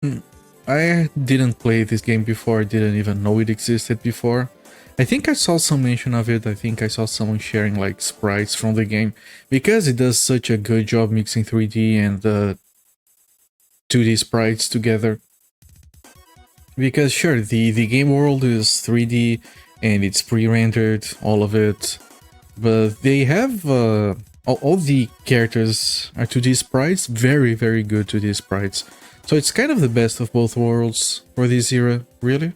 I didn't play this game before, I didn't even know it existed before. I think I saw some mention of it, I think I saw someone sharing like sprites from the game, because it does such a good job mixing 3D and 2D sprites together. Because sure, the game world is 3D and it's pre-rendered, all of it, but they have all the characters are 2D sprites, very very good 2D sprites. So it's kind of the best of both worlds for this era, really.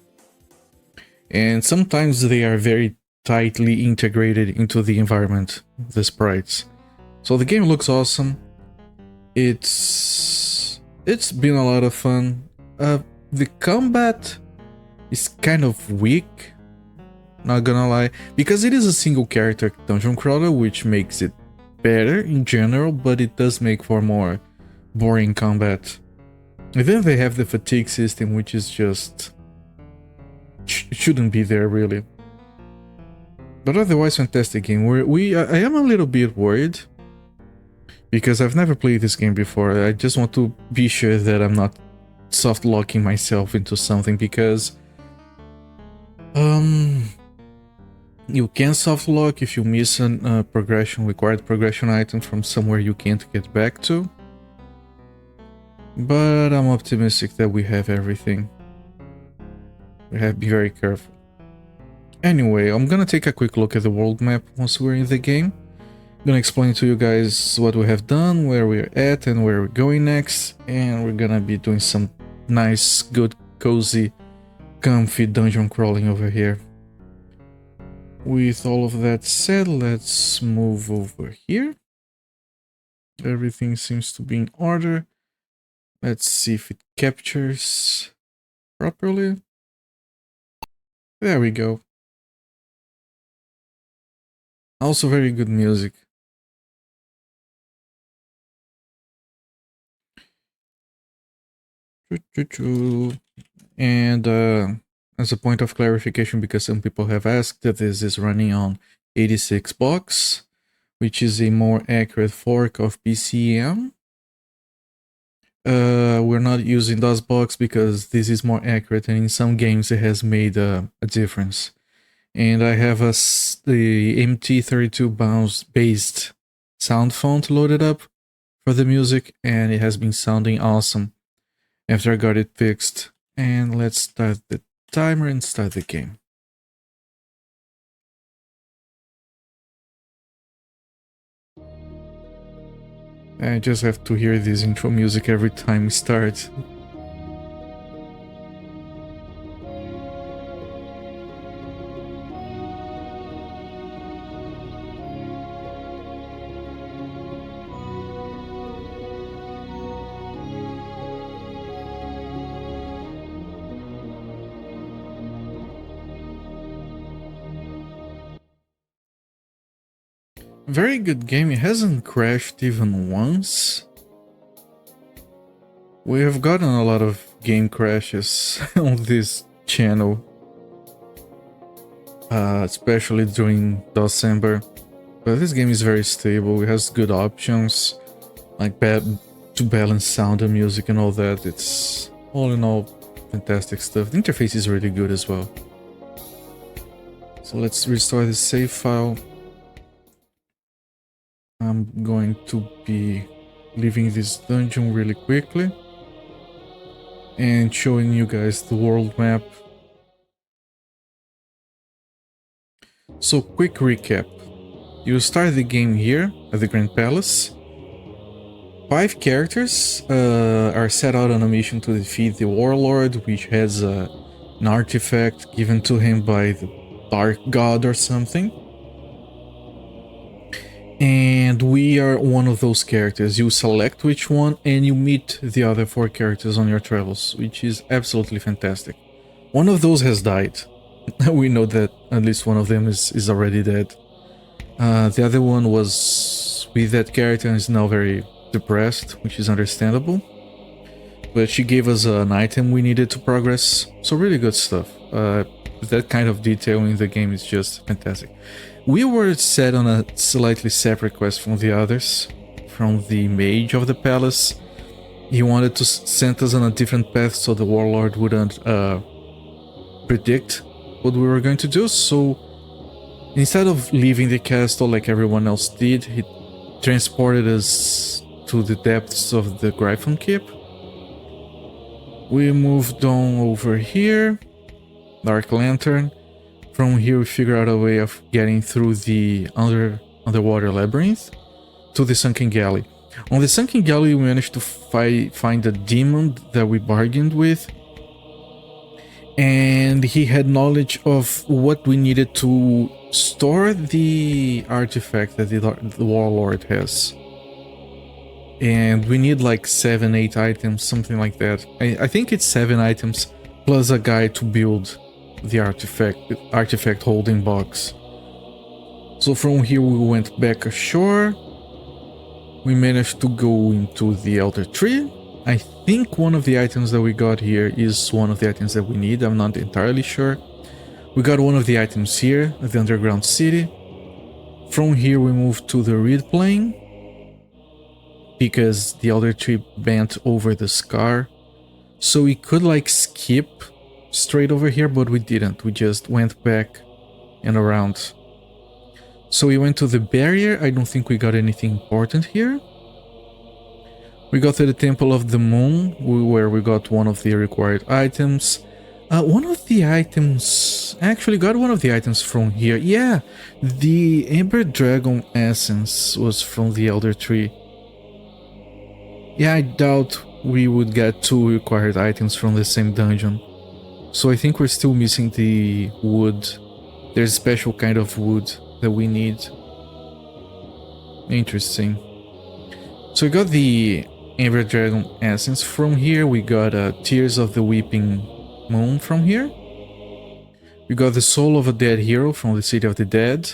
And sometimes they are very tightly integrated into the environment, the sprites. So the game looks awesome. It's been a lot of fun. The combat is kind of weak, not gonna lie, because it is a single character dungeon crawler, which makes it better in general, but it does make for more boring combat. And then they have the fatigue system, which is just shouldn't be there really. But otherwise, fantastic game. I am a little bit worried because I've never played this game before. I just want to be sure that I'm not soft locking myself into something, because you can soft lock if you miss a required progression item from somewhere you can't get back to. But I'm optimistic that we have everything. We have to be very careful. Anyway, I'm gonna take a quick look at the world map once we're in the game. I'm gonna explain to you guys what we have done, where we're at, and where we're going next. And we're gonna be doing some nice, good, cozy, comfy dungeon crawling over here. With all of that said, let's move over here. Everything seems to be in order. Let's see if it captures properly. There we go. Also very good music. And as a point of clarification, because some people have asked, that this is running on 86 box, which is a more accurate fork of PCM. We're not using DOSBox because this is more accurate, and in some games it has made a difference. And I have the MT32 bounce based sound font loaded up for the music, and it has been sounding awesome after I got it fixed. And let's start the timer and start the game. I just have to hear this intro music every time we start. Very good game, it hasn't crashed even once. We have gotten a lot of game crashes on this channel, especially during December. But this game is very stable, it has good options, like to balance sound and music and all that. It's all in all fantastic stuff. The interface is really good as well. So let's restore the save file. I'm going to be leaving this dungeon really quickly and showing you guys the world map. So quick recap. You start the game here at the Grand Palace. 5 characters are set out on a mission to defeat the Warlord, which has an artifact given to him by the Dark God or something. And we are one of those characters. You select which one and you meet the other 4 characters on your travels, which is absolutely fantastic. One of those has died. We know that at least one of them is already dead. The other one was with that character and is now very depressed, which is understandable. But she gave us an item we needed to progress, so really good stuff. That kind of detail in the game is just fantastic. We were set on a slightly separate quest from the others, from the mage of the palace. He wanted to send us on a different path so the warlord wouldn't predict what we were going to do. So instead of leaving the castle like everyone else did, he transported us to the depths of the Gryphon Keep. We moved on over here, Dark Lantern. From here we figure out a way of getting through the underwater labyrinth to the Sunken Galley. On the Sunken Galley we managed to find a demon that we bargained with, and he had knowledge of what we needed to store the artifact that the warlord has. And we need like 7-8 items, something like that. I think it's 7 items plus a guy to build the artifact holding box. So from here we went back ashore. We managed to go into the Elder Tree. I think one of the items that we got here is one of the items that we need. I'm not entirely sure. We got one of the items here at the underground city. From here we moved to the Reed Plain, because the Elder Tree bent over the scar. So we could like skip straight over here, but we didn't. We just went back and around. So we went to the barrier. I don't think we got anything important here. We got to the Temple of the Moon, where we got one of the required items. One of the items... I actually got one of the items from here. Yeah, the Ember Dragon Essence was from the Elder Tree. Yeah, I doubt we would get 2 required items from the same dungeon. So I think we're still missing the wood. There's a special kind of wood that we need. Interesting. So we got the Ember Dragon Essence from here. We got Tears of the Weeping Moon from here. We got the Soul of a Dead Hero from the City of the Dead.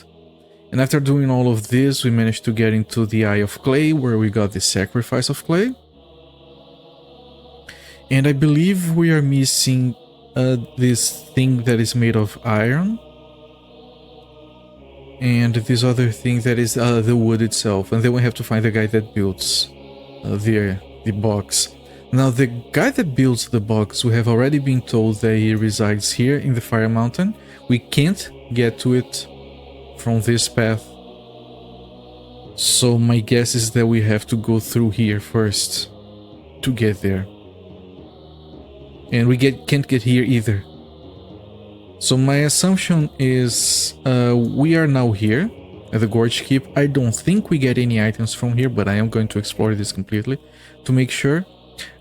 And after doing all of this, we managed to get into the Eye of Clay, where we got the Sacrifice of Clay. And I believe we are missing this thing that is made of iron. And this other thing that is the wood itself. And then we have to find the guy that builds the box. Now, the guy that builds the box, we have already been told that he resides here in the Fire Mountain. We can't get to it from this path. So my guess is that we have to go through here first to get there. And we can't get here either. So my assumption is we are now here at the Gorge Keep. I don't think we get any items from here, but I am going to explore this completely to make sure.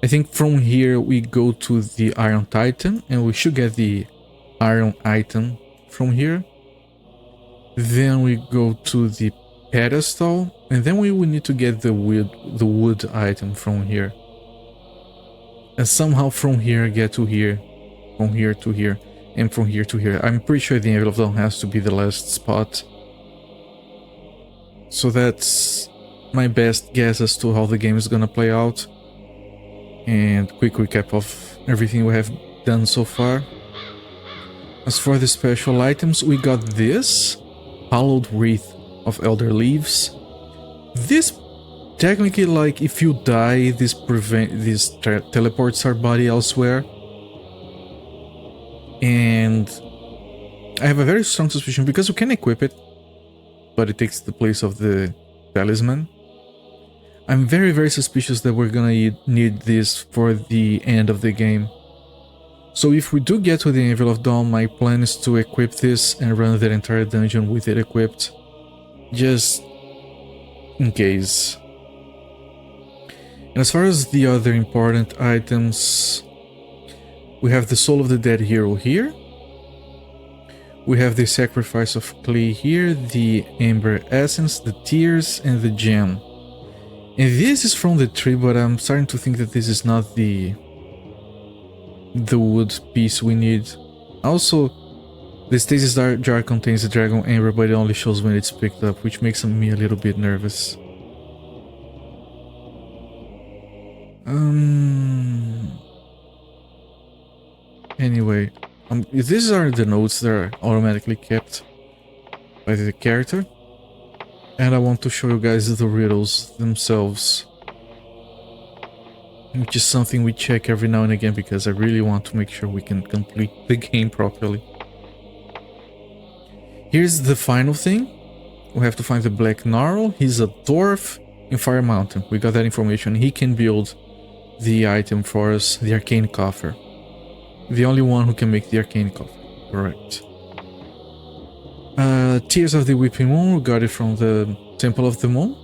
I think from here we go to the Iron Titan, and we should get the iron item from here. Then we go to the pedestal, and then we will need to get the wood item from here. And somehow from here get to here, from here to here, and from here to here. I'm pretty sure the Anvil of Dawn has to be the last spot. So that's my best guess as to how the game is gonna play out. And quick recap of everything we have done so far. As for the special items, we got this Hallowed Wreath of Elder Leaves. This technically, like, if you die, this teleports our body elsewhere. And I have a very strong suspicion, because you can equip it, but it takes the place of the talisman. I'm very, very suspicious that we're gonna need this for the end of the game. So if we do get to the Anvil of Dawn, my plan is to equip this and run that entire dungeon with it equipped. Just in case. And as far as the other important items, we have the Soul of the Dead Hero here. We have the Sacrifice of Clay here, the Ember Essence, the Tears, and the Gem. And this is from the tree, but I'm starting to think that this is not the wood piece we need. Also, the Stasis Jar contains the Dragon Ember, but it only shows when it's picked up, which makes me a little bit nervous. Anyway, these are the notes that are automatically kept by the character. And I want to show you guys the riddles themselves. which is something we check every now and again because I really want to make sure we can complete the game properly. Here's the final thing. We have to find the Black Gnarl. He's a dwarf in Fire Mountain. We got that information. He can build the item for us, the Arcane Coffer. The only one who can make the Arcane Coffer. Correct. Tears of the Weeping Moon. We got it from the Temple of the Moon.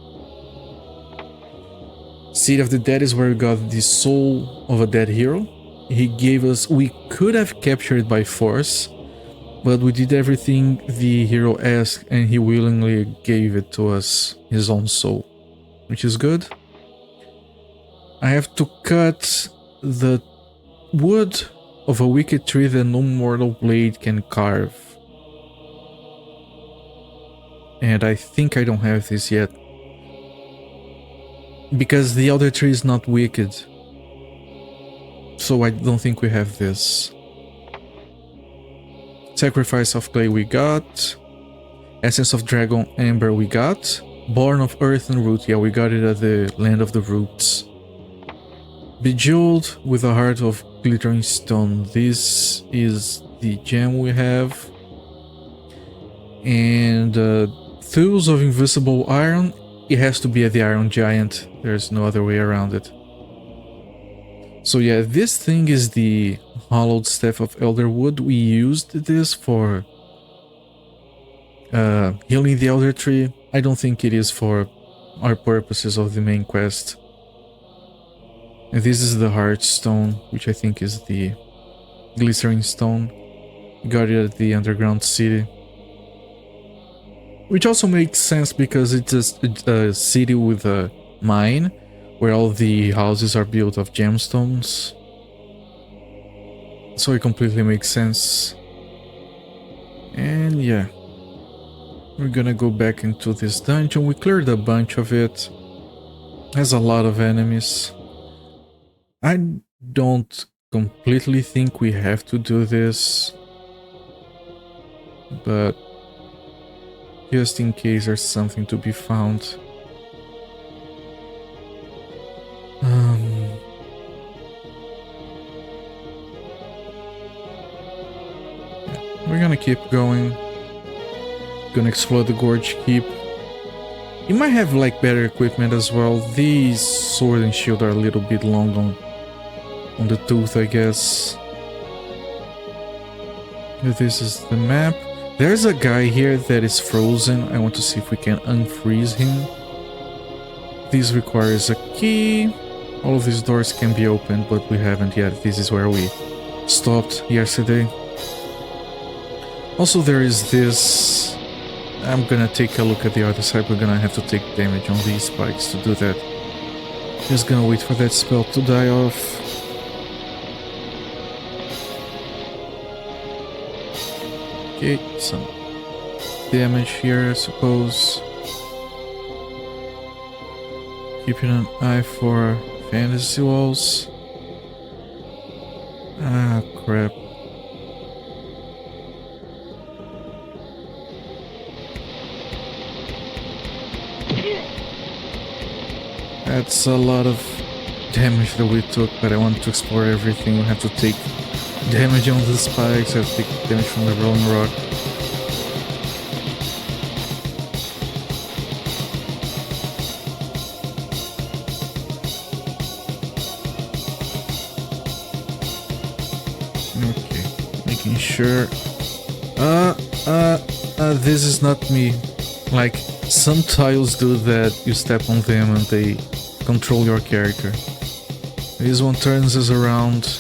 Seed of the Dead is where we got the soul of a dead hero. He gave us... We could have captured it by force, but we did everything the hero asked and he willingly gave it to us, his own soul, which is good. I have to cut the wood of a wicked tree that no mortal blade can carve. And I think I don't have this yet. Because the other tree is not wicked. So I don't think we have this. Sacrifice of Clay we got. Essence of Dragon Amber we got. Born of Earth and Root, yeah, we got it at the Land of the Roots. Bejeweled with a Heart of Glittering Stone. This is the gem we have. And Tools of Invisible Iron. It has to be at the Iron Giant. There's no other way around it. So yeah, this thing is the Hollowed Staff of Elderwood. We used this for healing the Elder Tree. I don't think it is for our purposes of the main quest. And this is the Heartstone, which I think is the Glycerin Stone. Got it at the Underground City. Which also makes sense because it's a city with a mine where all the houses are built of gemstones. So it completely makes sense. And yeah, we're gonna go back into this dungeon. We cleared a bunch of it. Has a lot of enemies. I don't completely think we have to do this, but just in case there's something to be found. We're gonna keep going. Gonna explore the Gorge Keep. You might have like better equipment as well. These sword and shield are a little bit long on the tooth, I guess. This is the map. There's a guy here that is frozen. I want to see if we can unfreeze him. This requires a key. All of these doors can be opened, but we haven't yet. This is where we stopped yesterday. Also, there is this... I'm gonna take a look at the other side. We're gonna have to take damage on these spikes to do that. Just gonna wait for that spell to die off. Okay, some damage here, I suppose. Keeping an eye for fantasy walls. Ah, crap. That's a lot of damage that we took, but I want to explore everything. We have to take damage on the spikes, I have to take damage from the rolling rock. Okay, making sure. This is not me. Like, some tiles do that, you step on them and they control your character. This one turns us around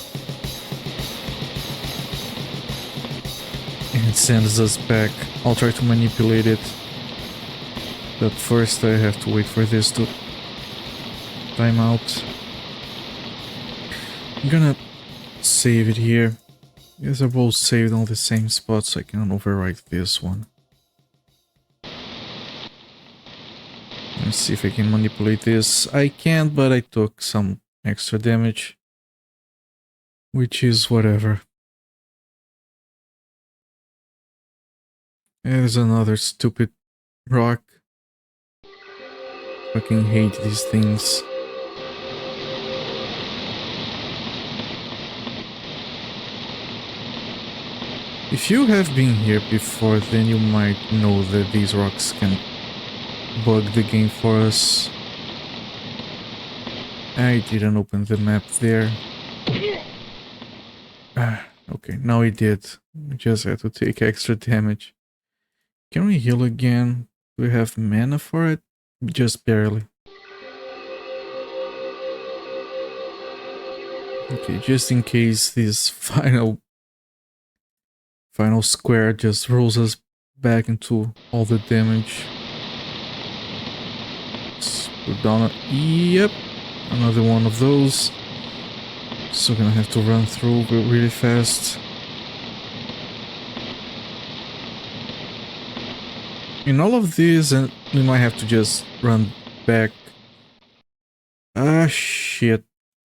and it sends us back. I'll try to manipulate it, but first I have to wait for this to time out. I'm gonna save it here. These are both saved on the same spot, so I can overwrite this one. Let's see if I can manipulate this. I can't, but I took some extra damage, which is whatever. There's another stupid rock. Fucking hate these things. If you have been here before, then you might know that these rocks can bug the game for us. I didn't open the map there. Okay, now we did. We just had to take extra damage. Can we heal again? Do we have mana for it? Just barely. Okay, just in case this final square just rolls us back into all the damage. Let's put down yep, another one of those. So gonna have to run through really fast. In all of these, and we might have to just run back. Ah, shit.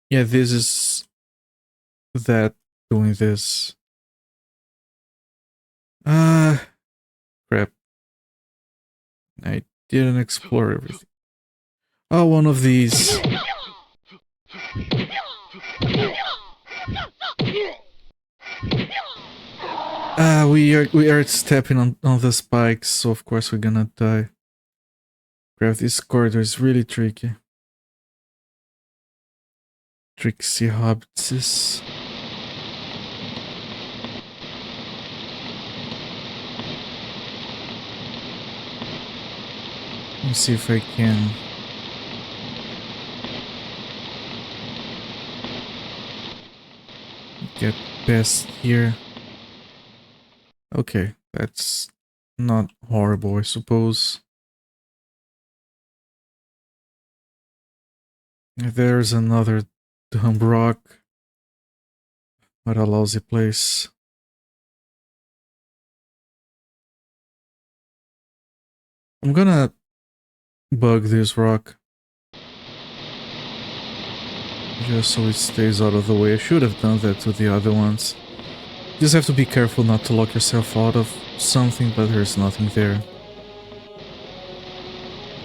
Yeah, this is that doing this. Crap. I didn't explore everything. Oh, one of these. We are stepping on the spikes, so of course we're gonna die. Grab this corridor is really tricky. Tricksy hobbits. Let me see if I can get past here. Okay, that's not horrible, I suppose. There's another dumb rock. What a lousy place. I'm gonna bug this rock. Just so it stays out of the way. I should have done that to the other ones. You just have to be careful not to lock yourself out of something, but there's nothing there.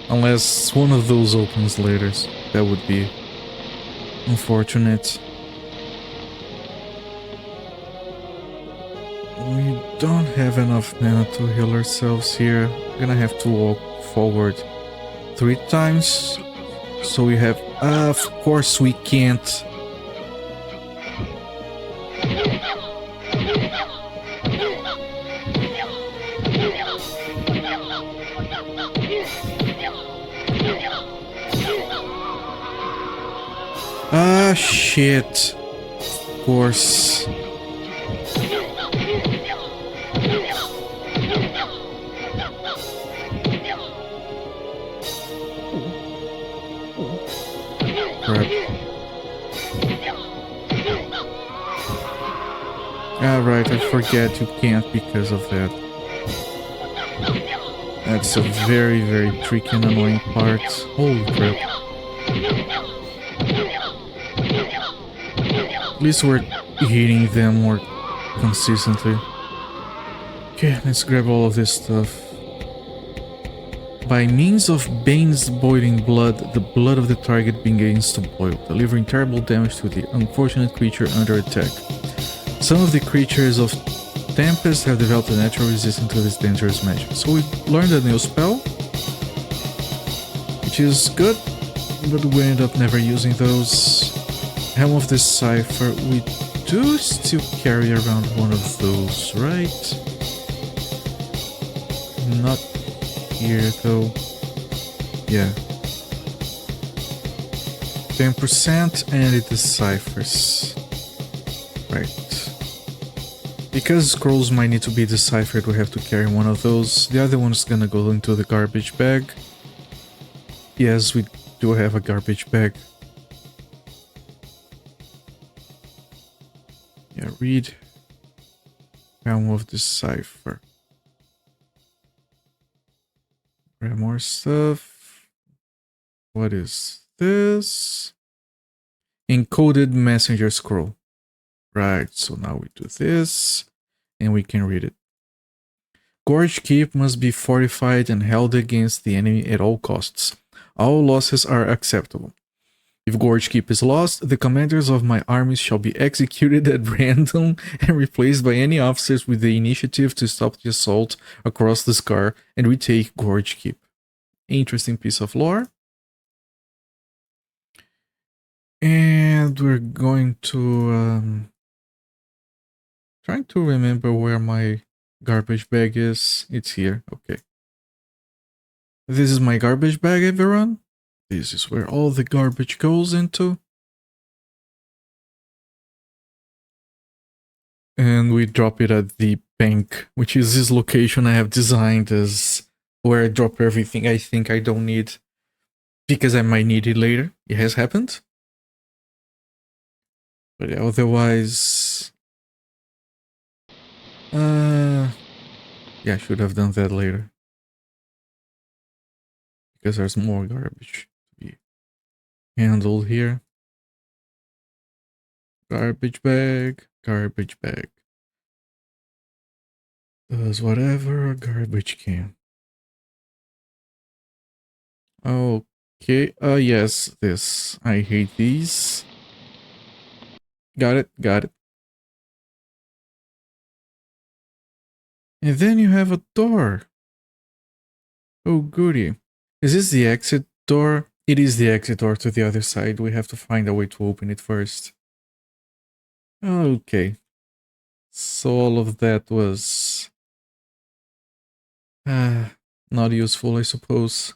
Unless one of those opens later. That would be unfortunate. We don't have enough mana to heal ourselves here. We're gonna have to walk forward 3 times. So we have... of course we can't. Ah, shit. Of course. Ah, right, I forget you can't because of that. That's a very, very tricky and annoying part. Holy crap. At least we're hitting them more consistently. Okay, let's grab all of this stuff. By means of Bane's boiling blood, the blood of the target begins to boil, delivering terrible damage to the unfortunate creature under attack. Some of the creatures of Tempest have developed a natural resistance to this dangerous magic. So we learned a new spell, which is good, but we end up never using those. Helm of the Cipher, we do still carry around one of those, right? Not here though. Yeah. 10% and it deciphers. Right. Because scrolls might need to be deciphered, we have to carry one of those. The other one's gonna go into the garbage bag. Yes, we do have a garbage bag. Yeah, read. Helm of Decipher. Grab more stuff. What is this? Encoded messenger scroll. Right, so now we do this, and we can read it. Gorge Keep must be fortified and held against the enemy at all costs. All losses are acceptable. If Gorge Keep is lost, the commanders of my armies shall be executed at random and replaced by any officers with the initiative to stop the assault across the scar and retake Gorge Keep. Interesting piece of lore. And we're going to trying to remember where my garbage bag is. It's here. Okay. This is my garbage bag, everyone. This is where all the garbage goes into. And we drop it at the bank, which is this location I have designed as where I drop everything I think I don't need because I might need it later. It has happened. But otherwise, yeah, I should have done that later because there's more garbage to be handled here. Garbage bag, garbage bag. Does whatever a garbage can. Okay, yes, this. I hate these. Got it, got it. And then you have a door. Oh, goody. Is this the exit door? It is the exit door to the other side. We have to find a way to open it first. Okay. So all of that was... not useful, I suppose.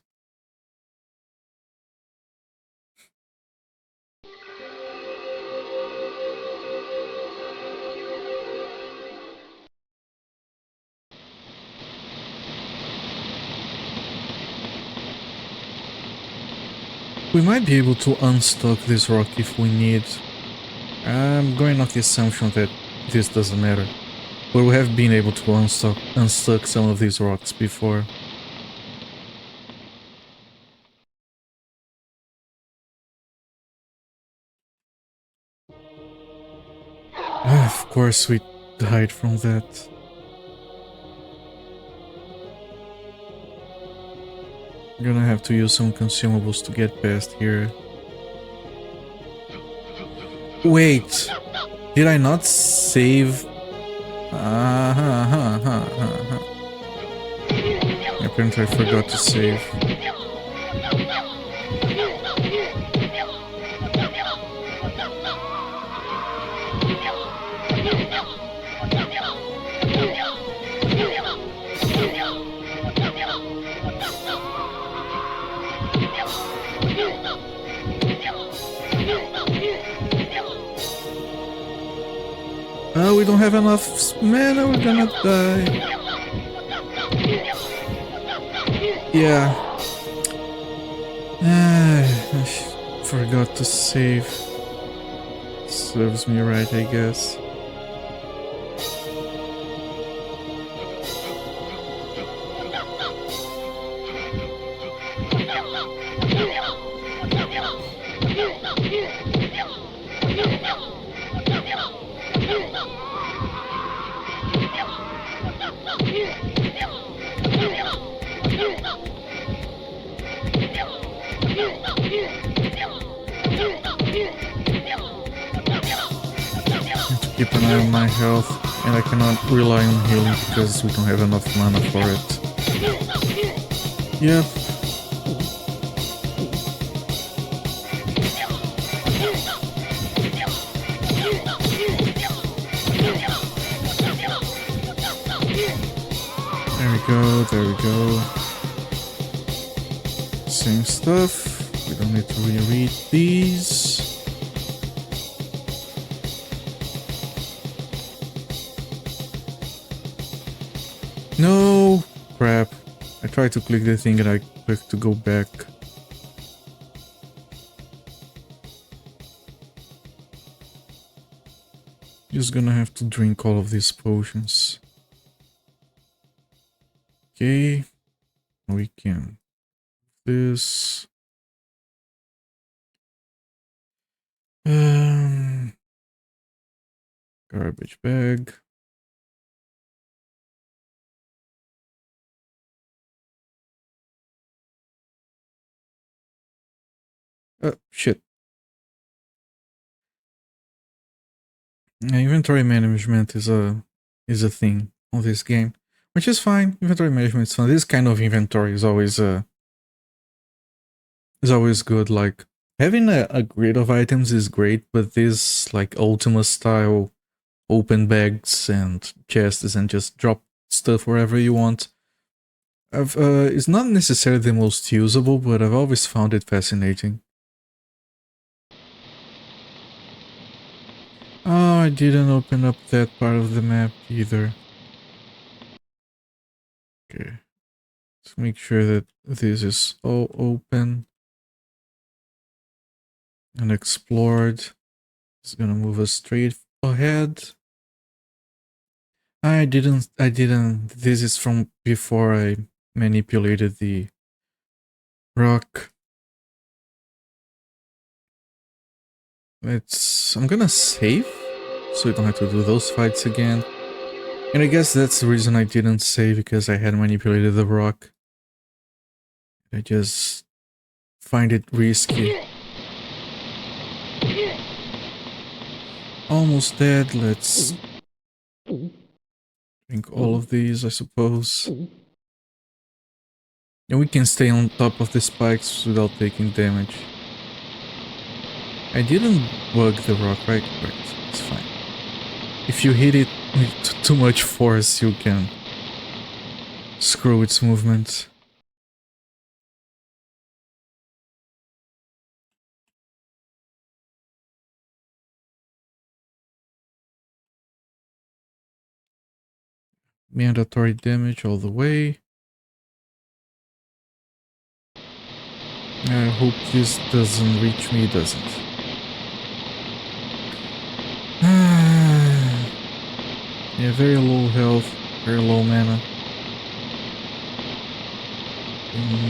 We might be able to unstuck this rock if we need. I'm going off the assumption that this doesn't matter. But we have been able to unstuck some of these rocks before. Of course we died from that. I'm gonna have to use some consumables to get past here. Wait! Did I not save? Apparently I forgot to save. Oh, we don't have enough mana, we're gonna die. Yeah. I forgot to save. Serves me right, I guess. Keep an eye on my health, and I cannot rely on healing because we don't have enough mana for it. Yep. There we go, there we go. Same stuff. We don't need to reread these. No! Crap. I tried to click the thing and I clicked to go back. Just gonna have to drink all of these potions. Okay. We can. This. Garbage bag. Oh, shit. Yeah, inventory management is a thing on this game, which is fine. Inventory management is fun. This kind of inventory is always good. Like having a grid of items is great, but this like Ultima style open bags and chests and just drop stuff wherever you want. It's not necessarily the most usable, but I've always found it fascinating. Oh, I didn't open up that part of the map either. Okay, let's make sure that this is all open and explored. It's gonna move us straight ahead. I didn't, this is from before I manipulated the rock. I'm gonna save, so we don't have to do those fights again. And I guess that's the reason I didn't save, because I had manipulated the rock. I just find it risky. Almost dead, let's drink all of these, I suppose. And we can stay on top of the spikes without taking damage. I didn't bug the rock, right? Right, it's fine. If you hit it with too much force, you can screw its movement. Mandatory damage all the way. I hope this doesn't reach me, doesn't. Yeah, very low health, very low mana.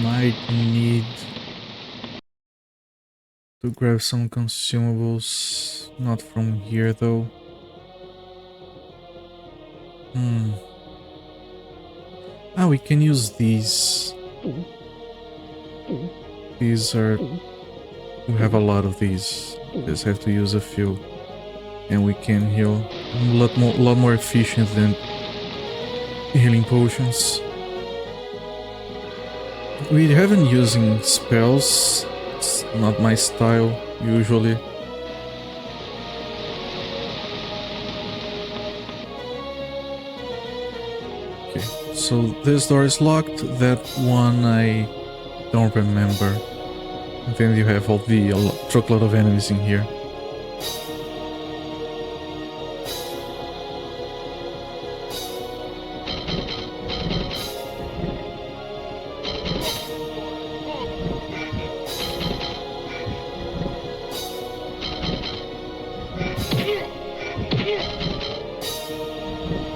Might need to grab some consumables. Not from here though. Ah, we can use these. These are... we have a lot of these. Just have to use a few. And we can heal. A lot more efficient than healing potions. We haven't using spells. It's not my style, usually. Okay, so this door is locked. That one I don't remember. And then you have all the truckload of enemies in here.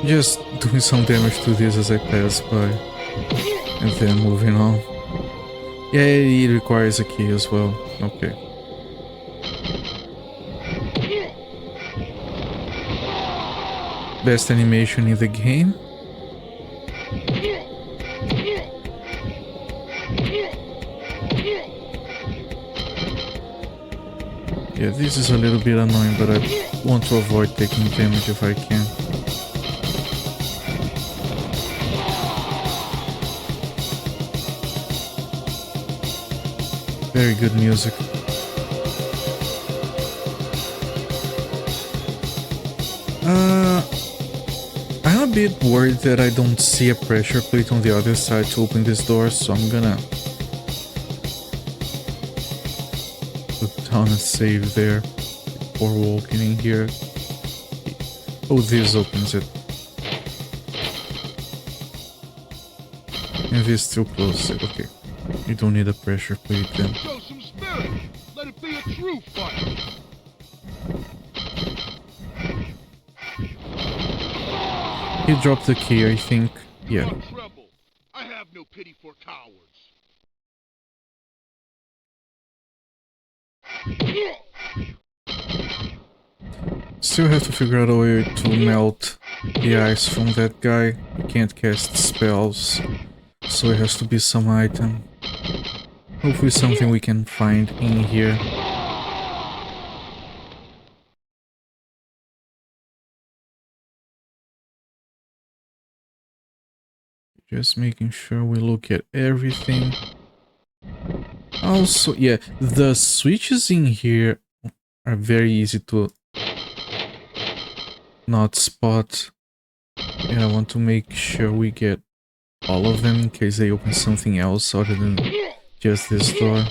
Just doing some damage to this as I pass by, and then moving on. Yeah, it requires a key as well. Okay. Best animation in the game. Yeah, this is a little bit annoying, but I want to avoid taking damage if I can. Very good music. I'm a bit worried that I don't see a pressure plate on the other side to open this door, so I'm gonna put down a save there before walking in here. Oh, this opens it. And this still closes it, okay. You don't need a pressure plate then. Show some spirit. Let it be a true fight. He dropped the key, I think. Yeah. No trouble. I have no pity for cowards. Still have to figure out a way to melt the ice from that guy. He can't cast spells, so it has to be some item. Hopefully something we can find in here. Just making sure we look at everything. Also, yeah, the switches in here are very easy to not spot. And I want to make sure we get all of them in case they open something else other than just this door.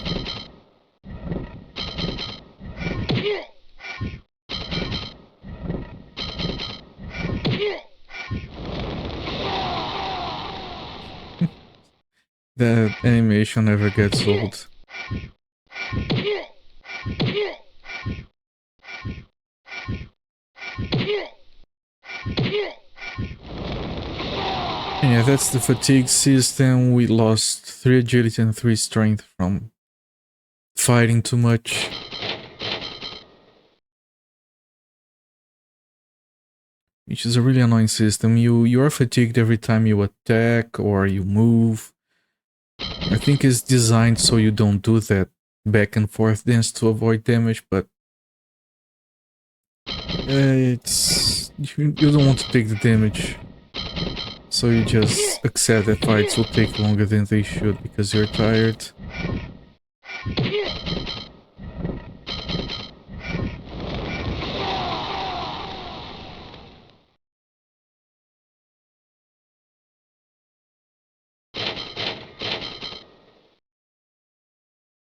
That animation never gets old. And yeah, that's the fatigue system. We lost 3 agility and 3 strength from fighting too much. Which is a really annoying system. You are fatigued every time you attack or you move. I think it's designed so you don't do that back and forth dance to avoid damage, but it's you don't want to take the damage. So you just accept that fights will take longer than they should because you're tired.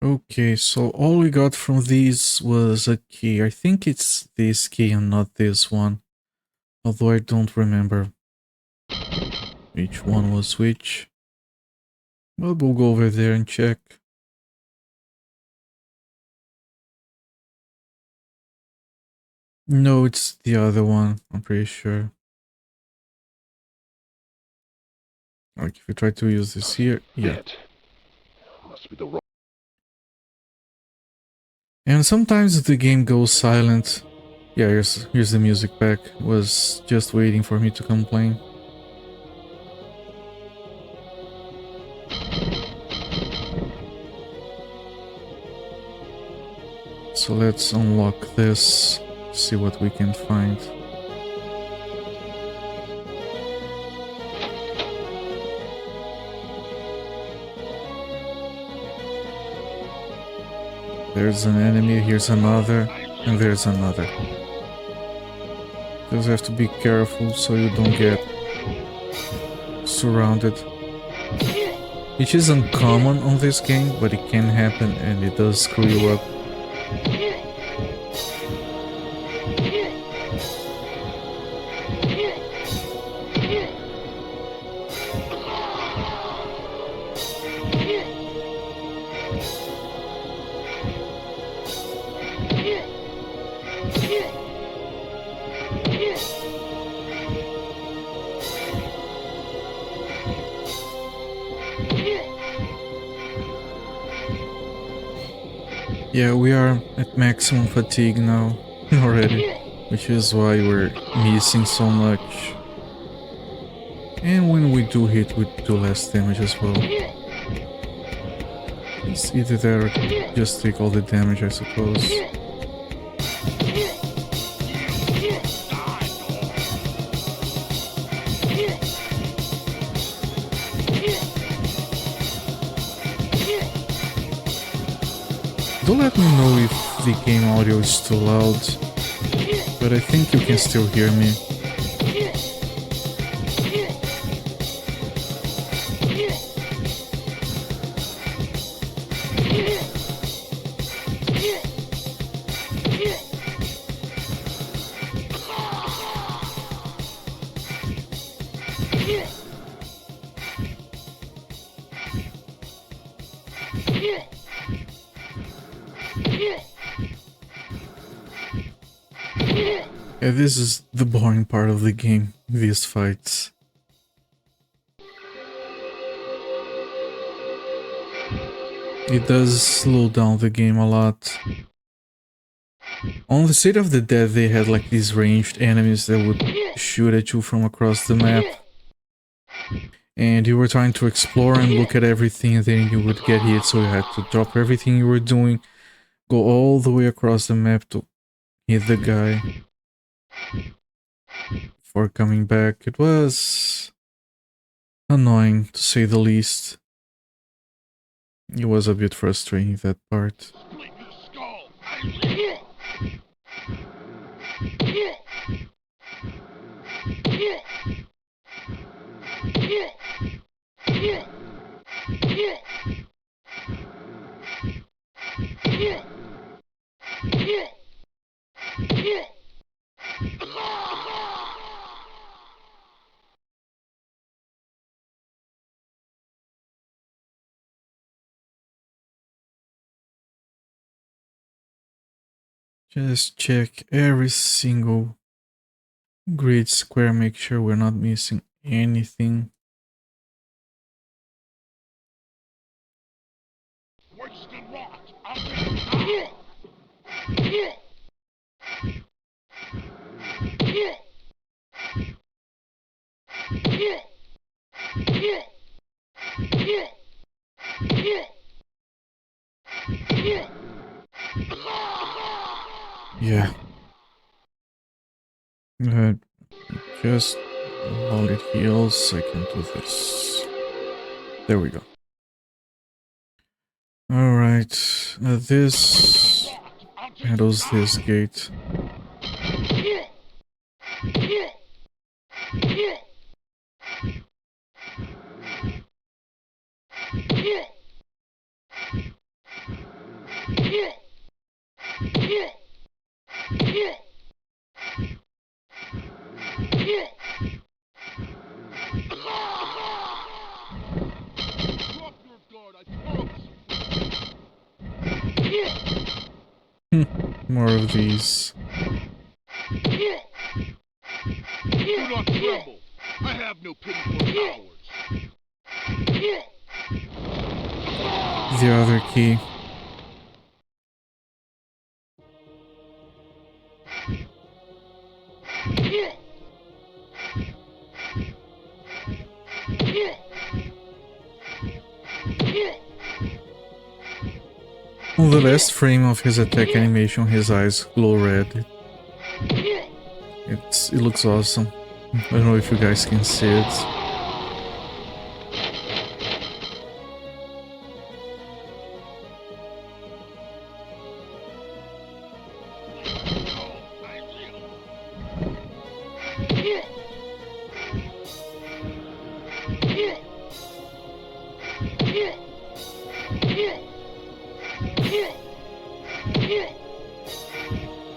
Okay, so all we got from these was a key. I think it's this key and not this one. Although I don't remember which one was which. But we'll go over there and check. No, it's the other one, I'm pretty sure. Like if you try to use this here, yeah. Must be the wrong. And sometimes the game goes silent. Yeah, here's the music back. Was just waiting for me to complain. So let's unlock this, see what we can find. There's an enemy, here's another, and there's another. Just have to be careful so you don't get surrounded. Which is uncommon on this game, but it can happen and it does screw you up. Yeah, we are at maximum fatigue now already, which is why we're missing so much. And when we do hit, we do less damage as well. It's either that or just take all the damage, I suppose. Do let me know if the game audio is too loud, but I think you can still hear me. Yeah, this is the boring part of the game, these fights. It does slow down the game a lot. On the State of the Dead they had like these ranged enemies that would shoot at you from across the map. And you were trying to explore and look at everything and then you would get hit, so you had to drop everything you were doing, go all the way across the map to hit the guy before coming back. It was annoying to say the least. It was a bit frustrating, that part. Split your skull. Just check every single grid square, make sure we're not missing anything. Wasted rot. Yeah. Just while it heals, I can do this. There we go. Alright, this handles this gate. Drop your guard, I promise. More of these. Do not tremble. I have no pity for cowards. The other key. On the last frame of his attack animation, his eyes glow red. It looks awesome. I don't know if you guys can see it.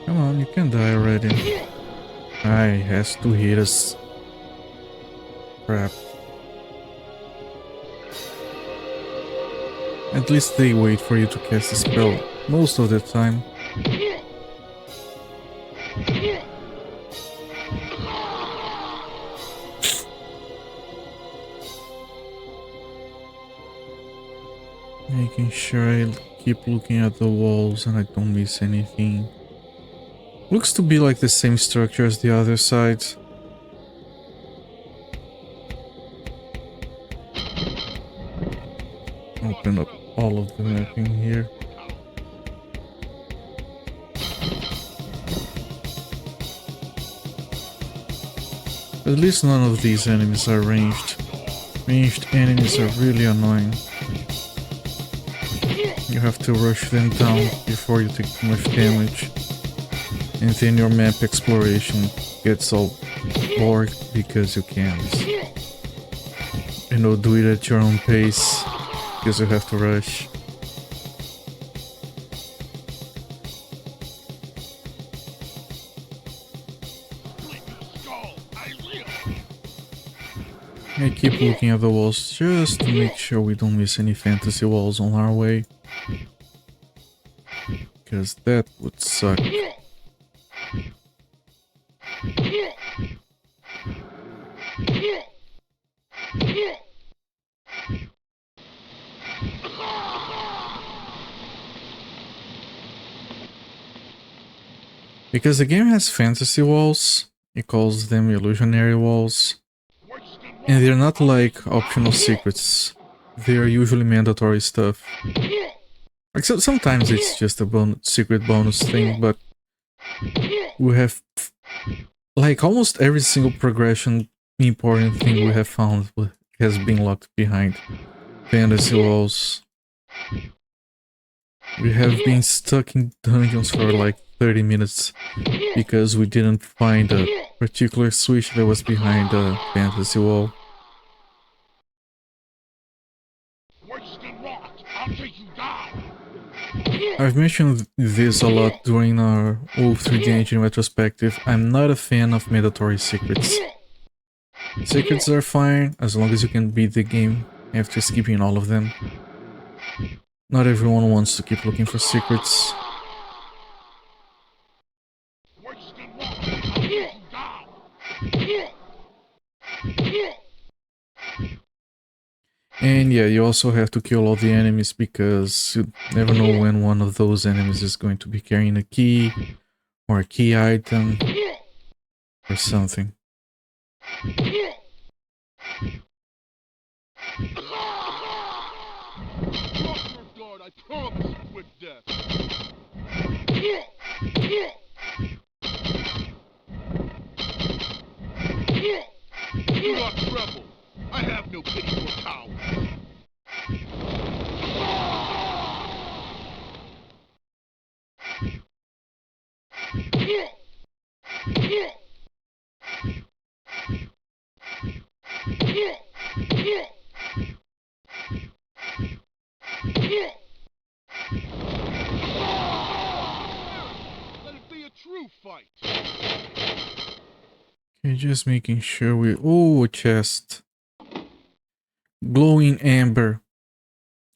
Come on, you can die already. Ah, he has to hit us. Crap. At least they wait for you to cast a spell most of the time. Making sure I keep looking at the walls and I don't miss anything. Looks to be like the same structure as the other side. Open up all of the mapping here. At least none of these enemies are ranged. Ranged enemies are really annoying. You have to rush them down before you take too much damage. And then your map exploration gets all bored because you can't. You know, do it at your own pace because you have to rush. I keep looking at the walls just to make sure we don't miss any fantasy walls on our way. Because that would suck. Because the game has fantasy walls, it calls them illusionary walls. And they're not like optional secrets. They are usually mandatory stuff. Like sometimes it's just a secret bonus thing, but we have like almost every single progression important thing we have found has been locked behind fantasy walls. We have been stuck in dungeons for like 30 minutes because we didn't find a particular switch that was behind the fantasy wall. Waste and rot. I'll take you down. I've mentioned this a lot during our Wolf 3D Engine retrospective. I'm not a fan of mandatory secrets. Secrets are fine as long as you can beat the game after skipping all of them. Not everyone wants to keep looking for secrets. Waste and rot. I'll take you down. And yeah, you also have to kill all the enemies because you never know when one of those enemies is going to be carrying a key or a key item or something. Drop your guard. I promise. Quick death. Do not tremble. I have no pity for cowards. Let it be a true fight. Okay, just making sure we... Oh, a chest. Glowing amber.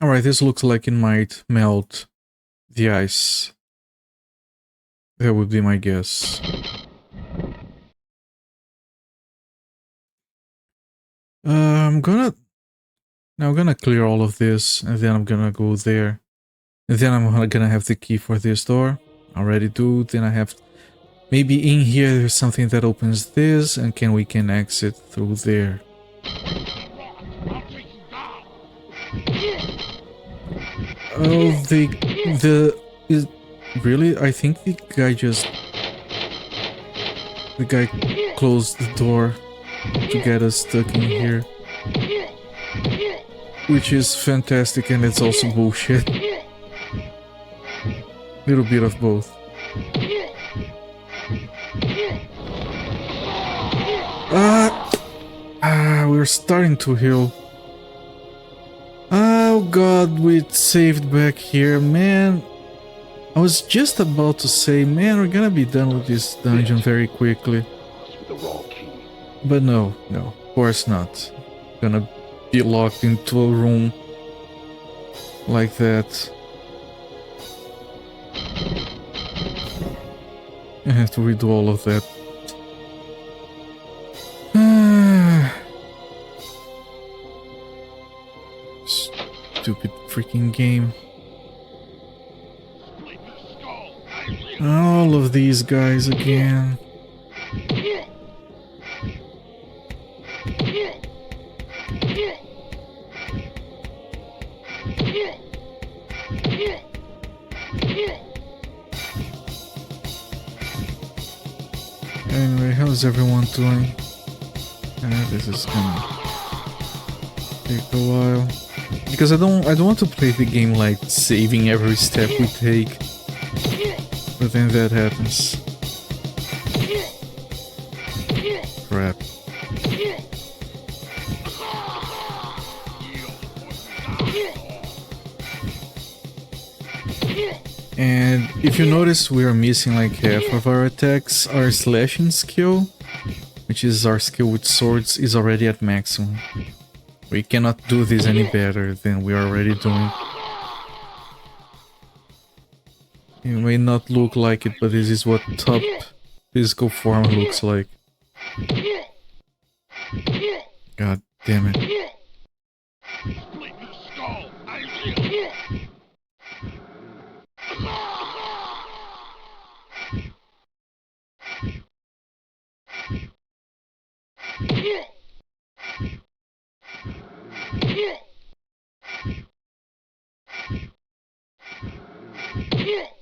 Alright, this looks like it might melt the ice. That would be my guess. I'm gonna clear all of this, and then I'm gonna go there. And then I'm gonna have the key for this door. I already do. Then I have... Maybe in here there's something that opens this, and we can exit through there. I'll take you down. Oh, is really? I think the guy closed the door to get us stuck in here, which is fantastic, and it's also bullshit. Little bit of both. We're starting to heal. Oh god, we saved back here, man. I was just about to say, man, we're gonna be done with this dungeon very quickly. But no, of course not. Gonna be locked into a room like that. I have to redo all of that. Stupid freaking game. All of these guys again. Anyway, how's everyone doing? This is gonna take a while. Because I don't want to play the game like saving every step we take. But then that happens. Crap. And if you notice, we are missing like half of our attacks. Our slashing skill, which is our skill with swords, is already at maximum. We cannot do this any better than we are already doing. It may not look like it, but this is what top physical form looks like. God damn it.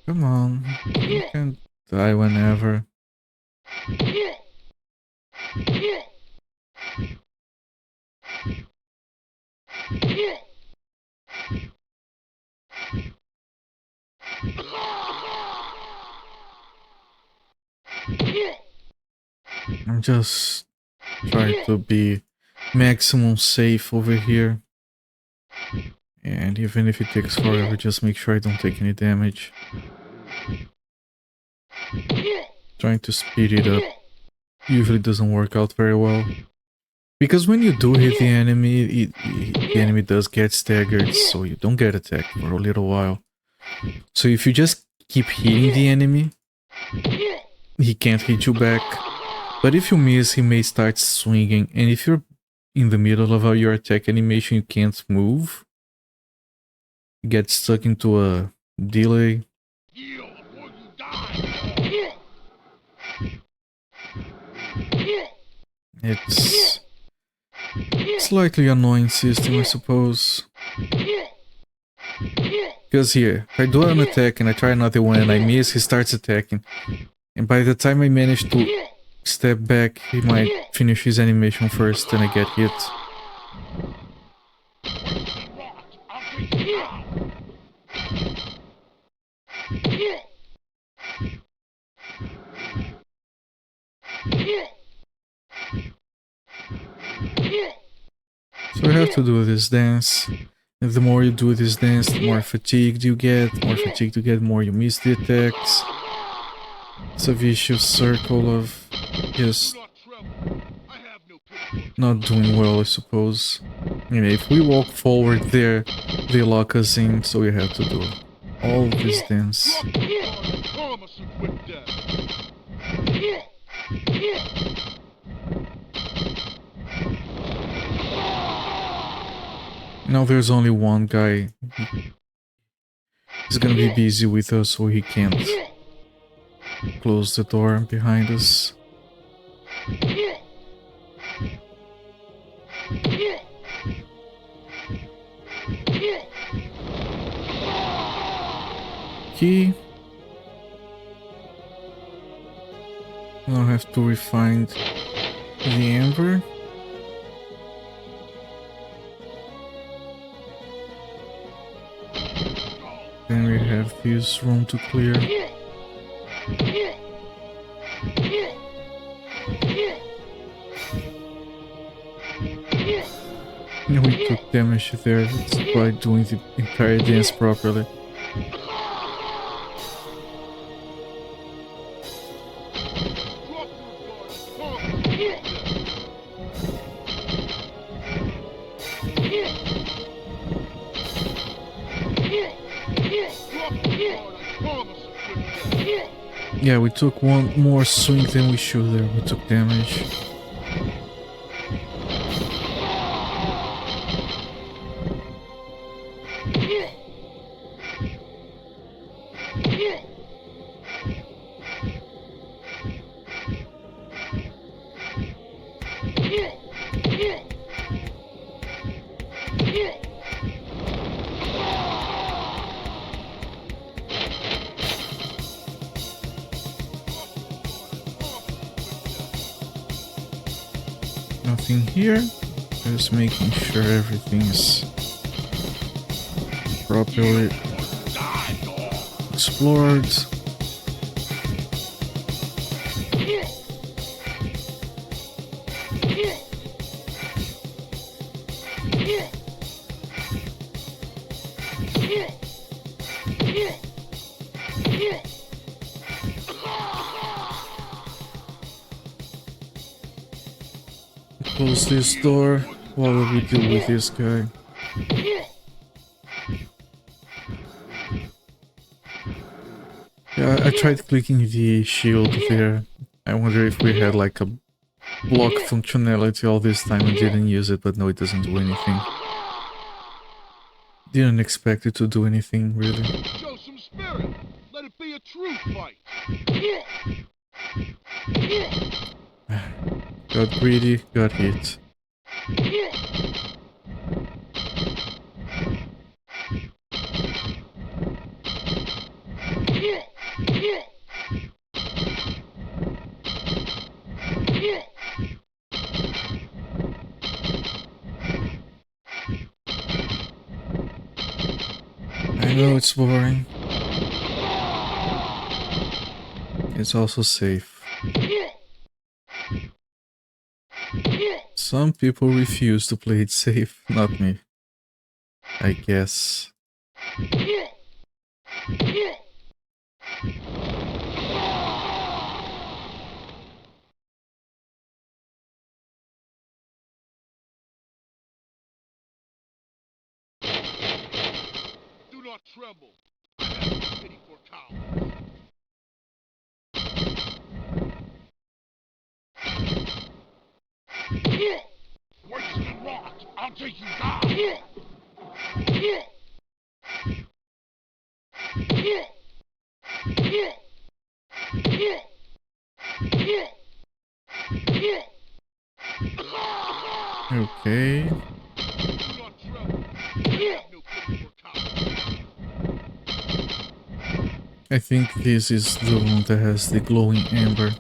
Come on, you can die whenever. I'm just trying to be maximum safe over here. And even if it takes forever, just make sure I don't take any damage. Trying to speed it up usually doesn't work out very well. Because when you do hit the enemy, the enemy does get staggered, so you don't get attacked for a little while. So if you just keep hitting the enemy, he can't hit you back. But if you miss, he may start swinging, and if you're in the middle of your attack animation, you can't move. You get stuck into a delay. It's slightly annoying system, I suppose. Because here, if I do an attack and I try another one and I miss, he starts attacking. And by the time I manage to step back, he might finish his animation first and I get hit. So I have to do this dance. And the more you do this dance, the more fatigued you get. The more fatigued you get, the more you miss the attacks. It's a vicious circle of just not doing well, I suppose. You know, if we walk forward there, they lock us in, so we have to do all this dance. Now there's only one guy. He's gonna be busy with us, so he can't close the door behind us. Key. Now I have to refine the Anvil. Then we have this room to clear. And we took damage there, that's by doing the entire dance properly. Yeah, we took one more swing than we should there. We took damage. Nothing here. Just making sure everything is properly explored. Close this door while we deal with this guy. Yeah, I tried clicking the shield there. I wonder if we had like a block functionality all this time and didn't use it, but no, it doesn't do anything. Didn't expect it to do anything, really. Show some spirit. Let it be a true fight. Got greedy, got hit. I know it's boring. It's also safe. Some people refuse to play it safe, not me. I guess. Do not tremble. I have no pity for cowards. Worse than rot. I'll take you down. Okay. Do not tremble. I have no pity for cowards. I think this is the one that has the glowing amber.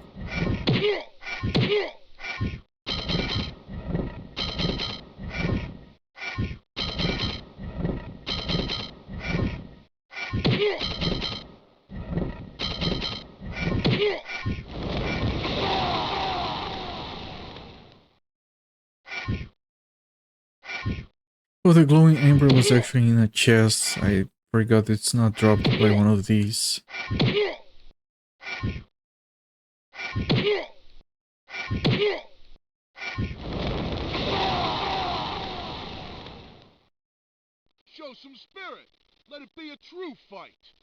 Oh, the glowing amber was actually in a chest. I forgot it's not dropped by one of these. Show some spirit. Let it be a true fight.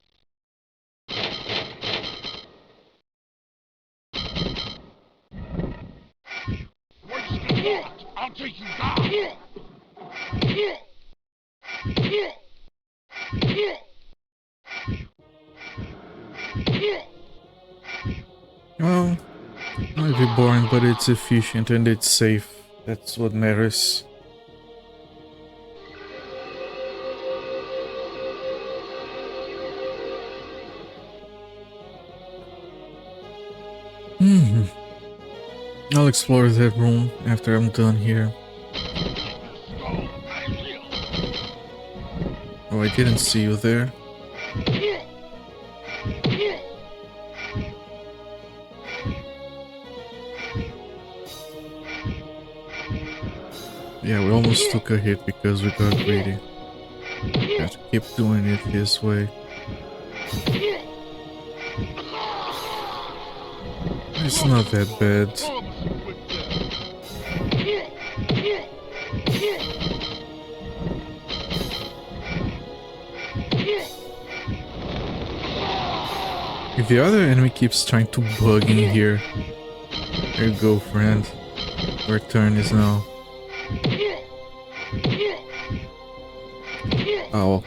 Worse than rot. I'll take you down. Well, might be boring, but it's efficient and it's safe. That's what matters. I'll explore that room after I'm done here. Oh, I didn't see you there. Yeah, we almost took a hit because we got greedy. Have to keep doing it this way. It's not that bad. Promise a quick death. If the other enemy keeps trying to bug in here, there you go, friend. Our turn is now. Oh,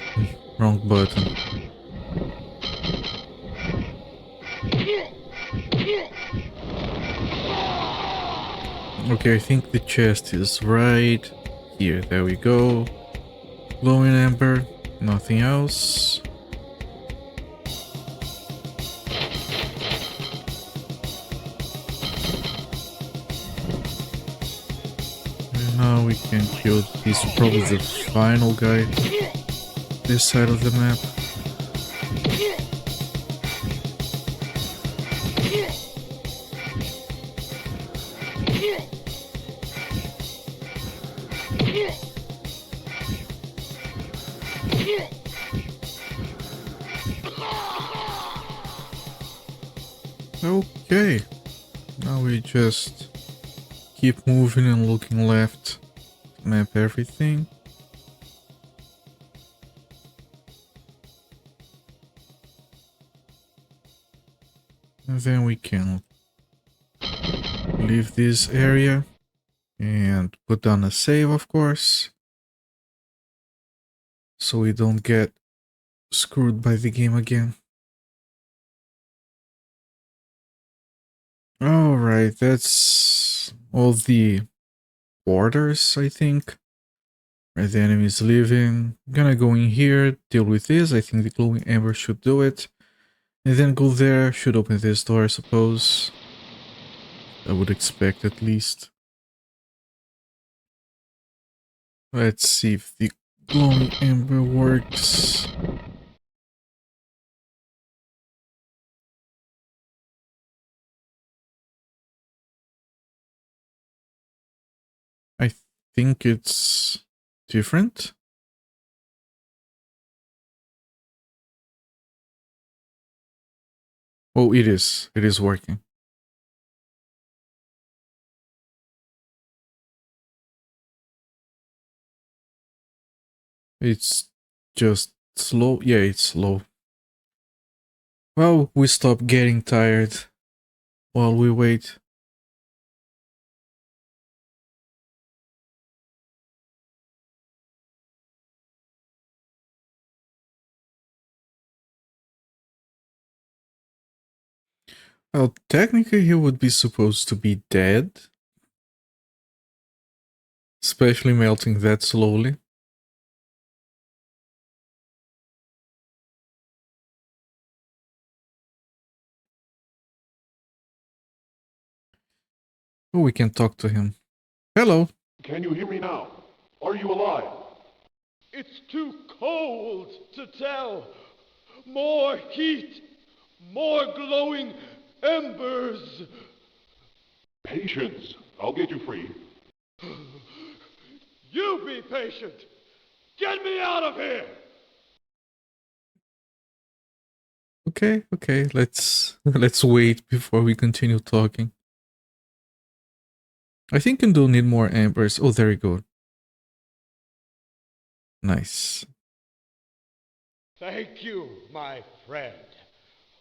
wrong button. Okay, I think the chest is right here. There we go. Glowing amber, nothing else. And now we can kill this, probably the final guy. This side of the map. Okay, now we just keep moving and looking left to map everything. And then we can leave this area and put down a save, of course, so we don't get screwed by the game again. Alright, that's all the borders, I think, where the enemy is living. I'm gonna go in here, deal with this. I think the glowing amber should do it. And then go there, should open this door, I suppose. I would expect, at least. Let's see if the glowing amber works. think it's different. Oh, it is. It is working. It's just slow. Yeah, it's slow. Well, we stop getting tired while we wait. Well, technically he would be supposed to be dead. Especially melting that slowly. Oh, we can talk to him. Hello. Can you hear me now? Are you alive? It's too cold to tell. More heat. More glowing embers. Patience. I'll get you free. You be patient. Get me out of here. Okay, let's wait before we continue talking. I think I do need more embers. Oh, there you go. Nice. Thank you, my friend.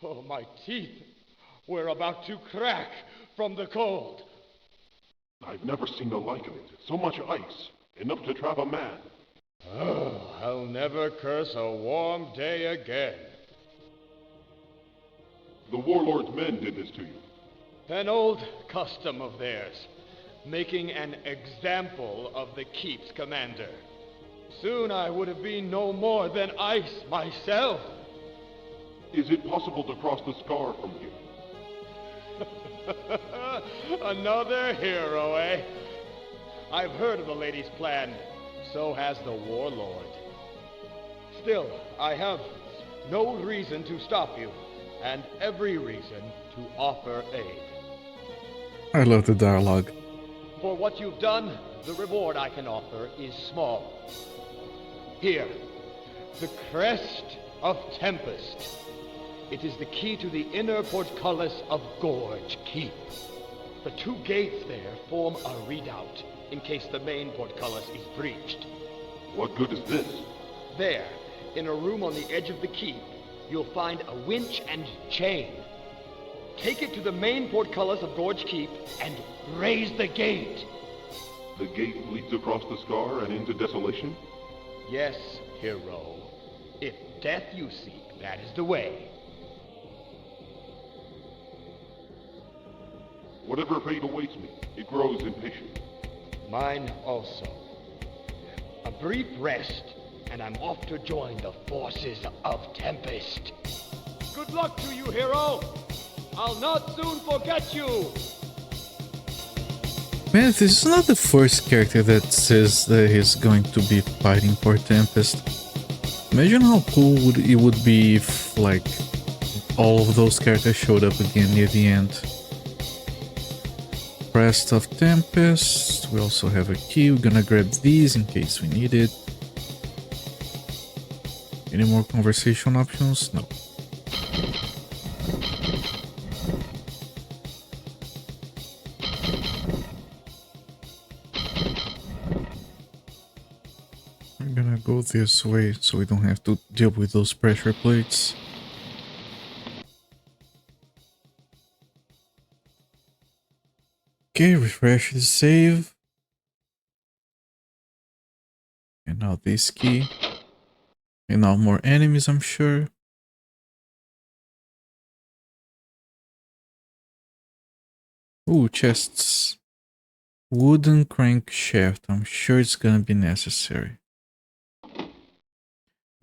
Oh, my teeth were about to crack from the cold. I've never seen the like of it. So much ice, enough to trap a man. Oh, I'll never curse a warm day again. The warlord's men did this to you. An old custom of theirs, making an example of the keep's commander. Soon I would have been no more than ice myself. Is it possible to cross the scar from here? Another hero, eh? I've heard of the lady's plan. So has the warlord. Still, I have no reason to stop you, and every reason to offer aid. I love the dialogue. For what you've done, the reward I can offer is small. Here, the crest of Tempest. It is the key to the inner portcullis of Gorge Keep. The two gates there form a redoubt in case the main portcullis is breached. What good is this? There, in a room on the edge of the keep, you'll find a winch and chain. Take it to the main portcullis of Gorge Keep and raise the gate. The gate leads across the scar and into desolation? Yes, hero. If death you seek, that is the way. Whatever fate awaits me, it grows impatient. Mine also. A brief rest, and I'm off to join the forces of Tempest. Good luck to you, hero! I'll not soon forget you! Man, this is not the first character that says that he's going to be fighting for Tempest. Imagine how cool it would be if, like, all of those characters showed up again near the end. Crest of Tempest. We also have a key. We're gonna grab these in case we need it. Any more conversation options? No. I'm gonna go this way so we don't have to deal with those pressure plates. Okay, refresh the save. And now this key. And now more enemies, I'm sure. Ooh, chests. Wooden crankshaft. I'm sure it's gonna be necessary.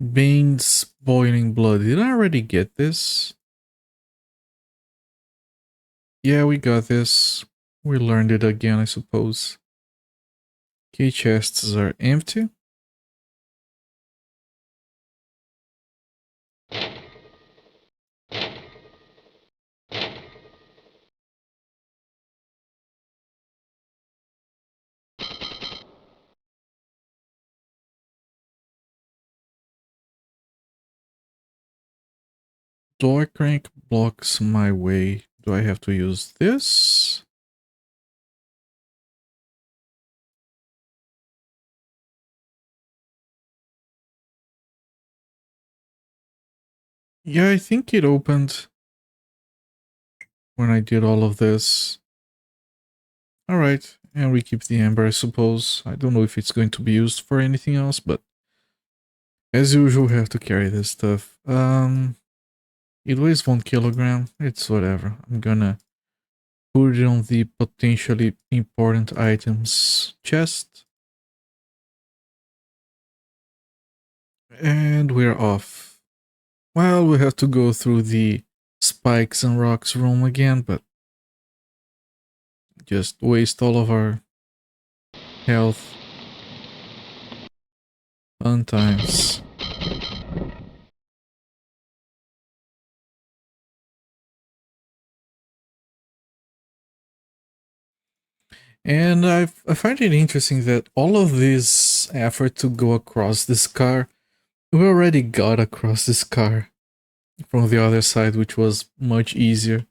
Bane's boiling blood. Did I already get this? Yeah, we got this. We learned it again, I suppose. Key chests are empty. door crank blocks my way. Do I have to use this? Yeah, I think it opened when I did all of this. Alright, and we keep the amber, I suppose. I don't know if it's going to be used for anything else, but as usual, we have to carry this stuff. It weighs 1 kilogram. It's whatever. I'm gonna put it on the potentially important items chest. And we're off. Well, we have to go through the spikes and rocks room again, but just waste all of our health. Fun times. And I find it interesting that all of this effort to go across this car, we already got across this car from the other side, which was much easier.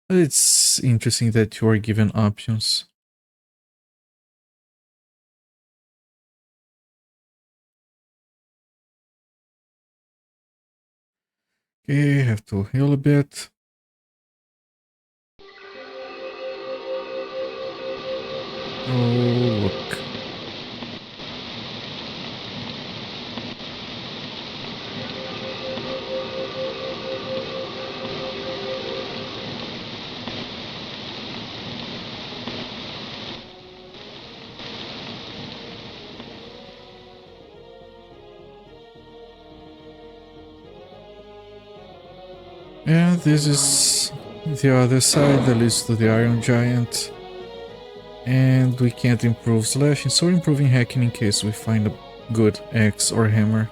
It's interesting that you are given options. Okay, have to heal a bit. Oh, look. And this is the other side that leads to the Iron Giant. And we can't improve slashing, so we're improving hacking in case we find a good axe or hammer.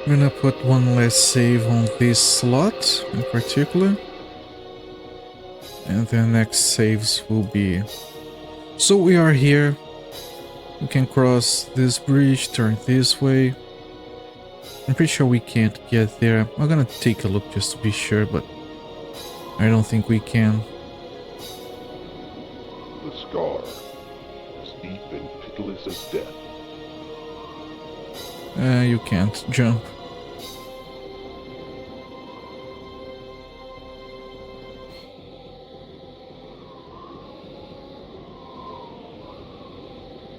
I'm gonna put one less save on this slot in particular. And the next saves will be... So we are here. We can cross this bridge, turn this way. I'm pretty sure we can't get there. I'm gonna take a look just to be sure, but I don't think we can. The scar, as deep and pitiless as death. You can't jump.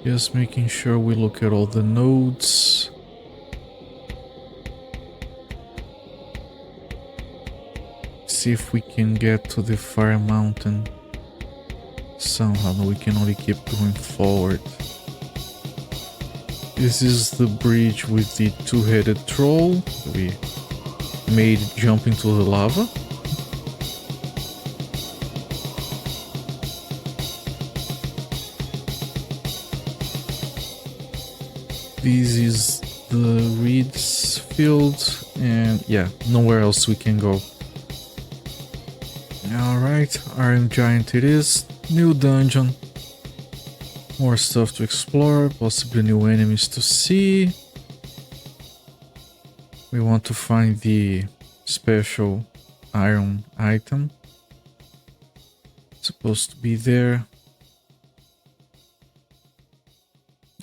Just making sure we look at all the nodes. See if we can get to the Fire Mountain. Somehow we can only keep going forward. This is the bridge with the two-headed troll we made jump into the lava. This is the reeds field, and yeah, nowhere else we can go. Alright, Iron Giant it is. New dungeon. More stuff to explore, possibly new enemies to see. We want to find the special iron item. It's supposed to be there.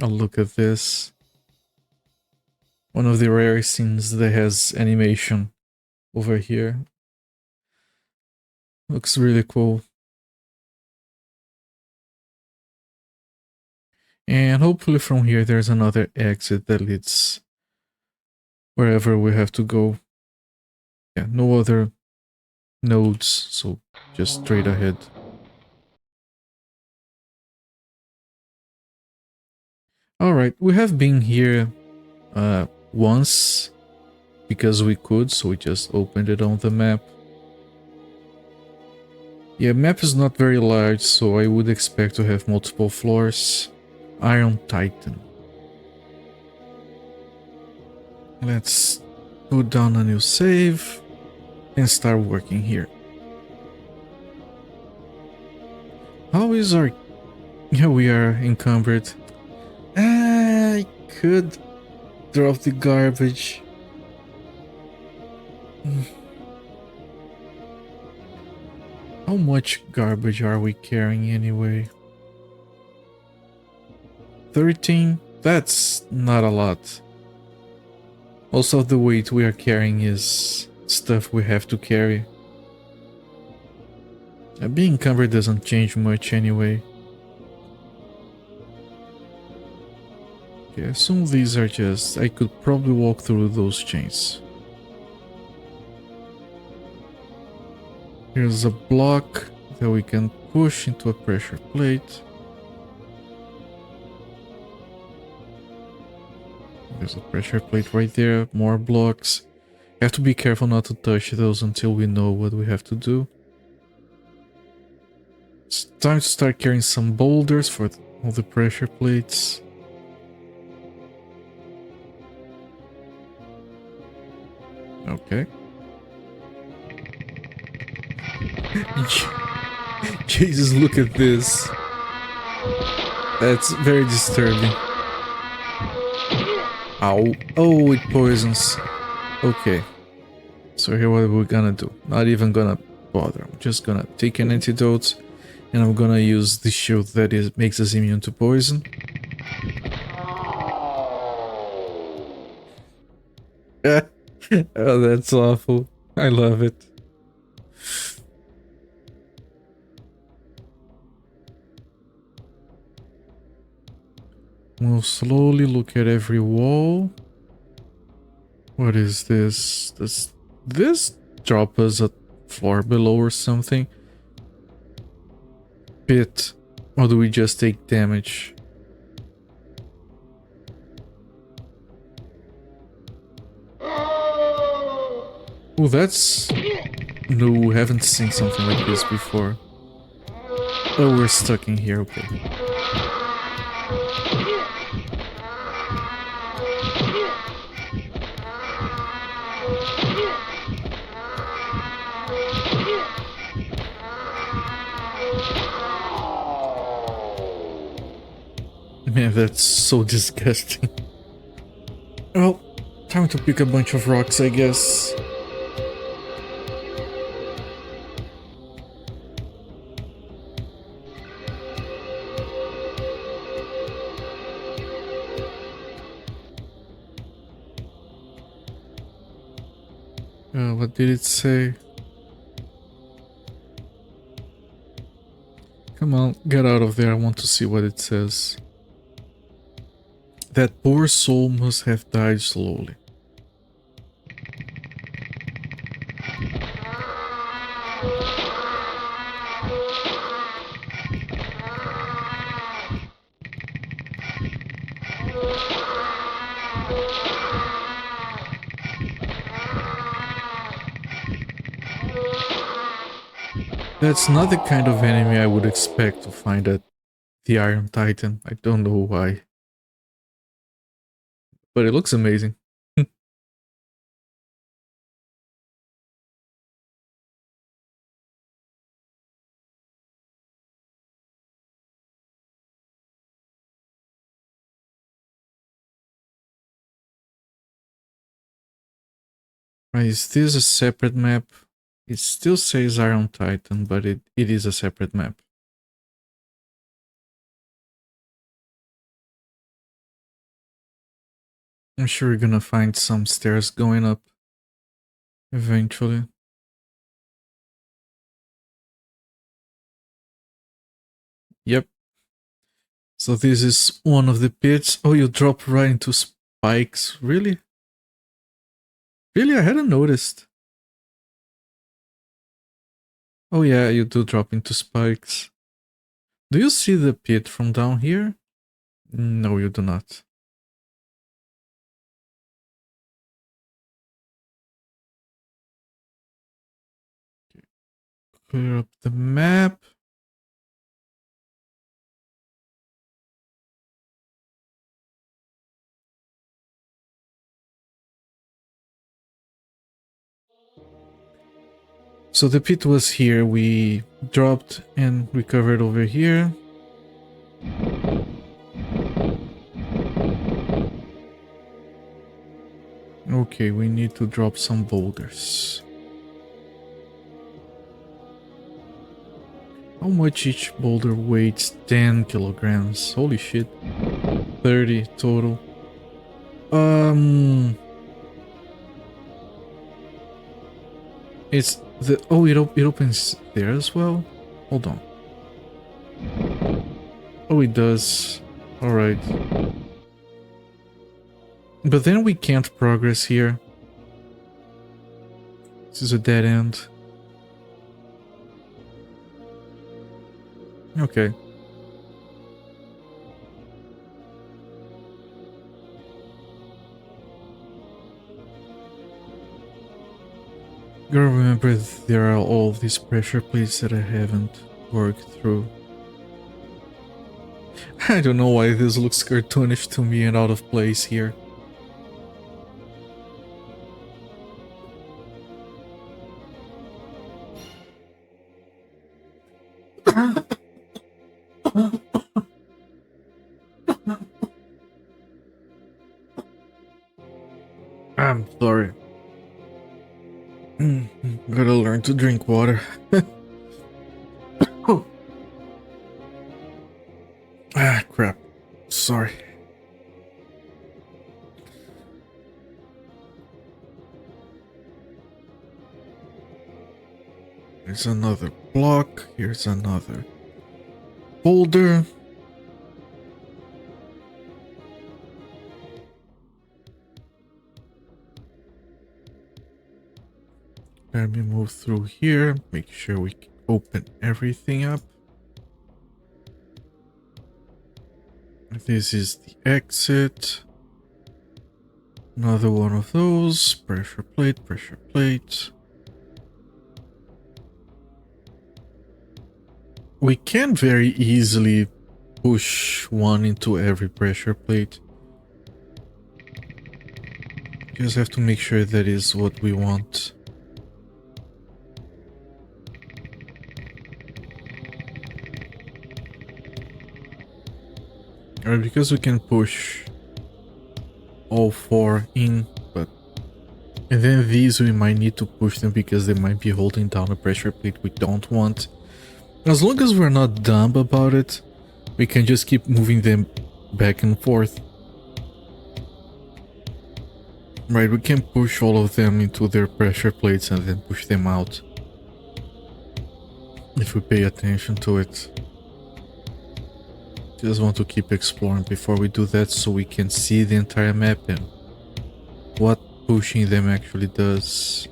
Oh, look at this. One of the rare scenes that has animation over here. Looks really cool. And hopefully from here there's another exit that leads wherever we have to go. Yeah, no other nodes, so just straight ahead. Alright, we have been here once because we could, so we just opened it on the map. Yeah, map is not very large, so I would expect to have multiple floors. Iron Titan. Let's put down a new save and start working here. How is our Yeah, we are encumbered. I could drop the garbage. How much garbage are we carrying anyway? 13? That's not a lot. Most of the weight we are carrying is stuff we have to carry. Being encumbered doesn't change much anyway. Okay, I assume these are just... I could probably walk through those chains. Here's a block that we can push into a pressure plate. There's a pressure plate right there, more blocks. Have to be careful not to touch those until we know what we have to do. It's time to start carrying some boulders for all the pressure plates. Okay. Jesus, look at this. That's very disturbing. Ow. Oh, it poisons. Okay. So here what we're gonna do. Not even gonna bother. I'm just gonna take an antidote. And I'm gonna use the shield that makes us immune to poison. Oh, that's awful. I love it. We'll slowly look at every wall. What is this? Does this drop us a floor below or something? Pit. Or do we just take damage? Oh, that's... No, haven't seen something like this before. Oh, we're stuck in here, okay. Man, that's so disgusting. Well, time to pick a bunch of rocks, I guess. What did it say? Come on, get out of there. I want to see what it says. That poor soul must have died slowly. That's not the kind of enemy I would expect to find at the Iron Titan. I don't know why. But it looks amazing. Right, is this a separate map? It still says Iron Titan, but it is a separate map. I'm sure we're gonna find some stairs going up eventually. Yep. So this is one of the pits. Oh, you drop right into spikes. Really? Really? I hadn't noticed. Oh yeah, you do drop into spikes. Do you see the pit from down here? No, you do not. Clear up the map. So the pit was here. We dropped and recovered over here. Okay, we need to drop some boulders. How much each boulder weighs? 10 kilograms. Holy shit. 30 total. It's the... Oh, it opens there as well? Hold on. Oh, it does. Alright. But then we can't progress here. This is a dead end. Okay. Gotta remember there are all these pressure plates that I haven't worked through. I don't know why this looks cartoonish to me and out of place here. I'm sorry. Gotta learn to drink water. Ah, crap. Sorry. There's another block. Here's another boulder. Let me move through here. Make sure we open everything up. This is the exit. Another one of those. Pressure plate, pressure plate. We can very easily push one into every pressure plate. Just have to make sure that is what we want. Or because we can push all four in, but... And then these we might need to push them because they might be holding down a pressure plate we don't want. As long as we're not dumb about it, we can just keep moving them back and forth. Right, we can push all of them into their pressure plates and then push them out. If we pay attention to it. Just want to keep exploring before we do that so we can see the entire map and what pushing them actually does.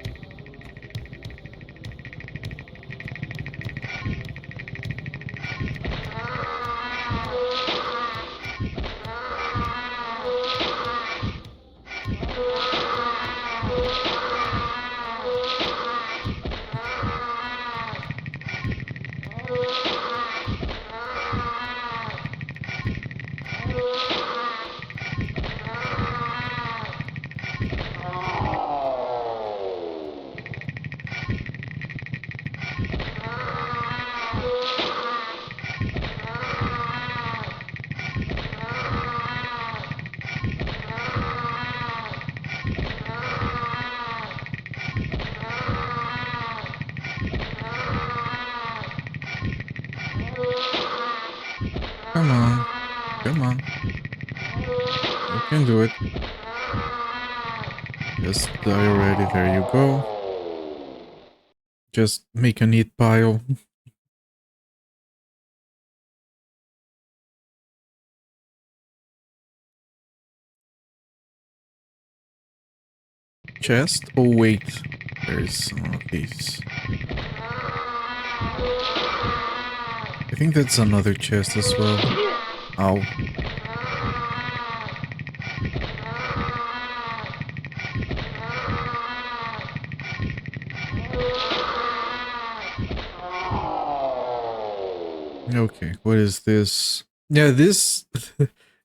Come on. Come on. You can do it. Just die already. There you go. Just make a neat pile. Chest? Oh wait. There's some of these. I think that's another chest as well. Ow. Okay, what is this? Yeah, this...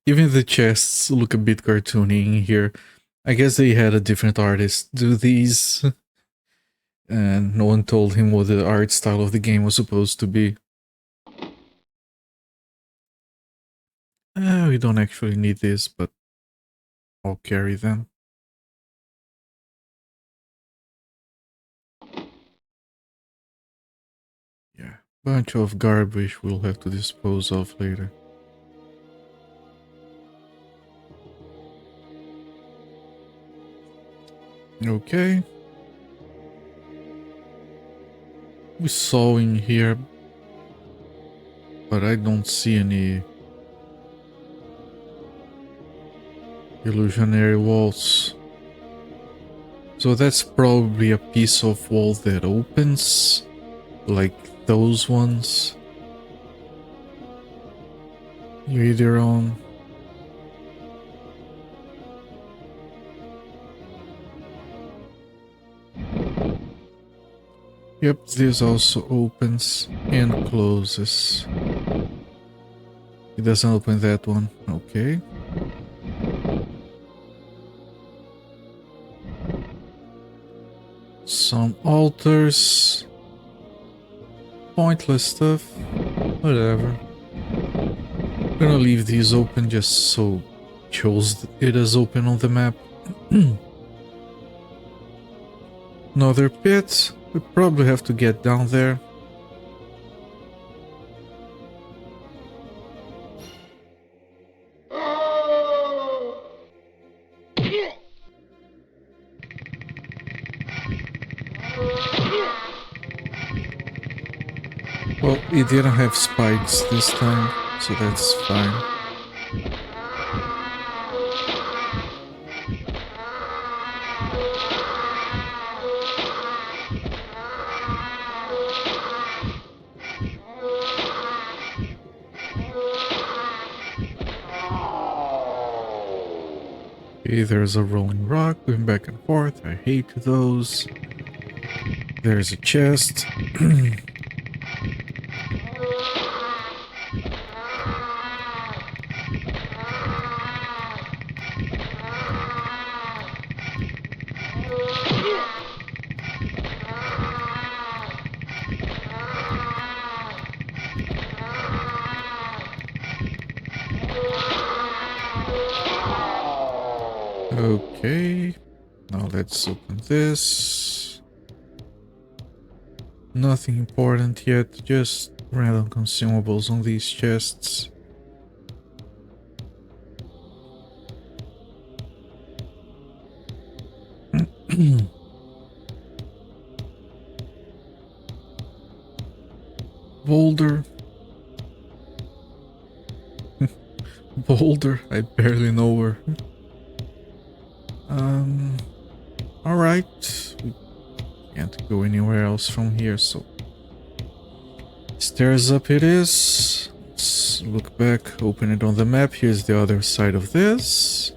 even the chests look a bit cartoony in here. I guess they had a different artist do these. And no one told him what the art style of the game was supposed to be. We don't actually need this, but I'll carry them. Yeah, bunch of garbage we'll have to dispose of later. Okay. We saw in here, but I don't see any illusionary walls. So that's probably a piece of wall that opens, like those ones. Later on. Yep, this also opens and closes. It doesn't open that one. Okay. Some altars. Pointless stuff. Whatever. I'm gonna leave these open just so it shows it is open on the map. Another pit. We probably have to get down there. Well, it didn't have spikes this time, so that's fine. Okay, there's a rolling rock going back and forth. I hate those. There's a chest. Okay, now let's open this. Nothing important yet, just random consumables on these chests. Boulder. Boulder, I barely know her. Alright. We can't go anywhere else from here, so... Stairs up it is. Let's look back, open it on the map. Here's the other side of this.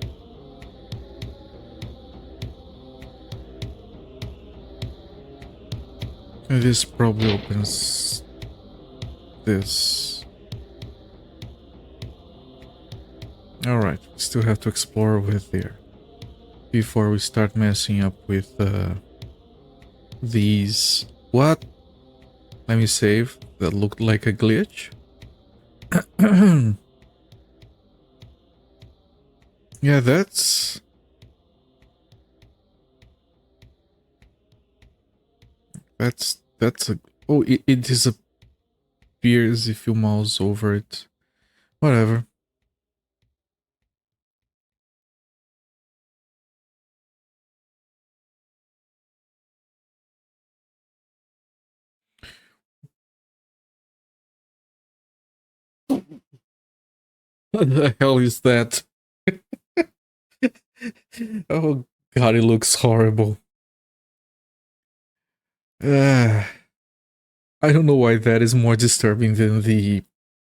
And this probably opens this. Alright, still have to explore with there before we start messing up with these. What? Let me save. That looked like a glitch. Yeah, that's a... Oh, it disappears if you mouse over it. Whatever. What the hell is that? Oh god, it looks horrible. I don't know why that is more disturbing than the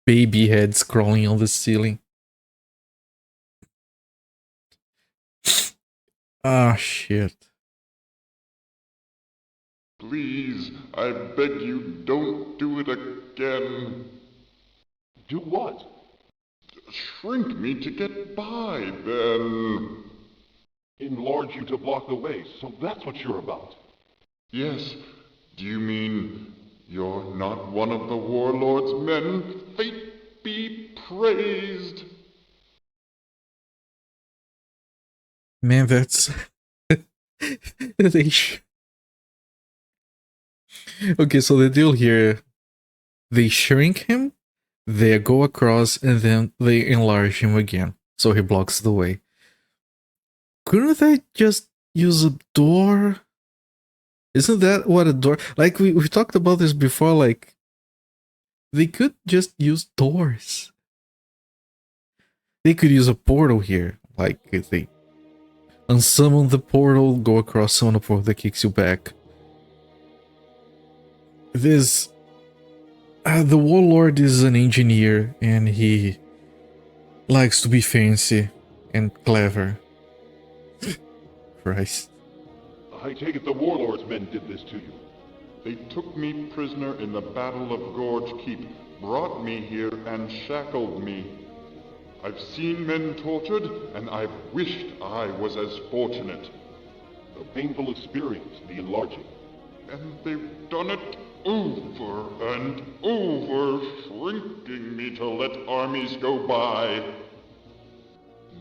baby head scrolling on the ceiling. Ah, shit. Please, I beg you, don't do it again. Do what? Shrink me to get by, then. Enlarge you to block the way, so that's what you're about. Yes, do you mean you're not one of the warlord's men? Fate be praised. Man, that's... Okay, so the deal here they shrink him, they go across, and then they enlarge him again, so he blocks the way. Couldn't they just use a door? Isn't that what a door... Like, we talked about this before, like, they could just use doors. They could use a portal here. Like, if they unsummon the portal, go across, summon a portal that kicks you back. This... the Warlord is an engineer, and he likes to be fancy and clever. Christ. I take it the Warlord's men did this to you. They took me prisoner in the Battle of Gorge Keep, brought me here, and shackled me. I've seen men tortured, and I've wished I was as fortunate. A painful experience, the enlarging. And they've done it over and over, shrinking me to let armies go by.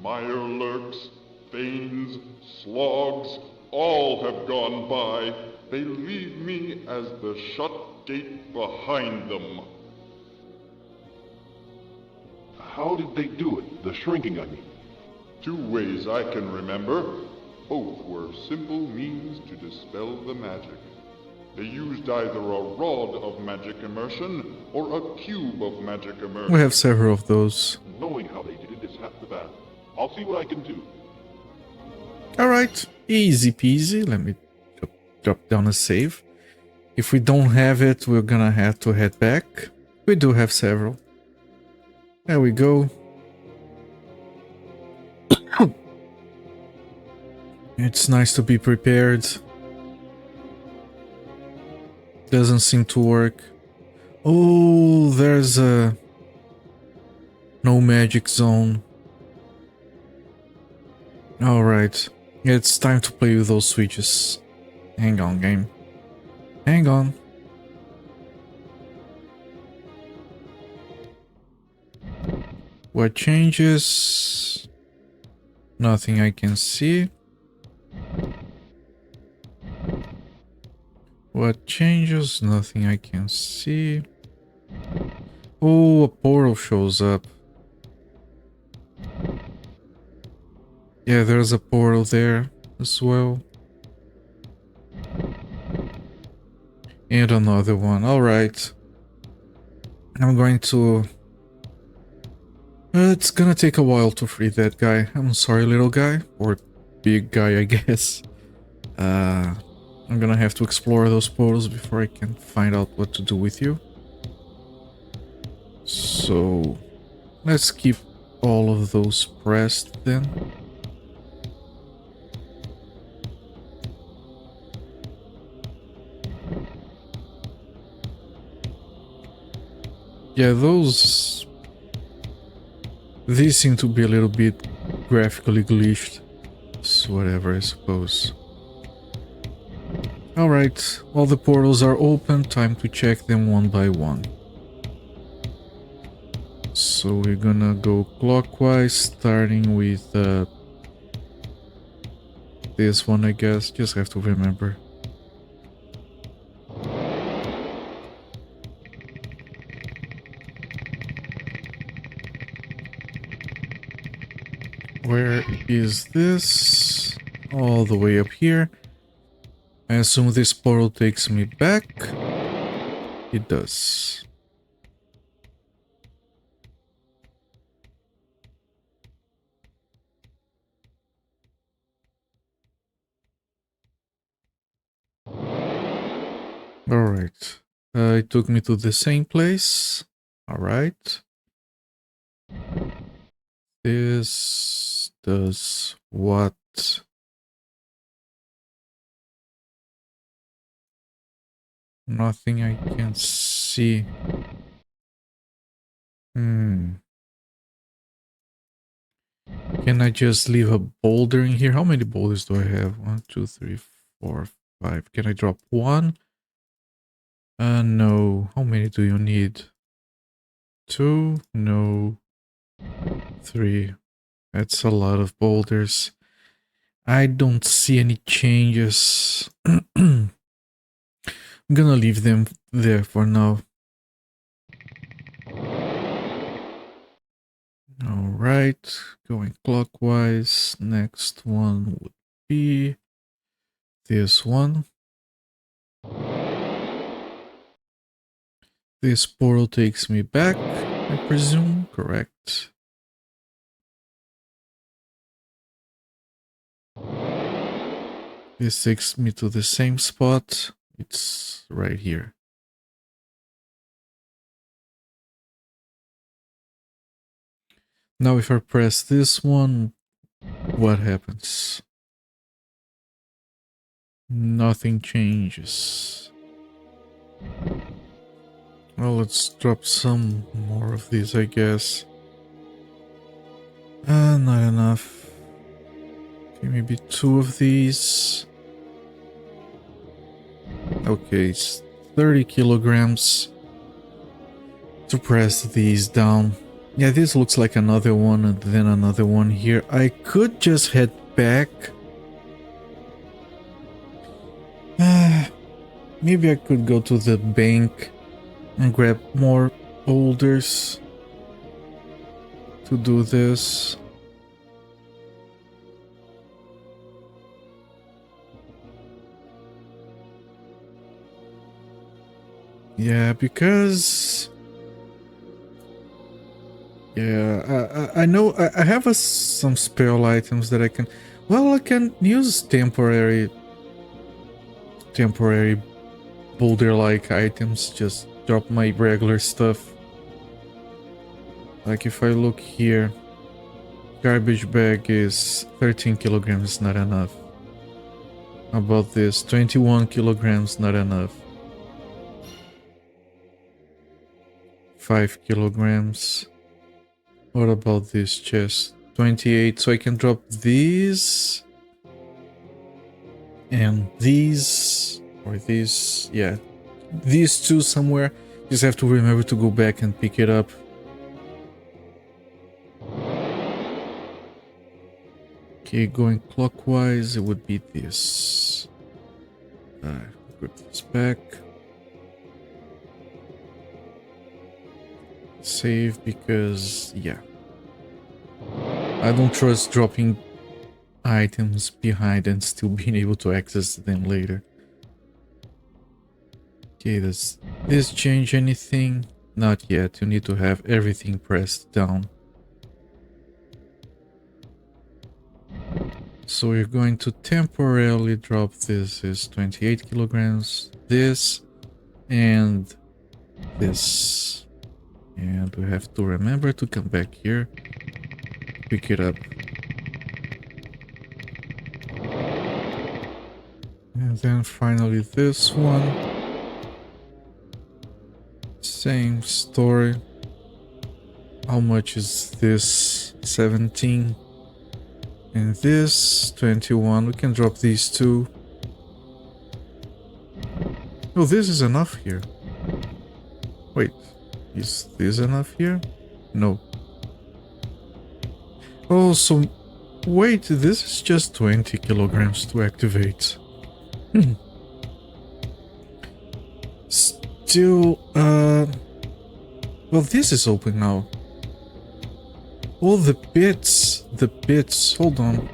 Mirelurks, Thanes, Slogs, all have gone by. They leave me as the shut gate behind them. How did they do it? The shrinking, I mean. 2 ways I can remember. Both were simple means to dispel the magic. They used either a rod of magic immersion or a cube of magic immersion. We have several of those. Knowing how they did it is half the battle. I'll see what I can do. Alright, easy peasy. Let me drop down a save. If we don't have it, we're gonna have to head back. We do have several. There we go. It's nice to be prepared. Doesn't seem to work. Oh, there's a no magic zone. Alright, it's time to play with those switches. Hang on, game. Hang on. What changes? Nothing I can see. What changes? Nothing I can see. Oh, a portal shows up. Yeah, there's a portal there as well. And another one. Alright. I'm going to... it's gonna take a while to free that guy. I'm sorry, little guy. Or big guy, I guess. I'm gonna have to explore those portals before I can find out what to do with you. So... let's keep all of those pressed then. Yeah, those... these seem to be a little bit graphically glitched. So whatever, I suppose. Alright, all the portals are open, time to check them one by one. So we're gonna go clockwise, starting with this one, I guess. Just have to remember. Where is this? All the way up here. I assume this portal takes me back. It does. Alright. It took me to the same place. Alright. This does what? Nothing I can see. Can I just leave a boulder in here? How many boulders do I have? 1, 2, 3, 4, 5. Can I drop one? No. How many do you need? 2? No. 3. That's a lot of boulders. I don't see any changes. I'm gonna leave them there for now. Alright, going clockwise. Next one would be this one. This portal takes me back, I presume, correct? This takes me to the same spot. It's right here. Now if I press this one, what happens? Nothing changes. Well, let's drop some more of these, I guess. Not enough. Okay, maybe 2 of these. Okay, it's 30 kilograms to press these down. Yeah, this looks like another one and then another one here. I could just head back. Maybe I could go to the bank and grab more boulders to do this. Yeah, because... Yeah, I know I have some spell items that I can... Well, I can use temporary boulder-like items, just drop my regular stuff. Like if I look here, garbage bag is 13 kilograms, not enough. How about this? 21 kilograms, not enough. 5 kilograms. What about this chest? 28, so I can drop these and these, or these, yeah, these two somewhere. Just have to remember to go back and pick it up. Okay, going clockwise, it would be this. Put this back. Save because, yeah. I don't trust dropping items behind and still being able to access them later. Okay, does this change anything? Not yet. You need to have everything pressed down. So we're going to temporarily drop this is 28 kilograms, this, and this. And we have to remember to come back here, pick it up. And then finally this one. Same story. How much is this? 17. And this, 21. We can drop these two. Oh, this is enough here. Wait, is this enough here? No. Oh, so... Wait, this is just 20 kilograms to activate. Still, well, this is open now. Oh, the bits, hold on.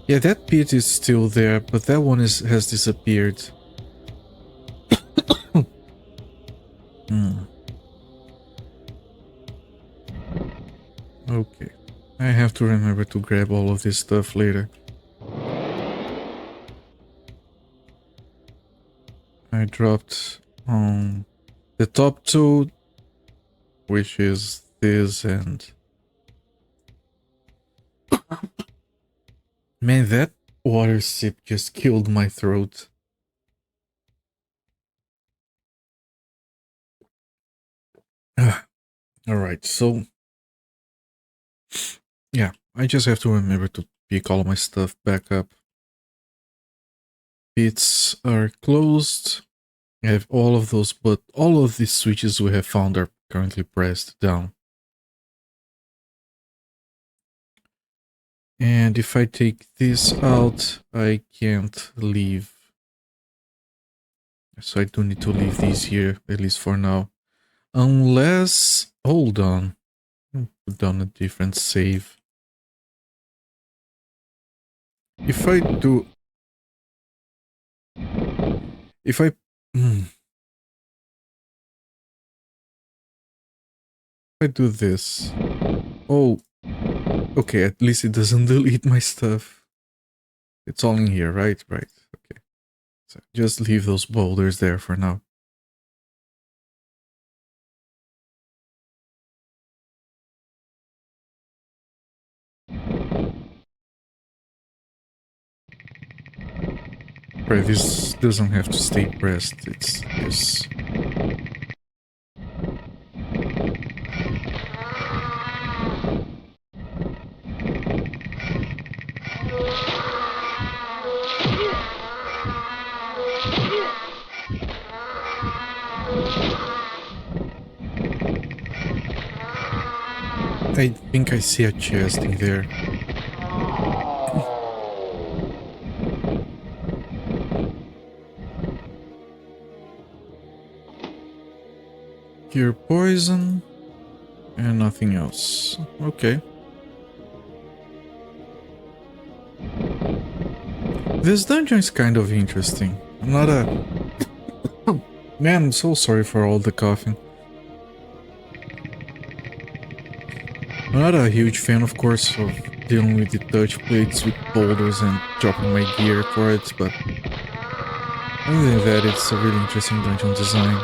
Yeah, that pit is still there, but that one has disappeared. Okay. I have to remember to grab all of this stuff later. I dropped on the top two, which is this and... Man, that water sip just killed my throat. Alright, so... Yeah, I just have to remember to pick all my stuff back up. Pits are closed. I have all of those, but all of these switches we have found are currently pressed down. And if I take this out, I can't leave. So I do need to leave these here, at least for now. Unless... Hold on. I'll put down a different save. If I do... If I... If I do this... Oh... Okay, at least it doesn't delete my stuff. It's all in here, right? Right, okay. So just leave those boulders there for now. Right, this doesn't have to stay pressed, it's this. I think I see a chest in there. Cure poison and nothing else. Okay. This dungeon is kind of interesting. I'm not a... Man, I'm so sorry for all the coughing. I'm not a huge fan, of course, of dealing with the touch plates with boulders and dropping my gear for it, but other than that, it's a really interesting dungeon design.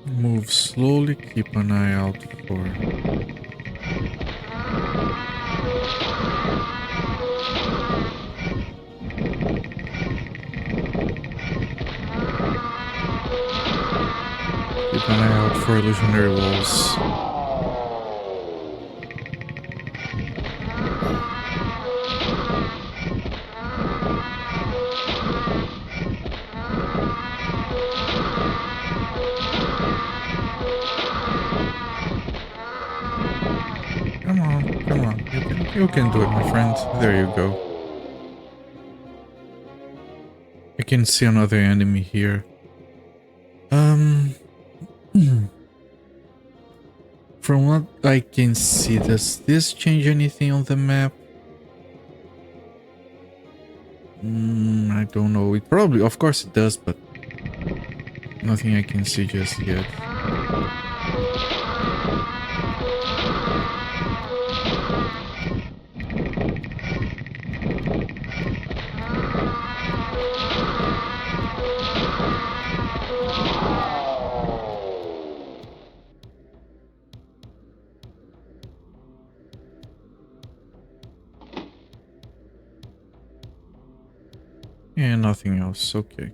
Move slowly, keep an eye out for... Keep an eye out for illusionary walls. Come on, come on. You can do it, my friend. There you go. I can see another enemy here. From what I can see, does this change anything on the map? I don't know. It probably, of course it does, but nothing I can see just yet. And nothing else, okay.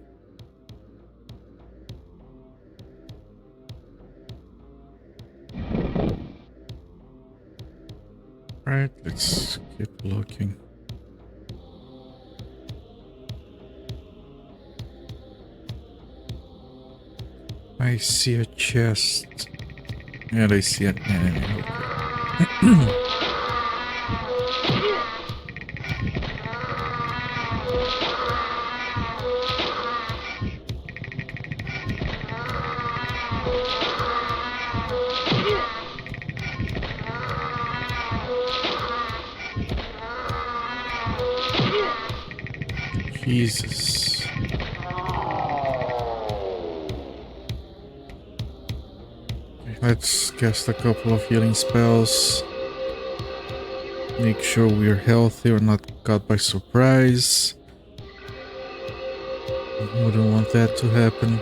Right, let's keep looking. I see a chest. And I see an enemy. Okay. Jesus. Let's cast a couple of healing spells. Make sure we're healthy or not caught by surprise. Wouldn't want that to happen.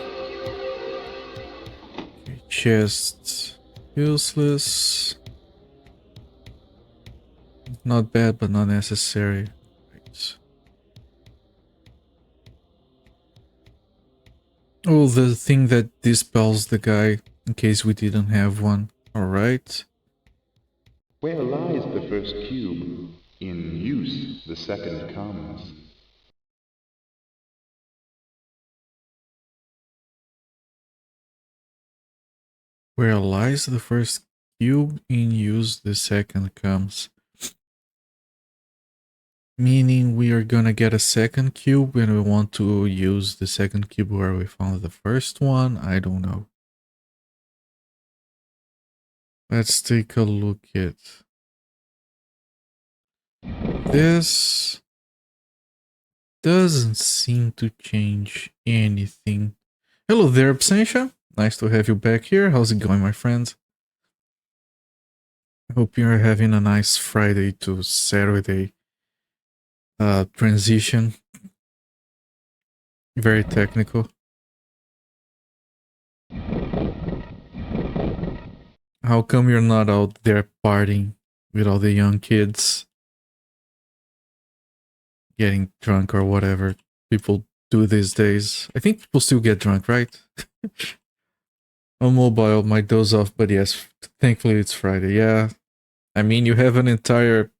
Okay, chest. Useless. Not bad, but not necessary. Right. Oh, the thing that dispels the guy, in case we didn't have one. Alright. Where lies the first cube? In use, the second comes. Where lies the first cube, in use the second comes. Meaning we are gonna get a second cube and we want to use the second cube where we found the first one. I don't know. Let's take a look at this. Doesn't seem to change anything. Hello there, Absentia. Nice to have you back here. How's it going, my friends? I hope you're having a nice Friday to Saturday transition. Very technical. How come you're not out there partying with all the young kids? Getting drunk or whatever people do these days. I think people still get drunk, right? On mobile, might doze off, but yes, thankfully it's Friday. Yeah. I mean, you have an entire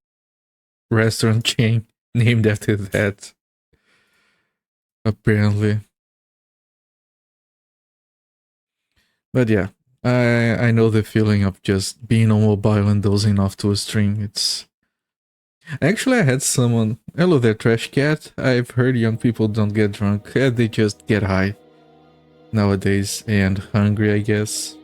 restaurant chain named after that. Apparently. But yeah, I know the feeling of just being on mobile and dozing off to a stream. It's actually, I had someone. Hello there, Trash Cat. I've heard young people don't get drunk. Yeah, they just get high nowadays and hungry, I guess.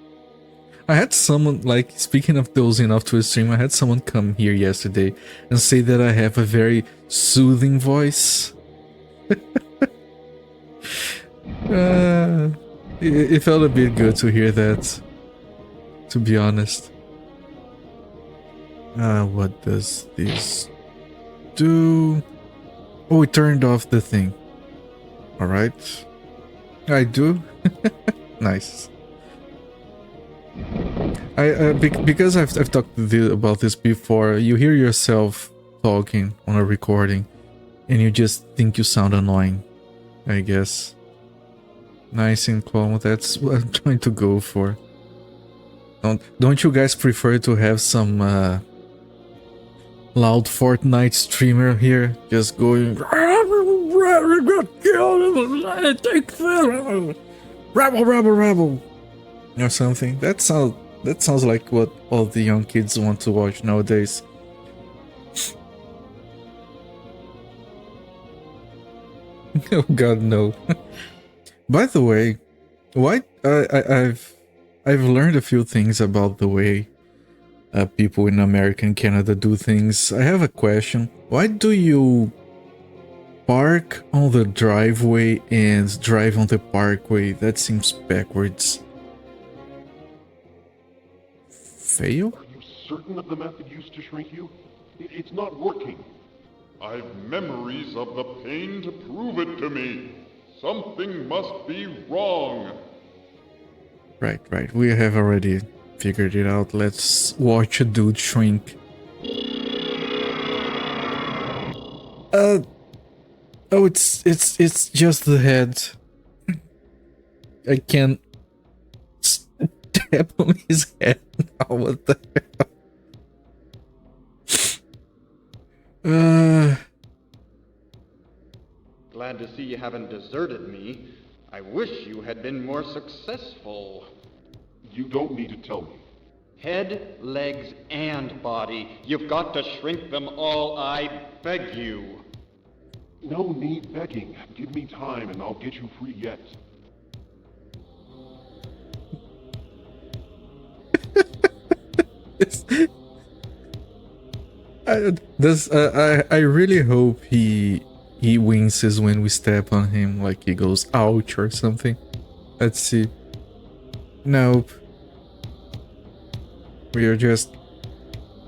I had someone, like, speaking of dozing off to a stream, I had someone come here yesterday and say that I have a very soothing voice. It felt a bit good to hear that, to be honest. What does this do? Oh, it turned off the thing. Alright. I do. Nice. Because I've talked about this before, you hear yourself talking on a recording and you just think you sound annoying, I guess. Nice and calm, that's what I'm trying to go for. Don't you guys prefer to have some loud Fortnite streamer here just going rabble or something? That sounds like what all the young kids want to watch nowadays. Oh god, no. By the way, why I've learned a few things about the way people in America and Canada do things. I have a question. Why do you park on the driveway and drive on the parkway? That seems backwards. Fail? Are you certain of the method used to shrink you? It's not working. I've memories of the pain to prove it to me. Something must be wrong. Right. We have already figured it out. Let's watch a dude shrink. Oh, it's just the head. I can't step on his head now. What the hell? Glad to see you haven't deserted me. I wish you had been more successful. You don't need to tell me. Head, legs, and body. You've got to shrink them all, I beg you. No need begging. Give me time and I'll get you free yet. I really hope he winces when we step on him, like he goes ouch or something. Let's see. Nope. We are just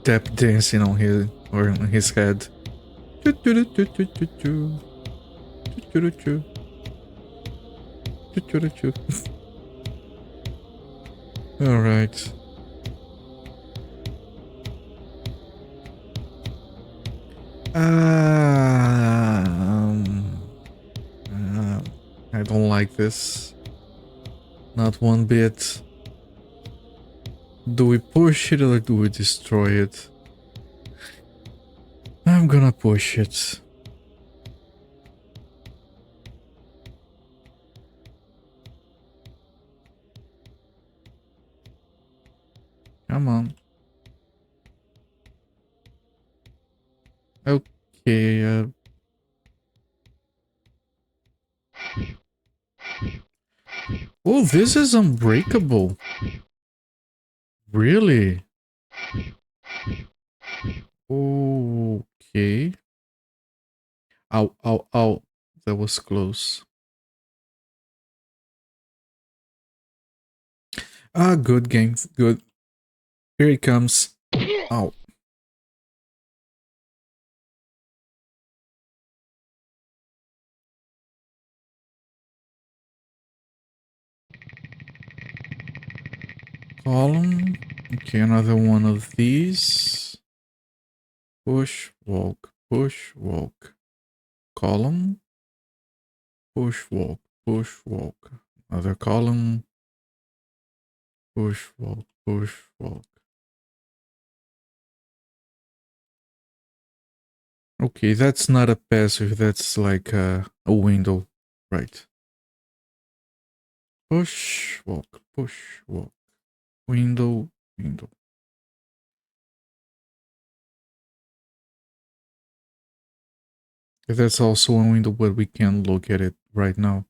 tap dancing on his head. All right. I don't like this. Not one bit. Do we push it or do we destroy it? I'm gonna push it. Come on. Okay, oh, this is unbreakable. Really? Okay. Ow, ow, ow. That was close. Ah, good game. Good. Here it comes. Ow. Column. Okay, another one of these. Push, walk, push, walk. Column. Push, walk, push, walk. Another column. Push, walk, push, walk. Okay, that's not a passive, that's like a window. Right. Push, walk, push, walk. Window, window. That's also a window, but we can't look at it right now.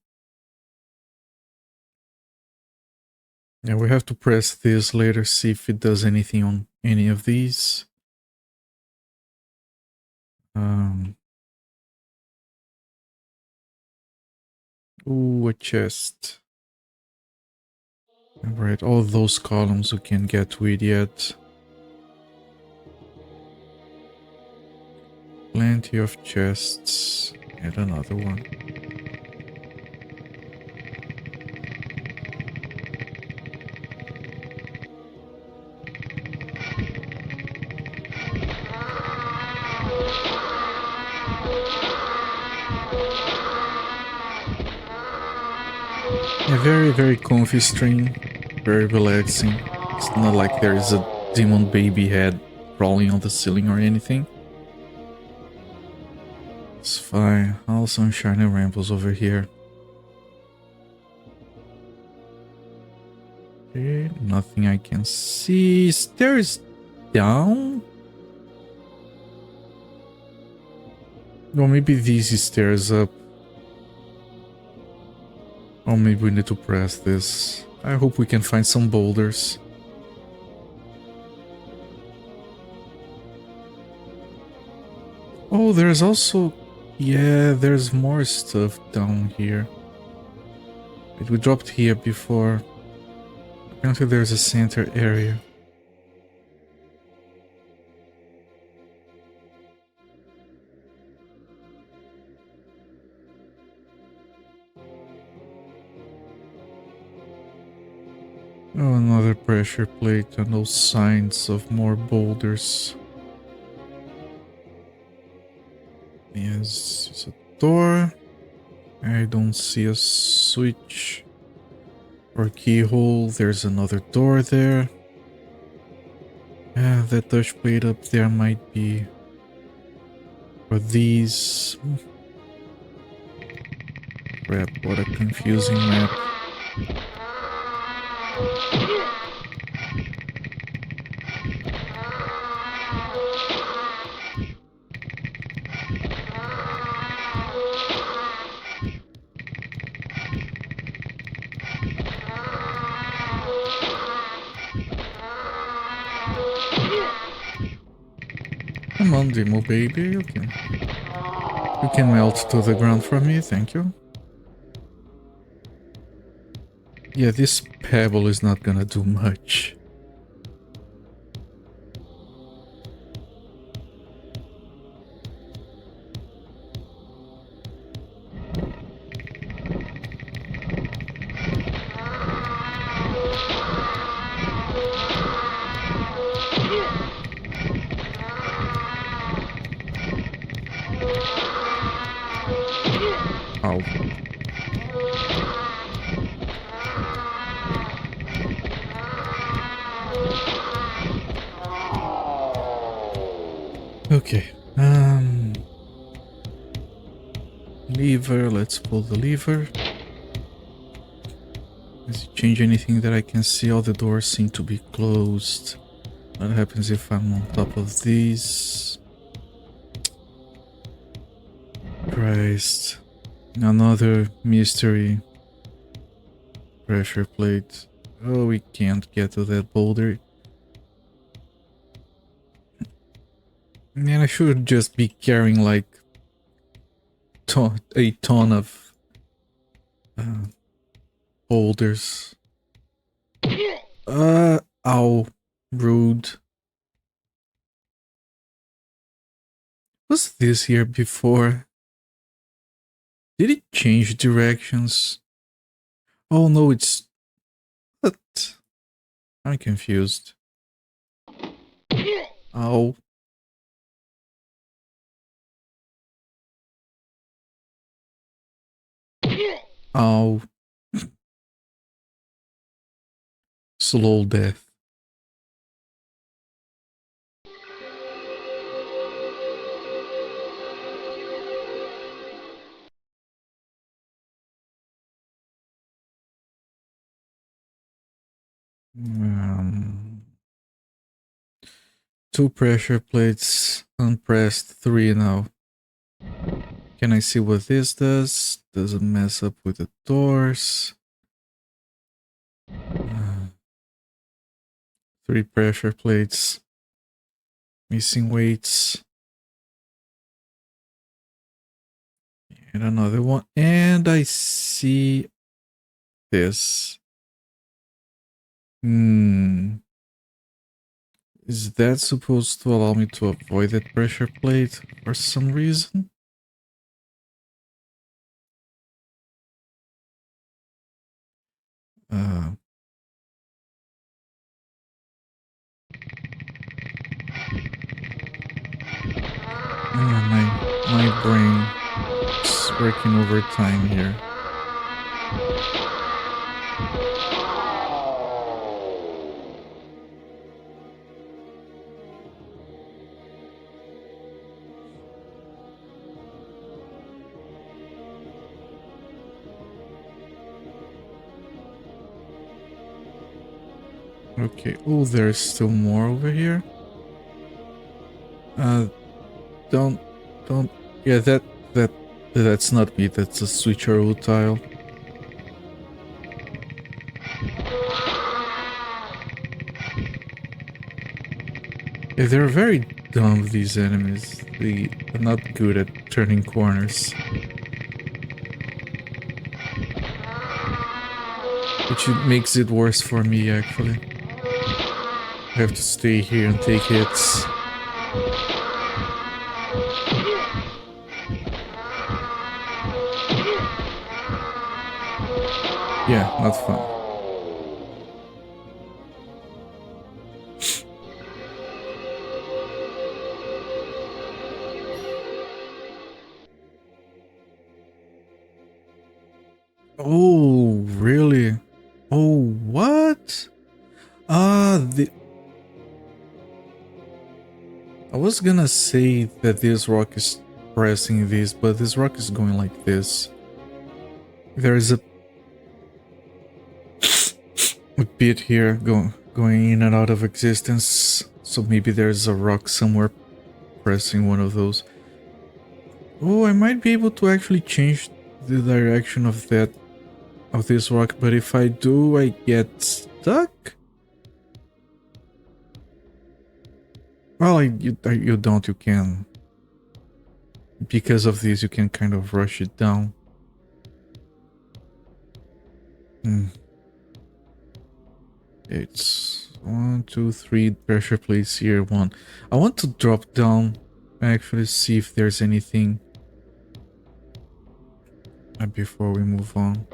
Yeah, we have to press this later, see if it does anything on any of these. Ooh, a chest. Alright, all those columns we can get to it yet. Plenty of chests. And another one. A very, very comfy stream. Very relaxing. It's not like there is a demon baby head crawling on the ceiling or anything. It's fine. All sunshine and rainbows over here. Okay, nothing I can see. Stairs down? Or maybe these stairs up. Or maybe we need to press this. I hope we can find some boulders. Oh, there's also... Yeah, there's more stuff down here. We dropped here before. Apparently there's a center area. Oh, another pressure plate and no signs of more boulders. Yes, it's a door. I don't see a switch or keyhole. There's another door there. Yeah, that touch plate up there might be for these. Crap, what a confusing map. Come on, demo baby, you can melt to the ground for me, thank you. Yeah, this pebble is not gonna do much. Ow. Okay. Lever, let's pull the lever. Does it change anything that I can see? All the doors seem to be closed. What happens if I'm on top of these? Christ. Another mystery pressure plate. Oh, we can't get to that boulder. Man, I should just be carrying like a ton of boulders. Ow. Rude. Was this here before? Did it change directions? Oh no, it's... What? I'm confused. Ow. Ow. Slow death. Two pressure plates, unpressed, 3 now. Can I see what this does? Doesn't mess up with the doors. 3 pressure plates. Missing weights. And another one. And I see this. Is that supposed to allow me to avoid that pressure plate for some reason? My brain is working overtime here. Okay, oh, there's still more over here. Don't, yeah, that's not me, that's a switcheroo tile. Yeah, they're very dumb, these enemies. They are not good at turning corners. Which makes it worse for me, actually. I have to stay here and take hits. Yeah, not fun. Oh, really? Oh, what? I was gonna say that this rock is pressing this, but this rock is going like this. There is a bit here going in and out of existence, so maybe there's a rock somewhere pressing one of those. Oh, I might be able to actually change the direction of this rock, but if I do, I get stuck? Well, you don't, you can. Because of this, you can kind of rush it down. It's 1, 2, 3 pressure plates here. 1. I want to drop down, actually see if there's anything before we move on.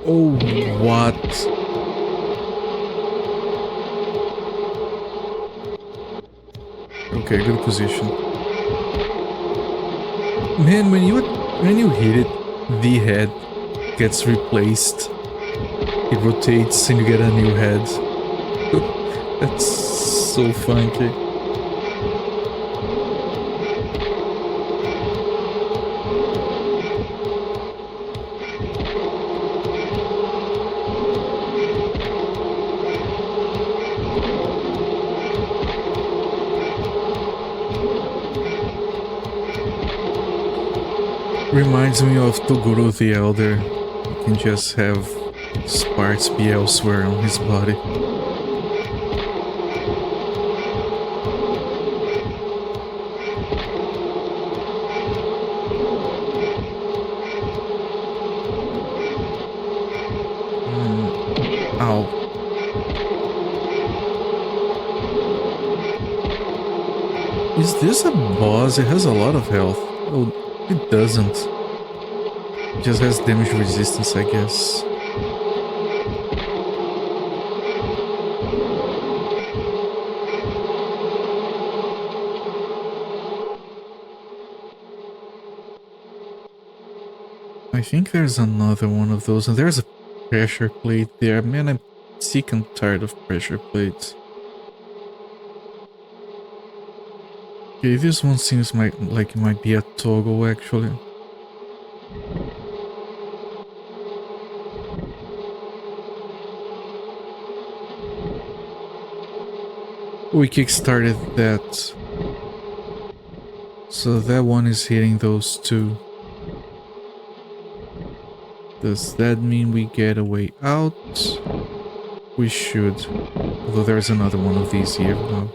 Oh, what? Okay, good position. Man, when you hit it, the head gets replaced. It rotates and you get a new head. That's so funky. Reminds me of Toguro the Elder. You can just have sparks be elsewhere on his body. Ow. Is this a boss? It has a lot of health. Oh, it doesn't. It just has damage resistance, I guess. I think there's another one of those, and there's a pressure plate there. Man, I'm sick and tired of pressure plates. Okay, this one seems like it might be a toggle, actually. We kickstarted that. So that one is hitting those two. Does that mean we get a way out? We should. Although there's another one of these here now.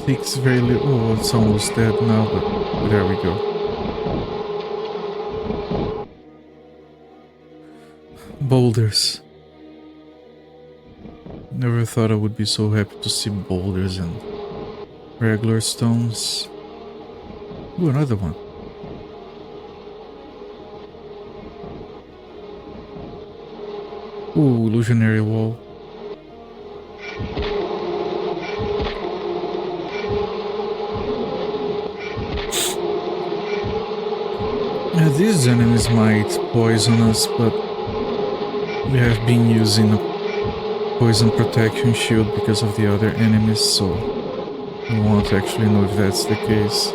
It's very little. Oh, it's almost dead now, but there we go. Boulders. Never thought I would be so happy to see boulders and regular stones. Ooh, another one. Ooh, illusionary wall. Yeah, these enemies might poison us, but we have been using a poison protection shield because of the other enemies, so we won't actually know if that's the case.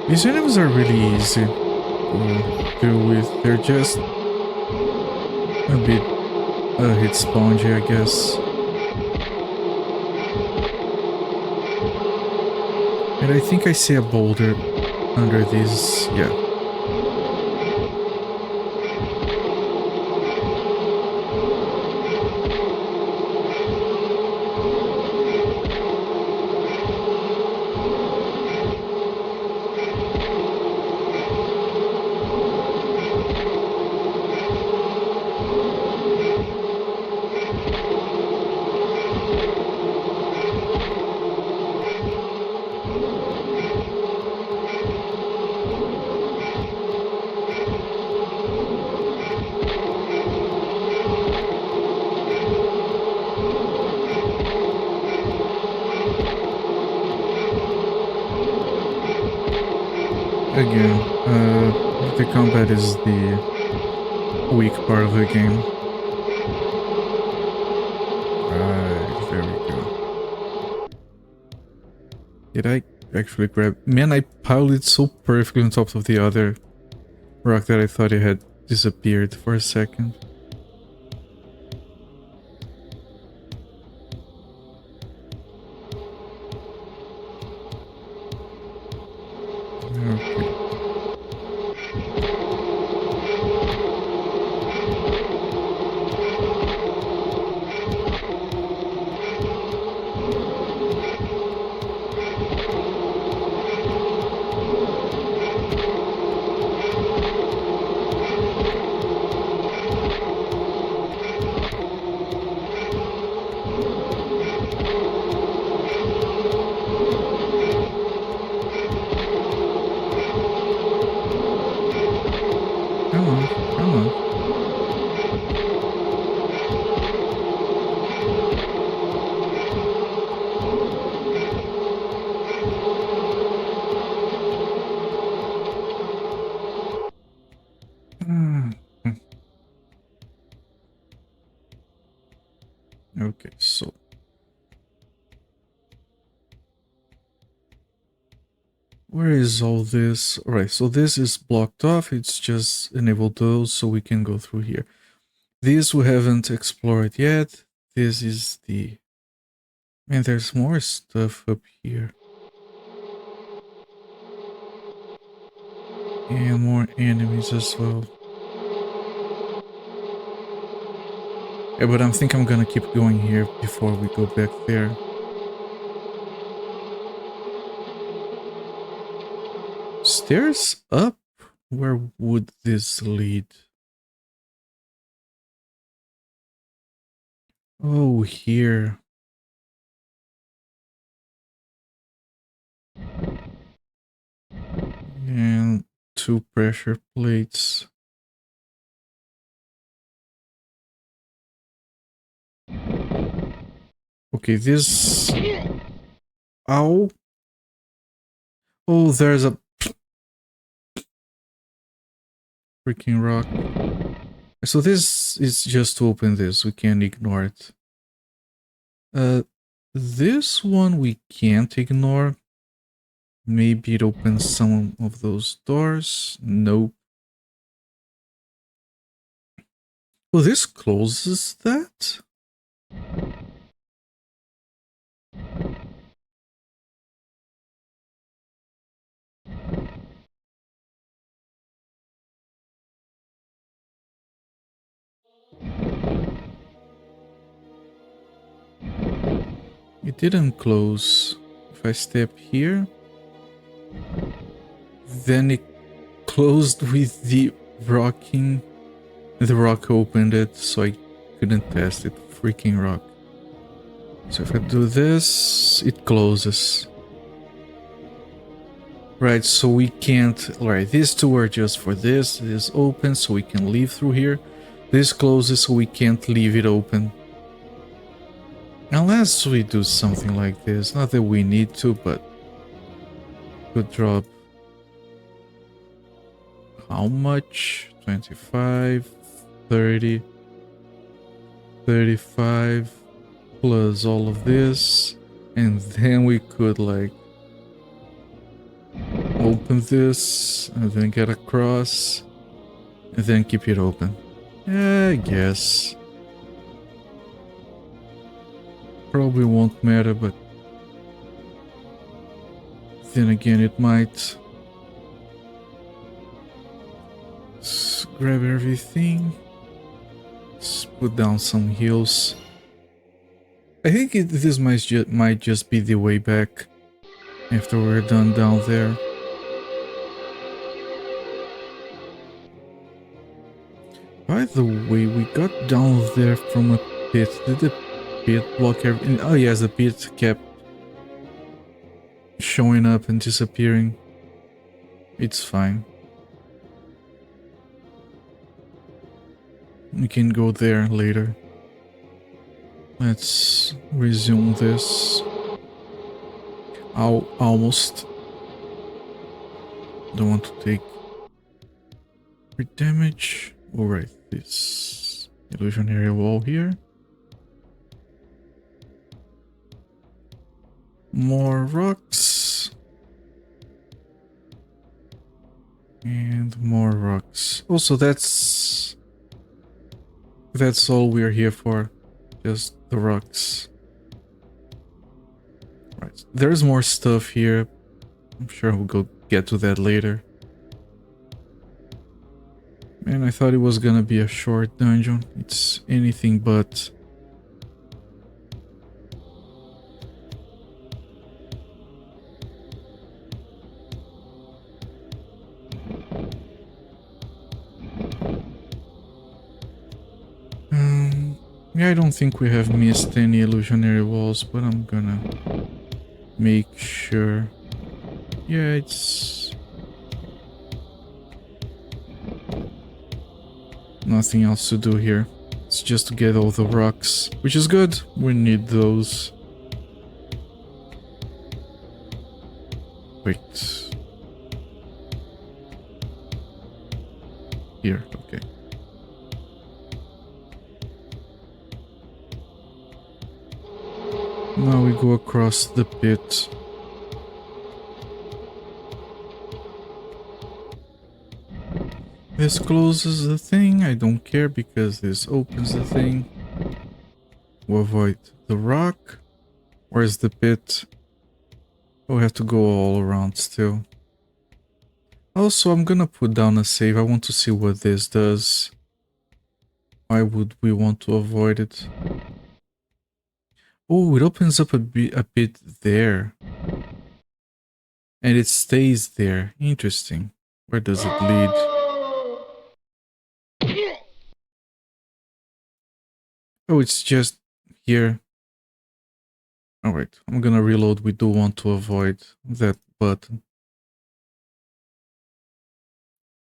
These enemies are really easy to deal with. They're just a bit hit spongy, I guess. And I think I see a boulder under these. Yeah. Again, the combat is the weak part of the game. Right, there we go. Did I actually grab... Man, I piled it so perfectly on top of the other rock that I thought it had disappeared for a second. Okay. Okay, so where is all this? Alright, so this is blocked off. It's just enable those so we can go through here. This we haven't explored yet. This is the... Man, there's more stuff up here. And more enemies as well. Yeah, but I think I'm gonna keep going here before we go back there. Stairs up? Where would this lead? Oh, here. And 2 pressure plates. Okay, this... Ow. Oh, there's a freaking rock. So this is just to open this. We can't ignore it. This one we can't ignore. Maybe it opens some of those doors. Nope. Oh, this closes that? It didn't close. If I step here, then it closed with the rocking. The rock opened it, so I couldn't test it. Freaking rock. So if I do this, it closes. Right, so we can't... Right, these two are just for this. This open, so we can leave through here. This closes, so we can't leave it open. Unless we do something like this. Not that we need to, but... Could drop... How much? 25, 30, 35, plus all of this. And then we could, like... Open this, and then get across, and then keep it open. Yeah, I guess. Probably won't matter, but then again it might. Let's grab everything. Let's put down some heals. I think this might just be the way back after we're done down there. By the way, we got down there from a pit. Did the pit block everything? Oh yes, the pit kept showing up and disappearing. It's fine. We can go there later. Let's resume this. Almost. Don't want to take damage. Alright, this illusionary wall here. More rocks. And more rocks. Also, that's all we're here for. Just the rocks. Right. There's more stuff here. I'm sure we'll go get to that later. Man, I thought it was gonna be a short dungeon. It's anything but. Yeah, I don't think we have missed any illusionary walls, but I'm gonna make sure. Yeah, it's nothing else to do here. It's just to get all the rocks, which is good. We need those. Wait. Here, okay. Now we go across the pit. This closes the thing. I don't care because this opens the thing. We'll avoid the rock. Where's the pit? Oh, we have to go all around still. Also, I'm gonna put down a save. I want to see what this does. Why would we want to avoid it? Oh, it opens up a bit there. And it stays there. Interesting. Where does it lead? Oh, it's just here. Alright, I'm gonna reload. We do want to avoid that button.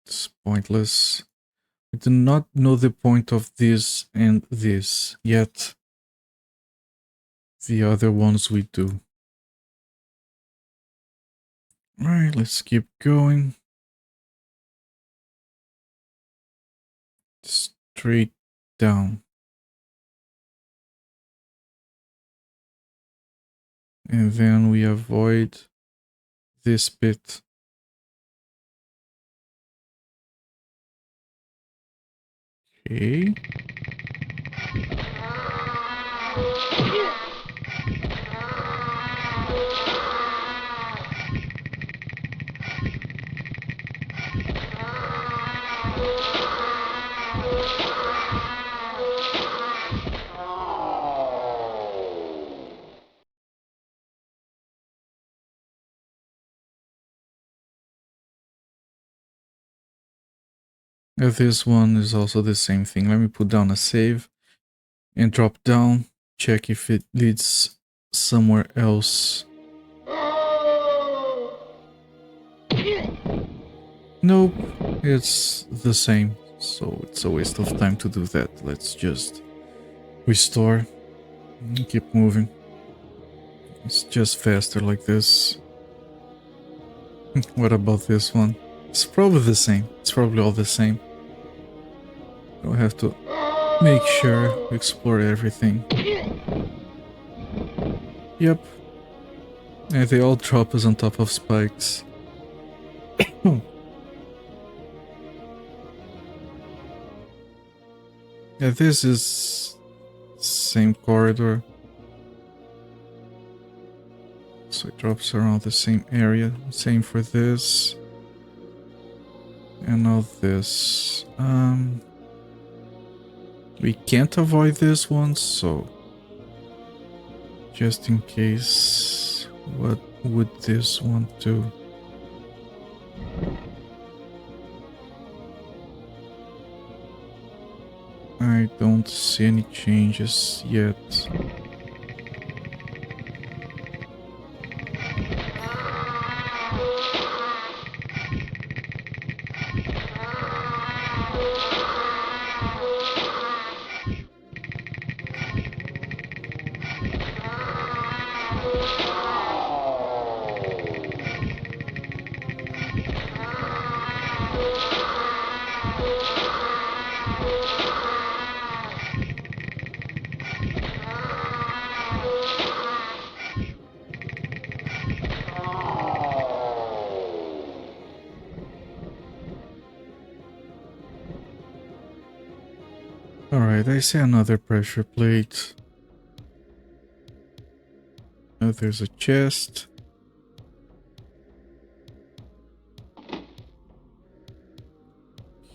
It's pointless. We do not know the point of this and this yet. The other ones we do. Alright, let's keep going. Straight down. And then we avoid this bit. Okay. This one is also the same thing. Let me put down a save and drop down. Check if it leads somewhere else. Nope, it's the same. So it's a waste of time to do that. Let's just restore and keep moving. It's just faster like this. What about this one? It's probably the same. It's probably all the same. I'll have to make sure we explore everything. Yep. And they all drop us on top of spikes. Yeah, this is same corridor. So it drops around the same area. Same for this. And now this. We can't avoid this one, so just in case, what would this one do? I don't see any changes yet. Alright, I see another pressure plate. Oh, there's a chest.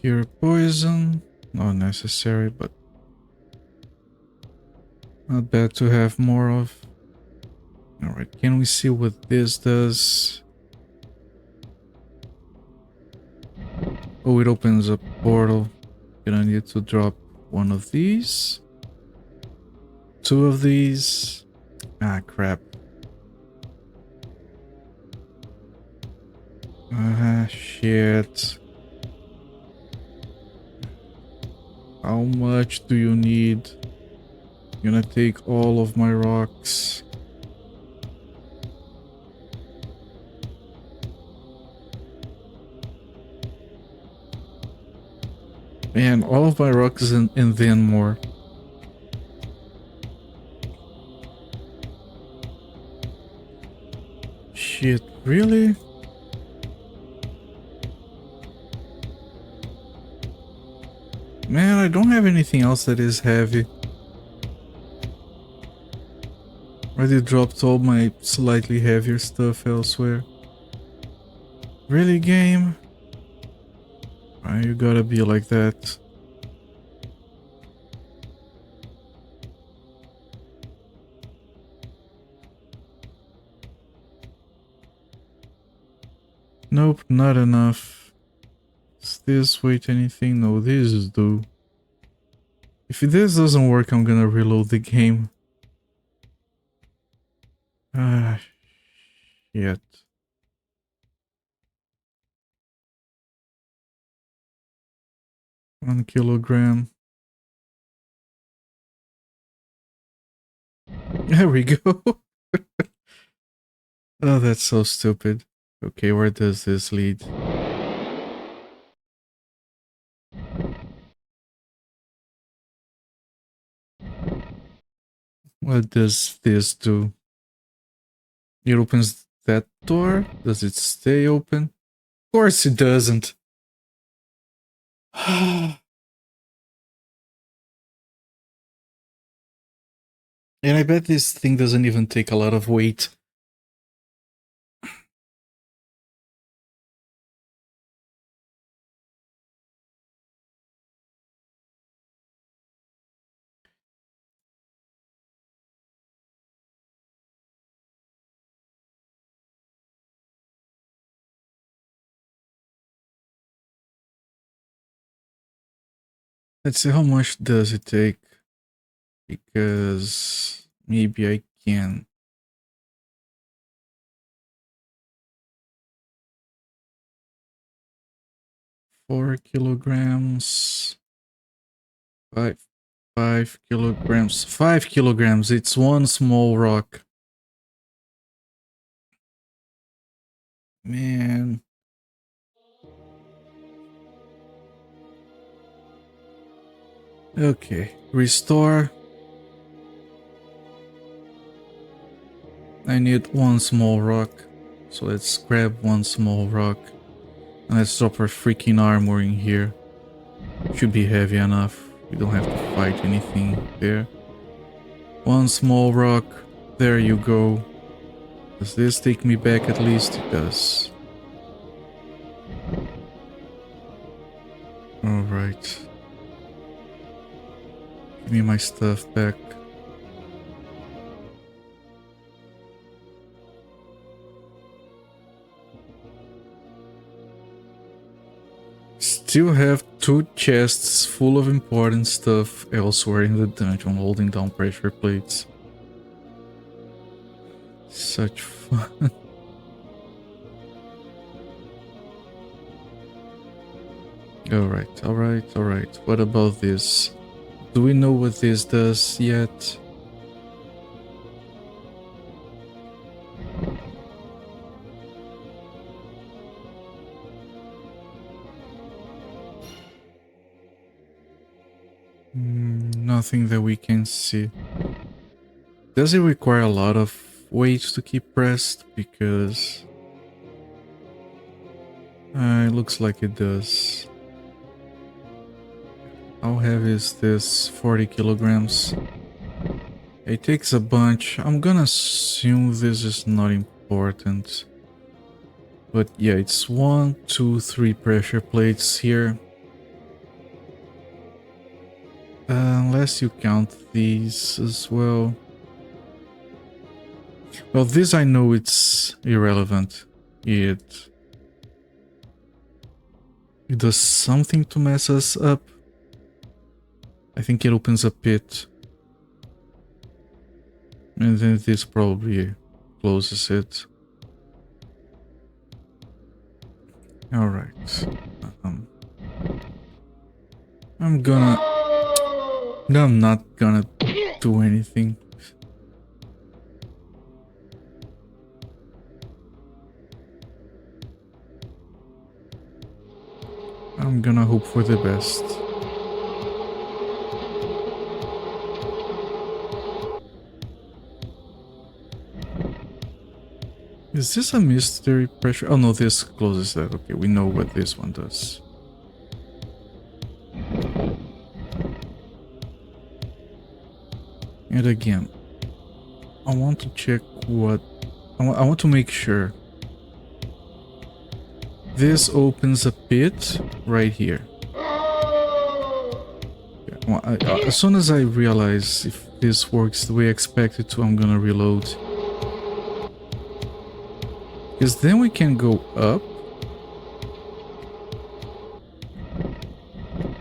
Here, poison. Not necessary, but not bad to have more of. Alright, can we see what this does? Oh, it opens a portal. Gonna need to drop one of these. Two of these. Ah, crap. Ah, shit. How much do you need? I'm gonna take all of my rocks. Man, all of my rocks and then more. shit, really? Man, I don't have anything else that is heavy. Already dropped all my slightly heavier stuff elsewhere. Really, game? Why you gotta be like that? Nope, not enough. Is this weight anything? No, these do. If this doesn't work, I'm gonna reload the game. Ah, shit. One kilogram. There we go. Oh, that's so stupid. Okay, where does this lead? What does this do? It opens that door? Does it stay open? Of course it doesn't. And I bet this thing doesn't even take a lot of weight. Let's see, how much does it take? Because maybe I can. Four kilograms. Five kilograms. 5 kilograms. It's one small rock. Man. Okay. Restore. I need one small rock. So let's grab one small rock. And let's drop our freaking armor in here. Should be heavy enough. We don't have to fight anything there. One small rock. There you go. Does this take me back at least? It does. Alright. Give me my stuff back. Still have 2 chests full of important stuff elsewhere in the dungeon, holding down pressure plates. Such fun. Alright. What about this? Do we know what this does yet? Nothing that we can see. Does it require a lot of weight to keep pressed? Because it looks like it does. How heavy is this? 40 kilograms. It takes a bunch. I'm gonna assume this is not important. But yeah, it's 1, 2, 3 pressure plates here. Unless you count these as well. Well, this I know it's irrelevant. It does something to mess us up. I think it opens a pit. And then this probably closes it. Alright. I'm not gonna do anything. I'm gonna hope for the best. Is this a mystery pressure? Oh no, this closes that. Okay, we know what this one does. And again, I want to check what... I want to make sure. This opens a pit right here. Yeah, well, as soon as I realize if this works the way I expect it to, I'm gonna reload. Because then we can go up.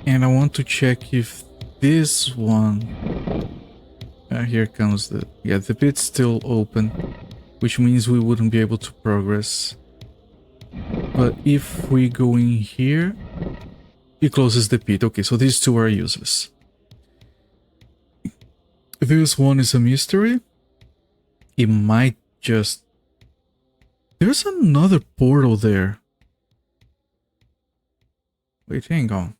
And I want to check if this one... here comes the... Yeah, the pit's still open, which means we wouldn't be able to progress. But if we go in here, it closes the pit. Okay, so these two are useless. This one is a mystery. It might just... There's another portal there. Wait, hang on.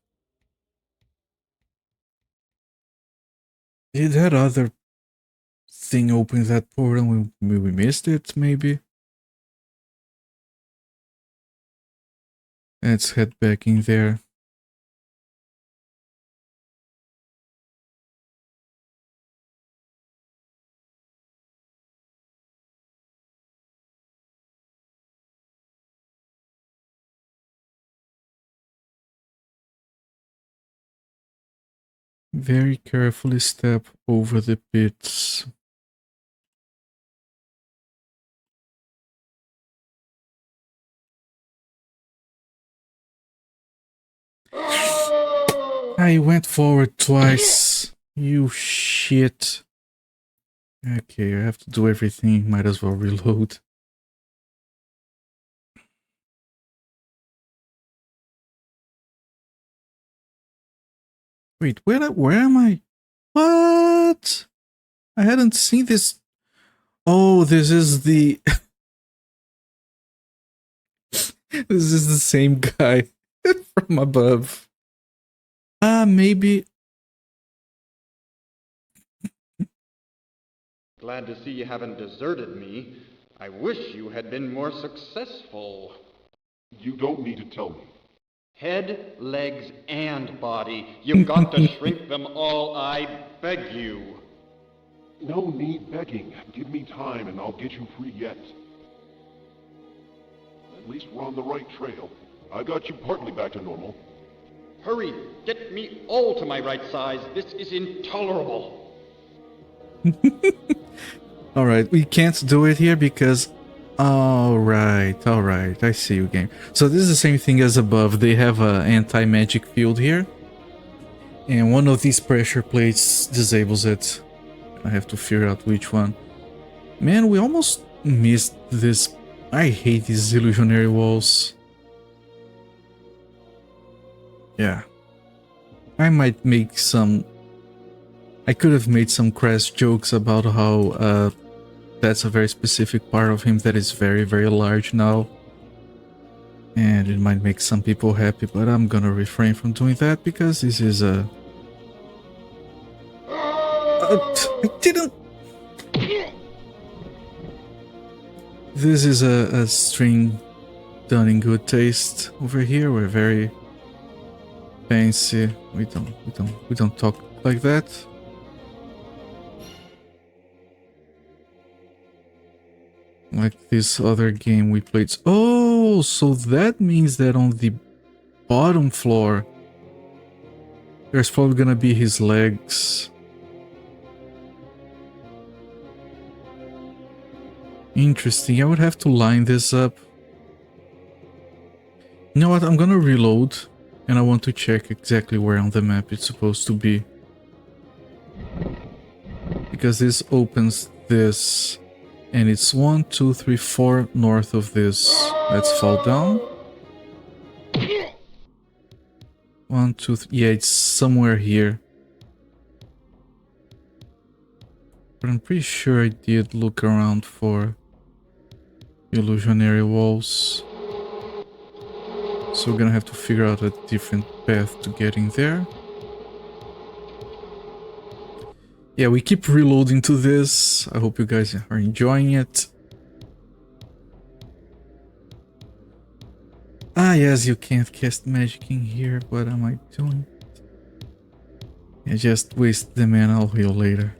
Did that other thing open that portal and we missed it, maybe? Let's head back in there. Very carefully step over the pits. I went forward twice. You shit. Okay, I have to do everything. Might as well reload. Wait, where am I? What? I hadn't seen this. Oh, this is the... This is the same guy from above. Maybe... Glad to see you haven't deserted me. I wish you had been more successful. You don't need to tell me. Head, legs, and body. You've got to shrink them all, I beg you. No need begging. Give me time and I'll get you free yet. At least we're on the right trail. I got you partly back to normal. Hurry, get me all to my right size. This is intolerable. Alright, we can't do it here because... Alright, I see you, game. So this is the same thing as above. They have an anti-magic field here. And one of these pressure plates disables it. I have to figure out which one. Man, we almost missed this. I hate these illusionary walls. Yeah. I might make some... I could have made some crass jokes about how that's a very specific part of him that is very, very large now. And it might make some people happy, but I'm gonna refrain from doing that because this is a... I didn't... This is a string done in good taste. Over here we're very fancy. We don't talk like that. Like this other game we played. Oh, so that means that on the bottom floor there's probably gonna be his legs. Interesting. I would have to line this up. You know what? I'm gonna reload and I want to check exactly where on the map it's supposed to be. Because this opens this. And it's 1, 2, 3, 4 north of this. Let's fall down. 1, 2, 3. Yeah, it's somewhere here. But I'm pretty sure I did look around for illusionary walls. So we're gonna have to figure out a different path to getting there. Yeah, we keep reloading to this. I hope you guys are enjoying it. Ah, yes, you can't cast magic in here. What am I doing? I just waste the mana, I'll heal later.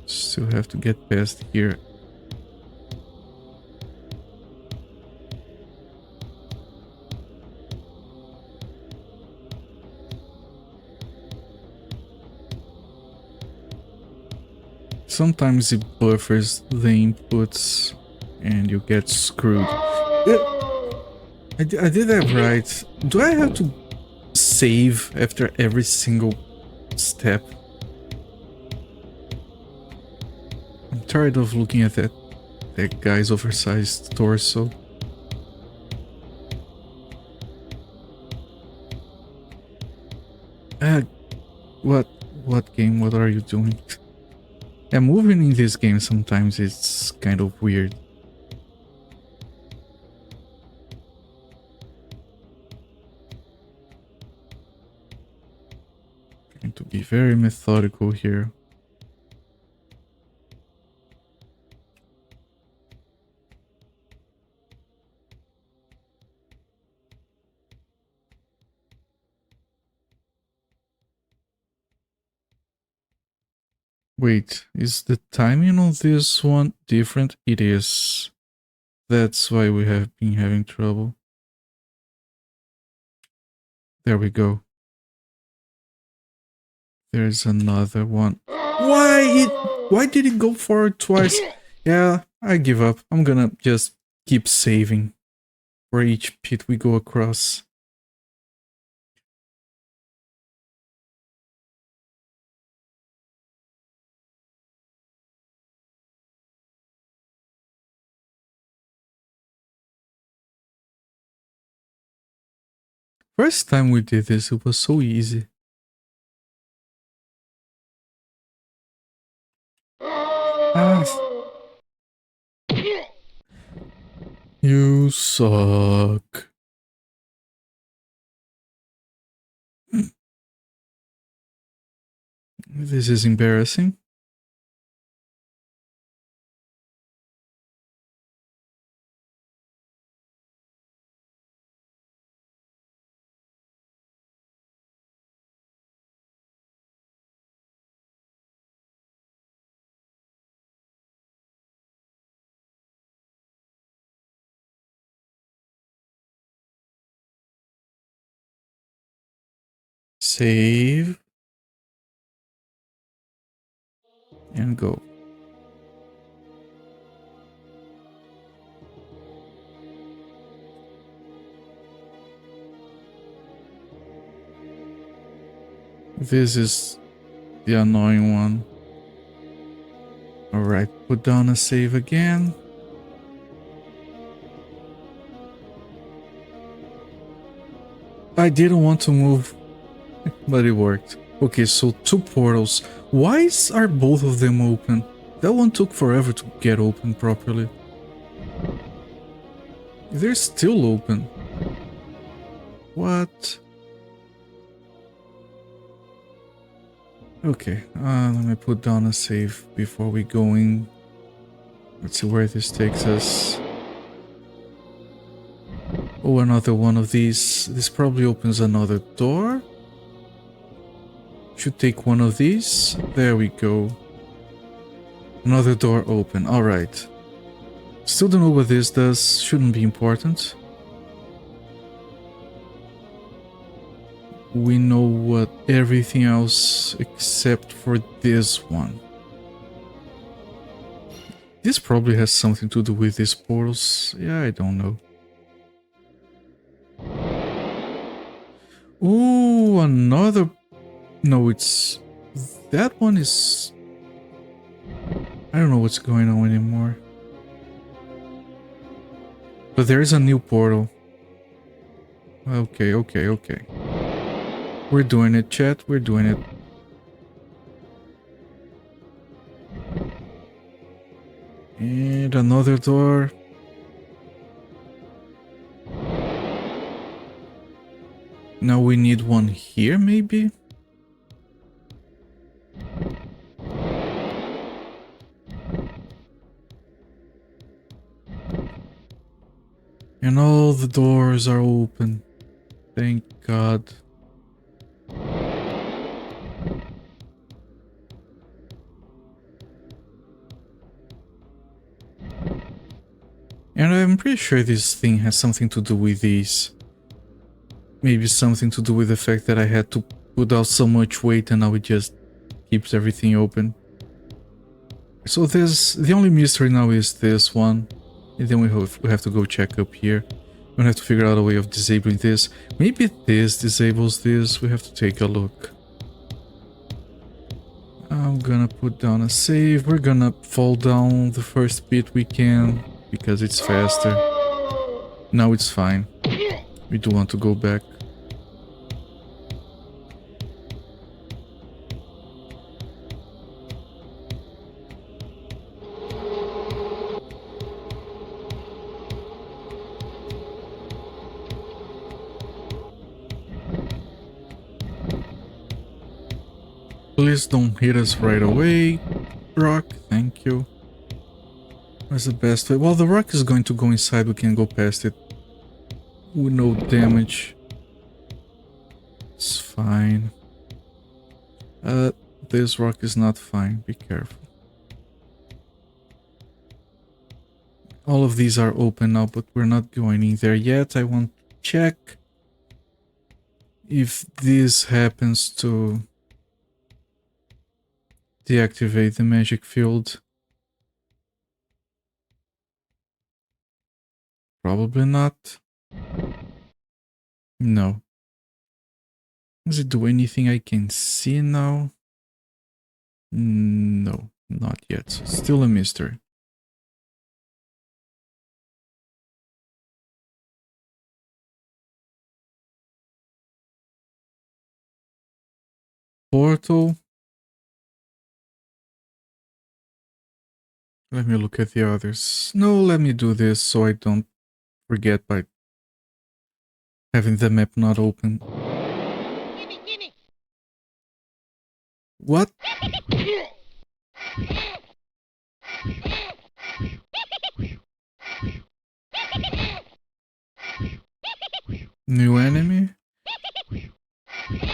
Still have to get past here. Sometimes it buffers the inputs and you get screwed. I did that right. Do I have to save after every single step? I'm tired of looking at that guy's oversized torso. What game? What are you doing? Yeah, moving in this game sometimes it's kind of weird. Trying to be very methodical here. Wait, is the timing on this one different? It is. That's why we have been having trouble. There we go. There's another one. Why did it go forward twice? Yeah, I give up. I'm gonna just keep saving for each pit we go across. First time we did this, it was so easy. Ah. You suck. This is embarrassing. Save. And go. This is the annoying one. Alright, put down a save again. I didn't want to move, but it worked. Okay, so 2 portals. Why are both of them open? That one took forever to get open properly. They're still open. What? Okay, let me put down a save before we go in. Let's see where this takes us. Oh, another one of these. This probably opens another door. Should take one of these. There we go. Another door open. Alright. Still don't know what this does. Shouldn't be important. We know what everything else except for this one. This probably has something to do with these portals. Yeah, I don't know. Ooh, another... No, it's... That one is... I don't know what's going on anymore. But there is a new portal. Okay. We're doing it, chat. We're doing it. And another door. Now we need one here, maybe? And all the doors are open. Thank God. And I'm pretty sure this thing has something to do with these. Maybe something to do with the fact that I had to put out so much weight and now it just keeps everything open. So the only mystery now is this one. And then we have to go check up here. We have to figure out a way of disabling this. Maybe this disables this. We have to take a look. I'm gonna put down a save. We're gonna fall down the first bit we can because it's faster. Now it's fine. We do want to go back. Please don't hit us right away. Rock, thank you. Where's the best way? Well, the rock is going to go inside. We can go past it with no damage. It's fine. This rock is not fine. Be careful. All of these are open now, but we're not going in there yet. I want to check if this happens to deactivate the magic field. Probably not. No. Does it do anything I can see now? No, not yet. Still a mystery. Portal. Let me look at the others. No, let me do this so I don't forget by having the map not open. Gimme. What? New enemy?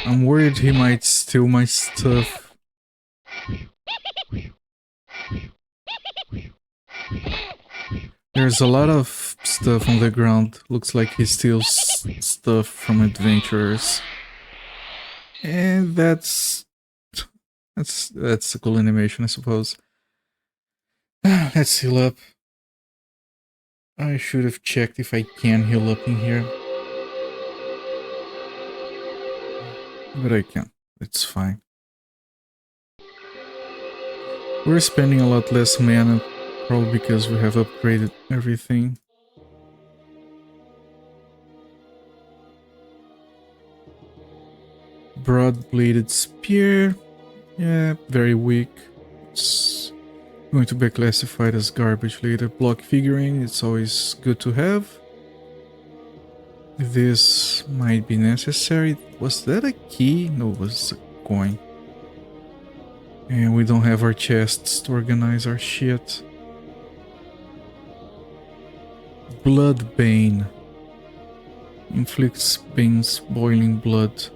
I'm worried he might steal my stuff. There's a lot of stuff on the ground. Looks like he steals stuff from adventurers. And that's a cool animation, I suppose. Let's heal up. I should have checked if I can heal up in here. But I can. It's fine. We're spending a lot less mana, probably because we have upgraded everything. Broad-bladed spear. Yeah, very weak. It's going to be classified as garbage later. Block figurine, it's always good to have. This might be necessary. Was that a key? No, it was a coin. And we don't have our chests to organize our shit. Bloodbane. Inflicts Bane's boiling blood.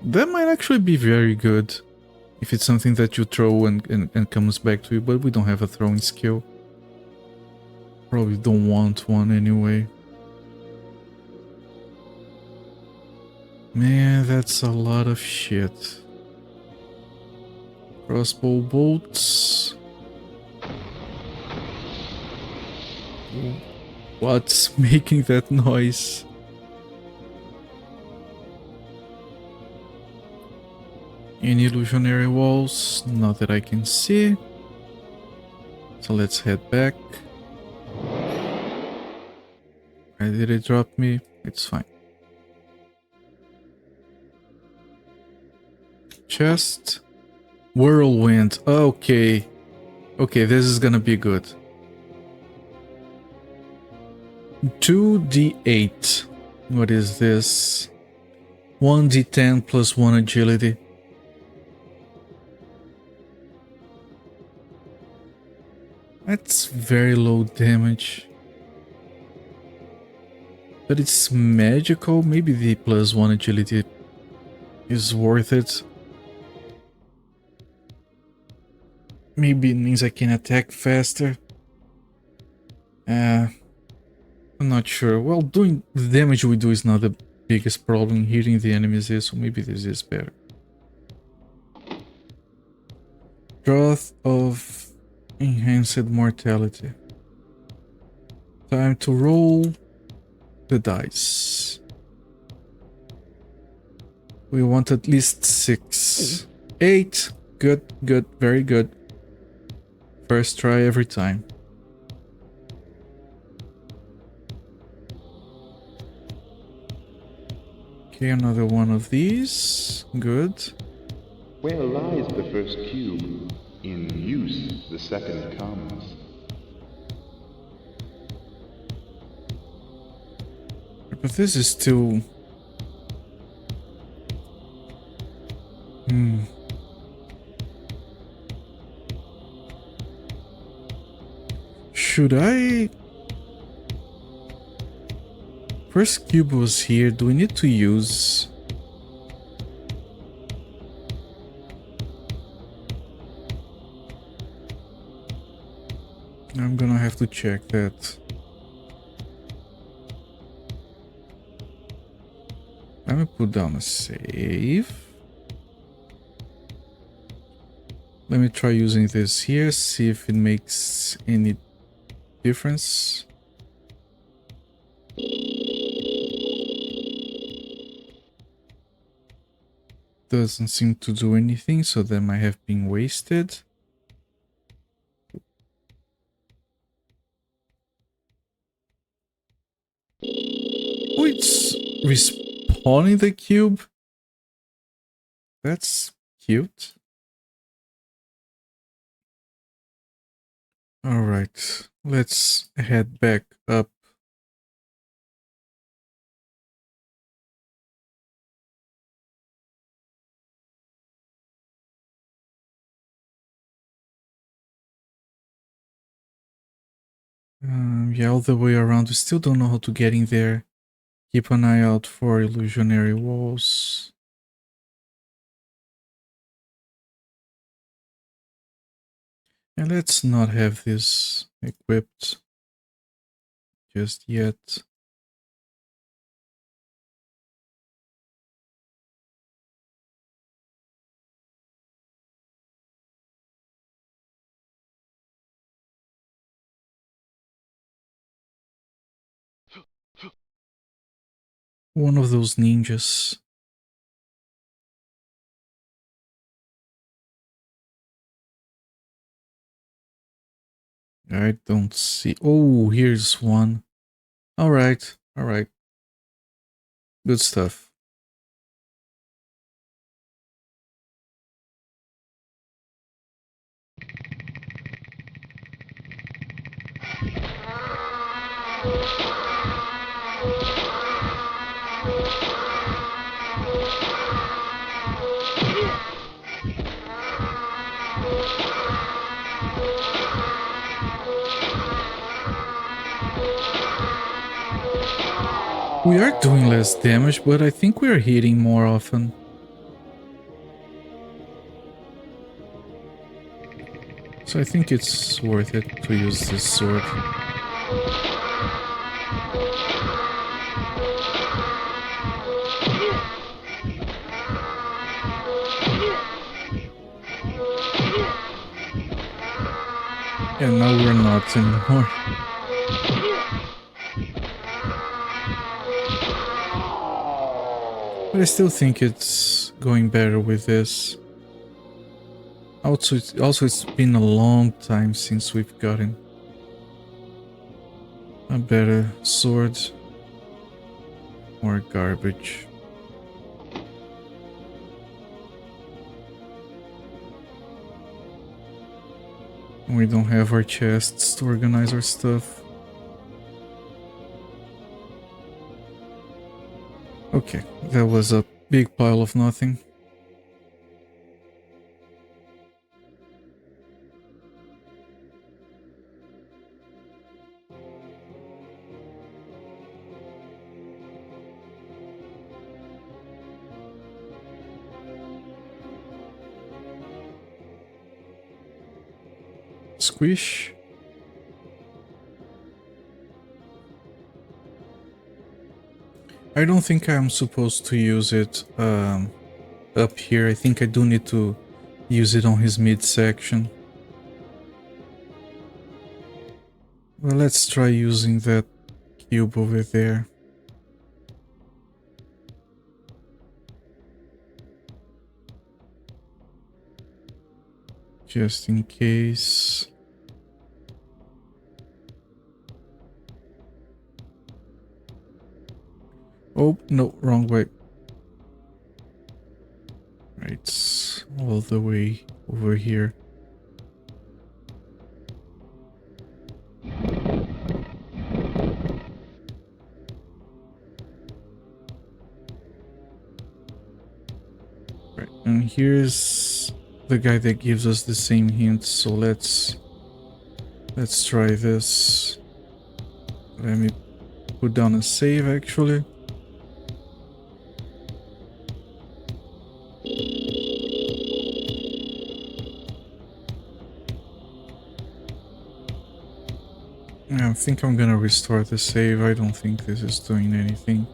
That might actually be very good. If it's something that you throw and comes back to you, but we don't have a throwing skill. Probably don't want one anyway. Man, that's a lot of shit. Crossbow bolts. What's making that noise? Any illusionary walls? Not that I can see. So let's head back. Why did it drop me? It's fine. Chest. Whirlwind. Okay. Okay, this is gonna be good. 2d8. What is this? 1d10 plus 1 agility. That's very low damage. But it's magical. Maybe the +1 agility is worth it. Maybe it means I can attack faster. I'm not sure. Well, doing the damage we do is not the biggest problem. Hitting the enemies is, so maybe this is better. Drought of enhanced mortality. Time to roll the dice. We want at least 6. 8. Good, good, very good. First try every time. Okay, another one of these. Good. Where lies the first cube? In use, the second comes. But this is still... Should I... First cube was here. Do we need to use... I'm gonna have to check that. I'm gonna put down a save. Let me try using this here, see if it makes any difference. Doesn't seem to do anything, so that might have been wasted. Oh, it's respawning the cube. That's cute. Alright, let's head back up. Yeah, all the way around. We still don't know how to get in there. Keep an eye out for illusionary walls. And let's not have this equipped just yet. One of those ninjas. I don't see. Oh, here's one. Alright, alright. Good stuff. We are doing less damage, but I think we are hitting more often. So I think it's worth it to use this sword. And now we're not anymore. But I still think it's going better with this. Also, it's been a long time since we've gotten a better sword. More garbage. We don't have our chests to organize our stuff. Okay, that was a big pile of nothing. Squish. I don't think I'm supposed to use it up here. I think I do need to use it on his midsection. Well, let's try using that cube over there. Just in case. Oh, no, wrong way. Right, all the way over here. Right, and here's the guy that gives us the same hints, so let's try this. Let me put down a save actually. I think I'm gonna restore the save. I don't think this is doing anything.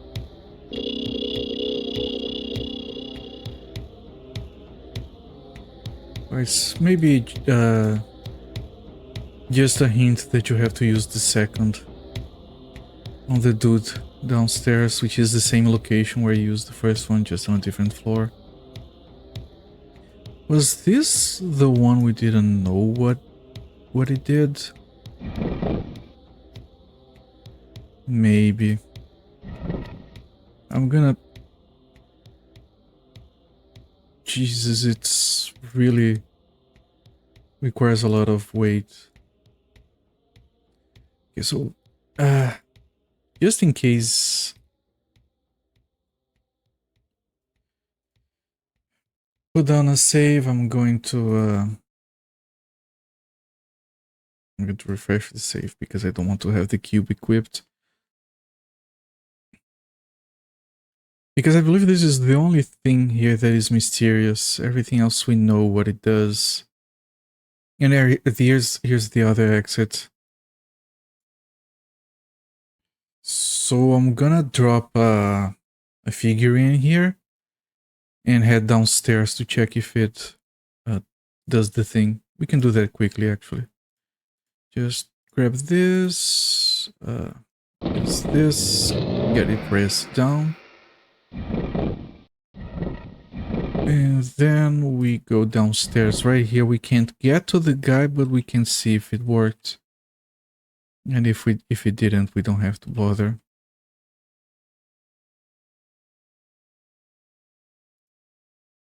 It's maybe just a hint that you have to use the second on the dude downstairs, which is the same location where you used the first one, just on a different floor. Was this the one we didn't know what it did? Maybe. I'm gonna... Jesus, it's really requires a lot of weight. Okay, so just in case, put down a save. I'm going to refresh the save because I don't want to have the cube equipped. Because I believe this is the only thing here that is mysterious. Everything else we know what it does. And here's the other exit. So I'm gonna drop a figurine here and head downstairs to check if it does the thing. We can do that quickly actually. Just grab this, this, get it pressed down. And then we go downstairs. Right here we can't get to the guy, but we can see if it worked. And if it didn't, we don't have to bother.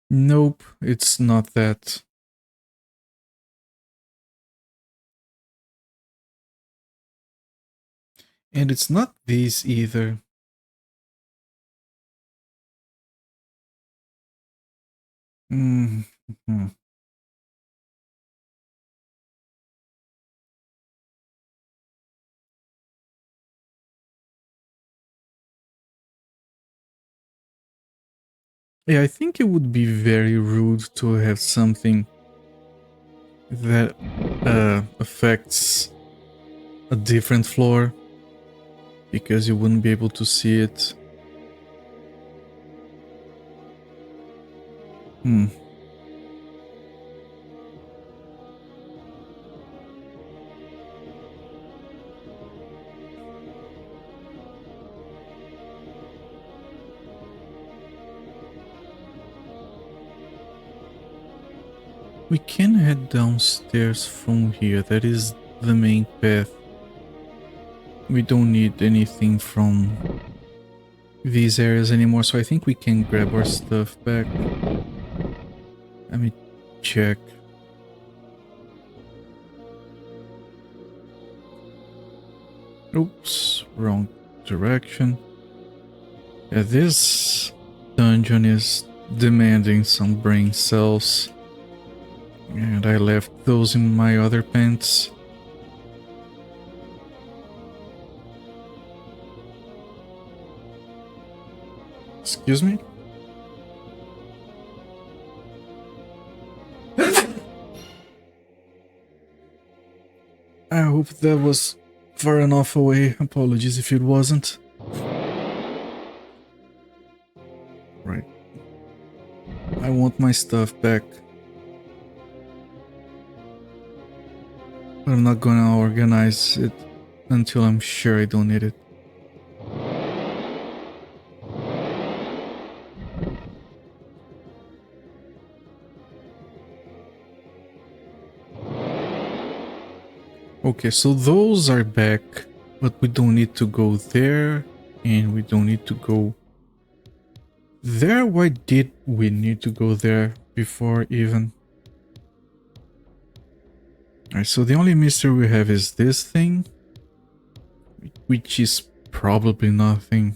Nope, it's not that. And it's not these either. Mm-hmm. Yeah, I think it would be very rude to have something that affects a different floor because you wouldn't be able to see it. We can head downstairs from here. That is the main path. We don't need anything from these areas anymore, so I think we can grab our stuff back. Let me check. Oops, wrong direction. Yeah, this dungeon is demanding some brain cells. And I left those in my other pants. Excuse me? I hope that was far enough away. Apologies if it wasn't. Right. I want my stuff back. But I'm not gonna organize it until I'm sure I don't need it. Okay, so those are back, but we don't need to go there, and we don't need to go there. Why did we need to go there before even? Alright, so the only mystery we have is this thing, which is probably nothing.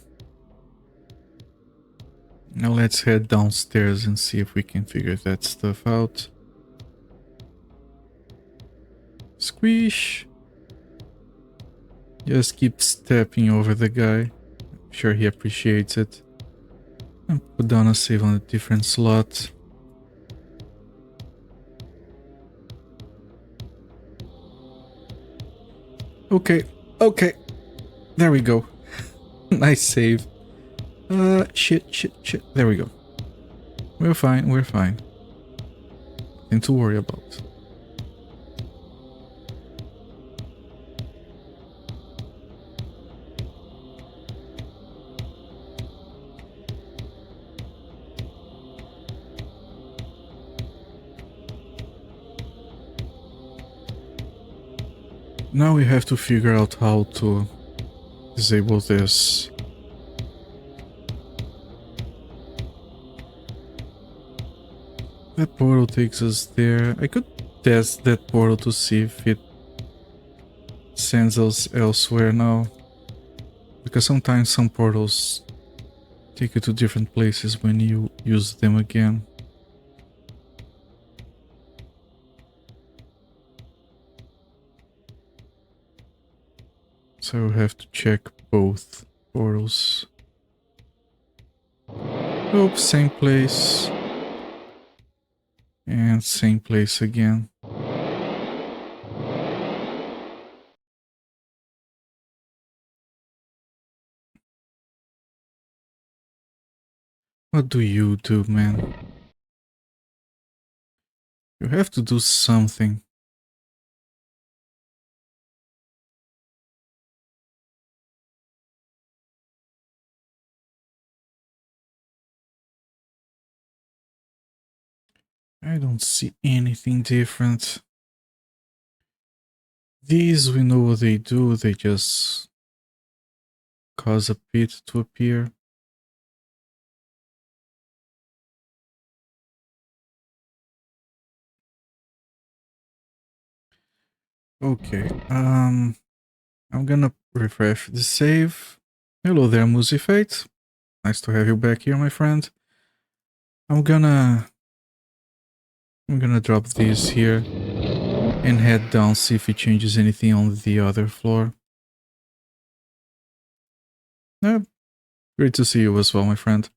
Now let's head downstairs and see if we can figure that stuff out. Squish! Just keep stepping over the guy. I'm sure he appreciates it. And put down a save on a different slot. Okay, okay. There we go. Nice save. Shit. There we go. We're fine, we're fine. Nothing to worry about. Now we have to figure out how to disable this. That portal takes us there. I could test that portal to see if it sends us elsewhere now. Because sometimes some portals take you to different places when you use them again. So we have to check both portals. Oh, same place. And same place again. What do you do, man? You have to do something. I don't see anything different. These, we know what they do. They just cause a pit to appear. Okay, I'm gonna refresh the save. Hello there, Musifate. Nice to have you back here, my friend. I'm gonna drop these here and head down, see if it changes anything on the other floor. Great to see you as well, my friend.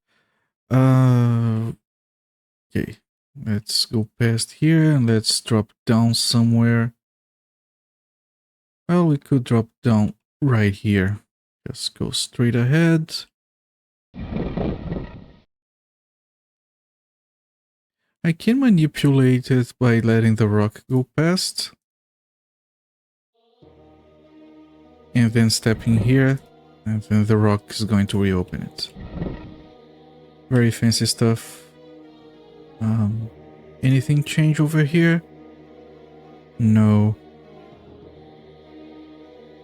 Okay, let's go past here and let's drop down somewhere. Well, we could drop down right here. Just go straight ahead. I can manipulate it by letting the rock go past. And then stepping here, and then the rock is going to reopen it. Very fancy stuff. Anything change over here? No.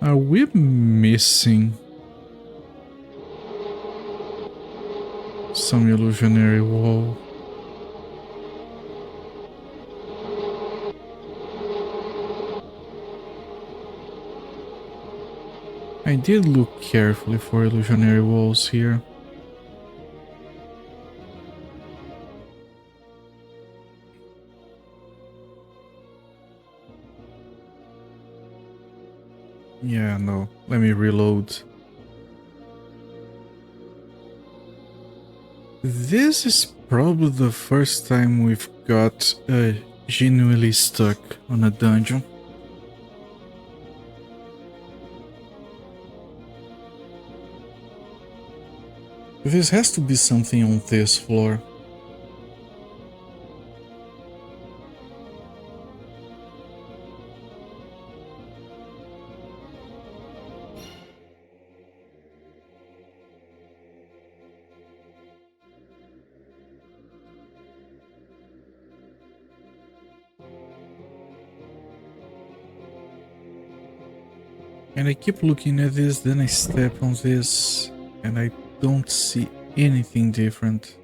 Are we missing some illusionary wall? I did look carefully for illusionary walls here. Yeah, no. Let me reload. This is probably the first time we've got genuinely stuck on a dungeon. This has to be something on this floor. And I keep looking at this, then I step on this, and I don't see anything different.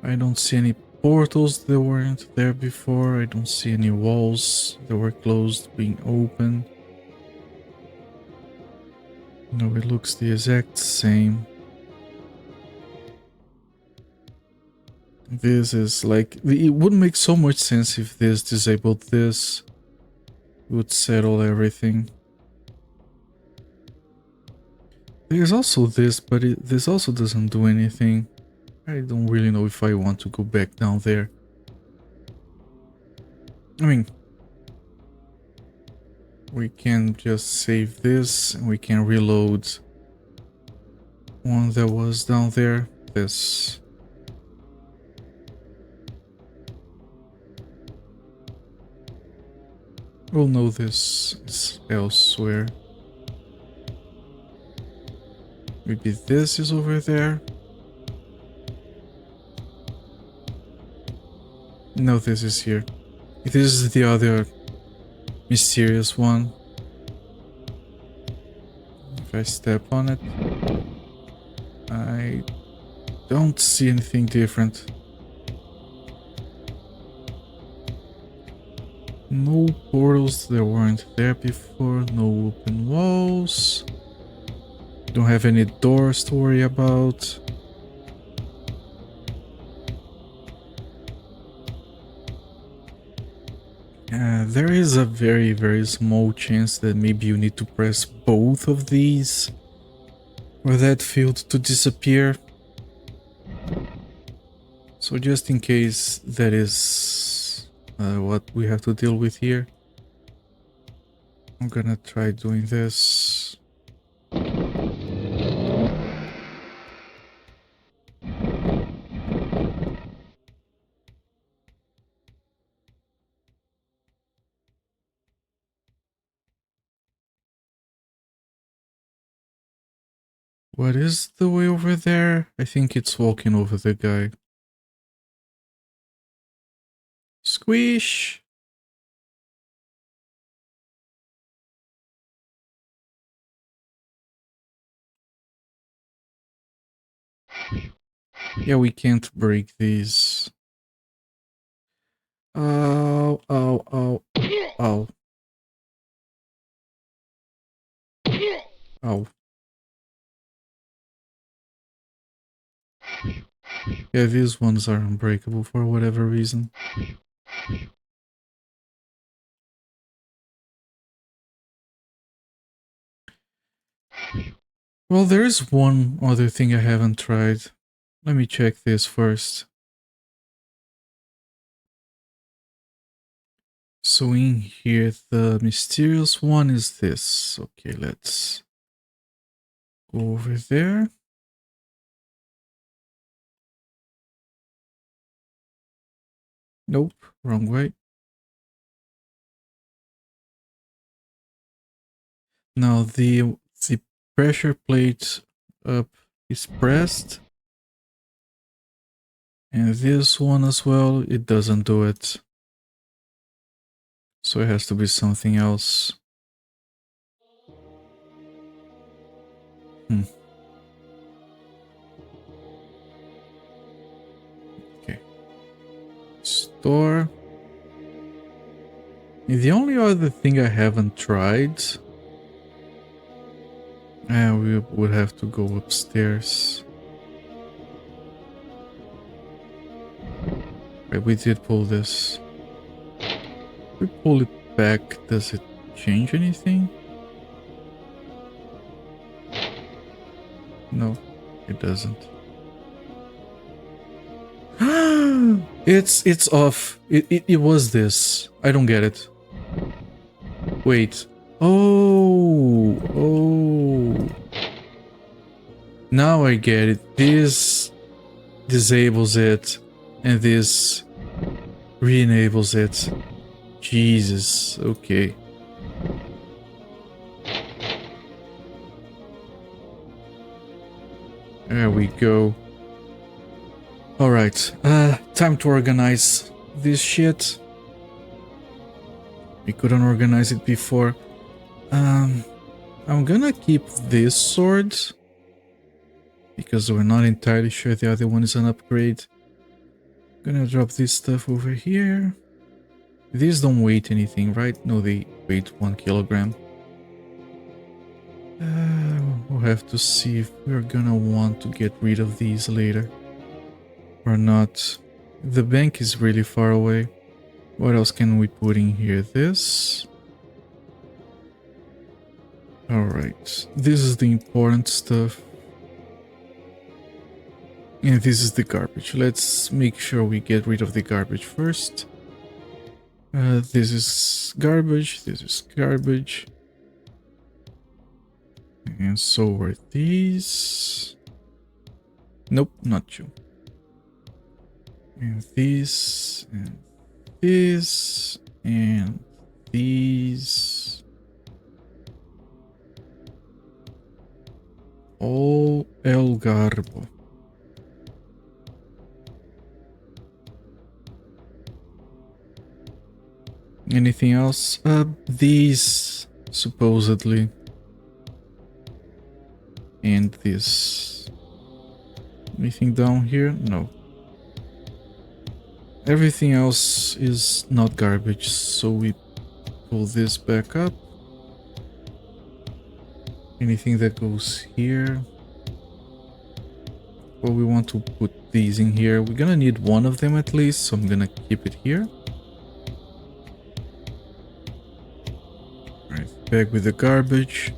I don't see any portals that weren't there before. I don't see any walls that were closed being open. No, it looks the exact same. This is like, it would make so much sense if this disabled this. It would settle everything. There's also this, but this also doesn't do anything. I don't really know if I want to go back down there. I mean, we can just save this and we can reload one that was down there. This. We'll know this is elsewhere. Maybe this is over there. No, this is here. This is the other mysterious one. If I step on it, I don't see anything different. No portals that weren't there before, no open walls. Don't have any doors to worry about. There is a very, very small chance that maybe you need to press both of these for that field to disappear. So just in case that is what we have to deal with here, I'm gonna try doing this. What is the way over there? I think it's walking over the guy. Squish! Yeah, we can't break these. Oh, oh, oh, oh. Oh. Yeah, these ones are unbreakable for whatever reason. Well, there is one other thing I haven't tried. Let me check this first. So in here, the mysterious one is this. Okay, let's go over there. Nope, wrong way. Now the pressure plate up is pressed. And this one as well, it doesn't do it. So it has to be something else. Okay. Store. And the only other thing I haven't tried, we would have to go upstairs. Right, we did pull this. If we pull it back, does it change anything? No, it doesn't. It's off. It was this. I don't get it. Wait. Oh, oh. Now I get it. This disables it, and this re-enables it. Jesus, okay. There we go. Alright, time to organize this shit. We couldn't organize it before. I'm gonna keep this sword, because we're not entirely sure the other one is an upgrade. Gonna drop this stuff over here. These don't weigh anything, right? No, they weigh 1 kilogram. We'll have to see if we're gonna want to get rid of these later or not. The bank is really far away. What else can we put in here? This. Alright, this is the important stuff. And this is the garbage. Let's make sure we get rid of the garbage first. This is garbage, this is garbage. And so are these. Nope, not you. And these, and this, and these. All el garbo. Anything else? These, supposedly. And this. Anything down here? No. Everything else is not garbage, so we pull this back up. Anything that goes here. Well, we want to put these in here. We're gonna need one of them at least, so I'm gonna keep it here. Alright, back with the garbage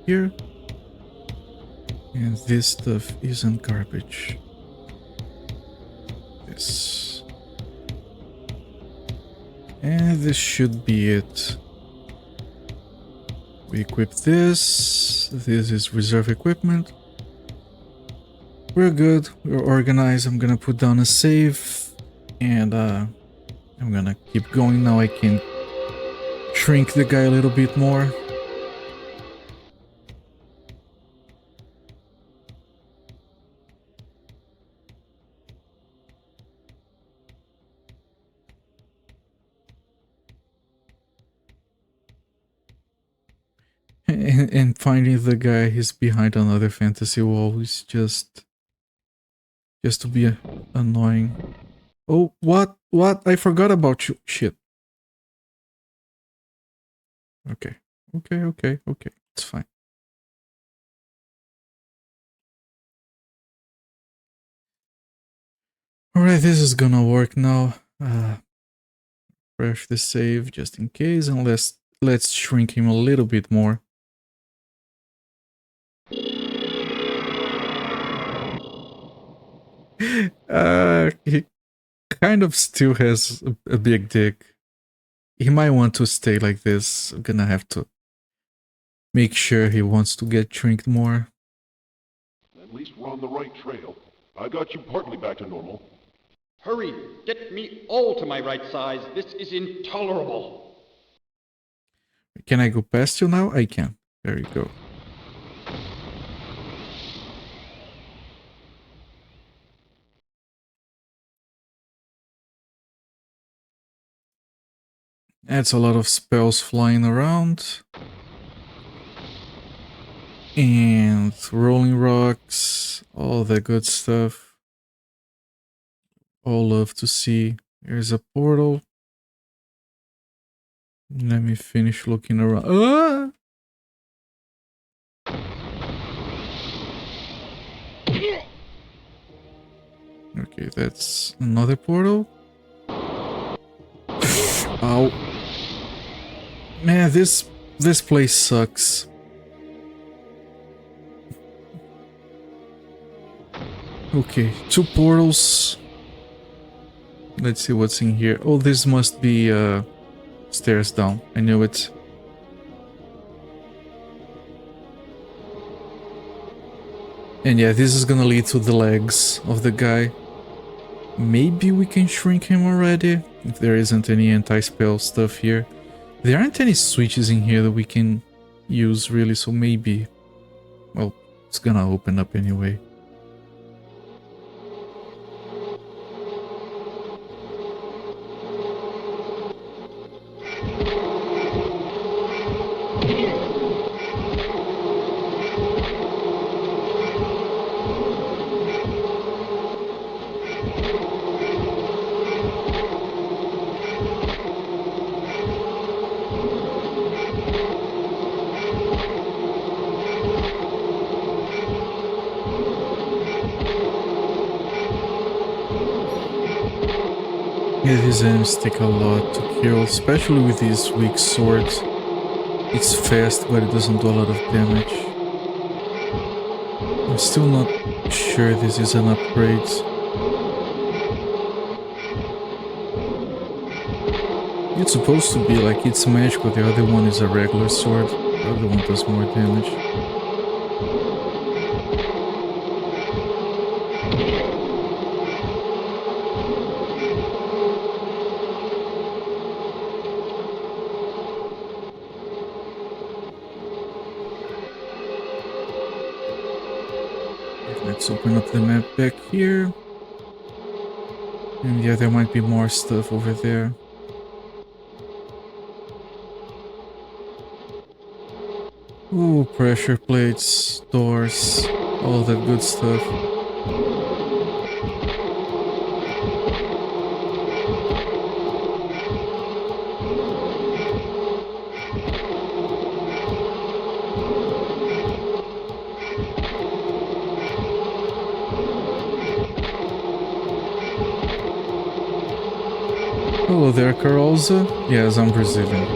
here. And this stuff isn't garbage. This. And this should be it. We equip this. This is reserve equipment. We're good. We're organized. I'm gonna put down a save. And I'm gonna keep going now. I can shrink the guy a little bit more. And finding the guy he's behind another fantasy wall is just to be annoying. Oh, what? I forgot about you. Shit. Okay. It's fine. Alright, this is gonna work now. Refresh the save just in case, and let's shrink him a little bit more. He kind of still has a big dick. He might want to stay like this. I'm gonna have to make sure he wants to get shrinked more. At least we're on the right trail. I got you partly back to normal. Hurry! Get me all to my right size. This is intolerable. Can I go past you now? I can. There you go. That's a lot of spells flying around. And rolling rocks, all that good stuff. All love to see. Here's a portal. Let me finish looking around. Ah! Okay, that's another portal. Ow. Man, this place sucks. Okay, 2 portals. Let's see what's in here. Oh, this must be stairs down. I knew it. And yeah, this is gonna lead to the legs of the guy. Maybe we can shrink him already, if there isn't any anti-spell stuff here. There aren't any switches in here that we can use really, so maybe... Well, it's gonna open up anyway. Yeah, these enemies take a lot to kill, especially with these weak swords. It's fast, but it doesn't do a lot of damage. I'm still not sure this is an upgrade. It's supposed to be like it's magical, the other one is a regular sword, the other one does more damage. Let's open up the map back here. And yeah, there might be more stuff over there. Ooh, pressure plates, doors, all that good stuff. Hello there, Carolza. Yes, I'm Brazilian.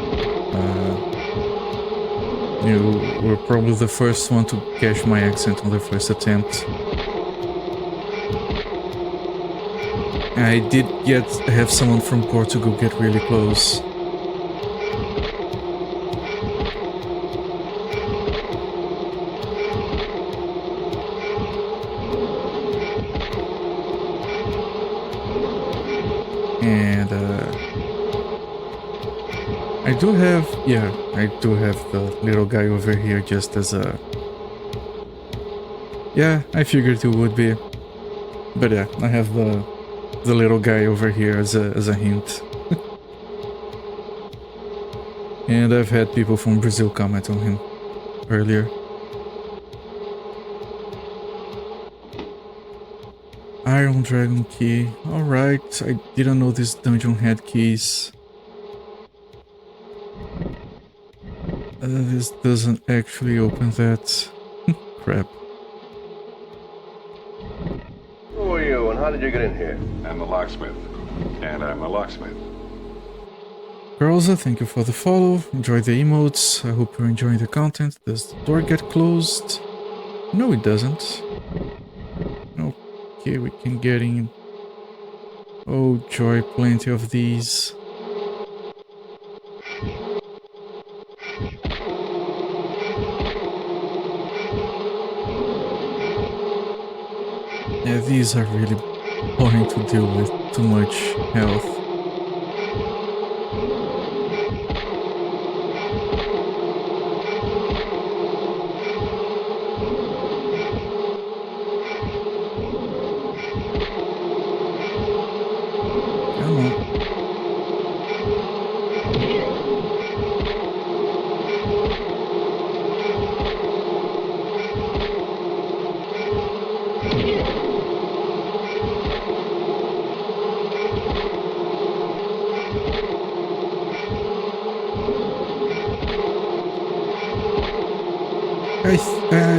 You were probably the first one to catch my accent on the first attempt. I did have someone from Portugal get really close. And I do have the little guy over here just as a... Yeah, I figured it would be. But yeah, I have the little guy over here as a hint. And I've had people from Brazil comment on him earlier. Iron Dragon Key. Alright, I didn't know this dungeon had keys. This doesn't actually open that. Crap. Who are you and how did you get in here? I'm the locksmith. And I'm a locksmith. Rosa, thank you for the follow. Enjoy the emotes. I hope you're enjoying the content. Does the door get closed? No, it doesn't. Okay, we can get in. Oh joy, plenty of these. Yeah, these are really boring to deal with. Too much health. Come on.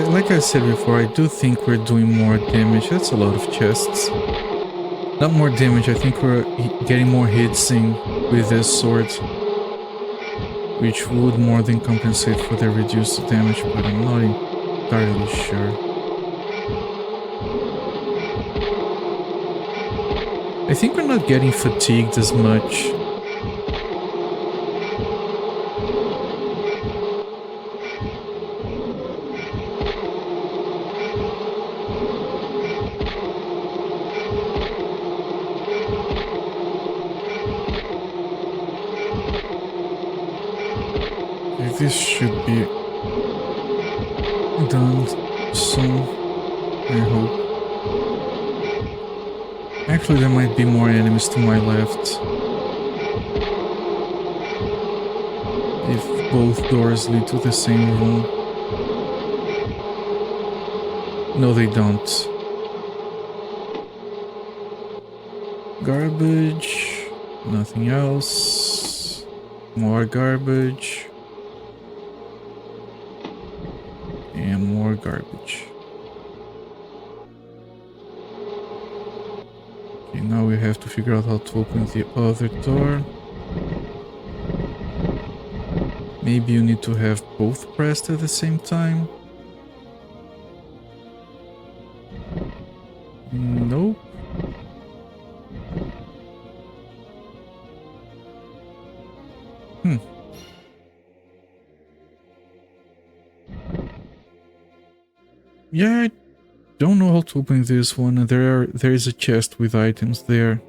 Like I said before, I do think we're doing more damage. That's a lot of chests. Not more damage, I think we're getting more hits in with this sword, which would more than compensate for the reduced damage, but I'm not entirely sure. I think we're not getting fatigued as much. this should be done soon, I hope. Actually, there might be more enemies to my left. If both doors lead to the same room. No, they don't. Garbage. Nothing else. More garbage. And more garbage. Okay, now we have to figure out how to open the other door. Maybe you need to have both pressed at the same time. Nope. Yeah, I don't know how to open this one. There is a chest with items there.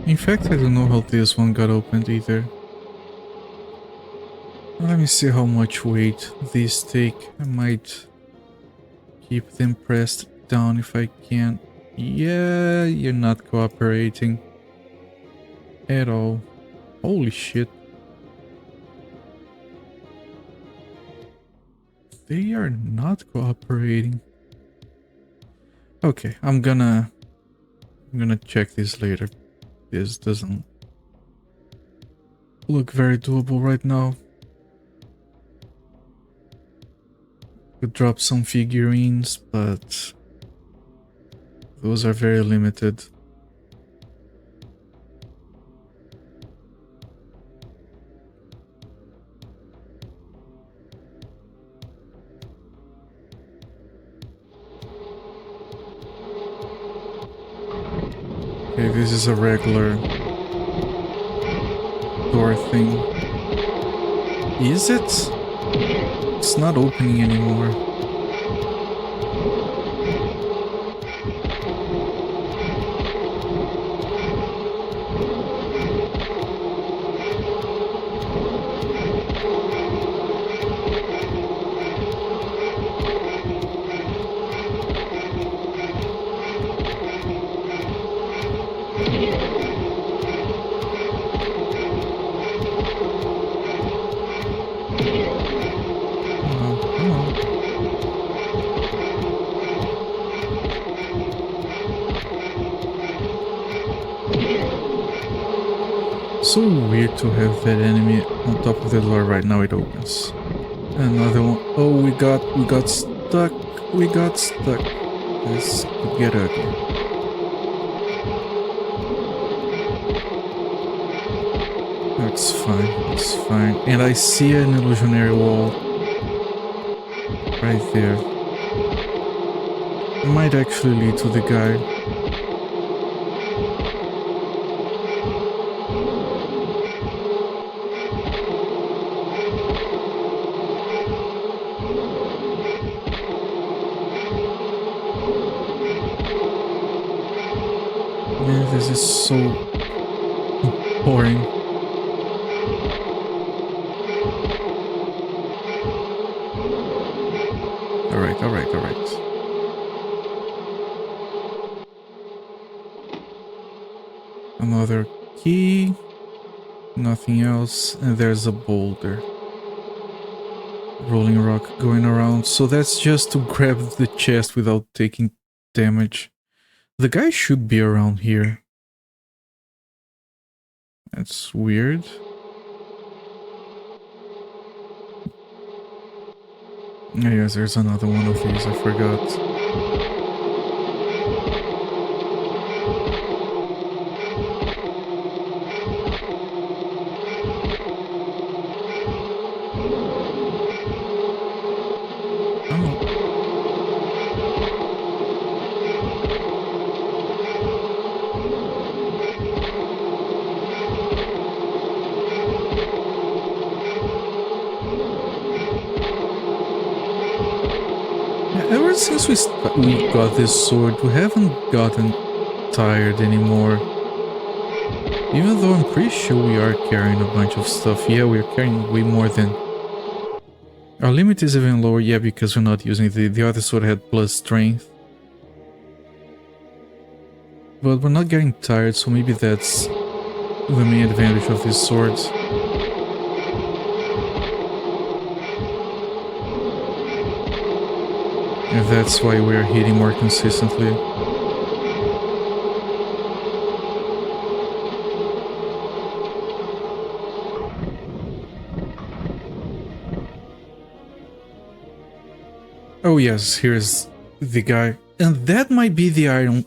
In fact, I don't know how this one got opened either. Let me see how much weight these take. I might keep them pressed down if I can. Yeah, you're not cooperating at all. Holy shit. They are not cooperating. Okay, I'm gonna check this later. This doesn't look very doable right now. Could drop some figurines, but those are very limited. Okay, this is a regular door thing. Is it? It's not opening anymore. So weird to have that enemy on top of the door. Right now it opens. Another one. Oh, we got stuck. We got stuck. This could get ugly. No, it's fine. It's fine. And I see an illusionary wall right there. It might actually lead to the guy. Man, this is so boring. Alright. Another key. Nothing else. And there's a boulder. Rolling rock going around. So that's just to grab the chest without taking damage. The guy should be around here. That's weird. Oh, yes, there's another one of these, I forgot. Ever since we got this sword, we haven't gotten tired anymore. Even though I'm pretty sure we are carrying a bunch of stuff. Yeah, we're carrying way more than... Our limit is even lower, yeah, because we're not using the other sword had plus strength. But we're not getting tired, so maybe that's the main advantage of these swords. And that's why we're hitting more consistently. Oh yes, here's the guy. And that might be the iron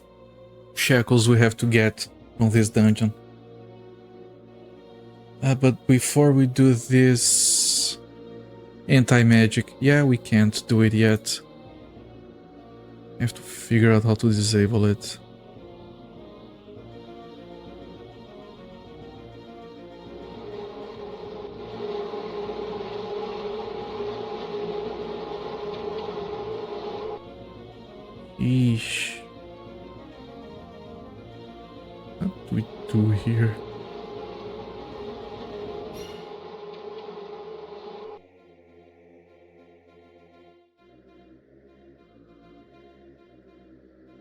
shackles we have to get from this dungeon. But before we do this... Anti-magic. Yeah, we can't do it yet. I have to figure out how to disable it. Eesh. What do we do here?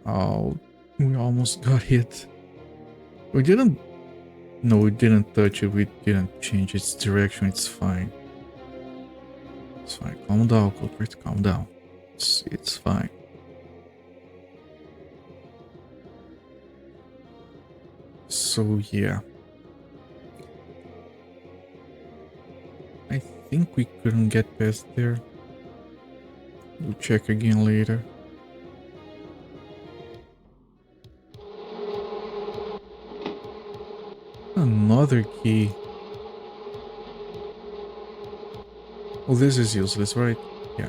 Oh, we almost got hit. We didn't... No, we didn't touch it. We didn't change its direction. It's fine. It's fine. Calm down, culprit. Calm down. It's fine. So, yeah. I think we couldn't get past there. We'll check again later. Another key. Oh, this is useless, right? Yeah.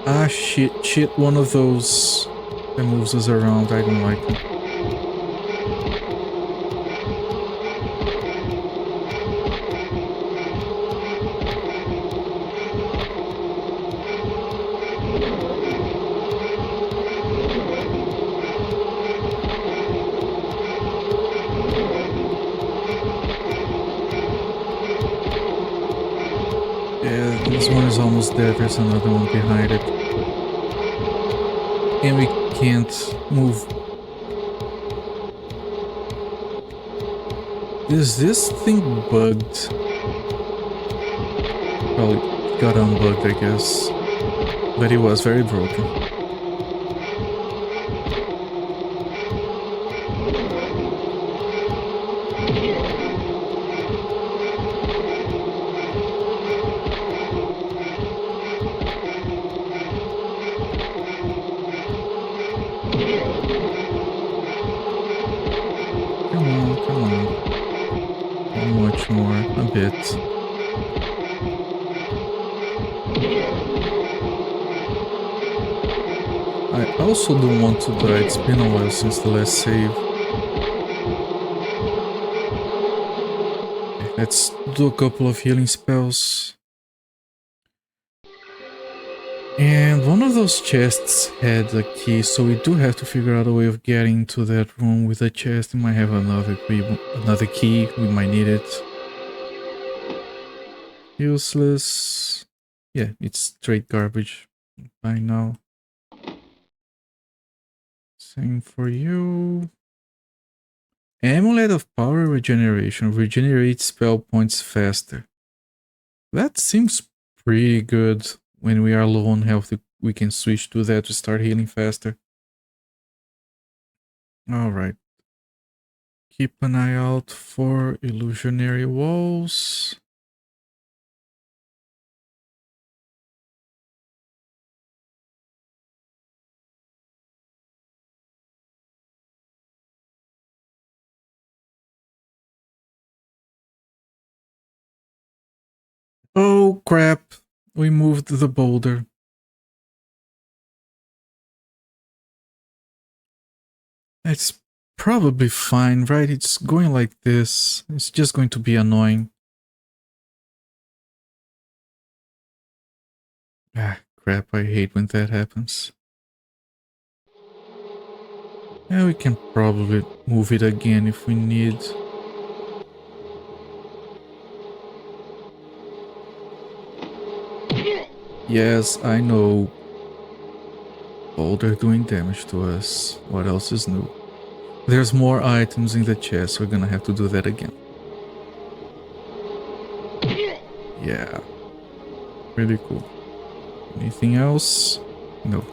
Ah, shit, one of those that moves us around. I don't like it. Yeah, this one is almost dead. There's another one behind it. And we can't move. Is this thing bugged? Well, it got unbugged, I guess. But it was very broken. Come on. Not much more, a bit. I also don't want to die. It's been a while since the last save. Okay, let's do a couple of healing spells. And one of those chests had a key, so we do have to figure out a way of getting to that room with a chest. We might have another key, we might need it. Useless. Yeah, it's straight garbage by now. Same for you. Amulet of Power Regeneration. Regenerates spell points faster. That seems pretty good. When we are low on health, we can switch to that to start healing faster. Alright. Keep an eye out for illusionary walls. Oh crap. We moved the boulder. It's probably fine, right? It's going like this. It's just going to be annoying. Ah, crap, I hate when that happens. Yeah, we can probably move it again if we need. Yes, I know. Boulder doing damage to us. What else is new? There's more items in the chest. We're gonna have to do that again. Yeah. Really cool. Anything else? No.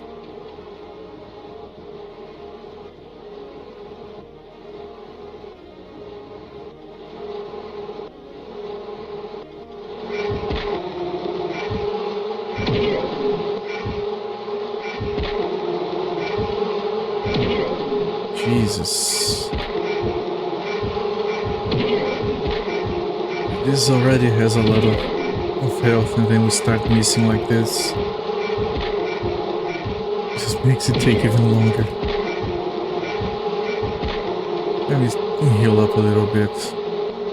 Jesus. This already has a lot of health and then we start missing like this. Just makes it take even longer. Let me heal up a little bit.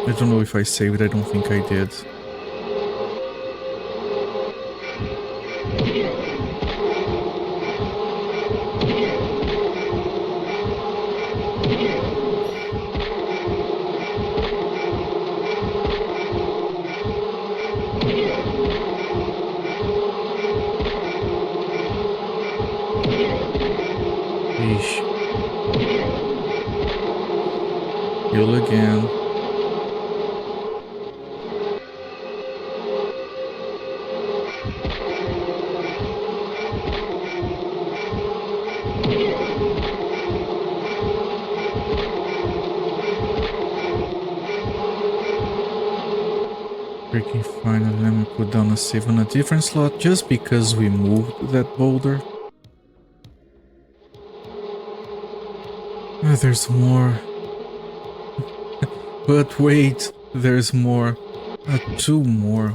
I don't know if I saved, I don't think I did. Yeesh. Heal again. Freaking finally, let me put down a save on a different slot just because we moved that boulder. There's more. But wait, there's more. Two more.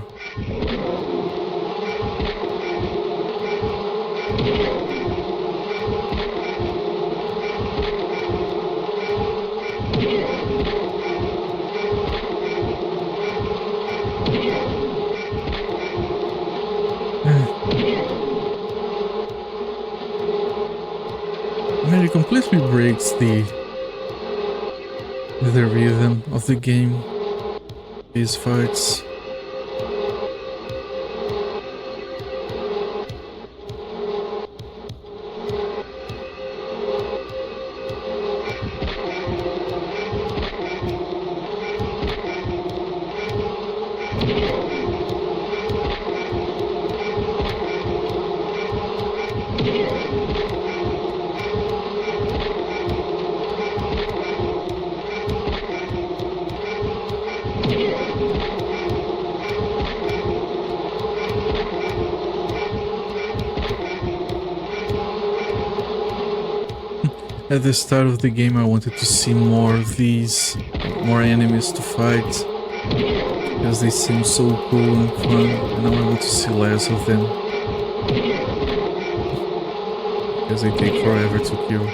Man, it completely breaks the rhythm of the game. These fights. At the start of the game I wanted to see more of these, more enemies to fight, because they seem so cool and fun, and now I want to see less of them, because they take forever to kill.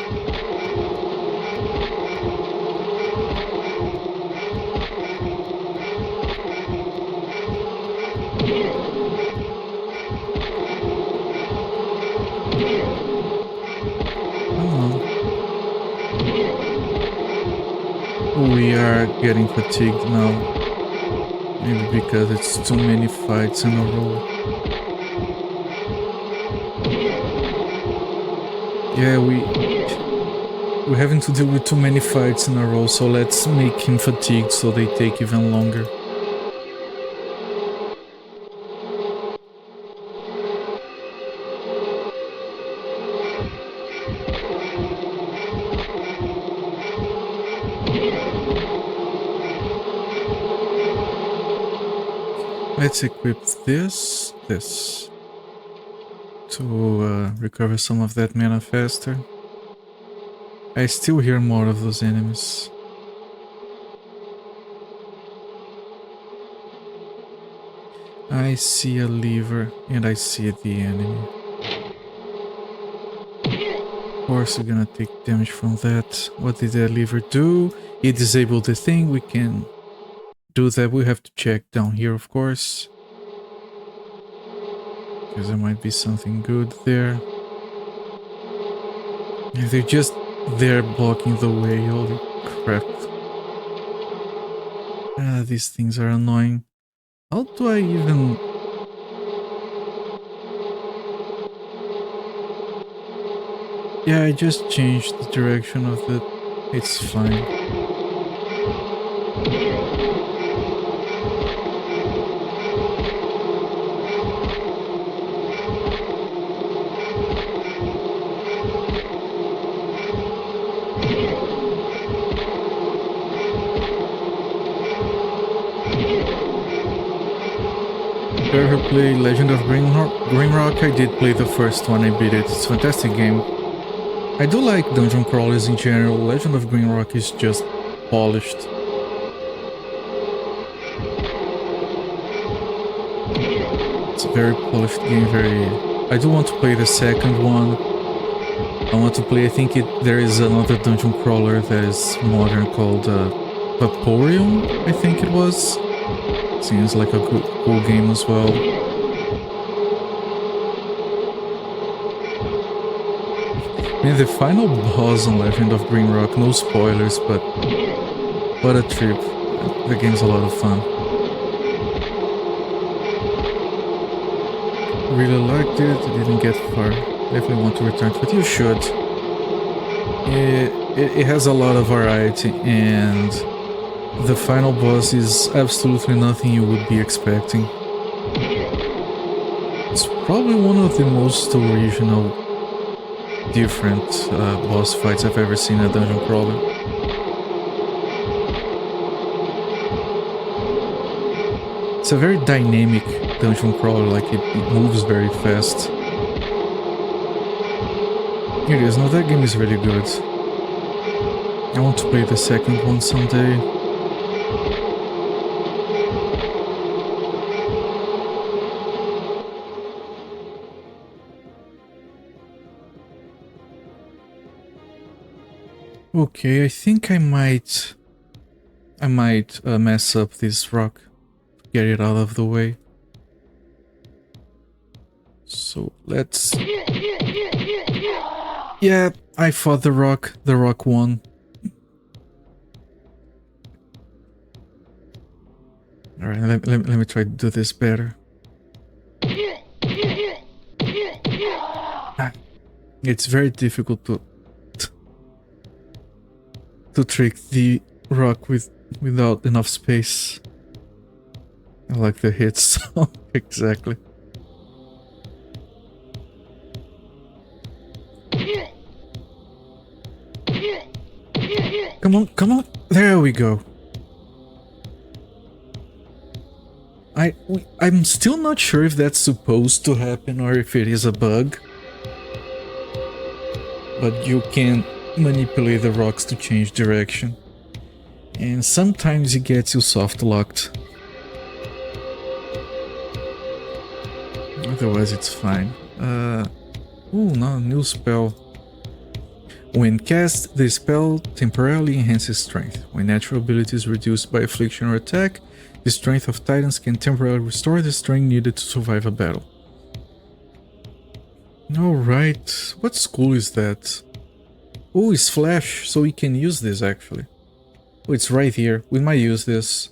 We are getting fatigued now. Maybe because it's too many fights in a row. Yeah, we're having to deal with too many fights in a row, so let's make him fatigued so they take even longer. Let's equip this to recover some of that mana faster. I still hear more of those enemies. I see a lever and I see the enemy. Of course we're gonna take damage from that. What did that lever do? It disabled the thing. We can do that. We have to check down here, of course. Because there might be something good there. Yeah, they're just there blocking the way. Holy crap. Ah, these things are annoying. How do I even... Yeah, I just changed the direction of the... It's fine. Ever play Legend of Grimrock? I did play the first one, I beat it. It's a fantastic game. I do like dungeon crawlers in general. Legend of Grimrock is just polished. It's a very polished game, very... I do want to play the second one. I want to play, I think there is another dungeon crawler that is modern called Vaporium, I think it was. Seems like a cool game as well. Man, the final boss on Legend of Grimrock, no spoilers, but what a trip. The game's a lot of fun. Really liked it, didn't get far. Definitely want to return to it, you should. It has a lot of variety, and the final boss is absolutely nothing you would be expecting. It's probably one of the most original, different boss fights I've ever seen in a dungeon crawler. It's a very dynamic dungeon crawler, like it moves very fast. Here it is, now that game is really good. I want to play the second one someday. Okay, I think I might mess up this rock, get it out of the way. So let's... Yeah, I fought the rock won. Alright, let me try to do this better. It's very difficult to trick the rock without enough space. I like the hits. Exactly. Come on, come on. There we go. I'm still not sure if that's supposed to happen or if it is a bug. But you can manipulate the rocks to change direction. And sometimes it gets you soft locked. Otherwise it's fine. Ooh, no, new spell. When cast, the spell temporarily enhances strength. When natural ability is reduced by affliction or attack, the strength of Titans can temporarily restore the strength needed to survive a battle. Alright, what school is that? Oh, it's Flash, so we can use this actually. Oh, it's right here. We might use this.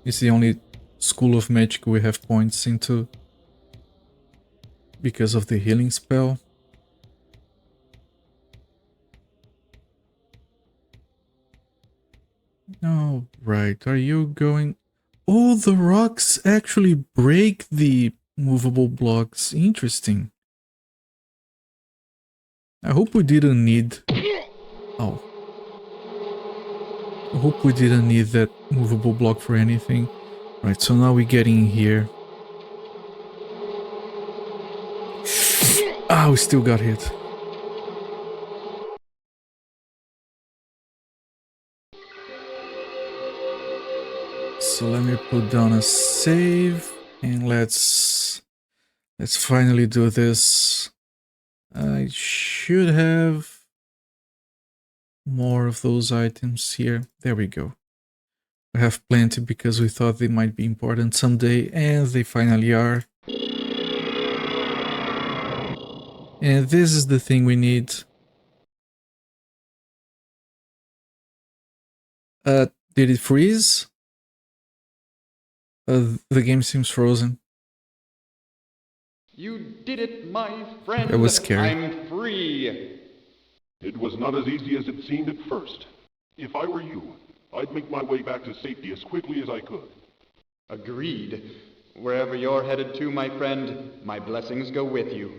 It's the only school of magic we have points into. Because of the healing spell. Oh, right. Are you going... Oh, the rocks actually break the movable blocks. Interesting. I hope we didn't need... Oh. I hope we didn't need that movable block for anything. Right, so now we're getting here. Ah, we still got hit. So let me put down a save. And let's finally do this. I should have more of those items here. There we go. We have plenty because we thought they might be important someday, and they finally are. And this is the thing we need. Did it freeze? The game seems frozen. You did it, my friend. It was scary. I'm free. It was not as easy as it seemed at first. If I were you, I'd make my way back to safety as quickly as I could. Agreed. Wherever you're headed to, my friend, my blessings go with you.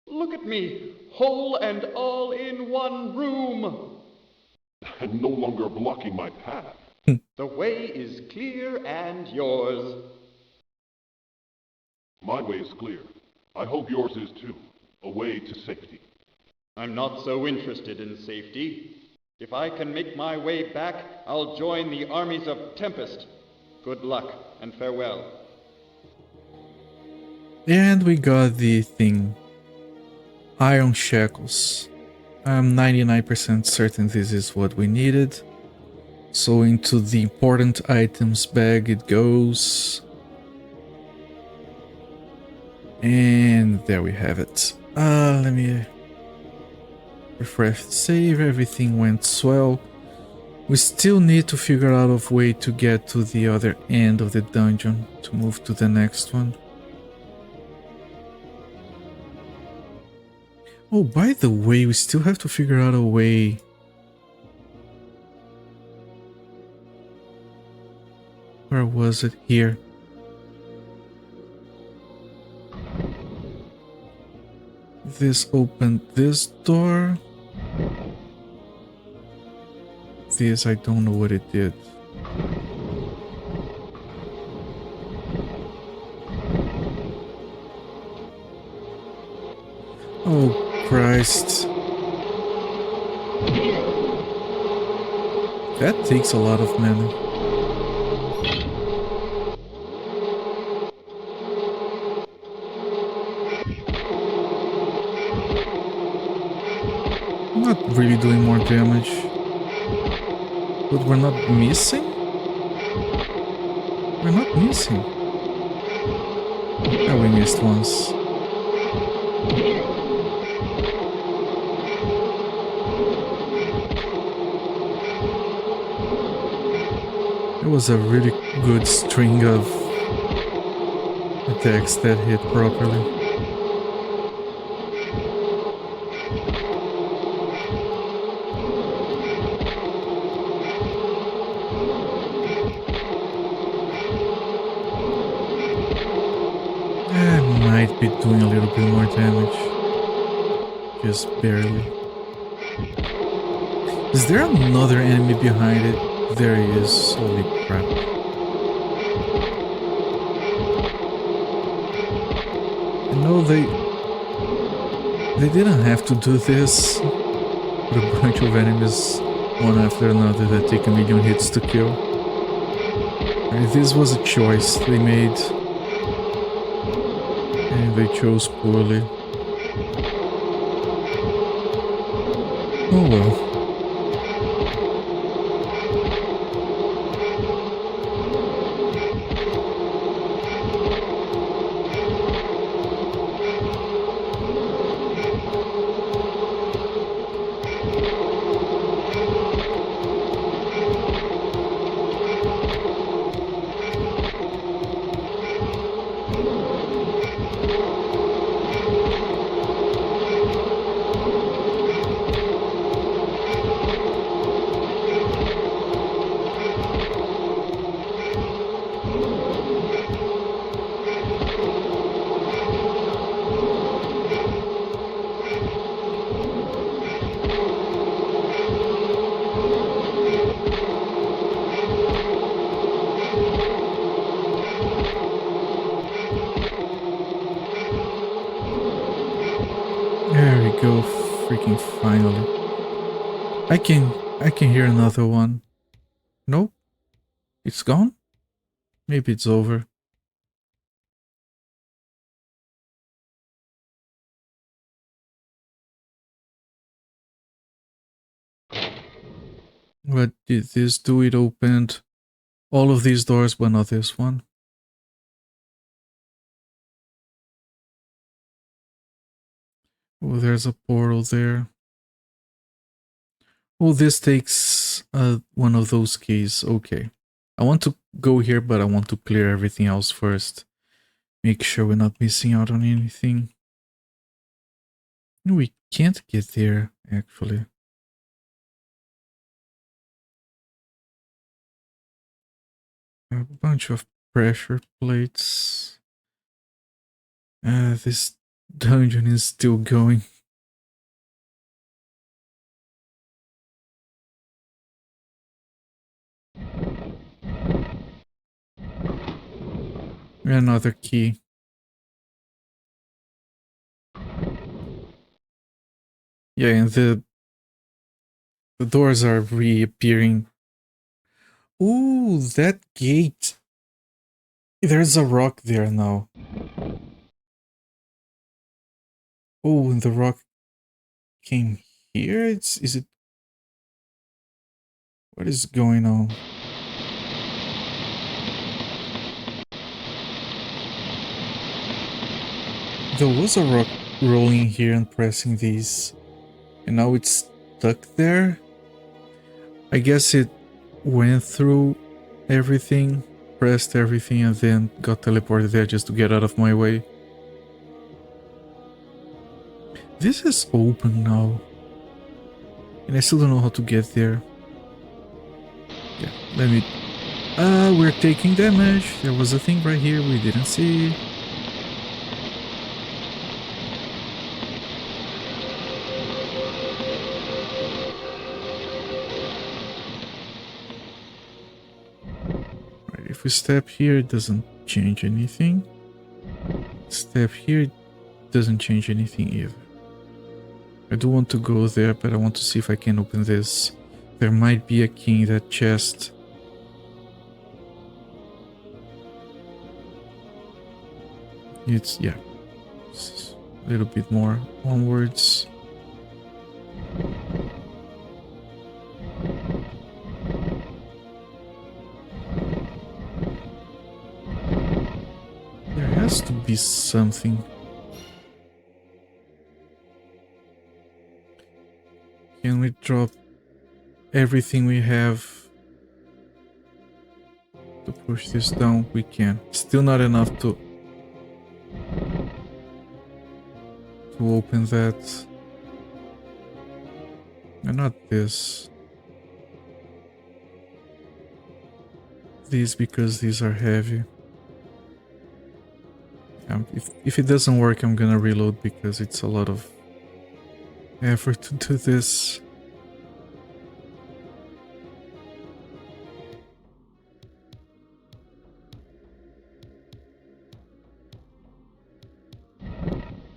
Look at me, whole and all in one room. And no longer blocking my path. The way is clear and yours. My way is clear. I hope yours is too. A way to safety. I'm not so interested in safety. If I can make my way back, I'll join the armies of Tempest. Good luck and farewell. And we got the thing. Iron shackles. I'm 99% certain this is what we needed. So into the important items bag it goes. And there we have it. Let me refresh the save. Everything went swell. We still need to figure out a way to get to the other end of the dungeon to move to the next one. Oh, by the way, we still have to figure out a way. Where was it? Here. This opened this door. This, I don't know what it did. Oh, Christ. That takes a lot of mana. Not really doing more damage. But we're not missing? We're not missing. Oh, we missed once. It was a really good string of attacks that hit properly. Might be doing a little bit more damage. Just barely. Is there another enemy behind it? There he is. Holy crap. You know, they didn't have to do this. Put a bunch of enemies one after another that take a million hits to kill. This was a choice they made. And they chose poorly. Oh well. There we go, freaking finally. I can hear another one. Nope. It's gone? Maybe it's over. What did this do? It opened all of these doors, but not this one. Oh, there's a portal there. Oh, this takes one of those keys. Okay. I want to go here, but I want to clear everything else first. Make sure we're not missing out on anything. No, we can't get there, actually. A bunch of pressure plates. This dungeon is still going. Another key. Yeah, and the doors are reappearing. Ooh, that gate. There's a rock there now. Oh, and the rock came here? Is it... What is going on? There was a rock rolling here and pressing these. And now it's stuck there? I guess it went through everything, pressed everything, and then got teleported there just to get out of my way. This is open now. And I still don't know how to get there. Yeah, let me... we're taking damage. There was a thing right here we didn't see. Right, if we step here, it doesn't change anything. Step here, it doesn't change anything either. I do want to go there, but I want to see if I can open this. There might be a key in that chest. It's, yeah, it's a little bit more onwards. There has to be something. Can we drop everything we have to push this down? We can. Still not enough to open that. And not this. These, because these are heavy. If it doesn't work, I'm gonna reload because it's a lot of effort to do this.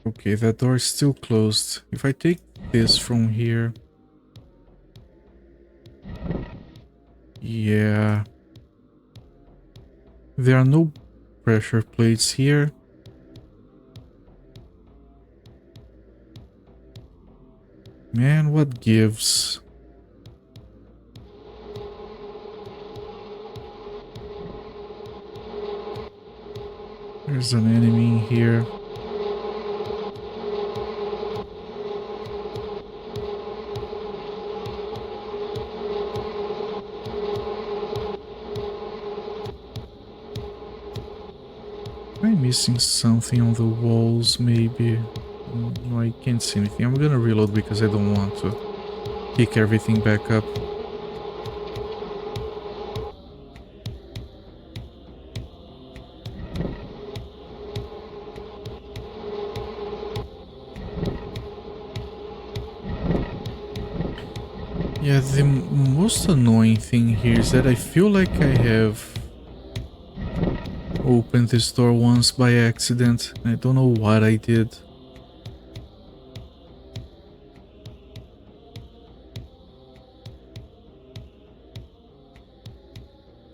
Okay, that door is still closed. If I take this from here... Yeah. There are no pressure plates here. Man, what gives? There's an enemy in here. Am I missing something on the walls, maybe? No, I can't see anything. I'm gonna reload because I don't want to pick everything back up. Yeah, the most annoying thing here is that I feel like I have opened this door once by accident. I don't know what I did.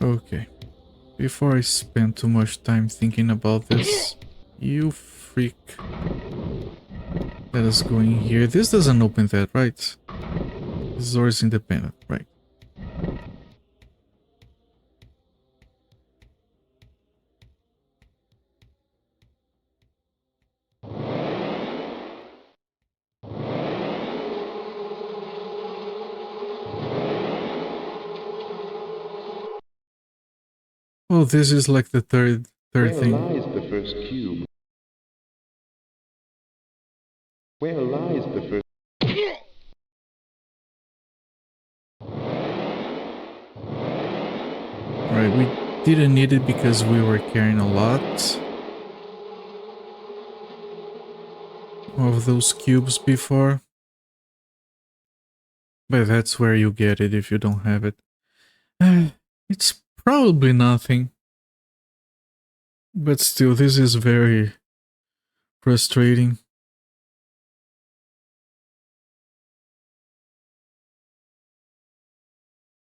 Okay. Before I spend too much time thinking about this, you freak. Let us go in here. This doesn't open that, right? This door is independent, right? Oh, this is like the third thing. Lies the first cube? Where lies the first? Right, we didn't need it because we were carrying a lot of those cubes before. But that's where you get it if you don't have it. It's probably nothing. But still, this is very frustrating.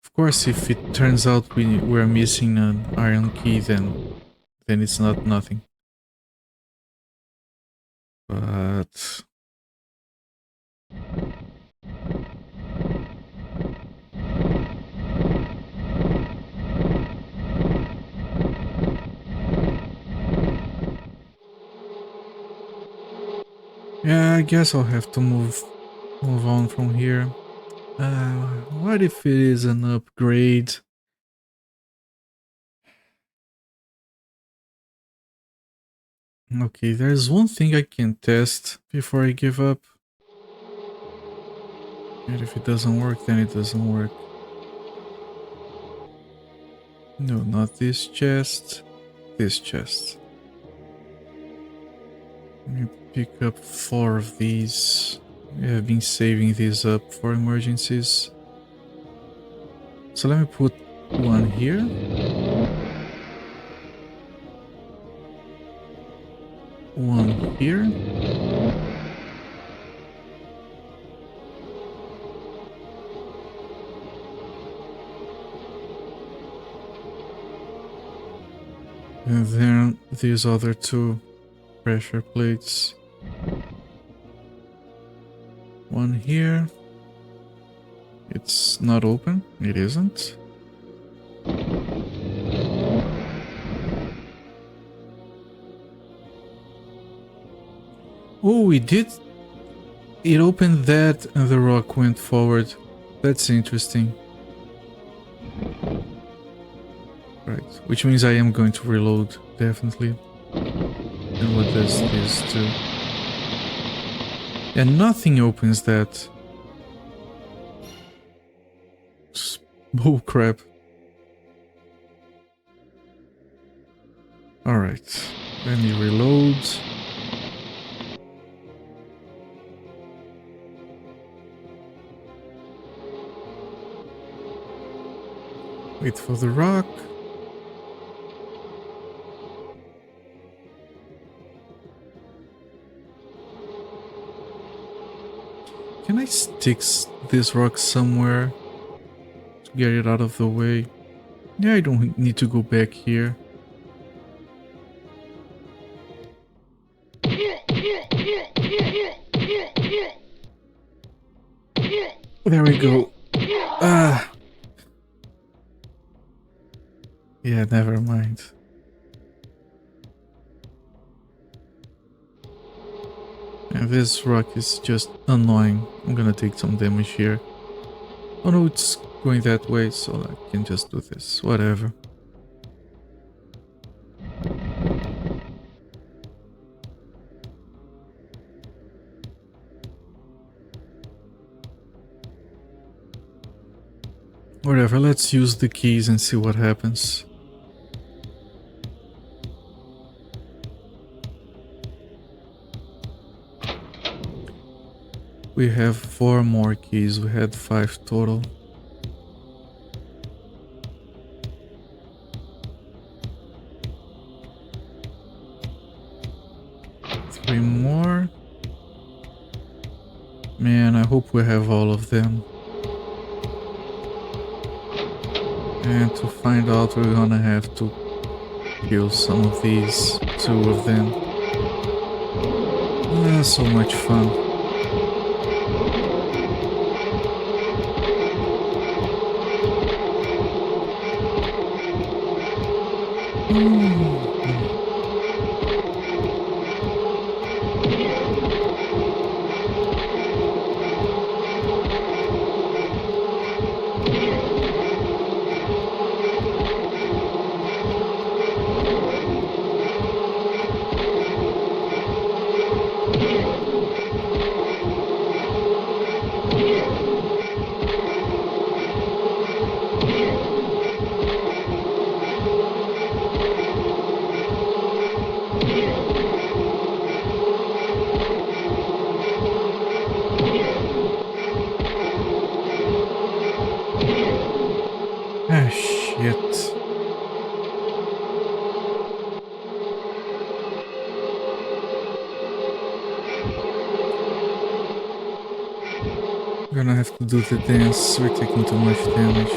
Of course, if it turns out we're missing an iron key, then it's not nothing. But yeah, I guess I'll have to move on from here. What if it is an upgrade? Okay, there's one thing I can test before I give up. And if it doesn't work, then it doesn't work. No, not this chest. This chest. Let me pick up 4 of these. I have been saving these up for emergencies. So let me put one here. One here. And then these other 2 pressure plates. One here. It's not open. It isn't. Oh, we did. It opened that and the rock went forward. That's interesting. Right, which means I am going to reload, definitely. And what does this do? And nothing opens that. Oh crap. Alright, let me reload. Wait for the rock. Can I stick this rock somewhere to get it out of the way? Yeah, I don't need to go back here. There we go. Ah. Yeah, never mind. And this rock is just annoying. I'm gonna take some damage here. Oh no, it's going that way, so I can just do this. Whatever. Whatever, let's use the keys and see what happens. We have 4 more keys, we had 5 total. Three more. Man, I hope we have all of them. And to find out, we're gonna have to kill some of these, 2 of them. Ah, so much fun. Ah, shit. We're gonna have to do the dance. We're taking too much damage.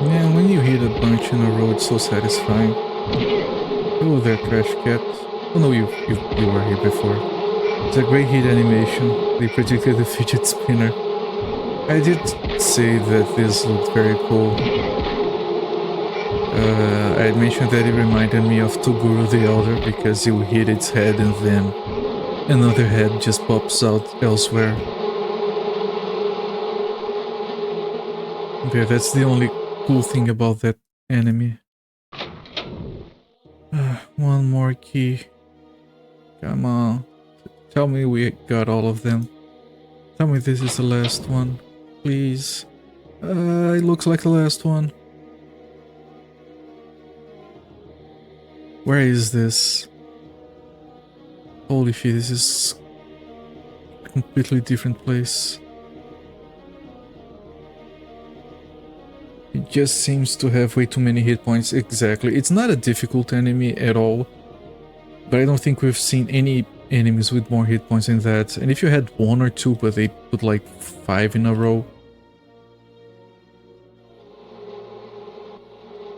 Yeah, when you hit a bunch in a row, it's so satisfying. Oh, there, Trash Cat. Oh no, you were here before. It's a great hit animation. They predicted the fidget spinner. I did say that this looked very cool. I had mentioned that it reminded me of Toguro the Elder because you hit its head and then another head just pops out elsewhere. Yeah, that's the only cool thing about that enemy. One more key. Come on. Tell me we got all of them. Tell me this is the last one. Please. It looks like the last one. Where is this? Holy shit, this is a completely different place. It just seems to have way too many hit points. Exactly. It's not a difficult enemy at all. But I don't think we've seen any enemies with more hit points than that. And if you had 1 or 2, but they put like 5 in a row.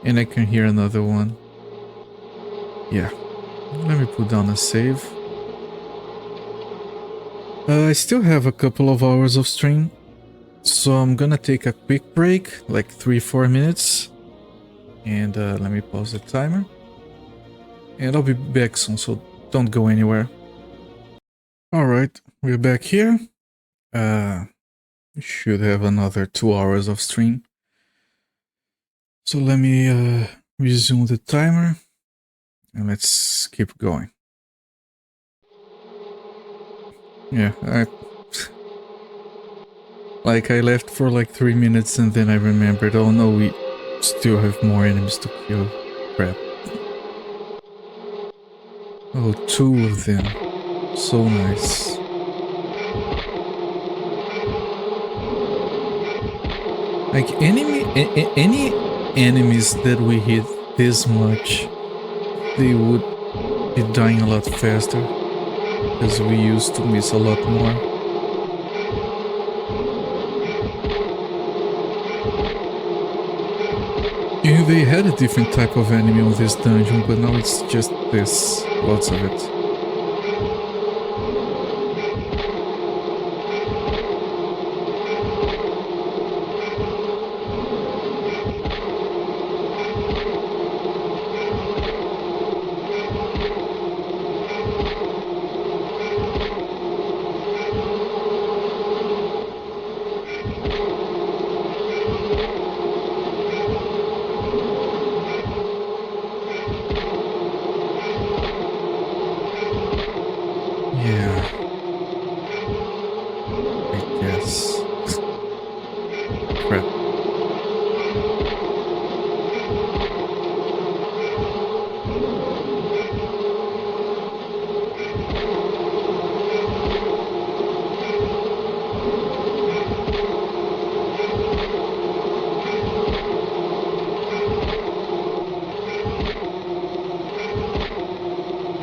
And I can hear another one. Yeah. Let me put down a save. I still have a couple of hours of stream. So I'm gonna take a quick break, like 3-4 minutes. And let me pause the timer. And I'll be back soon, so don't go anywhere. Alright, we're back here. We should have another 2 hours of stream. So let me resume the timer. And let's keep going. Yeah, I left for like 3 minutes and then I remembered, oh no, we still have more enemies to kill. Crap. Oh, 2 of them. So nice. Like any enemies that we hit this much, they would be dying a lot faster. Because we used to miss a lot more. Yeah, they had a different type of enemy on this dungeon, but now it's just this. Lots of it.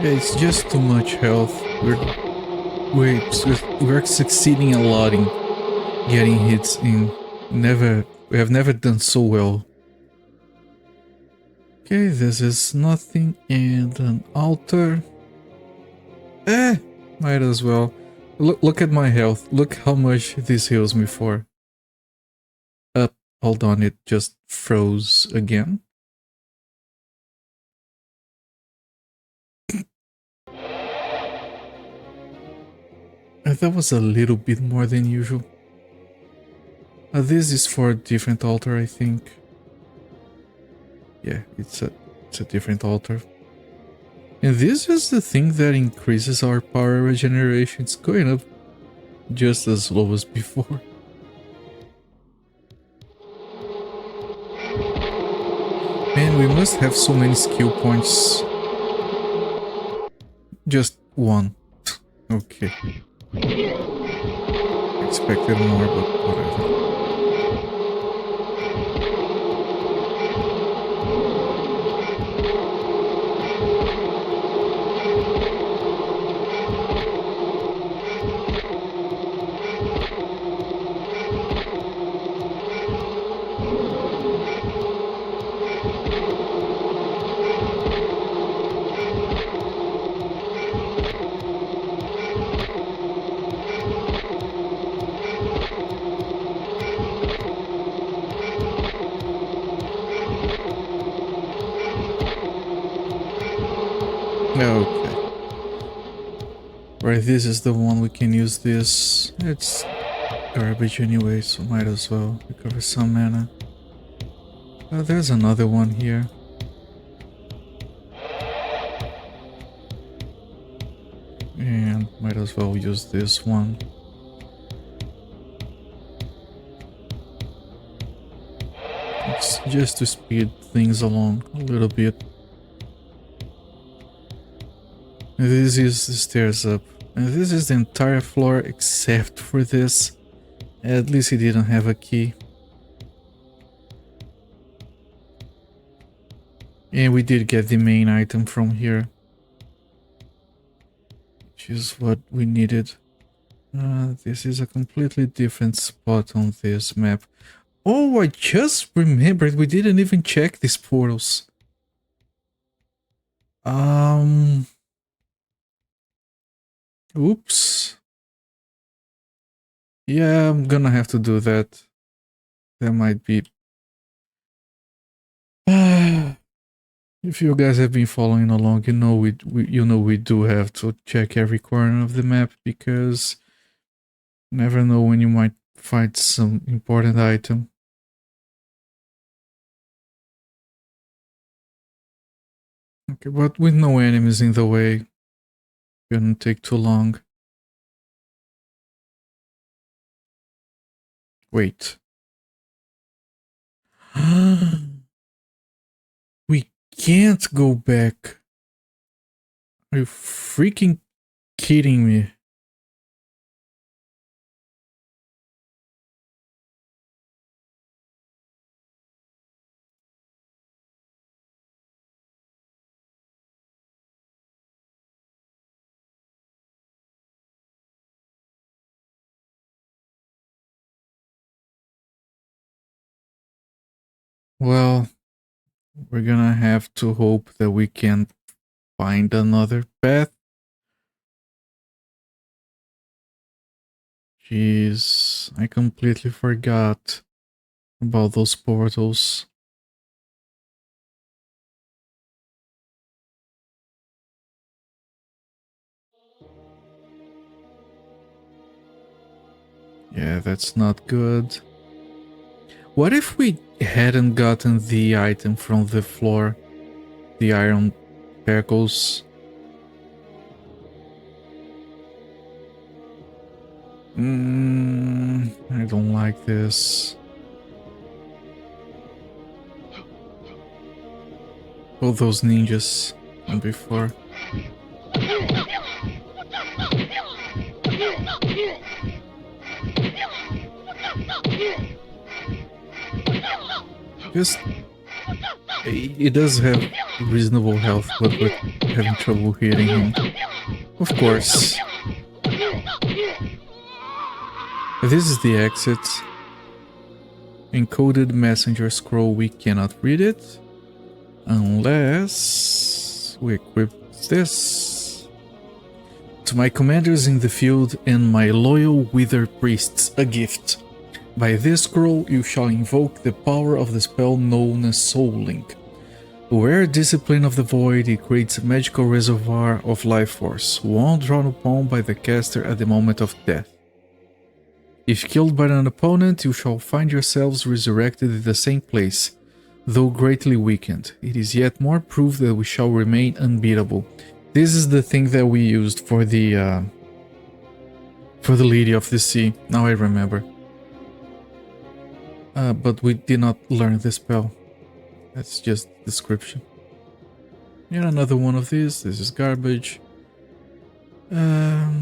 Yeah, it's just too much health. We're succeeding a lot in getting hits in. We have never done so well. Okay, this is nothing and an altar. Might as well. Look at my health. Look how much this heals me for. Hold on, it just froze again. That was a little bit more than usual. This is for a different altar, I think. Yeah, it's a different altar. And this is the thing that increases our power regeneration. It's going up just as low as before. Man, we must have so many skill points. Just one. Okay. Expected more, but whatever. Okay. Right, this is the one we can use this. It's garbage anyway, so might as well recover some mana. There's another one here. And might as well use this one. It's just to speed things along a little bit. This is the stairs up. And this is the entire floor except for this. At least he didn't have a key. And we did get the main item from here. Which is what we needed. This is a completely different spot on this map. Oh, I just remembered we didn't even check these portals. Oops. Yeah, I'm gonna have to do that. That might be... If you guys have been following along, you know we do have to check every corner of the map, because you never know when you might find some important item. Okay, but with no enemies in the way, shouldn't take too long. Wait. We can't go back. Are you freaking kidding me? Well, we're gonna have to hope that we can find another path. Jeez, I completely forgot about those portals. Yeah, that's not good. What if we hadn't gotten the item from the floor? The iron tackles? I don't like this. All those ninjas from before. Just... It does have reasonable health, but we're having trouble hitting him. Of course. This is the exit. Encoded messenger scroll, we cannot read it. Unless we equip this. To my commanders in the field and my loyal wither priests, a gift. By this scroll you shall invoke the power of the spell known as Soul Link. Aware discipline of the void, it creates a magical reservoir of life force, one drawn upon by the caster at the moment of death. If killed by an opponent, you shall find yourselves resurrected in the same place, though greatly weakened. It is yet more proof that we shall remain unbeatable. This is the thing that we used for the Lady of the Sea. Now I remember. But we did not learn the spell. That's just description. Yeah, another one of these. This is garbage. Now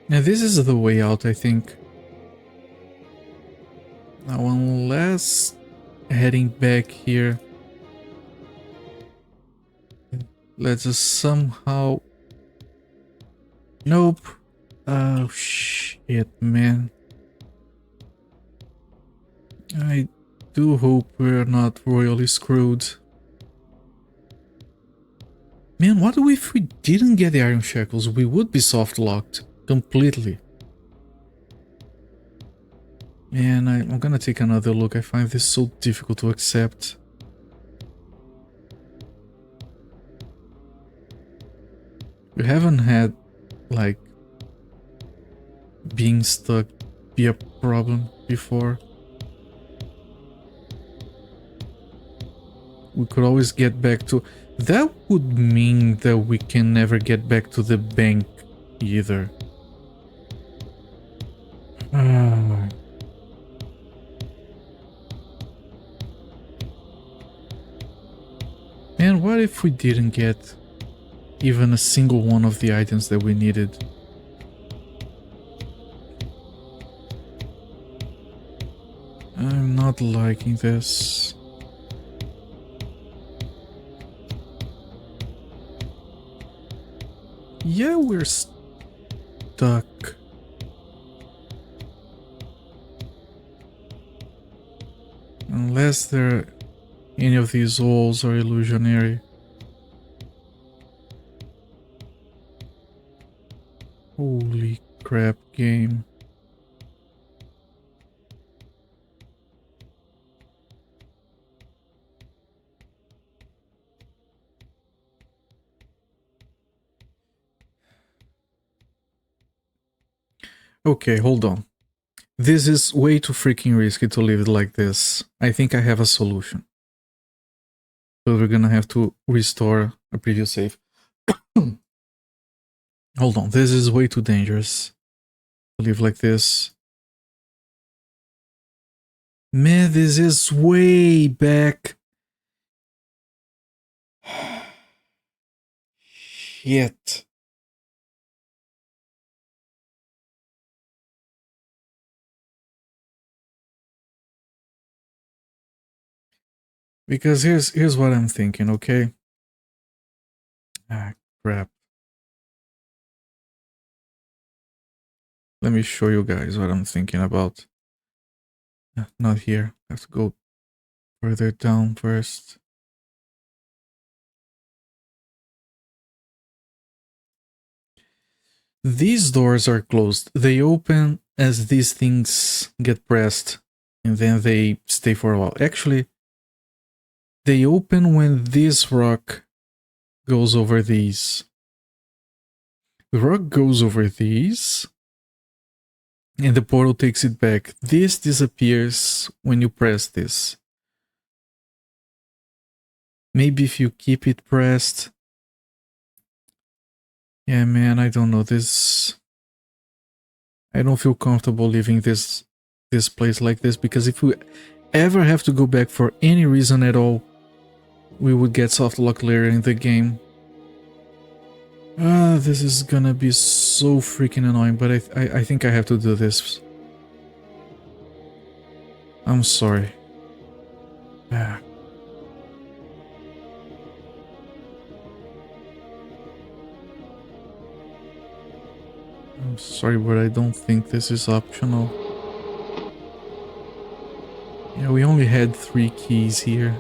this is the way out, I think. Now unless heading back here, let's just somehow... Nope. Oh shit, man. I do hope we're not royally screwed. Man, what if we didn't get the Iron Shackles? We would be soft locked completely. Man, I'm gonna take another look. I find this so difficult to accept. We haven't had, like, being stuck be a problem before. We could always get back to... That would mean that we can never get back to the bank either. Man, what if we didn't get even a single one of the items that we needed? I'm not liking this. Yeah, we're stuck. Unless any of these walls are illusionary. Holy crap, game. Okay, hold on. This is way too freaking risky to leave it like this. I think I have a solution. But we're gonna have to restore a previous save. Hold on, this is way too dangerous to leave like this. Man, this is way back. Shit. Because here's what I'm thinking, okay? Ah, crap. Let me show you guys what I'm thinking about. Not here. I have to go further down first. These doors are closed. They open as these things get pressed, and then they stay for a while. Actually, they open when this rock goes over these. The rock goes over these, and the portal takes it back. This disappears when you press this. Maybe if you keep it pressed. Yeah, man, I don't know. I don't feel comfortable leaving this place like this, because if we ever have to go back for any reason at all, we would get soft lock later in the game. This is gonna be so freaking annoying, but I think I have to do this. I'm sorry. I'm sorry, but I don't think this is optional. Yeah, we only had 3 keys here.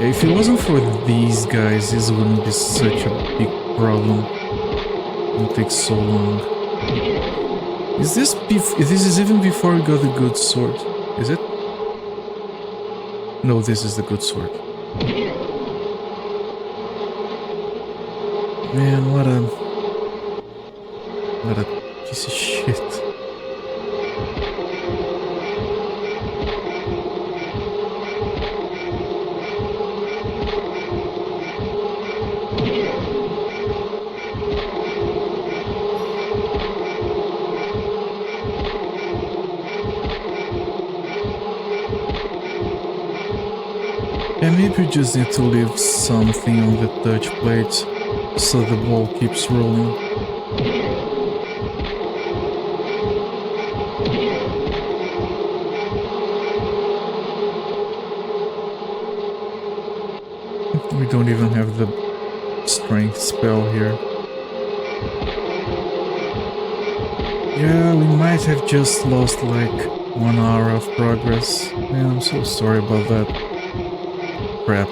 If it wasn't for these guys, this wouldn't be such a big problem. It wouldn't take so long. Is this this is even before we got the good sword? Is it? No, this is the good sword. Man, what a piece of shit. And maybe we just need to leave something on the touch plate so the ball keeps rolling. We don't even have the strength spell here. Yeah, we might have just lost like 1 hour of progress. Man, I'm so sorry about that. Crap.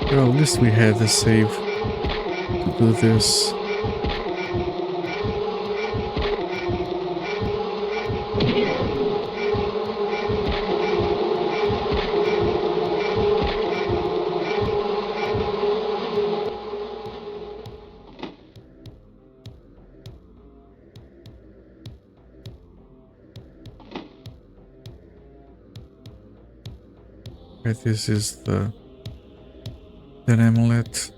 Well, at least we had the save to do this. Right, this is the amulet.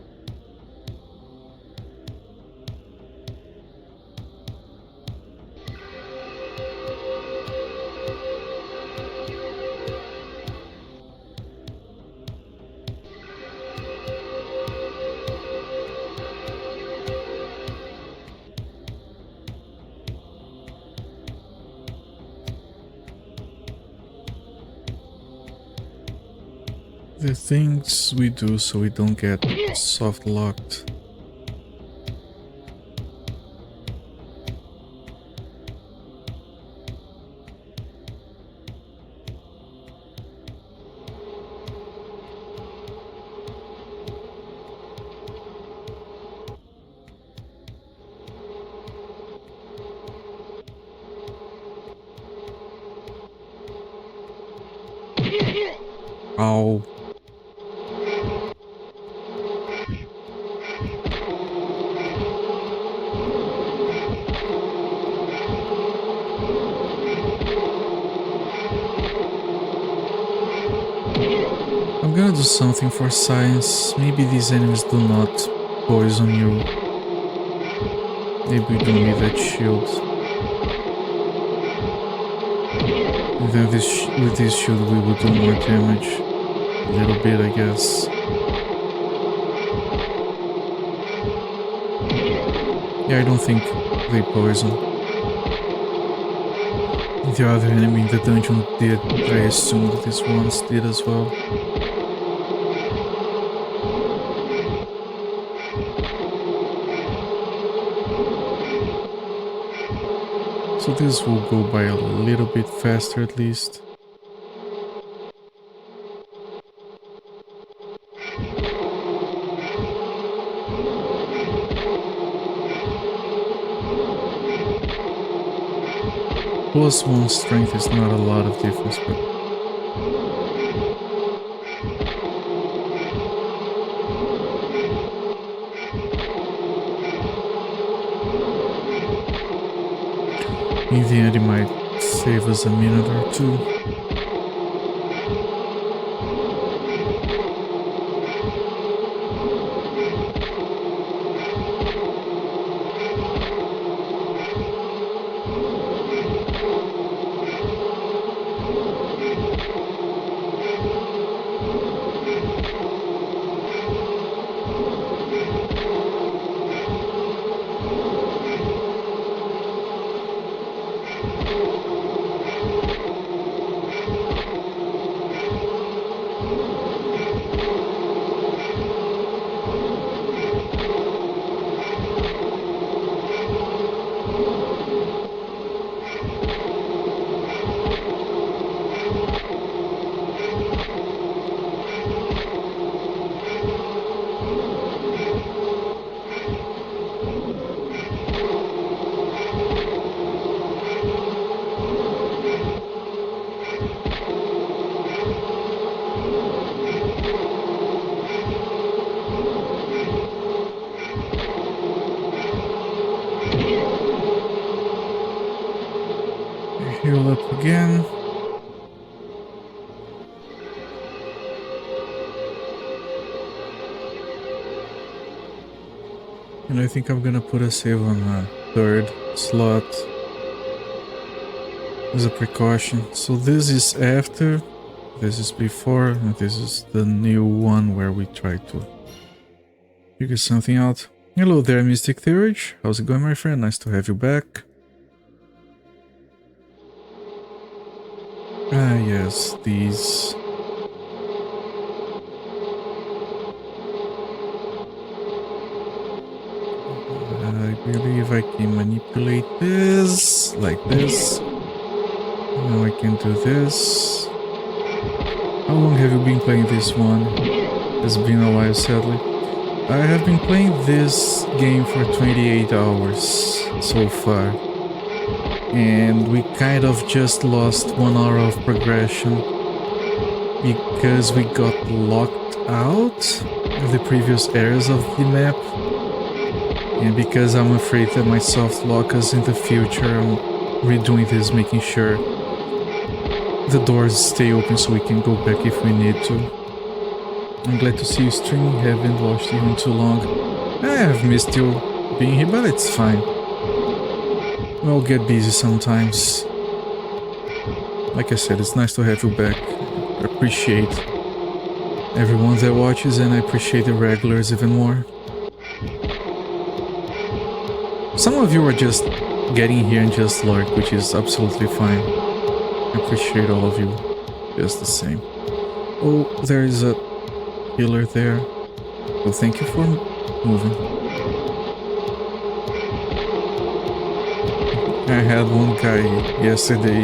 The things we do so we don't get soft locked. Ow. I'm gonna do something for science. Maybe these enemies do not poison you. Maybe we don't need that shield. And then with this shield we will do more damage. A little bit, I guess. Yeah, I don't think they poison. The other enemy in the dungeon did. I assume that this ones did as well. So this will go by a little bit faster at least. +1 strength is not a lot of difference, but in the end it might save us a minute or two. Heal up again. And I think I'm gonna put a save on a third slot as a precaution. So this is after, this is before, and this is the new one where we try to figure something out. Hello there, Mystic Theurge. How's it going, my friend? Nice to have you back. Ah, yes, these. I believe I can manipulate this, like this. Now I can do this. How long have you been playing this one? It's been a while, sadly. I have been playing this game for 28 hours so far. And we kind of just lost 1 hour of progression because we got locked out of the previous areas of the map. And because I'm afraid that my soft lock us in the future, I'm redoing this, making sure the doors stay open so we can go back if we need to. I'm glad to see you streaming, haven't watched you in too long. I have missed you being here, but it's fine. We all get busy sometimes. Like I said, it's nice to have you back. I appreciate everyone that watches, and I appreciate the regulars even more. Some of you are just getting here and just lurk, which is absolutely fine. I appreciate all of you just the same. Oh, there is a healer there. Well, thank you for moving. I had one guy yesterday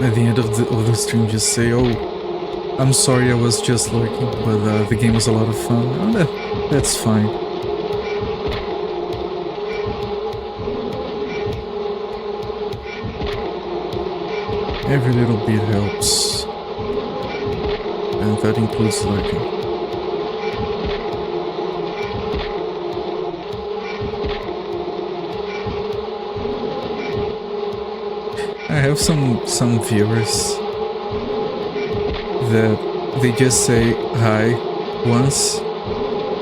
at the end of the stream just say, "Oh, I'm sorry, I was just lurking, but the game was a lot of fun." Oh, that's fine. Every little bit helps, and that includes lurking. I have some viewers that they just say hi once,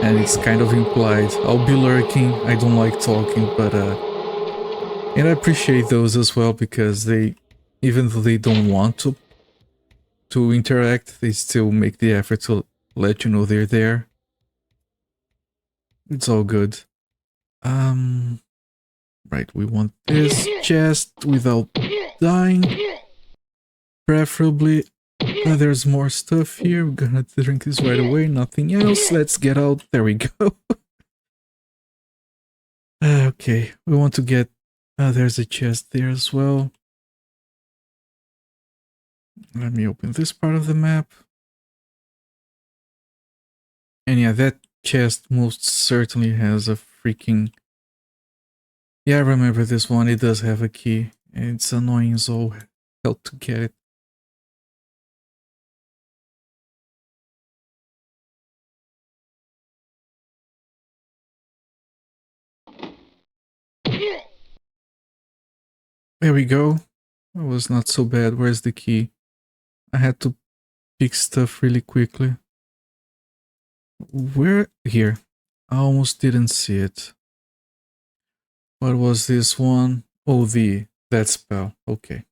and it's kind of implied. I'll be lurking, I don't like talking, but and I appreciate those as well, because they, even though they don't want to interact, they still make the effort to let you know they're there. It's all good. Right, we want this chest without dying. Preferably. There's more stuff here. We're gonna drink this right away. Nothing else. Let's get out. There we go. Okay, we want to get... there's a chest there as well. Let me open this part of the map. And yeah, that chest most certainly has a freaking... Yeah, I remember this one. It does have a key. It's annoying as all hell to get it. There we go. That was not so bad. Where's the key? I had to pick stuff really quickly. Where? Here. I almost didn't see it. What was this one? Oh, that spell. Okay.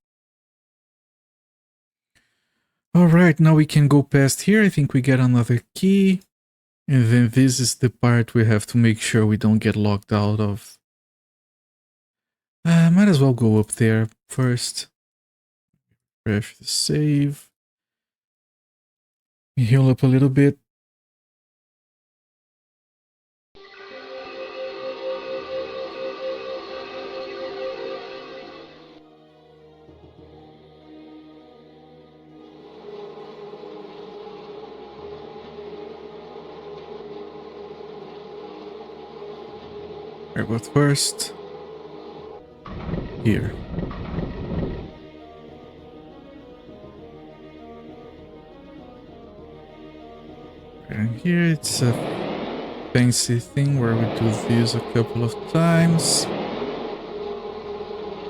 Alright, now we can go past here. I think we get another key. And then this is the part we have to make sure we don't get locked out of. Might as well go up there first. Refresh the save. Heal up a little bit. Alright, but first, here. And here it's a fancy thing where we do this a couple of times.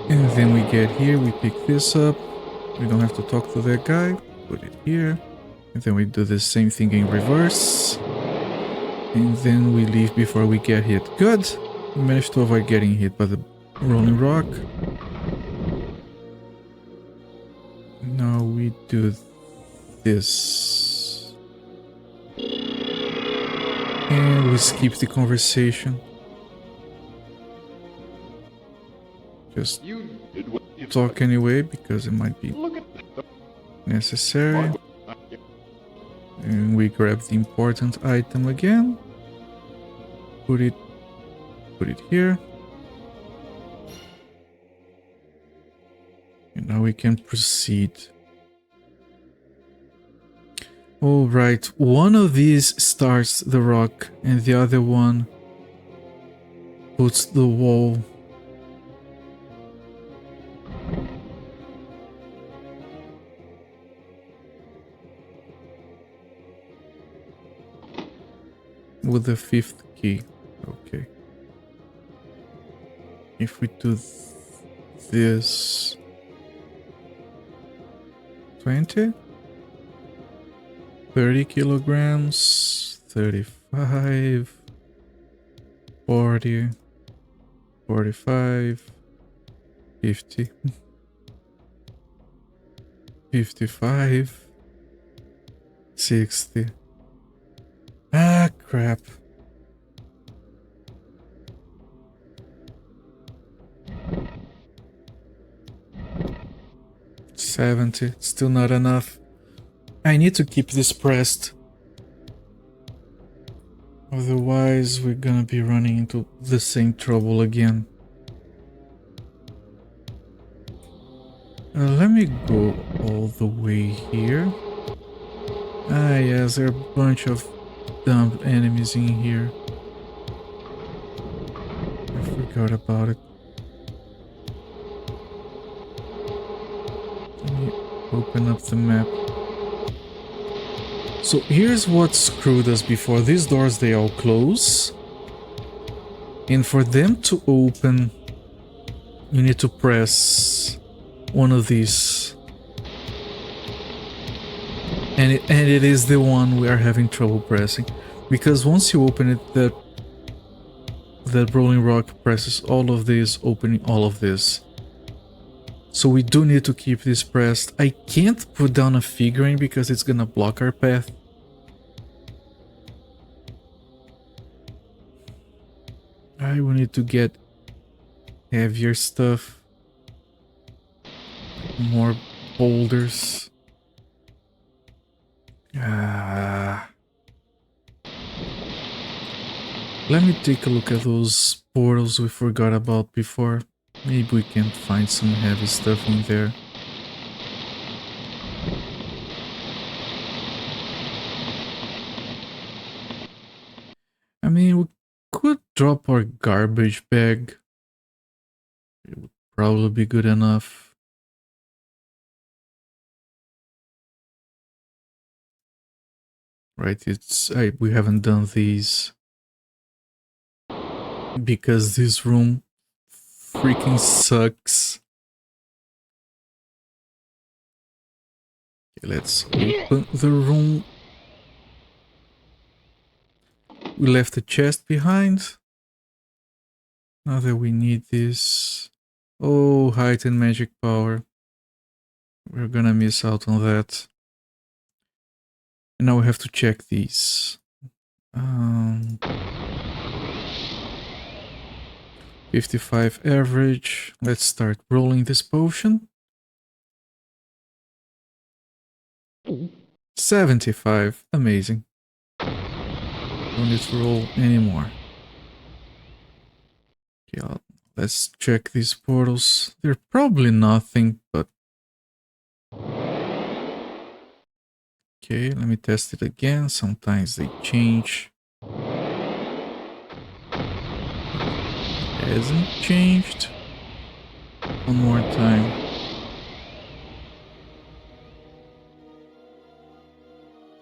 And then we get here, we pick this up. We don't have to talk to that guy. Put it here. And then we do the same thing in reverse. And then we leave before we get hit. Good! We managed to avoid getting hit by the rolling rock. Now we do this. And we skip the conversation. Just talk anyway, because it might be necessary. And we grab the important item again. Put it here. And now we can proceed. All right, one of these starts the rock and the other one puts the wall. With the 5th key. Okay. If we do this 20, 30 kilograms, 35, 40, 45, 50, 55, 60. Ah, crap. $70, still not enough. I need to keep this pressed. Otherwise, we're gonna be running into the same trouble again. Let me go all the way here. Ah, yes, there are a bunch of dumb enemies in here. I forgot about it. Let me open up the map. So here's what screwed us before. These doors, they all close. And for them to open, you need to press one of these. And it is the one we are having trouble pressing. Because once you open it, that rolling rock presses all of this, opening all of this. So we do need to keep this pressed. I can't put down a figurine because it's gonna block our path. I will need to get heavier stuff. More boulders. Let me take a look at those portals we forgot about before. Maybe we can find some heavy stuff in there. I mean, we could drop our garbage bag. It would probably be good enough. Right, we haven't done these. Because this room freaking sucks. Okay, let's open the room. We left a chest behind. Now that we need this. Oh, heightened magic power. We're gonna miss out on that. And now we have to check these. 55 average. Let's start rolling this potion. 75. Amazing. Don't need to roll anymore. Okay, let's check these portals. They're probably nothing, but... Okay, let me test it again. Sometimes they change. Hasn't changed. One more time.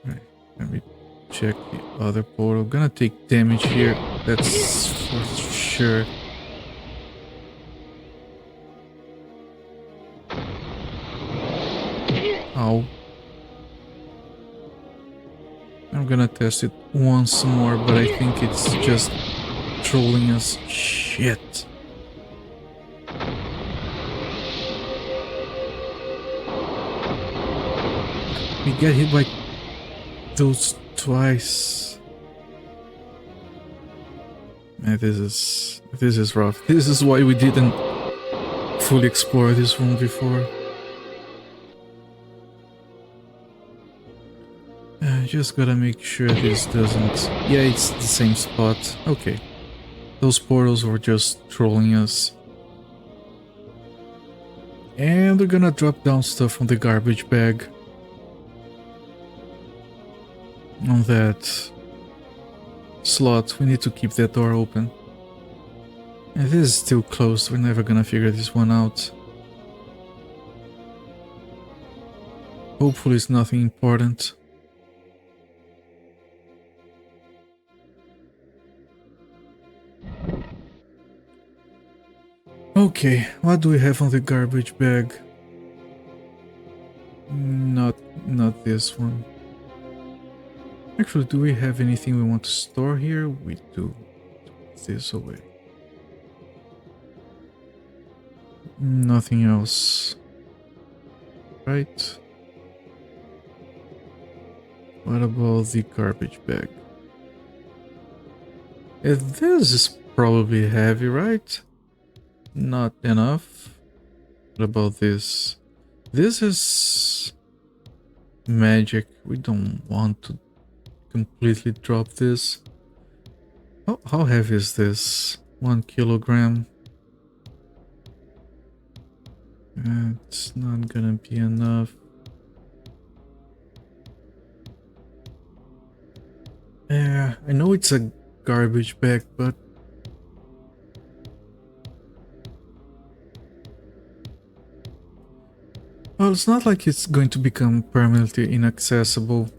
Right, let me check the other portal. Gonna take damage here, that's for sure. Ow. I'm gonna test it once more, but I think it's just trolling us. Shit. We get hit by those twice. Man, this is rough. This is why we didn't fully explore this room before. Just gotta make sure this doesn't... Yeah, it's the same spot. Okay. Those portals were just trolling us. And we're gonna drop down stuff from the garbage bag. On that slot, we need to keep that door open. And this is still closed, we're never gonna figure this one out. Hopefully it's nothing important. Okay, what do we have on the garbage bag? Not this one. Actually, do we have anything we want to store here? We do. Put this away. Nothing else. Right? What about the garbage bag? This is probably heavy, right? Not enough. What about this? This is magic. We don't want to completely drop this. How heavy is this? 1 kilogram. It's not gonna be enough. Yeah, I know it's a garbage bag, but well, it's not like it's going to become permanently inaccessible.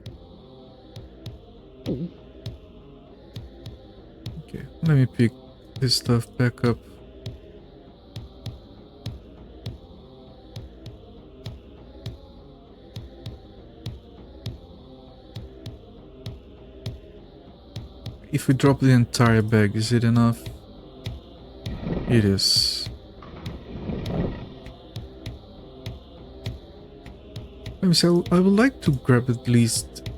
Okay, let me pick this stuff back up. If we drop the entire bag, is it enough? It is. Let me say, I would like to grab at least...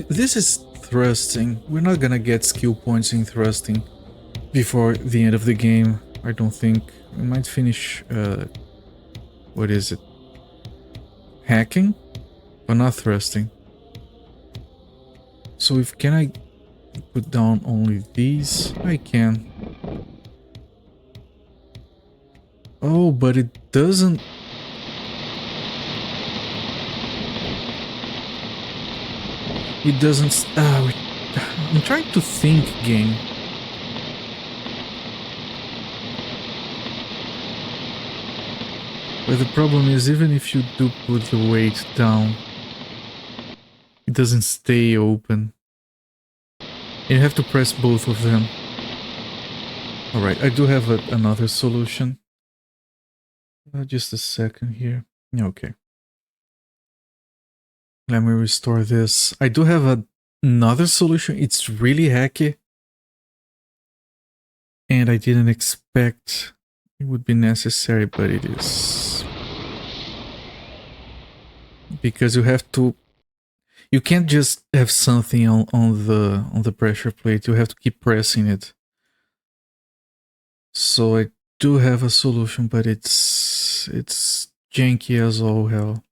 This is thrusting. We're not gonna get skill points in thrusting before the end of the game, I don't think. We might finish... what is it? Hacking? But not thrusting. So can I put down only these? I can. Oh, but it doesn't... It doesn't... I'm trying to think, game. But the problem is, even if you do put the weight down, it doesn't stay open. You have to press both of them. Alright, I do have another solution. Just a second here. Okay. Let me restore this. I do have another solution. It's really hacky. And I didn't expect it would be necessary, but it is. Because you have to... You can't just have something on the pressure plate. You have to keep pressing it. So I do have a solution, but it's janky as all hell.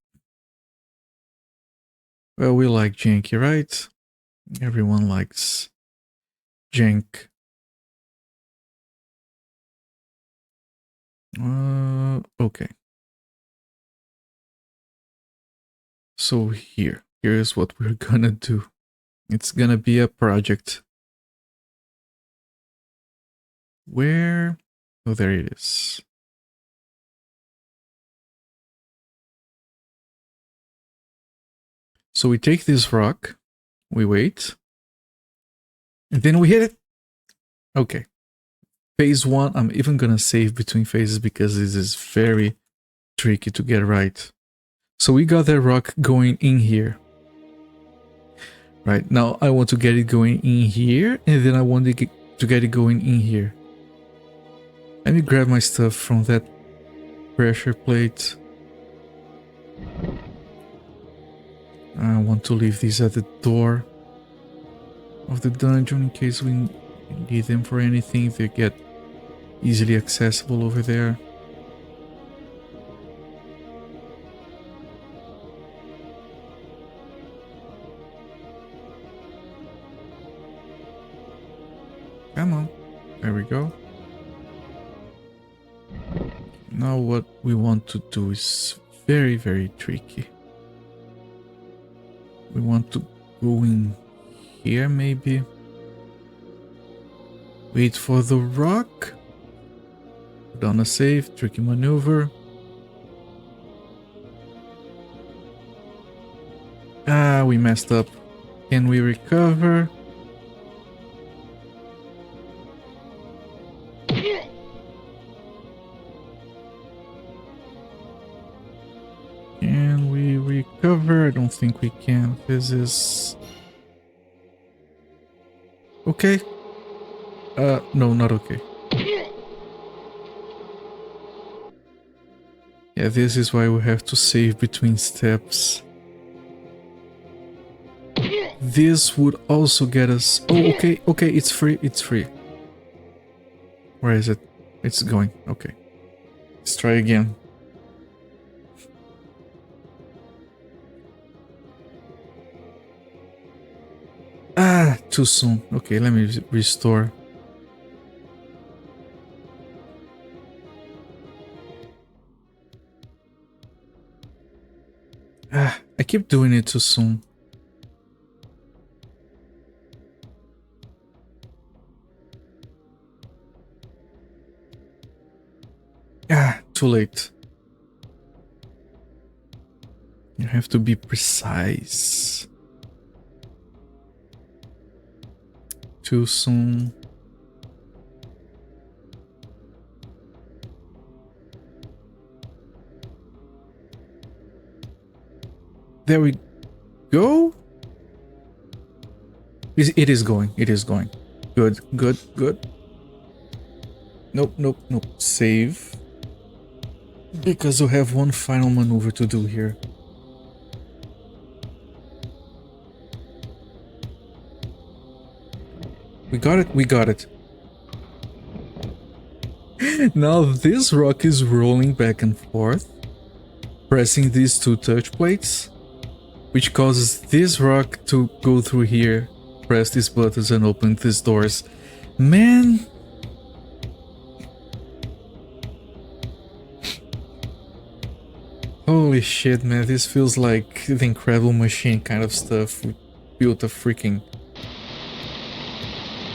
Well, we like janky, right? Everyone likes jank. Okay. So here's what we're gonna do. It's gonna be a project. Where? Oh, there it is. So we take this rock, we wait, and then we hit it. Okay. Phase 1, I'm even gonna save between phases because this is very tricky to get right. So we got that rock going in here. Right, now I want to get it going in here, and then I want to get it going in here. Let me grab my stuff from that pressure plate. I want to leave these at the door of the dungeon in case we need them for anything. They get easily accessible over there. Come on, there we go. Now what we want to do is very, very tricky. We want to go in here maybe. Wait for the rock. Put on a save, tricky maneuver. Ah, we messed up. Can we recover? Can we recover? I don't think we can. This is... okay. No, not okay. Yeah, this is why we have to save between steps. This would also get us... oh, okay, okay, it's free, it's free. Where is it? It's going, okay. Let's try again. Ah, too soon. Okay, let me restore. Ah, I keep doing it too soon. Ah, too late. You have to be precise. Too soon. There we go. It is going. It is going. Good, good, good. Nope, nope, nope. Save. Because we have one final maneuver to do here. We got it, we got it. Now this rock is rolling back and forth, pressing these two touch plates, which causes this rock to go through here, press these buttons and open these doors. Man! Holy shit, man, this feels like the Incredible Machine kind of stuff. We built a freaking...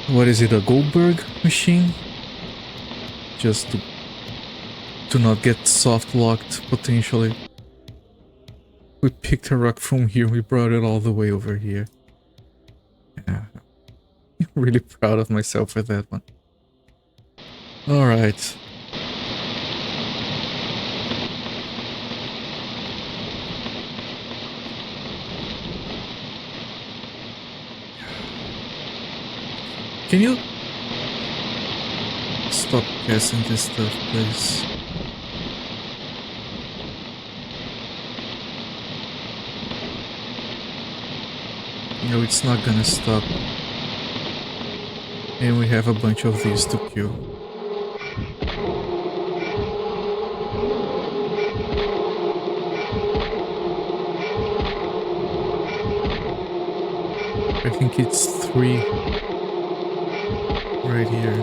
what is it, a Goldberg machine? Just to not get soft locked, potentially. We picked a rock from here, we brought it all the way over here. Yeah. I'm really proud of myself for that one. Alright. Can you stop guessing this stuff, please? No, it's not gonna stop. And we have a bunch of these to kill. I think it's 3 right here.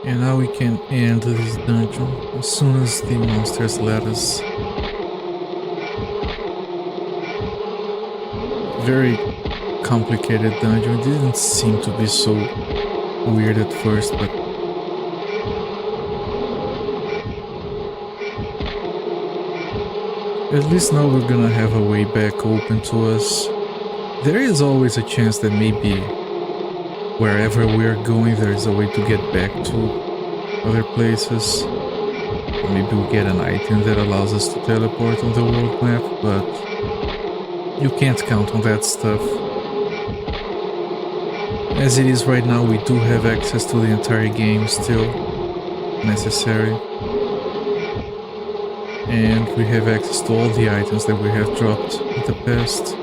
And now we can end this dungeon as soon as the monsters let us. Very complicated dungeon. It didn't seem to be so weird at first, but At least now we're gonna have a way back open to us. There is always a chance that maybe wherever we're going there is a way to get back to other places. Or maybe we get an item that allows us to teleport on the world map, but you can't count on that stuff. As it is right now, we do have access to the entire game still necessary. And we have access to all the items that we have dropped in the past.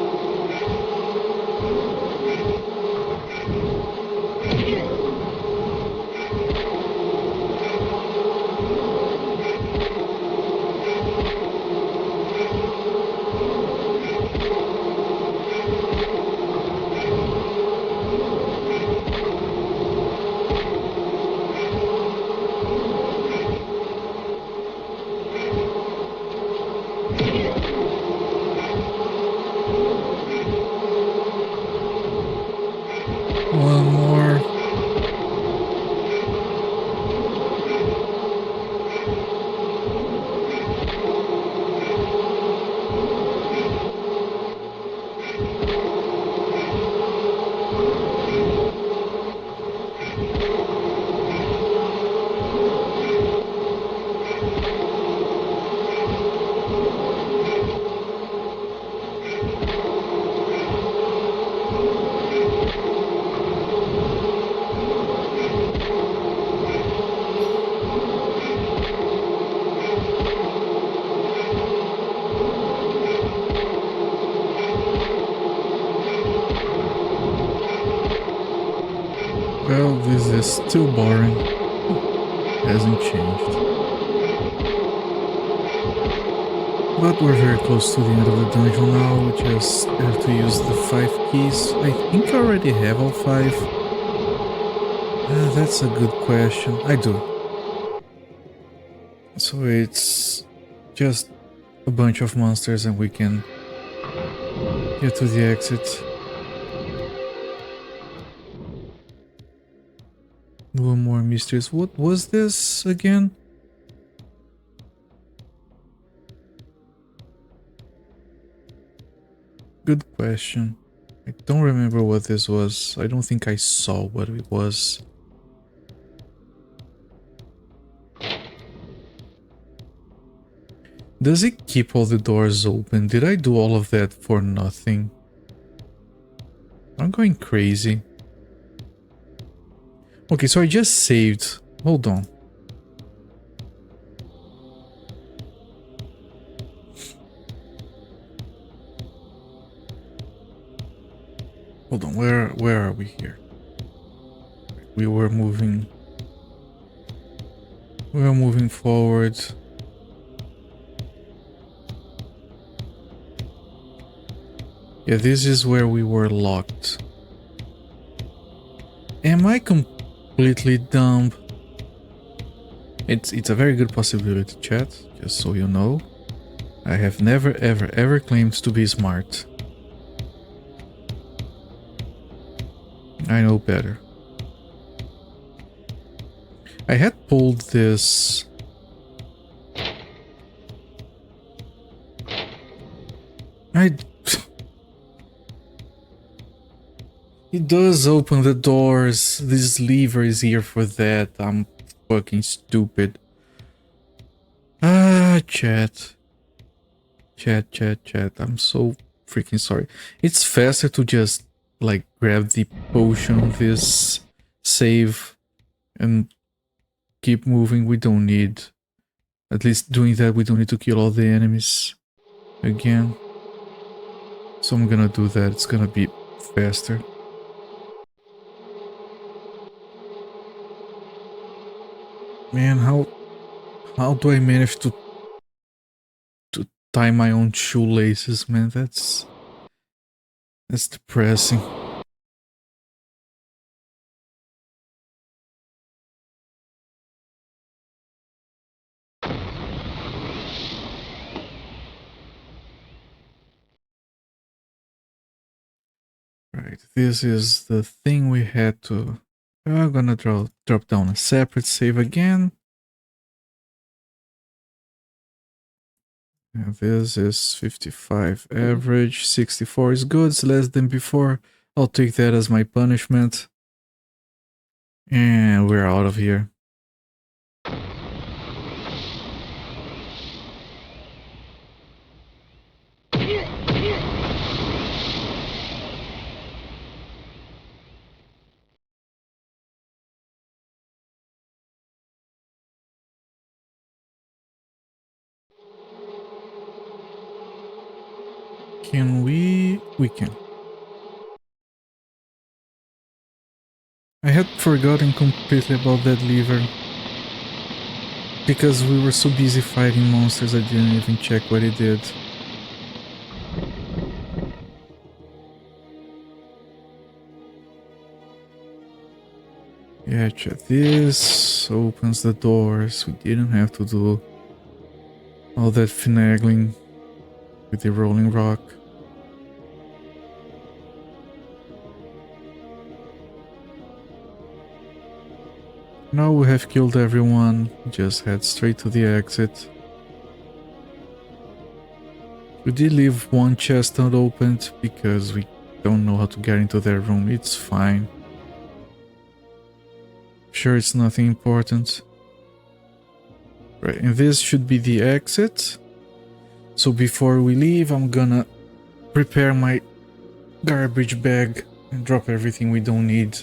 One more. Well, this is still boring. Hasn't changed. But we're very close to the end of the dungeon now. We just have to use the 5 keys. I think I already have all 5. That's a good question. I do. So it's just a bunch of monsters and we can get to the exit. No more mysteries. What was this again? Good question. I don't remember what this was. I don't think I saw what it was. Does it keep all the doors open? Did I do all of that for nothing? I'm going crazy. Okay, so I just saved. Hold on. Hold on, where are we here? We were moving forward. Yeah, this is where we were locked. Am I completely dumb? It's a very good possibility, chat, just so you know. I have never ever claimed to be smart. I know better. I had pulled this. It does open the doors. This lever is here for that. I'm fucking stupid. Chat. Chat. I'm so freaking sorry. It's faster to just like grab the potion on this save and keep moving. We don't need, at least doing that, we don't need to kill all the enemies again. So I'm gonna do that. It's gonna be faster. Man, how do I manage to tie my own shoelaces, man? That's depressing. Right, this is the thing we had to... I'm gonna drop down a separate save again. And this is 55 average, 64 is good, it's less than before. I'll take that as my punishment. And we're out of here. Can we? We can. I had forgotten completely about that lever. Because we were so busy fighting monsters, I didn't even check what it did. Yeah, check this. Opens the doors. We didn't have to do all that finagling with the rolling rock. Now we have killed everyone, just head straight to the exit. We did leave one chest unopened because we don't know how to get into that room. It's fine. Sure, it's nothing important. Right, and this should be the exit. So before we leave, I'm gonna prepare my garbage bag and drop everything we don't need.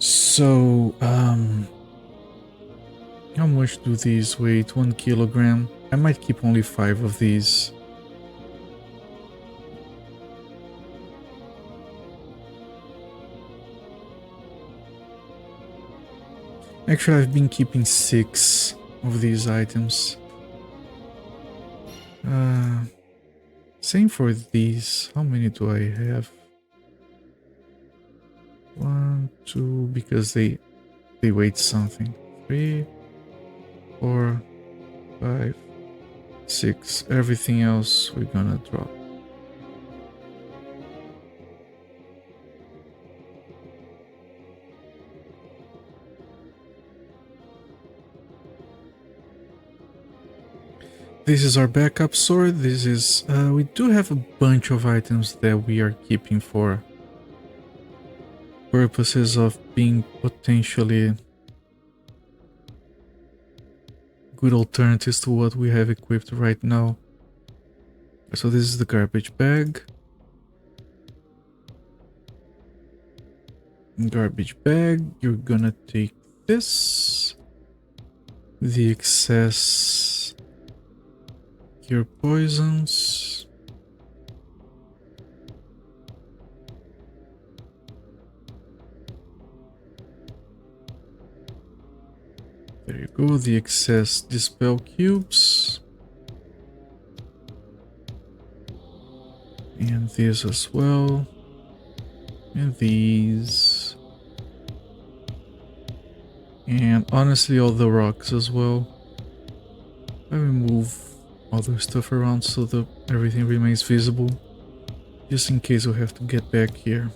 So, how much do these weigh? 1 kilogram. I might keep only 5 of these. Actually, I've been keeping 6 of these items. Same for these. How many do I have? 1, 2, because they weigh something. 3, 4, 5, 6. Everything else we're gonna drop. This is our backup sword. This is we do have a bunch of items that we are keeping for purposes of being potentially good alternatives to what we have equipped right now. So this is the garbage bag. Garbage bag, you're gonna take this. The excess cure poisons. There you go, the excess dispel cubes. And these as well. And these. And honestly, all the rocks as well. I will move other stuff around so that everything remains visible. Just in case we have to get back here.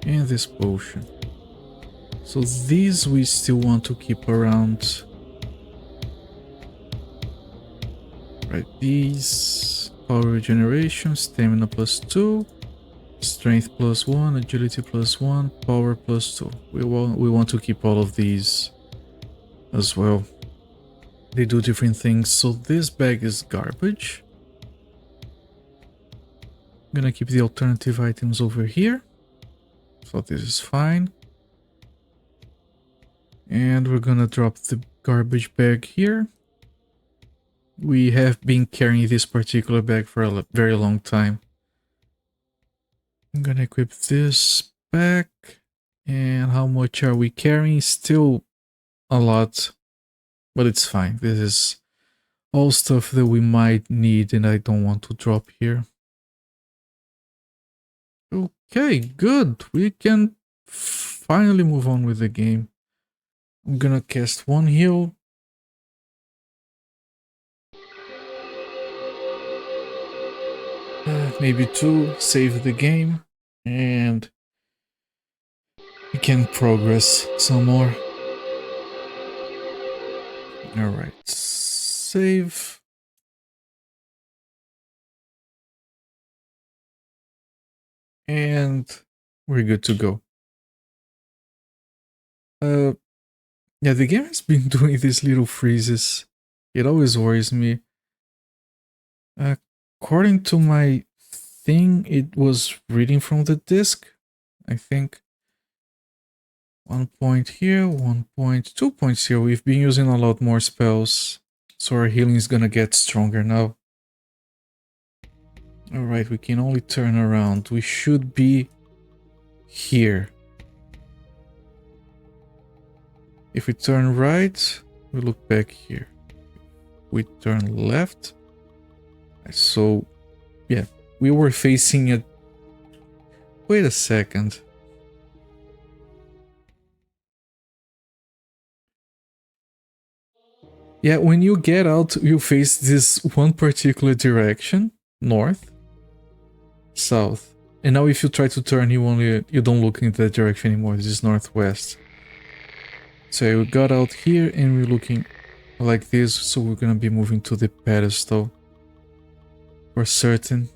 And this potion. So these we still want to keep around. Right, these power regeneration, stamina +2, strength +1, agility +1, power +2. We want to keep all of these as well. They do different things. So this bag is garbage. I'm gonna keep the alternative items over here. So this is fine. And we're gonna drop the garbage bag here. We have been carrying this particular bag for a very long time. I'm gonna equip this back. And how much are we carrying? Still a lot, but it's fine. This is all stuff that we might need and I don't want to drop here. Okay, good. We can finally move on with the game. I'm gonna cast one heal. maybe 2, save the game, and we can progress some more. Alright, save. And we're good to go. Yeah, the game has been doing these little freezes. It always worries me. According to my thing, it was reading from the disk, I think. 1 point here, 1 point, 2 points here. We've been using a lot more spells, so our healing is gonna get stronger now. Alright, we can only turn around. We should be here. If we turn right, we look back here. We turn left. So, yeah, we were facing a... Wait a second. Yeah, when you get out, you face this one particular direction, north, south. And now if you try to turn, you don't look in that direction anymore. This is northwest. So we got out here and we're looking like this, so we're gonna be moving to the pedestal for certain.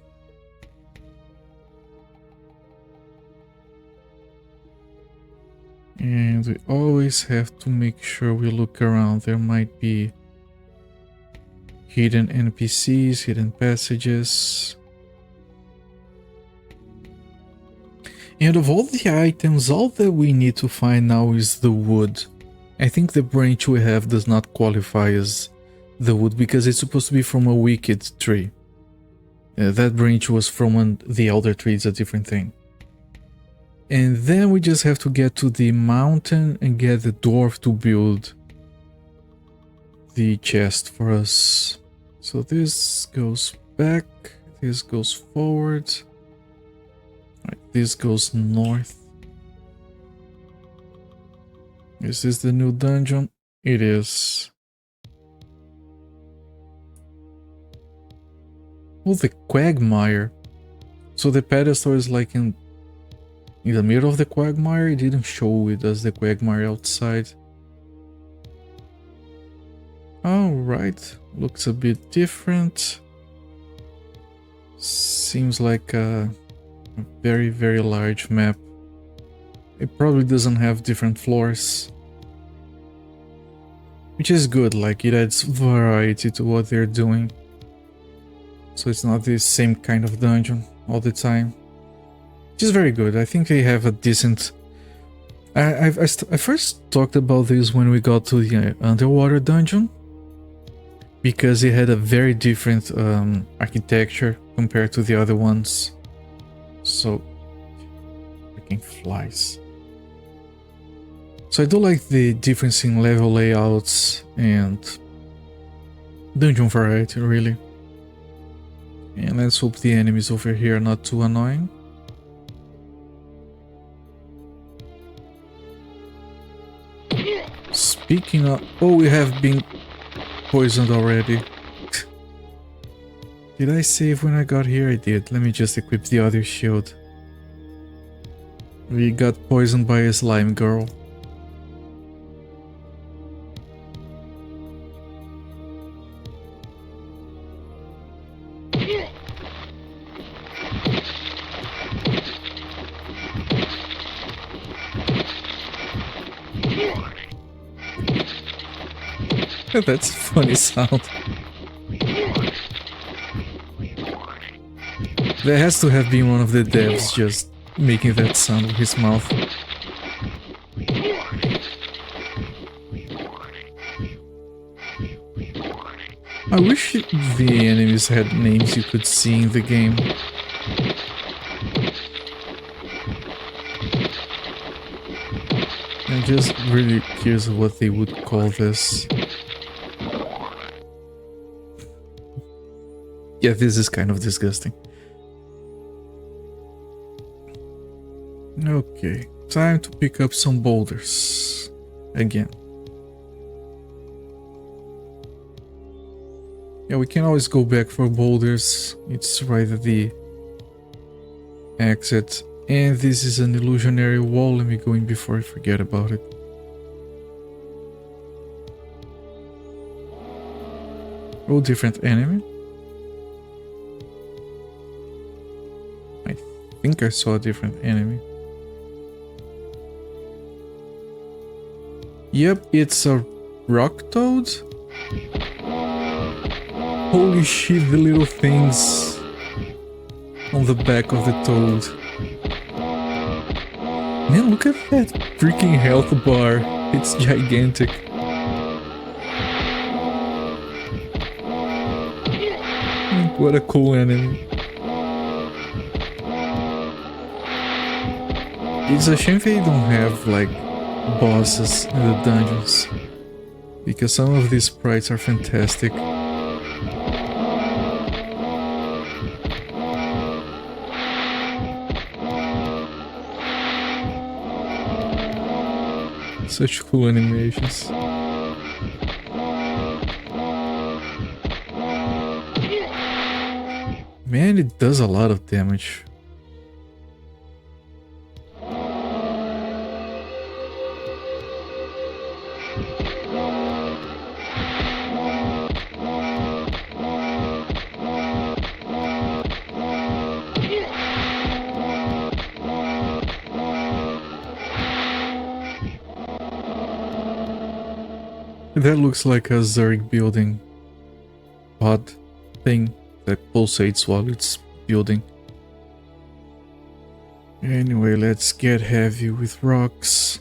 And we always have to make sure we look around. There might be hidden NPCs, hidden passages. And of all the items, all that we need to find now is the wood. I think the branch we have does not qualify as the wood because it's supposed to be from a wicked tree. That branch was from the elder tree, it's a different thing. And then we just have to get to the mountain and get the dwarf to build the chest for us. So this goes back, this goes forward. Right, this goes north. Is this the new dungeon? It is. Oh, the quagmire. So the pedestal is like in the middle of the quagmire. It didn't show it as the quagmire outside. Alright, looks a bit different. Seems like a very, very large map. It probably doesn't have different floors. Which is good, like it adds variety to what they're doing. So it's not the same kind of dungeon all the time. Which is very good. I think they have a decent... I first talked about this when we got to the underwater dungeon. Because it had a very different architecture compared to the other ones. So... freaking flies. So I do like the difference in level layouts and dungeon variety, really. And let's hope the enemies over here are not too annoying. Speaking of... oh, we have been poisoned already. Did I save when I got here? I did. Let me just equip the other shield. We got poisoned by a slime girl. That's a funny sound. There has to have been one of the devs just making that sound with his mouth. I wish the enemies had names you could see in the game. I'm just really curious what they would call this. Yeah, this is kind of disgusting. Okay, time to pick up some boulders again. Yeah, we can always go back for boulders. It's right at the exit. And this is an illusionary wall. Let me go in before I forget about it. Oh, different enemy. I think I saw a different enemy. Yep, it's a rock toad. Holy shit, the little things on the back of the toad. Man, look at that freaking health bar. It's gigantic. What a cool enemy. It's a shame they don't have like bosses in the dungeons, because some of these sprites are fantastic. Such cool animations. Man, it does a lot of damage. That looks like a Zerg building pod thing that pulsates while it's building. Anyway, let's get heavy with rocks.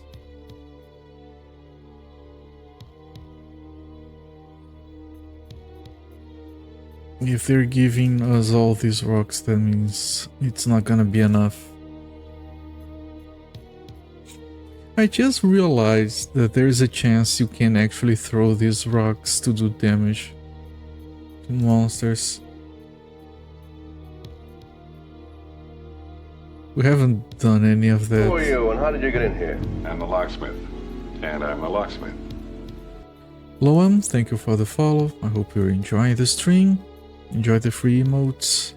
If they're giving us all these rocks, that means it's not gonna be enough. I just realized that there's a chance you can actually throw these rocks to do damage to monsters. We haven't done any of that. Who are you and how did you get in here? I'm the locksmith. And I'm a locksmith. Loam, thank you for the follow. I hope you're enjoying the stream. Enjoy the free emotes.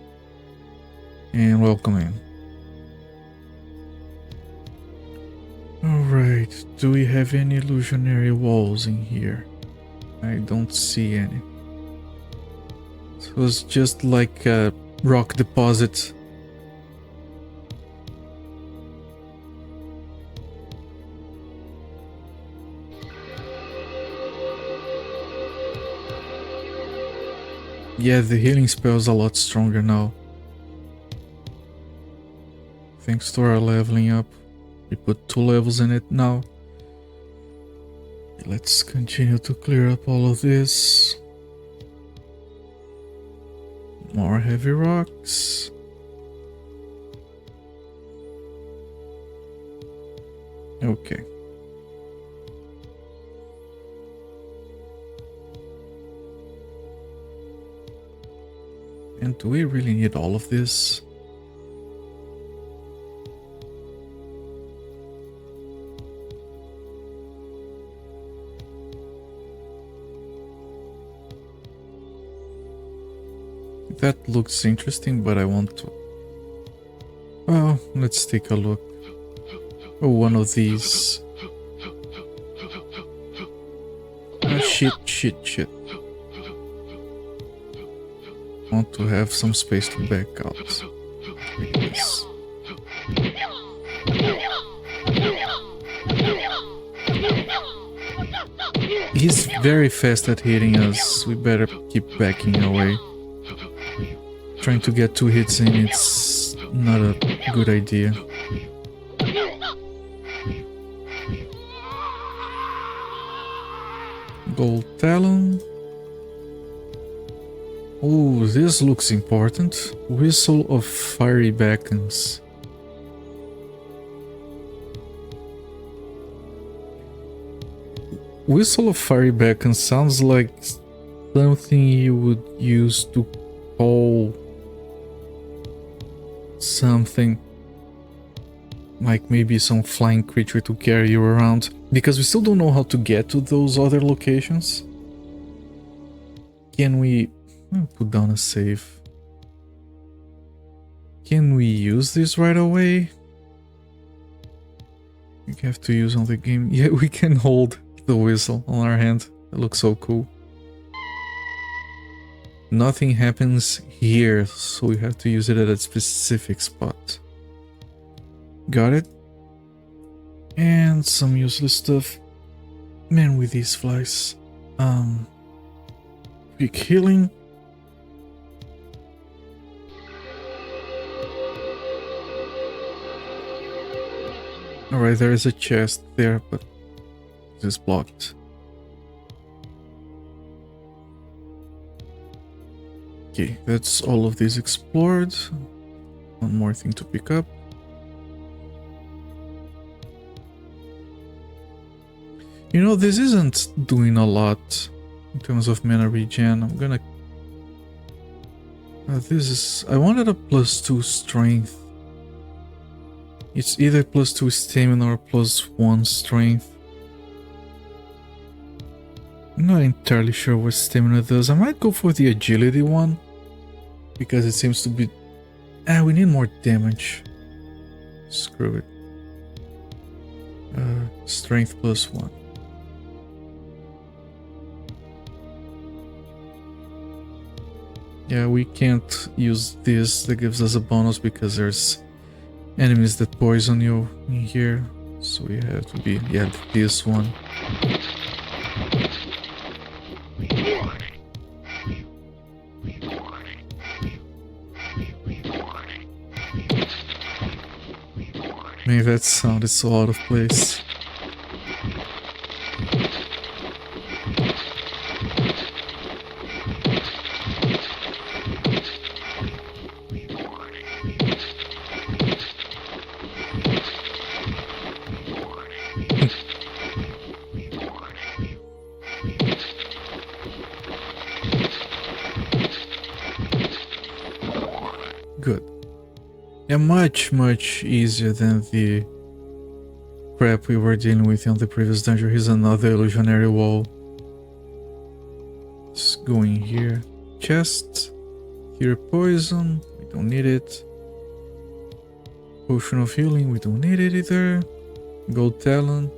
And welcome in. Alright, do we have any illusionary walls in here? I don't see any. So it's just like a rock deposit. Yeah, the healing spell is a lot stronger now. Thanks to our leveling up. We put 2 levels in it now. Let's continue to clear up all of this. More heavy rocks. Okay. And do we really need all of this? That looks interesting, but I want to... Oh, let's take a look. Oh, one of these. Ah, shit. Want to have some space to back out. Like this. He's very fast at hitting us. We better keep backing away. Trying to get 2 hits in, it's not a good idea. Gold Talon. Oh, this looks important. Whistle of Fiery Beacons. Whistle of Fiery Beacons sounds like something you would use to call something. Like maybe some flying creature to carry you around. Because we still don't know how to get to those other locations. Can we... I'll put down a save. Can we use this right away? We have to use on the game. Yeah, we can hold the whistle on our hand. It looks so cool. Nothing happens here, so we have to use it at a specific spot. Got it? And some useless stuff. Man, with these flies. Quick healing. Alright, there is a chest there, but it is blocked. Okay, that's all of these explored. One more thing to pick up. You know, this isn't doing a lot in terms of mana regen. I'm gonna... this is... I wanted a +2 strength. It's either +2 stamina or +1 strength. I'm not entirely sure what stamina does. I might go for the agility one, because it seems to be... we need more damage. Screw it. Strength +1. Yeah, we can't use this. That gives us a bonus because there's enemies that poison you in here. So we have to be... yeah, this one. Man, that sound is so out of place. Good. Yeah, much easier than the crap we were dealing with on the previous dungeon. Here's another illusionary wall. Let's go in here. Chest. Here, poison. We don't need it. Potion of healing. We don't need it either. Gold talon.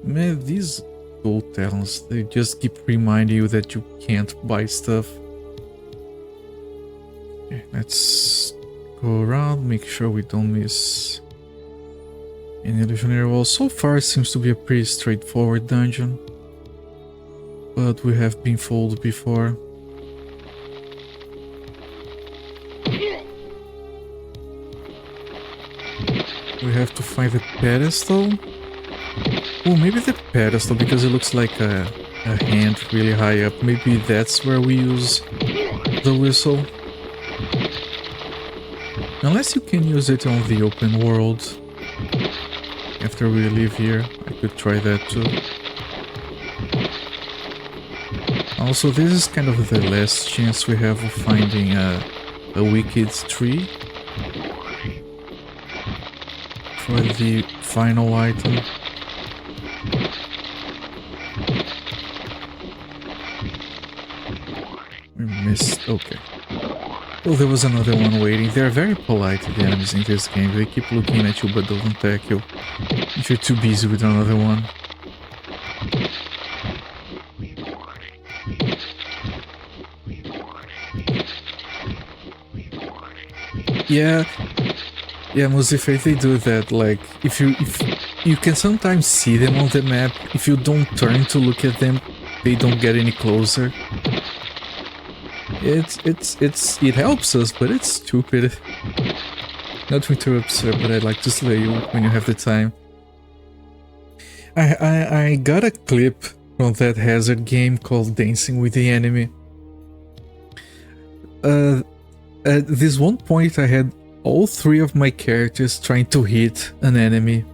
Man, these gold talons, they just keep reminding you that you can't buy stuff. Okay, let's go around, make sure we don't miss any illusionary wall. So far it seems to be a pretty straightforward dungeon, but we have been fooled before. We have to find the pedestal. Oh, maybe the pedestal, because it looks like a hand really high up. Maybe that's where we use the whistle. Unless you can use it on the open world. After we leave here, I could try that too. Also, this is kind of the last chance we have of finding a wicked tree for the final item. We missed. Okay. Oh, there was another one waiting. They're very polite, the enemies in this game. They keep looking at you but don't attack you if you're too busy with another one. Yeah, Musifate, they do that. Like, if you can sometimes see them on the map, if you don't turn to look at them, they don't get any closer. It helps us, but it's stupid. Not to interrupt, sir, but I'd like to slay you when you have the time. I got a clip from that Hazard game called Dancing with the Enemy. At this one point I had all three of my characters trying to hit an enemy,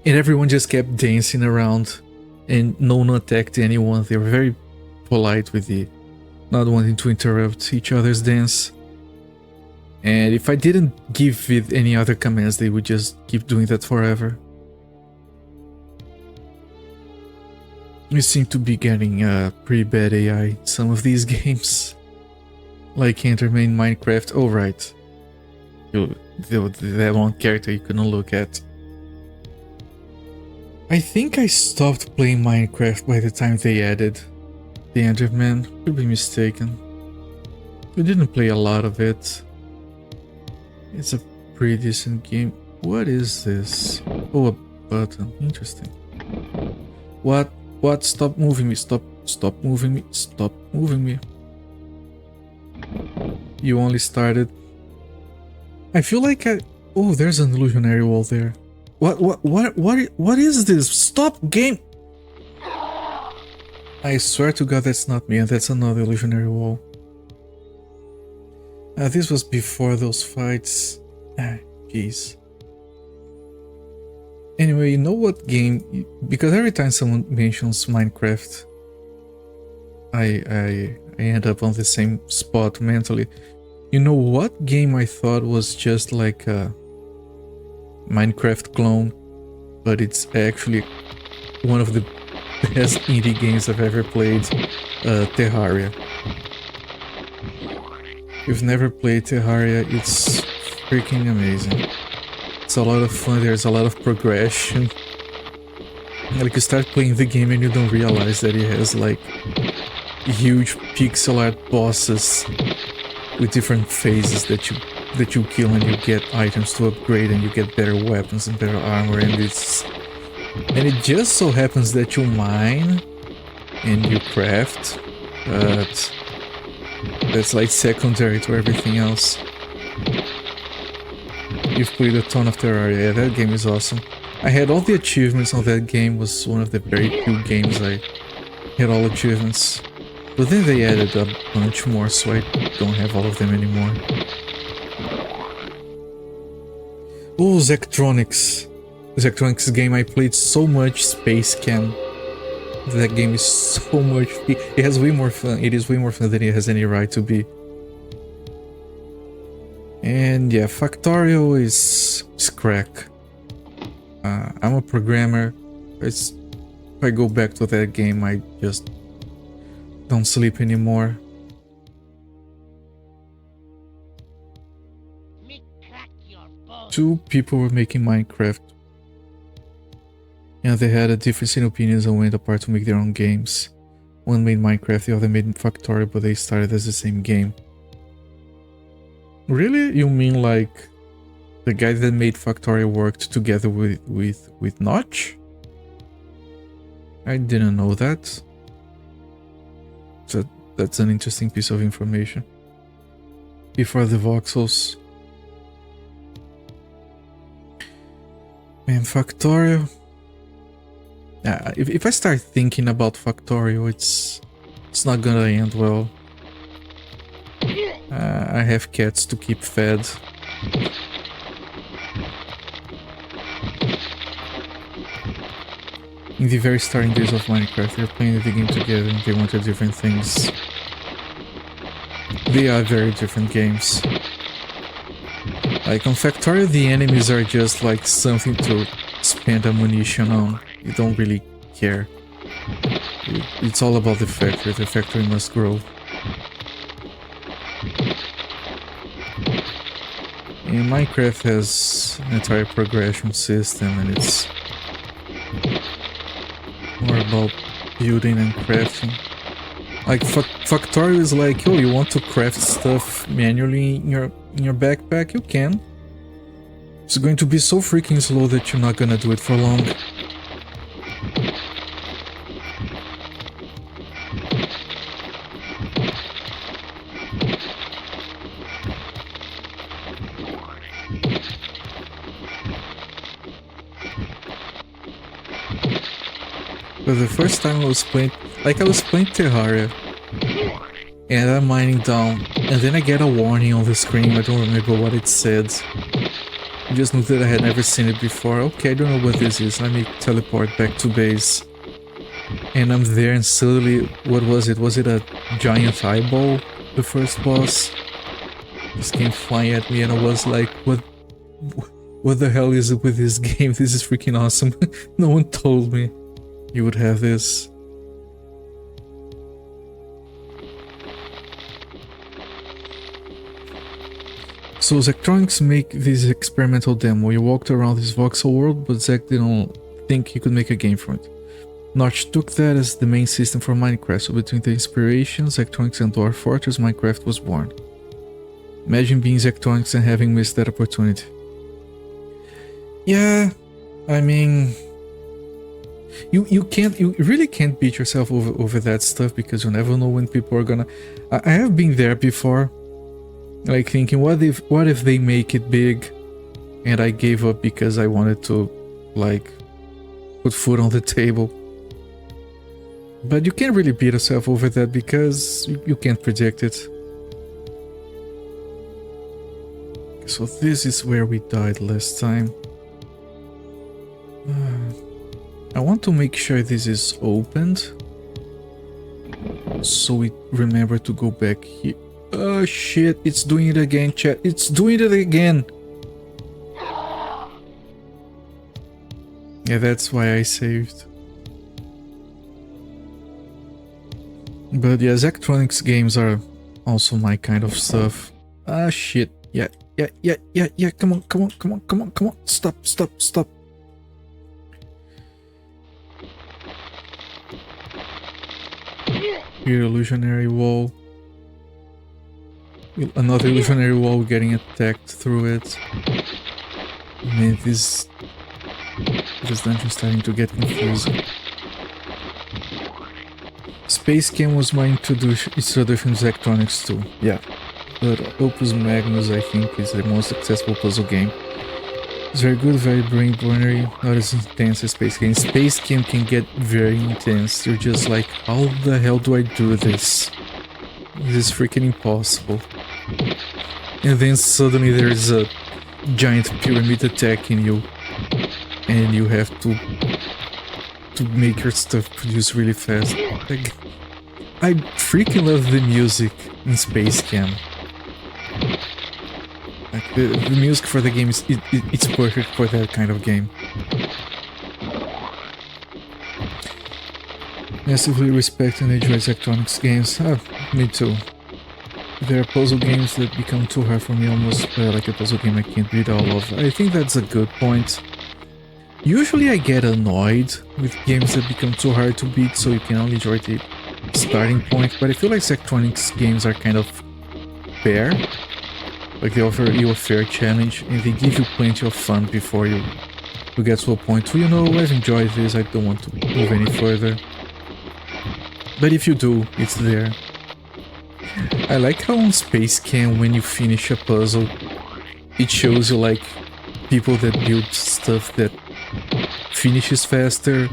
and everyone just kept dancing around, and no one attacked anyone. They were very polite with the not wanting to interrupt each other's dance. And if I didn't give it any other commands, they would just keep doing that forever. We seem to be getting pretty bad AI in some of these games. Like Enderman Minecraft. Oh right. that one character you couldn't look at. I think I stopped playing Minecraft by the time they added the Enderman. Could be mistaken. We didn't play a lot of it. It's a pretty decent game. What is this? Oh, a button. Interesting. What? What? Stop moving me. Stop moving me. Stop moving me. You only started. I feel like oh, there's an illusionary wall there. What is this? Stop, game! I swear to God that's not me, and that's another illusionary wall. This was before those fights. Jeez. Anyway, you know what game? Because every time someone mentions Minecraft, I end up on the same spot mentally. You know what game I thought was just like a Minecraft clone, but it's actually one of the best indie games I've ever played? Terraria. If you've never played Terraria, it's freaking amazing. It's a lot of fun, there's a lot of progression. Like, you start playing the game and you don't realize that it has like huge pixel art bosses with different phases that you kill, and you get items to upgrade, and you get better weapons and better armor, and it just so happens that you mine and you craft, but that's like secondary to everything else. You've played a ton of Terraria. Yeah, that game is awesome. I had all the achievements on that game. Was one of the very few games I had all achievements. But then they added a bunch more, so I don't have all of them anymore. Oh, Zectronics. Zectronics game, I played so much Space Cam. That game is so much... It has way more fun. It is way more fun than it has any right to be. And yeah, Factorio is crack. I'm a programmer. If I go back to that game, I just don't sleep anymore. Two people were making Minecraft, and they had a difference in opinions and went apart to make their own games. One made Minecraft, the other made Factorio, but they started as the same game. Really? You mean like the guy that made Factorio worked together with Notch? I didn't know that. So that's an interesting piece of information. Before the voxels. Man, Factorio. If I start thinking about Factorio, it's not gonna end well. I have cats to keep fed. In the very starting days of Minecraft, they're playing the game together and they wanted different things. They are very different games. Like on Factorio, the enemies are just like something to spend ammunition on. You don't really care. It's all about the factory. The factory must grow. And Minecraft has an entire progression system, and it's more about building and crafting. Like Factorio is like, oh, you want to craft stuff manually in your backpack? You can. It's going to be so freaking slow that you're not gonna do it for long. But the first time I was playing Terraria, and I'm mining down, and then I get a warning on the screen. I don't remember what it said. I just knew that I had never seen it before. Okay, I don't know what this is. Let me teleport back to base. And I'm there, and suddenly, what was it? Was it a giant eyeball? The first boss just came flying at me, and I was like, what the hell is it with this game? This is freaking awesome. No one told me you would have this. So Zachtronics make this experimental demo. We walked around this voxel world, but Zach didn't think he could make a game from it. Notch took that as the main system for Minecraft, so between the inspirations, Zachtronics and Dwarf Fortress, Minecraft was born. Imagine being Zachtronics and having missed that opportunity. Yeah, I mean, you really can't beat yourself over that stuff, because you never know when people are gonna. I have been there before, like thinking, what if they make it big, and I gave up because I wanted to, like, put food on the table. But you can't really beat yourself over that because you can't predict it. So this is where we died last time. I want to make sure this is opened, so we remember to go back here. Oh shit, it's doing it again, chat. It's doing it again. Yeah, that's why I saved. But yeah, Zachtronics games are also my kind of stuff. Ah shit. Yeah. Come on. Stop. Here, illusionary wall. Another illusionary wall getting attacked through it. Man, this dungeon starting to get confusing. Space Cam was my introduction to Zachtronics too. Yeah. But Opus Magnus, I think, is the most successful puzzle game. It's very good, very brain burnery, not as intense as Space Cam. Space Cam can get very intense. You're just like, how the hell do I do this? This is freaking impossible. And then suddenly there's a giant pyramid attacking you, and you have to make your stuff produce really fast. Like, I freaking love the music in Space Cam. Like the music for the game is it's perfect for that kind of game. Massively respect and enjoy Zachtronics games. Me too. There are puzzle games that become too hard for me, almost like a puzzle game I can't beat all of. I think that's a good point. Usually I get annoyed with games that become too hard to beat, so you can only enjoy the starting point, but I feel like Zachtronics games are kind of fair. Like they offer you a fair challenge, and they give you plenty of fun before you get to a point where, you know, I've enjoyed this, I don't want to move any further. But if you do, it's there. I like how on Space Cam, when you finish a puzzle, it shows you like people that build stuff that finishes faster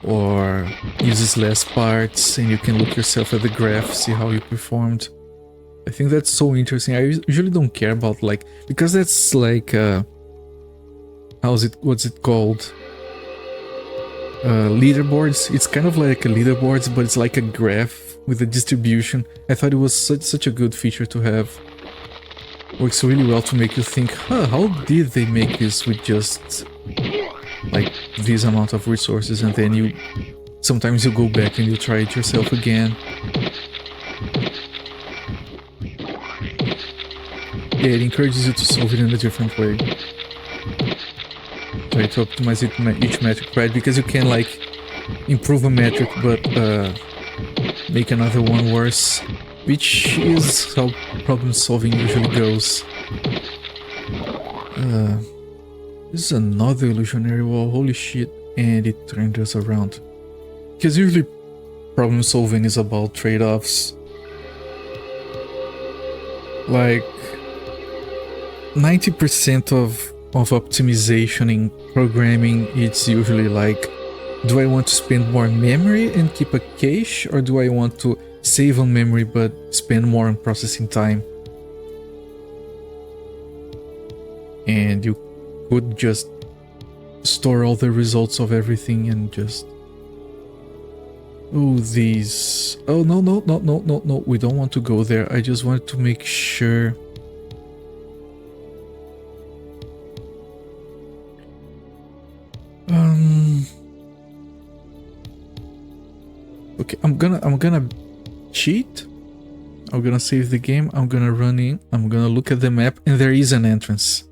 or uses less parts, and you can look yourself at the graph, see how you performed. I think that's so interesting. I usually don't care about, like, because that's like what's it called? Leaderboards. It's kind of like a leaderboards, but it's like a graph with a distribution. I thought it was such a good feature to have. Works really well to make you think, huh, how did they make this with just like this amount of resources? And then sometimes you go back and you try it yourself again. Yeah, it encourages you to solve it in a different way. Try to optimize each metric, right? Because you can like improve a metric but make another one worse, which is how problem solving usually goes. This is another illusionary wall, holy shit, and it turned us around. Because usually problem solving is about trade-offs. Like 90% of optimization in programming, it's usually like, do I want to spend more memory and keep a cache, or do I want to save on memory but spend more on processing time? And you could just store all the results of everything and just... Oh, these... Oh, no, we don't want to go there. I just wanted to make sure... Okay, I'm gonna cheat. I'm gonna save the game, I'm gonna run in, I'm gonna look at the map, and there is an entrance.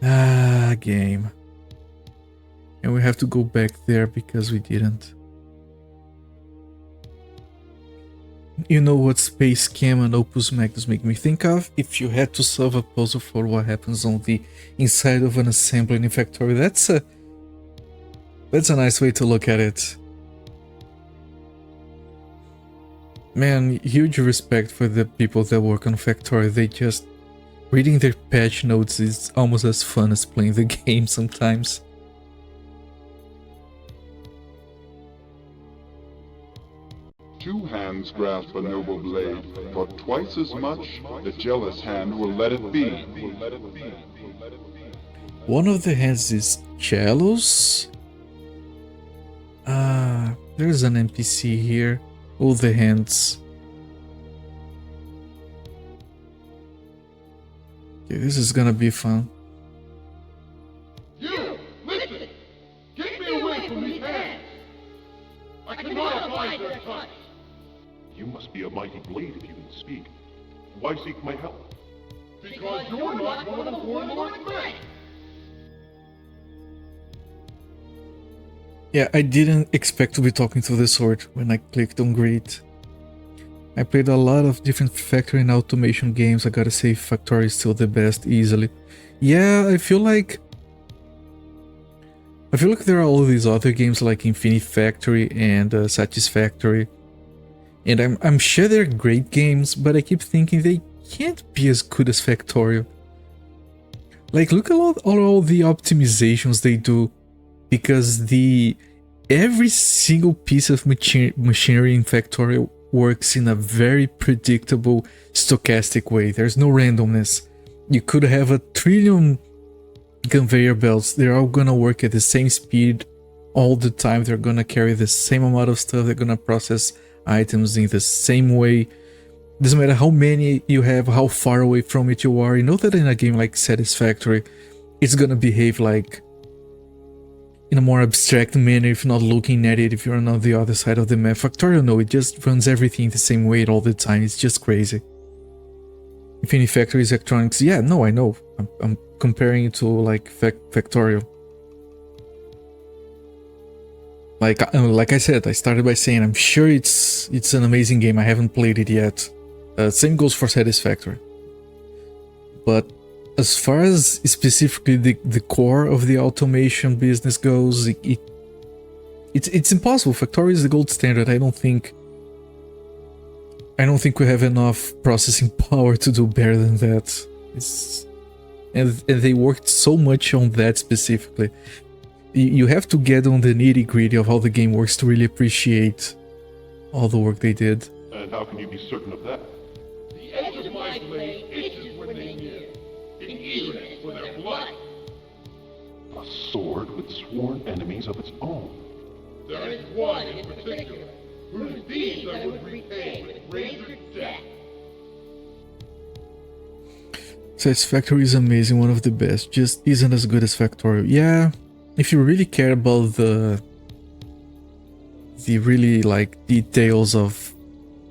Ah, game. And we have to go back there because we didn't. You know what Space Cam and Opus Magnus make me think of? If you had to solve a puzzle for what happens on the inside of an assembly in Factorio, that's a nice way to look at it. Man, huge respect for the people that work on Factorio. They just... reading their patch notes is almost as fun as playing the game sometimes. Two hands grasp a noble blade, for twice as much the jealous hand will let it be. One of the hands is Cellos. There's an NPC here. All the hands. Okay, this is gonna be fun. You! Listen! Get me away from these hands! I cannot abide their touch! You must be a mighty blade if you can speak. Why seek my help? Because you're not one of the warlord's men! Yeah, I didn't expect to be talking to the sword when I clicked on Greet. I played a lot of different factory and automation games. I gotta say Factorio is still the best, easily. Yeah, I feel like there are all these other games like Infinity Factory and Satisfactory. And I'm sure they're great games, but I keep thinking they can't be as good as Factorio. Like, look at all the optimizations they do. Because every single piece of machinery in Factorio works in a very predictable, stochastic way. There's no randomness. You could have a trillion conveyor belts. They're all gonna work at the same speed all the time. They're gonna carry the same amount of stuff. They're gonna process items in the same way. Doesn't matter how many you have, how far away from it you are. You know that in a game like Satisfactory, it's gonna behave like in a more abstract manner if you're not looking at it, if you're on the other side of the map. Factorio, no, it just runs everything the same way all the time. It's just crazy. Infinity Factory's electronics, yeah, no, I know. I'm comparing it to like Factorio. Like I said, I started by saying I'm sure it's an amazing game. I haven't played it yet. Same goes for Satisfactory. But as far as specifically the core of the automation business goes, it's impossible. Factorio is the gold standard. I don't think we have enough processing power to do better than that. And they worked so much on that specifically. You have to get on the nitty-gritty of how the game works to really appreciate all the work they did. And how can you be certain of that? The edge of my blade itches when they near. In eagerness for their blood. A sword with sworn enemies of its own. There is one in particular, whose deeds I would repay with razor death. Satisfactory is amazing, one of the best. Just isn't as good as Factorio. Yeah, if you really care about the really like details of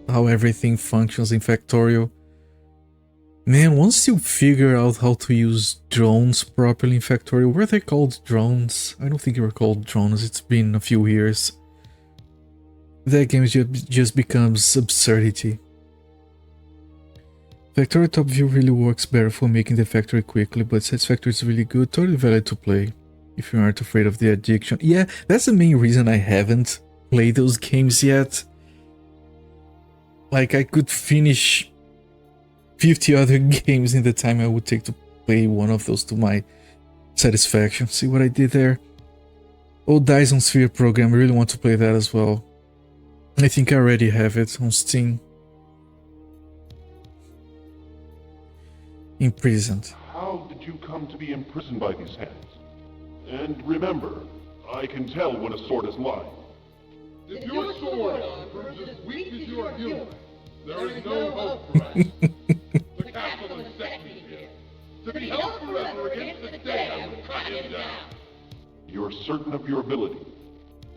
how everything functions in Factorio, man, once you figure out how to use drones properly in Factorio, were they called drones? I don't think they were called drones, it's been a few years. That game just becomes absurdity. Factorio Top View really works better for making the factory quickly, but Satisfactory is really good, totally valid to play if you aren't afraid of the addiction. Yeah, that's the main reason I haven't played those games yet. Like, I could finish 50 other games in the time I would take to play one of those to my satisfaction. See what I did there? Oh, Dyson Sphere program, I really want to play that as well. I think I already have it on Steam. Imprisoned. How did you come to be imprisoned by these hands? And remember, I can tell when a sword is lying. If your sword arm proves as weak as your humor, there is no hope for us. The castle is set me here, to be held forever against the day I would cut him down. You're certain of your ability.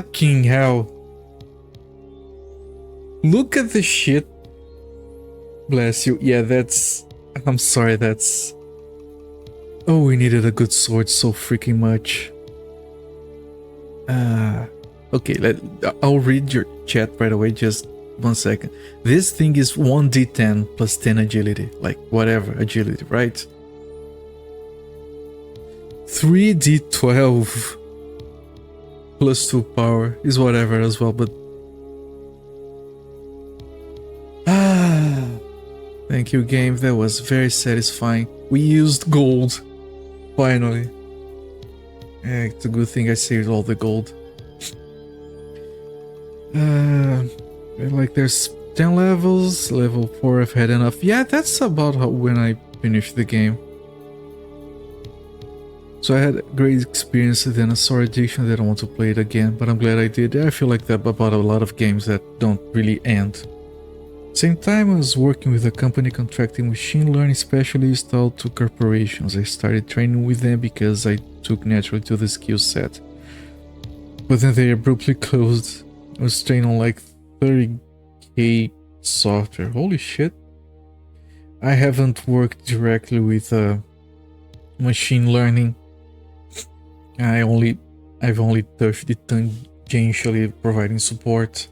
Fucking hell. Look at the shit. Bless you. Yeah, that's... I'm sorry, that's... Oh, we needed a good sword so freaking much. Okay, I'll read your chat right away, just 1 second. This thing is 1d10 plus 10 agility, like whatever agility, right? 3d12 plus 2 power is whatever as well, but... Thank you, game, that was very satisfying. We used gold, finally. It's a good thing I saved all the gold. Like there's 10 levels, level 4 I've had enough. Yeah, that's about when I finished the game. So I had a great experience, then a sore addiction that I want to play it again, but I'm glad I did. I feel like that about a lot of games that don't really end. Same time I was working with a company contracting machine learning specialists out to corporations. I started training with them because I took naturally to the skill set. But then they abruptly closed. I was trained on like 30k software. Holy shit. I haven't worked directly with machine learning. I've only touched it tangentially, providing support.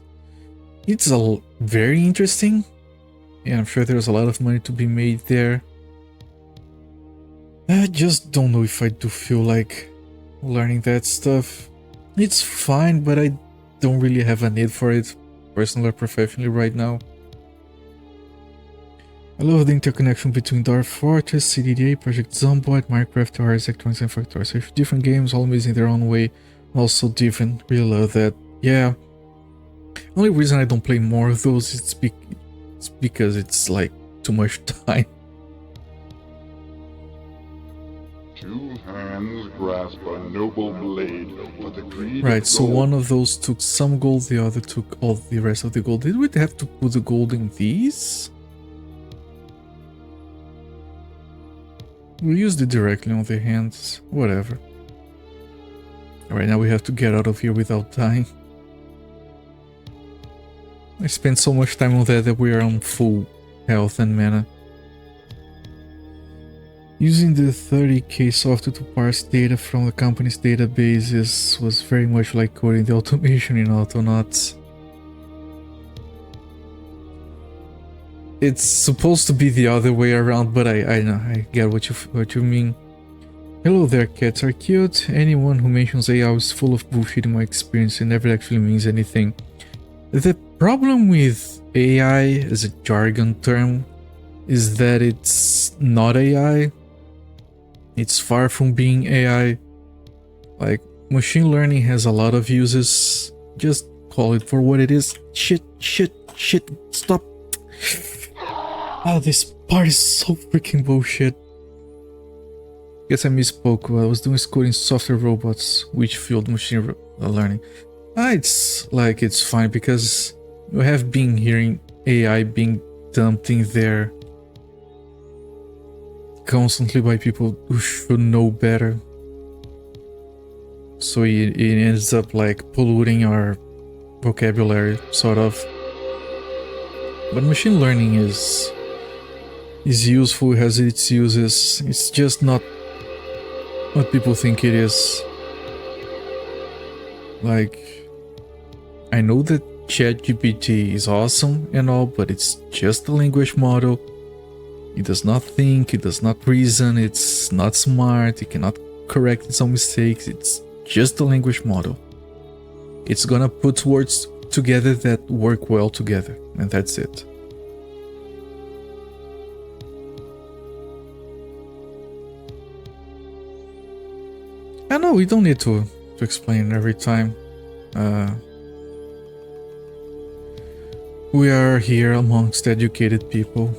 It's very interesting, and I'm sure there's a lot of money to be made there. I just don't know if I do feel like learning that stuff. It's fine, but I don't really have a need for it, personally or professionally right now. I love the interconnection between Dwarf Fortress, CDDA, Project Zomboid, Minecraft, Ars, Electronics, and Factory. So different games, all amazing in their own way, also different. Really love that. Yeah. Only reason I don't play more of those is because it's like too much time. Two hands grasp a noble blade, but the greed Right, of so gold... one of those took some gold, the other took all the rest of the gold. Did we have to put the gold in these? We used it directly on the hands, whatever. Alright, now we have to get out of here without dying. I spent so much time on that we are on full health and mana. Using the 30k software to parse data from the company's databases was very much like coding the automation in Autonauts. It's supposed to be the other way around, but I know, I get what you mean. Hello there, cats are cute. Anyone who mentions AI is full of bullshit in my experience and never actually means anything. The problem with AI as a jargon term is that it's not AI. It's far from being AI. Like, machine learning has a lot of uses. Just call it for what it is. Shit, stop. Oh, this part is so freaking bullshit. Guess I misspoke. I was doing coding software robots, which field machine learning. It's fine because we have been hearing AI being dumped in there constantly by people who should know better. So it ends up like polluting our vocabulary, sort of. But machine learning is useful, has its uses. It's just not what people think it is. Like, I know that ChatGPT is awesome and all, but it's just a language model. It does not think, it does not reason, it's not smart, it cannot correct its own mistakes, it's just a language model. It's gonna put words together that work well together, and that's it. I know, we don't need to explain every time. We are here amongst educated people.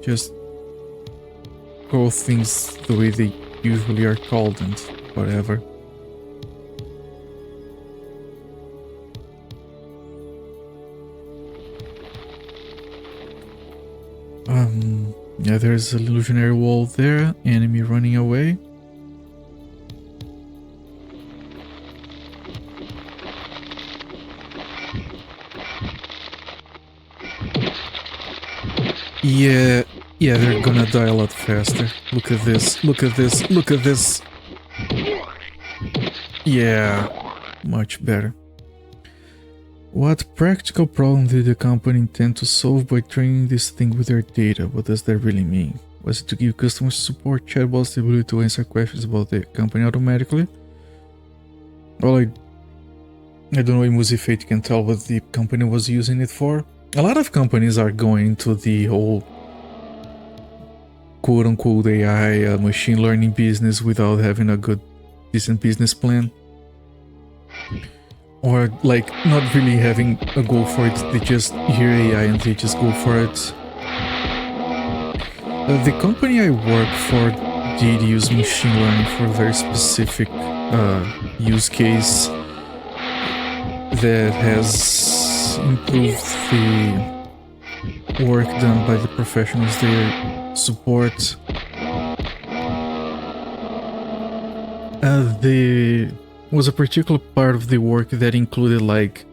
Just call things the way they usually are called and whatever. Yeah, there's an illusionary wall there, enemy running away. Yeah, yeah, they're gonna die a lot faster. Look at this, look at this, look at this. Yeah, much better. What practical problem did the company intend to solve by training this thing with their data? What does that really mean? Was it to give customer support chatbots the ability to answer questions about the company automatically? Well, I don't know if Musifate can tell what the company was using it for. A lot of companies are going into the whole quote-unquote AI machine learning business without having a good, decent business plan. Or like not really having a goal for it, they just hear AI and they just go for it. The company I work for did use machine learning for a very specific use case that has improved the work done by the professionals they support. There was a particular part of the work that included like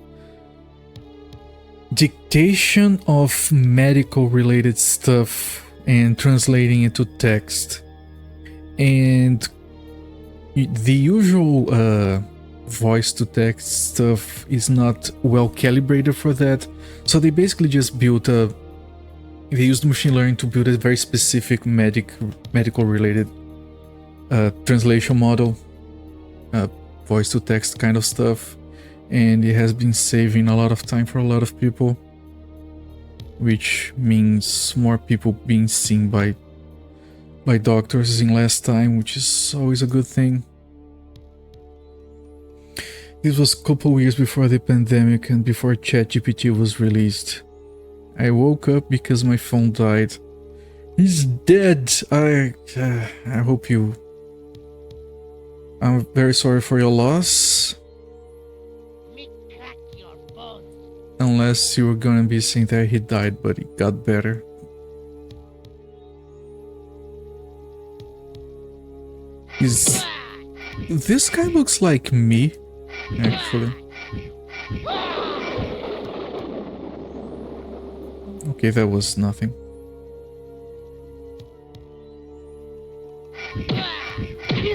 dictation of medical related stuff and translating it to text, and the usual voice to text stuff is not well calibrated for that, so they basically just built they used machine learning to build a very specific medical related translation model, voice to text kind of stuff, and it has been saving a lot of time for a lot of people, which means more people being seen by doctors in less time, which is always a good thing. This was a couple years before the pandemic and before ChatGPT was released. I woke up because my phone died. He's dead. I hope you... I'm very sorry for your loss. Unless you were gonna be saying that he died, but he got better. This guy looks like me, actually. Okay, that was nothing.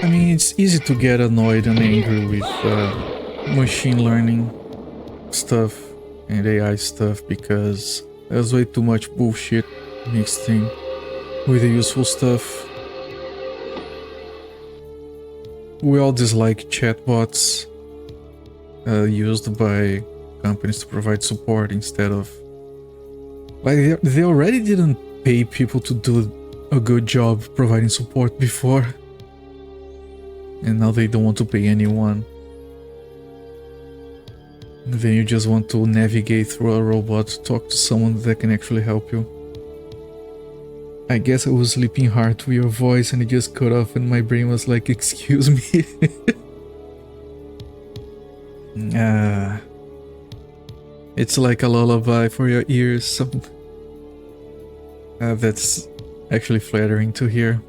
I mean, it's easy to get annoyed and angry with machine learning stuff and AI stuff because there's way too much bullshit mixed in with the useful stuff. We all dislike chatbots used by companies to provide support instead of... Like, they already didn't pay people to do a good job providing support before, and now they don't want to pay anyone. Then you just want to navigate through a robot to talk to someone that can actually help you. I guess I was sleeping hard to your voice and it just cut off and my brain was like, excuse me. It's like a lullaby for your ears. That's actually flattering to hear.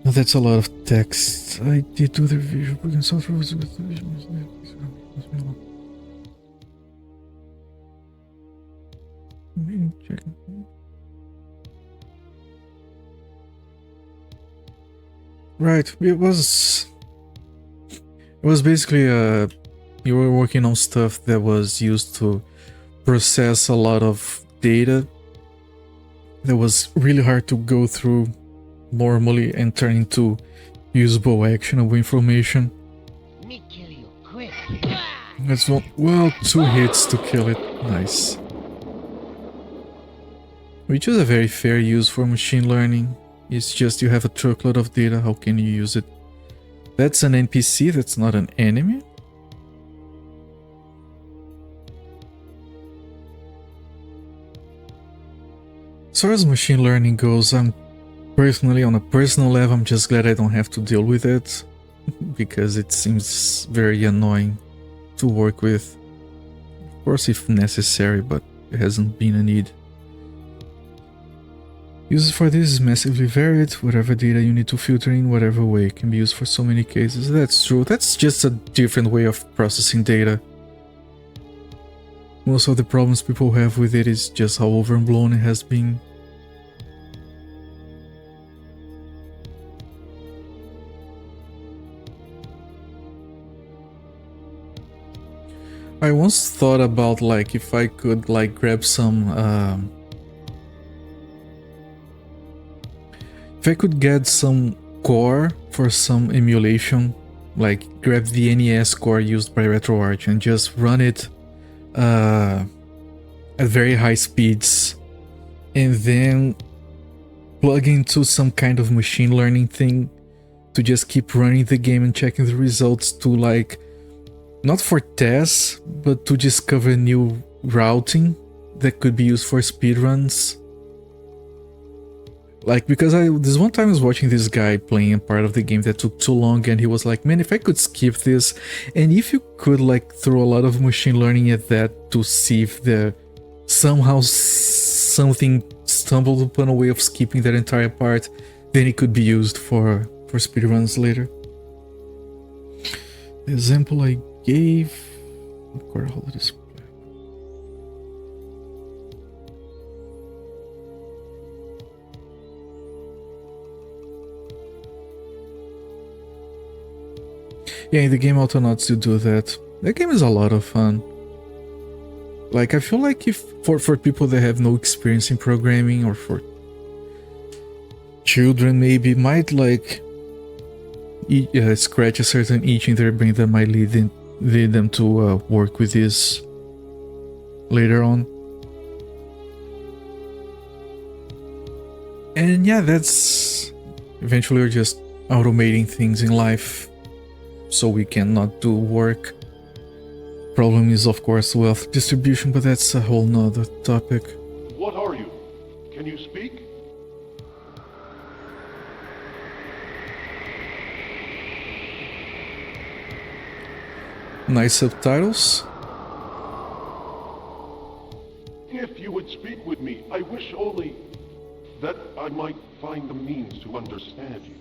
That's a lot of text. I did do the visual software with the vision. Right, it was basically you were working on stuff that was used to process a lot of data that was really hard to go through normally and turn into usable, actionable information. Me kill you quick. That's one. Well, 2 hits to kill it. Nice. Which is a very fair use for machine learning. It's just you have a truckload of data, how can you use it? That's an NPC, that's not an enemy? As far as machine learning goes, I'm personally, on a personal level, I'm just glad I don't have to deal with it, because it seems very annoying to work with. Of course, if necessary, but it hasn't been a need. Uses for this is massively varied. Whatever data you need to filter in whatever way can be used for so many cases. That's true. That's just a different way of processing data. Most of the problems people have with it is just how overblown it has been. I once thought about like if I could like grab some if I could get some core for some emulation, like grab the NES core used by RetroArch and just run it at very high speeds, and then plug into some kind of machine learning thing to just keep running the game and checking the results to like, not for tests, but to discover new routing that could be used for speedruns. Like, because this one time I was watching this guy playing a part of the game that took too long, and he was like, man, if I could skip this, and if you could like throw a lot of machine learning at that to see if the somehow something stumbled upon a way of skipping that entire part, then it could be used for speedruns later. The example I gave... Yeah, in the game Autonauts you do that. That game is a lot of fun. Like, I feel like if for people that have no experience in programming, or for children maybe, might like scratch a certain itch in their brain that might lead them to work with this later on. And yeah, that's eventually we're just automating things in life so we cannot do work. Problem is, of course, wealth distribution, but that's a whole nother topic. What are you? Can you speak? Nice subtitles. If you would speak with me, I wish only that I might find the means to understand you.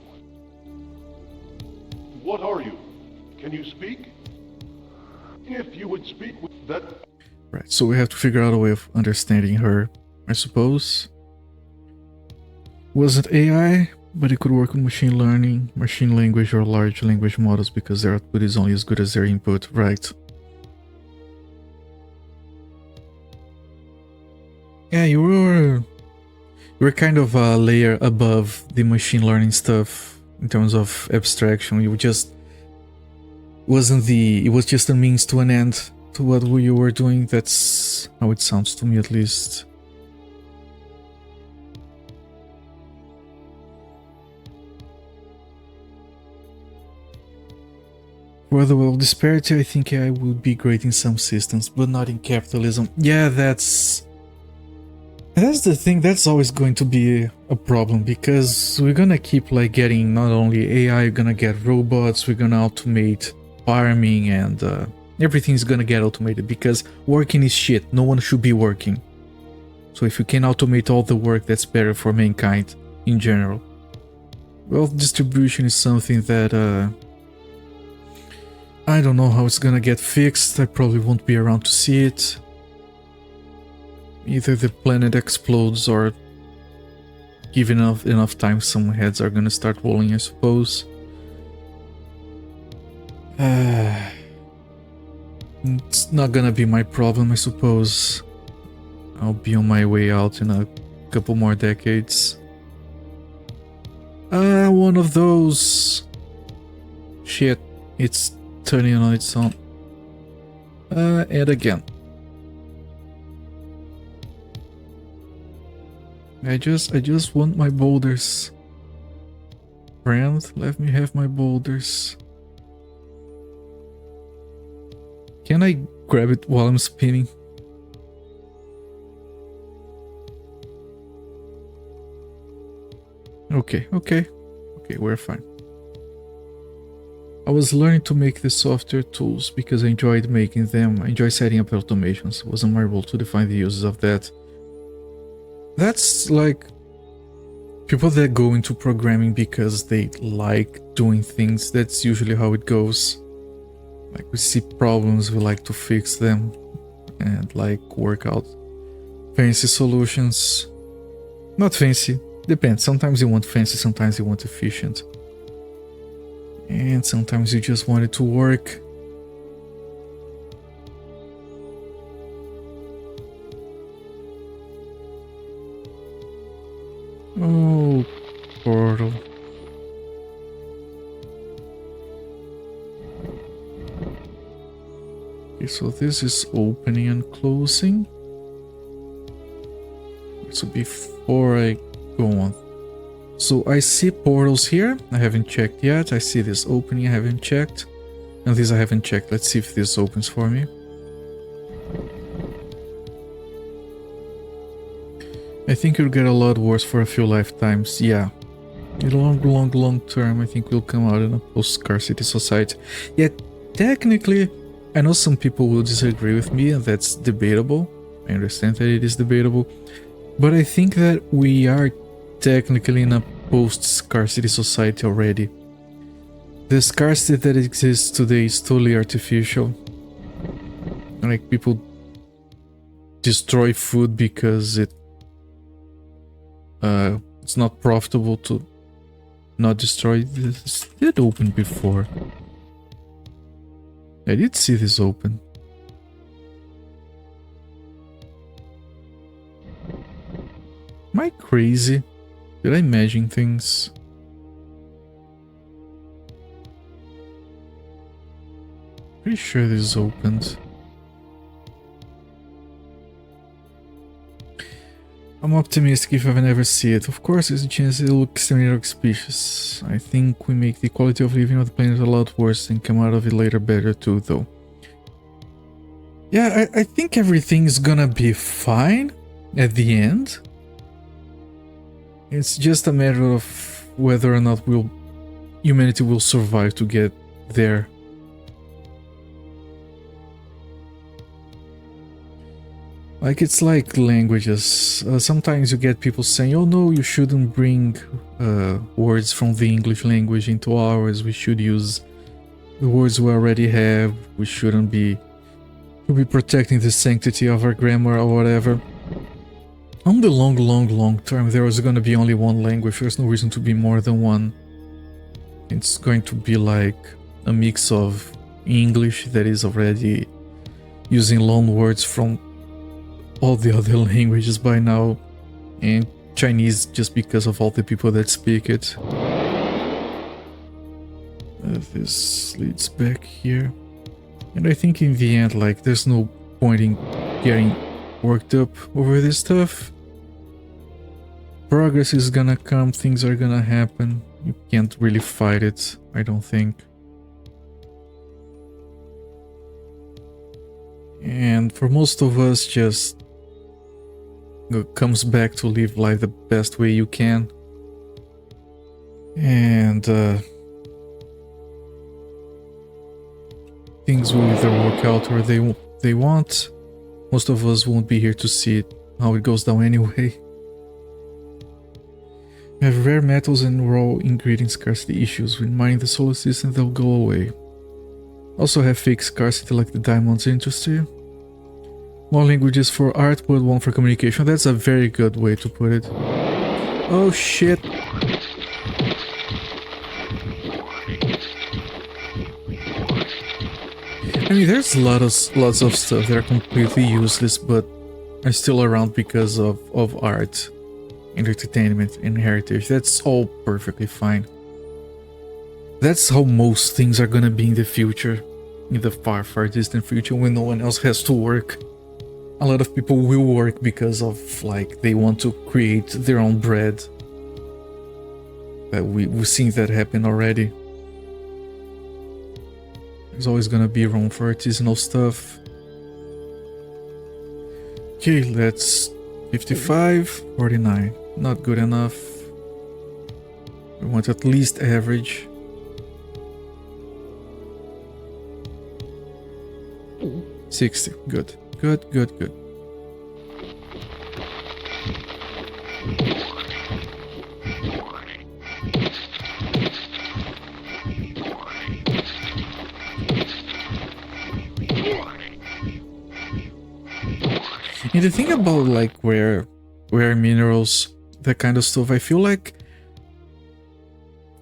What are you? Can you speak? If you would speak with that... Right, so we have to figure out a way of understanding her, I suppose. Wasn't AI, but it could work with machine learning, machine language, or large language models, because their output is only as good as their input, right? Yeah, you were kind of a layer above the machine learning stuff in terms of abstraction. You just it was just a means to an end to what you were doing. That's how it sounds to me, at least. For the wealth disparity, I think I would be great in some systems, but not in capitalism. Yeah, that's the thing. That's always going to be a problem, because we're gonna keep like getting not only AI, we're gonna get robots, we're gonna automate farming, and everything's gonna get automated, because working is shit. No one should be working. So if you can automate all the work, that's better for mankind in general. Wealth distribution is something that I don't know how it's gonna get fixed. I probably won't be around to see it. Either the planet explodes, or given enough time, some heads are gonna start rolling, I suppose. It's not gonna be my problem, I suppose. I'll be on my way out in a couple more decades. One of those... Shit, it's turning on its own. And again. I just want my boulders. Friend, let me have my boulders. Can I grab it while I'm spinning? Okay, we're fine. I was learning to make the software tools because I enjoyed making them. I enjoy setting up automations. It wasn't my role to define the uses of that. That's like people that go into programming because they like doing things. That's usually how it goes. Like, we see problems, we like to fix them. and like work out fancy solutions. Not fancy, depends. Sometimes you want fancy, sometimes you want efficient. And sometimes you just want it to work. Oh, portal. Okay, so this is opening and closing. So before I go on, so I see portals here. I haven't checked yet. I see this opening. I haven't checked, and this I haven't checked. Let's see if this opens for me. I think it'll get a lot worse for a few lifetimes. Yeah, in the long term, I think we'll come out in a post-scarcity society. Yet, technically, I know some people will disagree with me, and that's debatable. I understand that it is debatable. But I think that we are technically in a post-scarcity society already. The scarcity that exists today is totally artificial. Like, people destroy food because it's not profitable to not destroy. This did open before. I did see this open. Am I crazy? Did I imagine things? Pretty sure this opened. I'm optimistic if I've never seen it. Of course, there's a chance it'll look extremely auspicious. I think we make the quality of living on the planet a lot worse and come out of it later better too, though. Yeah, I think everything's gonna be fine at the end. It's just a matter of whether or not humanity will survive to get there. Like, it's like languages. Sometimes you get people saying, oh no, you shouldn't bring words from the English language into ours. We should use the words we already have. We shouldn't be protecting the sanctity of our grammar or whatever. On the long term, there is going to be only one language. There's no reason to be more than one. It's going to be like a mix of English that is already using loan words from all the other languages by now, and Chinese just because of all the people that speak it. This leads back here. And I think in the end, like, there's no point in getting worked up over this stuff. Progress is gonna come, things are gonna happen. You can't really fight it, I don't think. And for most of us, just comes back to live life the best way you can. And things will either work out or they won't. Most of us won't be here to see it, how it goes down anyway. We have rare metals and raw ingredient scarcity issues. When mining the solar system, they'll go away. Also have fake scarcity like the diamonds industry. More languages for art, but one for communication. That's a very good way to put it. Oh shit. I mean, there's lots of stuff that are completely useless, but are still around because of art, entertainment, and heritage. That's all perfectly fine. That's how most things are gonna be in the future, in the far distant future, when no one else has to work. A lot of people will work because of, like, they want to create their own bread. We've seen that happen already. There's always gonna be room for artisanal stuff. Okay, let's 55, 49. Not good enough. We want at least average. $60. Good. Good. And the thing about like rare minerals, that kind of stuff, I feel like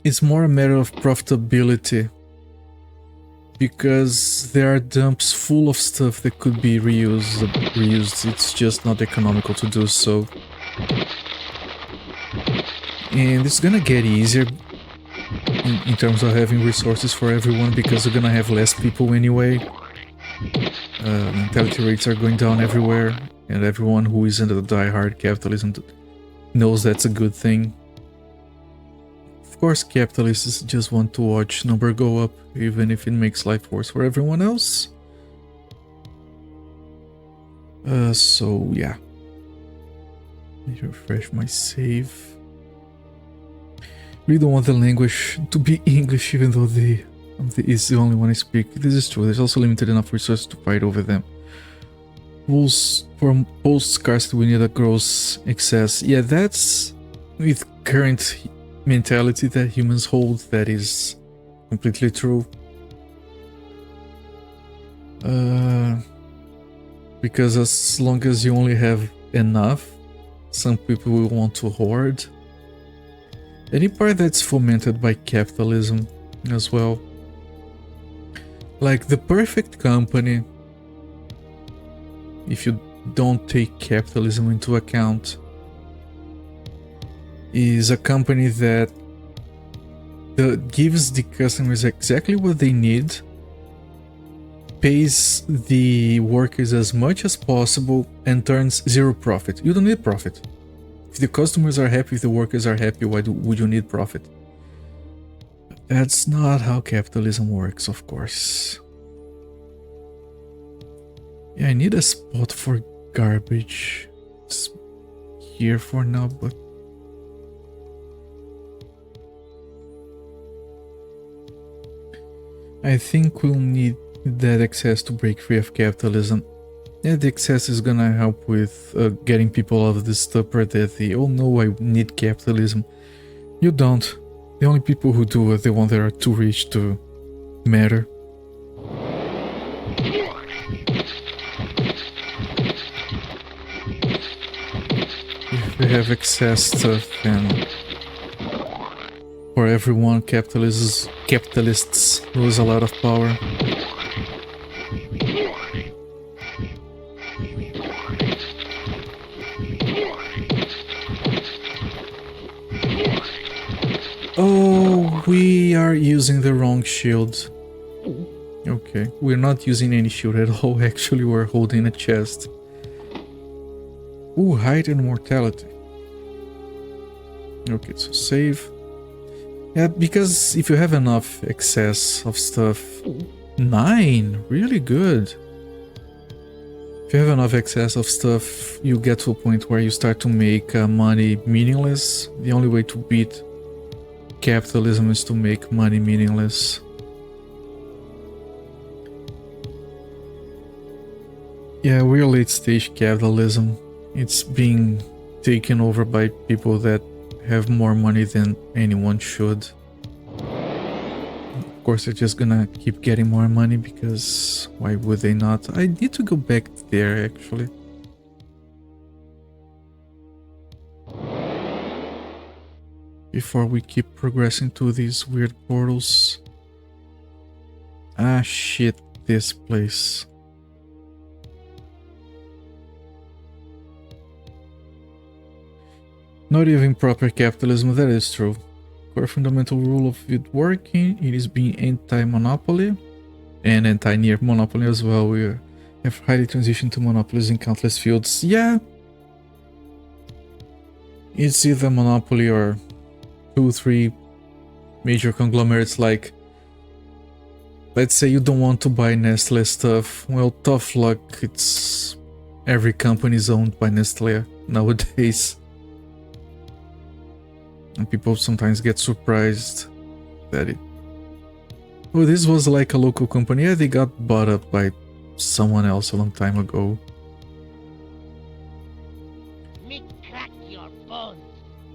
it's more a matter of profitability, because there are dumps full of stuff that could be reused. It's just not economical to do so. And it's gonna get easier in terms of having resources for everyone, because you're gonna have less people anyway. Mentality rates are going down everywhere, and everyone who isn't a die-hard capitalism knows that's a good thing. Of course, capitalists just want to watch number go up, even if it makes life worse for everyone else. So yeah. Let me refresh my save. Really don't want the language to be English, even though is the only one I speak. This is true. There's also limited enough resources to fight over them. Rules for post-scarcity, we need a gross excess. Yeah, that's with current mentality that humans hold, that is completely true. Because as long as you only have enough, some people will want to hoard. Any part that's fomented by capitalism as well. Like the perfect company, if you don't take capitalism into account, is a company that gives the customers exactly what they need, pays the workers as much as possible, and turns zero profit. You don't need profit. If the customers are happy, if the workers are happy, would you need profit? That's not how capitalism works, of course. Yeah, I need a spot for garbage. It's here for now, but I think we'll need that excess to break free of capitalism. Yeah, the excess is gonna help with getting people out of this stupor that oh no, I need capitalism. You don't. The only people who do are the ones that are too rich to matter. If we have excess stuff, and for everyone, capitalists lose a lot of power. Oh, we are using the wrong shield. Okay, we're not using any shield at all. Actually, we're holding a chest. Ooh, height and mortality. Okay, so save. Yeah, because if you have enough excess of stuff... 9! Really good. If you have enough excess of stuff, you get to a point where you start to make money meaningless. The only way to beat capitalism is to make money meaningless. Yeah, we're late stage capitalism. It's being taken over by people that have more money than anyone should. Of course, they're just gonna keep getting more money, because why would they not? I need to go back there, actually. Before we keep progressing to these weird portals. Ah, shit, this place. Not even proper capitalism, that is true. Core fundamental rule of it working, it is being anti-monopoly and anti-near monopoly as well. We have highly transitioned to monopolies in countless fields. Yeah, it's either monopoly or 2-3 major conglomerates. Like, let's say you don't want to buy Nestle stuff. Well, tough luck, it's every company is owned by Nestle nowadays. And people sometimes get surprised that oh, this was like a local company. Yeah, they got bought up by someone else a long time ago. Me crack your bones.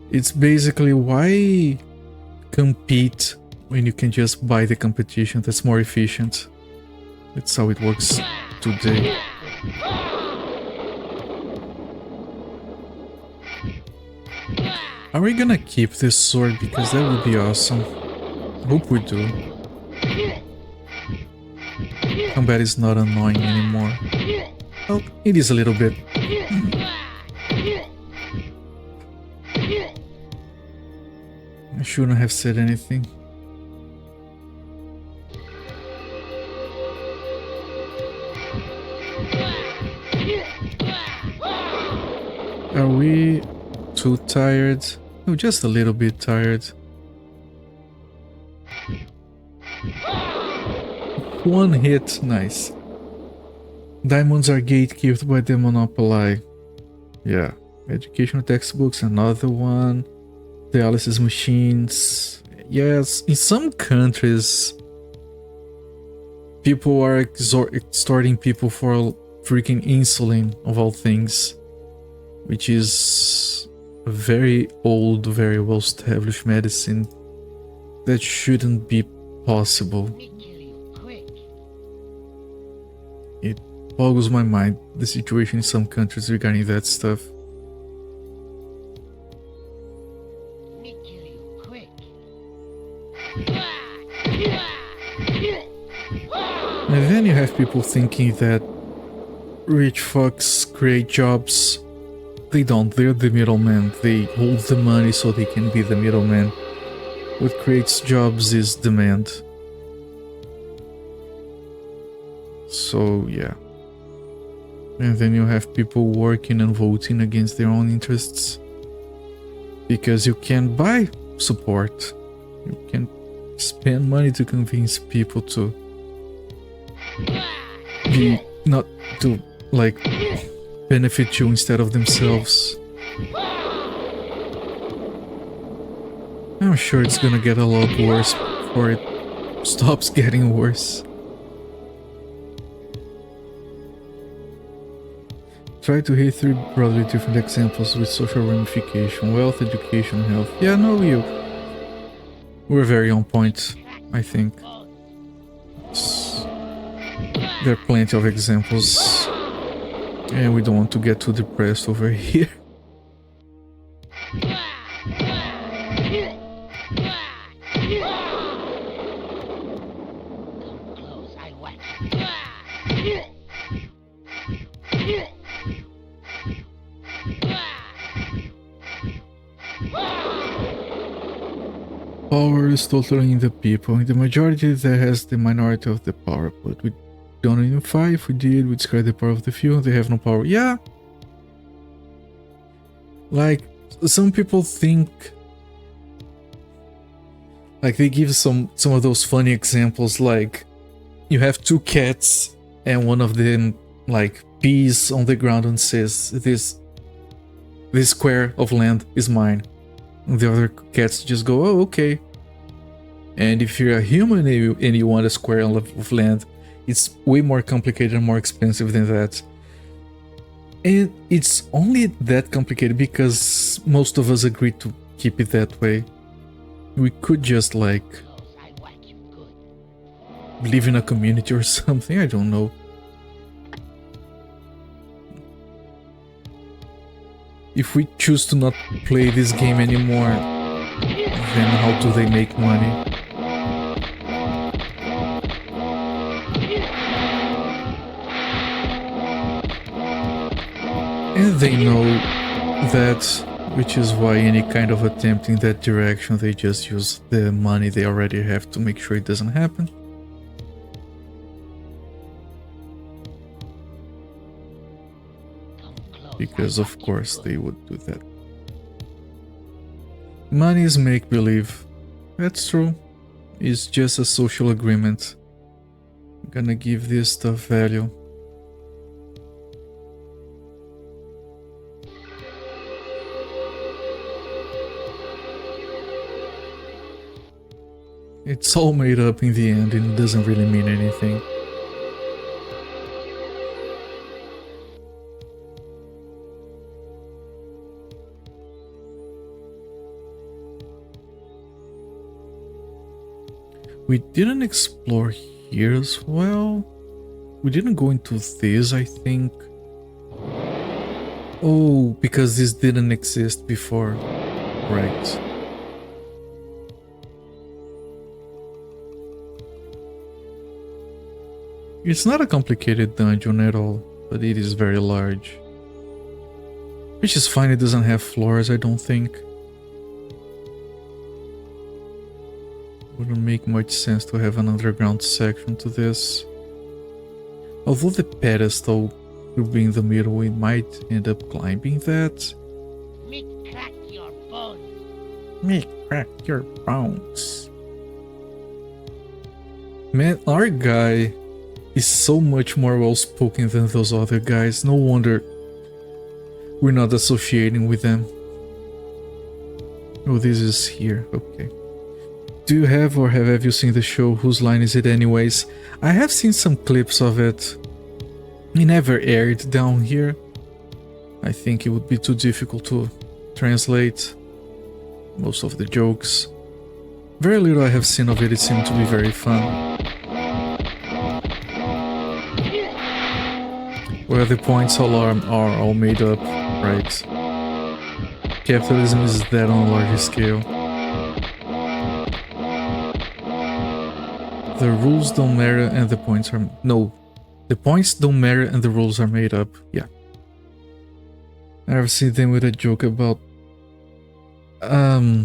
It's basically, why compete when you can just buy the competition that's more efficient? That's how it works today. Are we gonna keep this sword? Because that would be awesome. Hope we do. Combat is not annoying anymore. Well, it is a little bit. I shouldn't have said anything. Are we too tired? No, just a little bit tired. One hit, nice. Diamonds are gatekept by the monopoly. Yeah, educational textbooks, another one. Dialysis machines. Yes, in some countries, people are extorting people for freaking insulin, of all things. Which is a very old, very well established medicine that shouldn't be possible. It boggles my mind, the situation in some countries regarding that stuff. And then you have people thinking that rich fucks create jobs. They don't, they're the middleman. They hold the money so they can be the middleman. What creates jobs is demand. So, yeah. And then you have people working and voting against their own interests. Because you can buy support. You can spend money to convince people to be, not to, like, benefit you instead of themselves. I'm sure it's gonna get a lot worse before it stops getting worse. Try to hit 3 broadly different examples with social ramification: wealth, education, health. Yeah, no, we're very on point, I think. There are plenty of examples. And we don't want to get too depressed over here. Power is totally in the people. In the majority that has the minority of the power, but we don't unify. If we did, we'd describe the power of the few. They have no power. Yeah. Like, some people think, like, they give some of those funny examples, like you have 2 cats and one of them like pees on the ground and says, this square of land is mine, and the other cats just go, oh, okay. And if you're a human and you want a square of land, it's way more complicated and more expensive than that. And it's only that complicated because most of us agree to keep it that way. We could just, like, live in a community or something, I don't know. If we choose to not play this game anymore, then how do they make money? And they know that, which is why any kind of attempt in that direction, they just use the money they already have to make sure it doesn't happen. Because of course they would do that. Money is make-believe. That's true. It's just a social agreement. I'm gonna give this stuff value. It's all made up in the end and it doesn't really mean anything. We didn't explore here as well. We didn't go into this, I think. Oh, because this didn't exist before. Right. It's not a complicated dungeon at all, but it is very large. Which is fine, it doesn't have floors, I don't think. Wouldn't make much sense to have an underground section to this. Although the pedestal will be in the middle, we might end up climbing that. Me crack your bones. Me crack your bones. Man, our guy is so much more well spoken than those other guys. No wonder we're not associating with them. Oh, this is here. Okay. Do you have or have you seen the show? Whose Line Is It Anyways? I have seen some clips of it. It never aired down here. I think it would be too difficult to translate most of the jokes. Very little I have seen of it. It seemed to be very fun. Where the points are all made up, right? Capitalism is that on a larger scale. The rules don't matter and the points are... No. The points don't matter and the rules are made up. Yeah. I've seen them with a joke about... I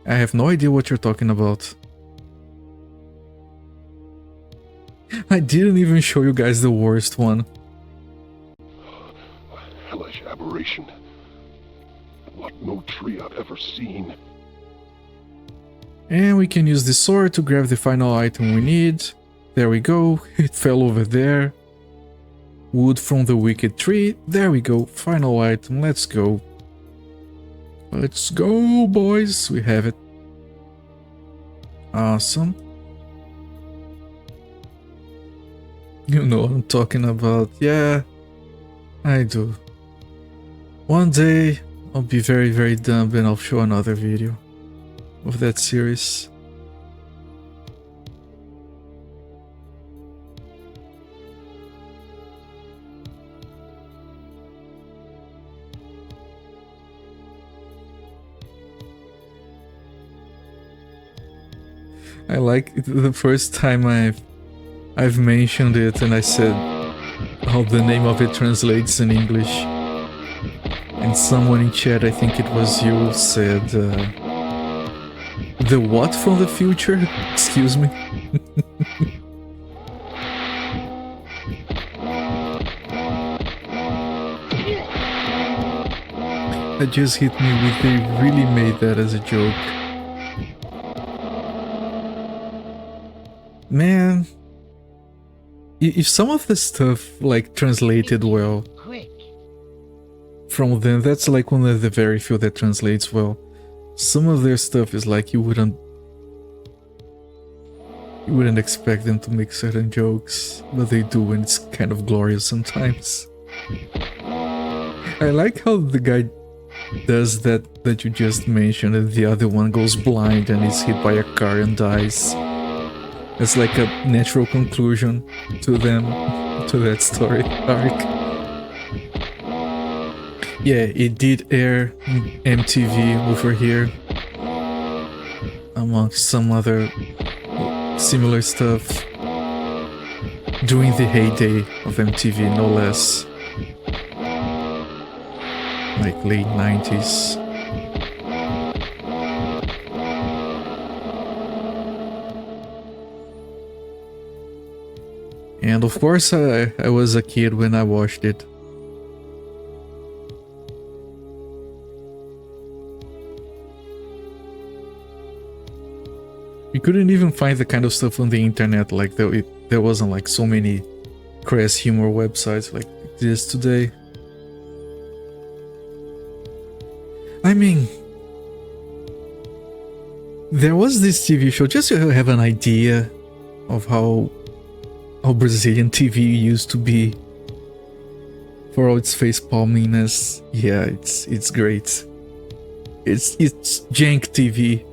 have no idea what you're talking about. I didn't even show you guys the worst one. Hellish aberration. Like no tree I've ever seen. And we can use the sword to grab the final item we need. There we go. It fell over there. Wood from the wicked tree. There we go. Final item. Let's go. Let's go, boys. We have it. Awesome. You know what I'm talking about. Yeah, I do. One day, I'll be very, very dumb and I'll show another video of that series. I like it, the first time I've mentioned it and I said how the name of it translates in English. And someone in chat, I think it was you, said the what from the future? Excuse me. That just hit me with they really made that as a joke. Man, if some of the stuff like translated well from them, that's like one of the very few that translates well. Some of their stuff is like you wouldn't expect them to make certain jokes, but they do, and it's kind of glorious sometimes. I like how the guy does that you just mentioned, and the other one goes blind and is hit by a car and dies. It's like a natural conclusion to them, to that story arc. Yeah, it did air MTV over here, amongst some other similar stuff, during the heyday of MTV, no less. Like late 90s. And of course I was a kid when I watched it. You couldn't even find the kind of stuff on the internet, like there wasn't like so many crass humor websites like this today. I mean, there was this TV show, just to have an idea of how Brazilian TV used to be, for all its face palminess. Yeah, it's great. It's jank TV.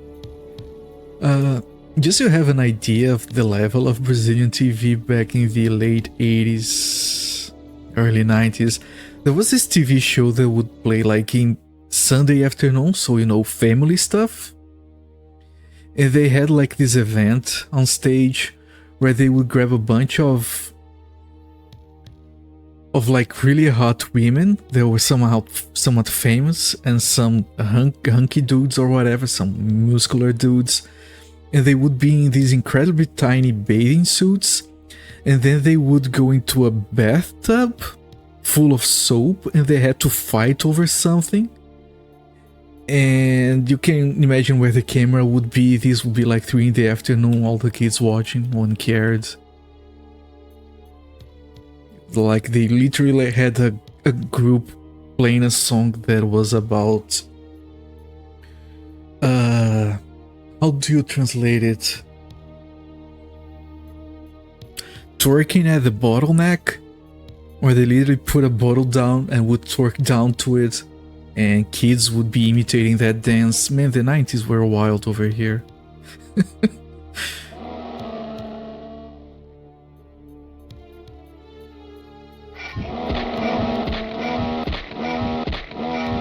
Just to have an idea of the level of Brazilian TV back in the late 80s, early 90s, there was this TV show that would play like in Sunday afternoon, so you know, family stuff. And they had like this event on stage where they would grab a bunch of like really hot women that were somewhat famous, and some hunky dudes or whatever, some muscular dudes, and they would be in these incredibly tiny bathing suits, and then they would go into a bathtub full of soap and they had to fight over something. And you can imagine where the camera would be. This would be like 3 in the afternoon, all the kids watching, no one cared. Like they literally had a group playing a song that was about how do you translate it? Twerking at the bottleneck, where they literally put a bottle down and would twerk down to it, and kids would be imitating that dance. Man, the 90s were wild over here.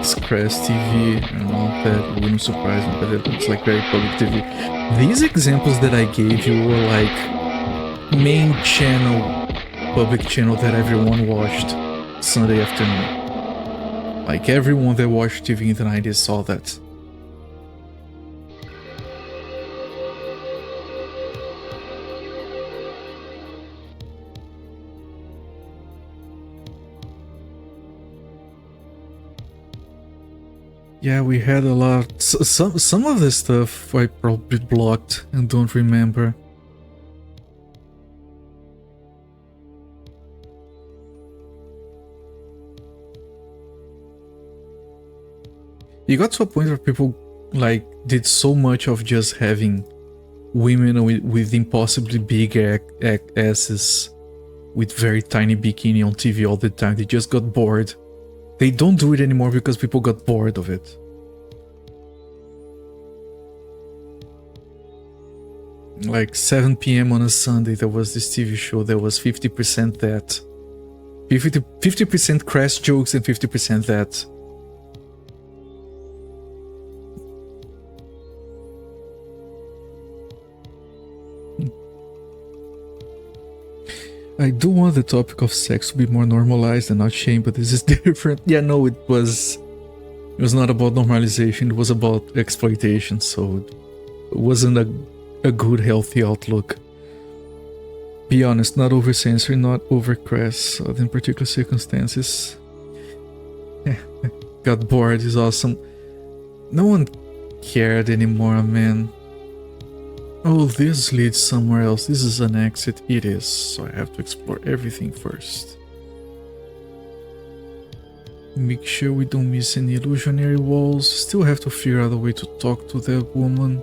It's Crash TV, I don't know, that wouldn't surprise me, but it looks like very public TV. These examples that I gave you were like main channel, public channel that everyone watched Sunday afternoon. Like everyone that watched TV in the 90s saw that. Yeah, we had a lot. Some of the stuff I probably blocked and don't remember. It got to a point where people like did so much of just having women with impossibly big asses with very tiny bikini on TV all the time. They just got bored. They don't do it anymore because people got bored of it. Like 7 p.m. on a Sunday, there was this TV show that was 50% that. 50% crass jokes and 50% that. I do want the topic of sex to be more normalized and not shame, but this is different. Yeah, no, it was not about normalization, it was about exploitation, so it wasn't a good, healthy outlook. Be honest, not over censoring, not over crass, in particular circumstances. Got bored is awesome. No one cared anymore, man. Oh, this leads somewhere else. This is an exit. It is, so I have to explore everything first. Make sure we don't miss any illusionary walls. Still have to figure out a way to talk to that woman.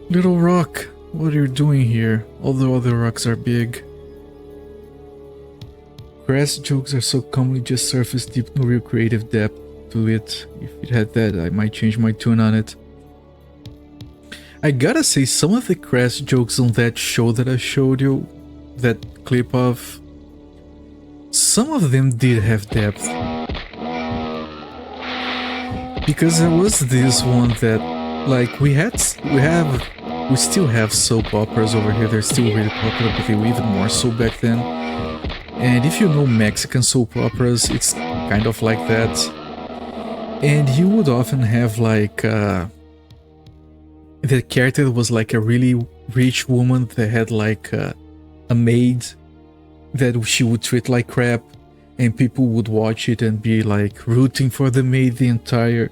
Little rock, what are you doing here? All the other rocks are big. Crass jokes are so commonly just surface deep, no real creative depth to it. If it had that, I might change my tune on it. I gotta say, some of the crass jokes on that show that I showed you, that clip of, some of them did have depth. Because there was this one that, like, we still have soap operas over here. They're still really popular, but they were even more so back then. And if you know Mexican soap operas, it's kind of like that. And you would often have like the character was like a really rich woman that had like a maid that she would treat like crap, and people would watch it and be like rooting for the maid the entire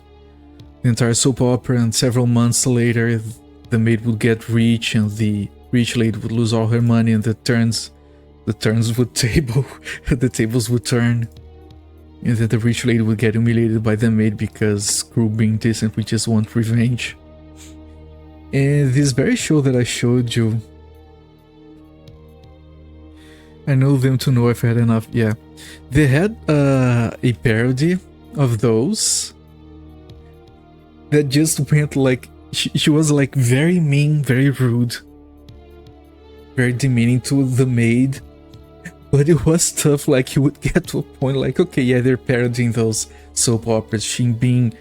soap opera. And several months later, the maid would get rich, and the rich lady would lose all her money, and the turns would the tables would turn. And that the rich lady would get humiliated by the maid because screw being decent, we just want revenge. And this very show that I showed you, I know them to know if I had enough. Yeah, they had a parody of those that just went like, she was like very mean, very rude, very demeaning to the maid, But it was tough, like you would get to a point like, okay, yeah, they're parodying those soap operas, she being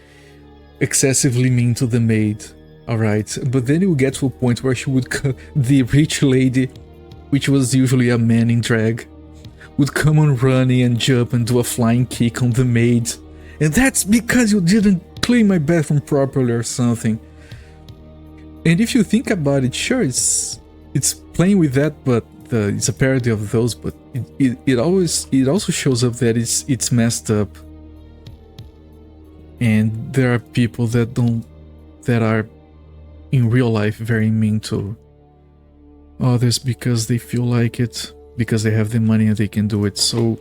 excessively mean to the maid, alright. But then it would get to a point where she would the rich lady, which was usually a man in drag, would come on running and jump and do a flying kick on the maid. And that's because you didn't clean my bathroom properly or something. And if you think about it, sure, it's playing with that, but it's a parody of those, but it also shows up that it's messed up. And there are people that are in real life very mean to others because they feel like it, because they have the money and they can do it. So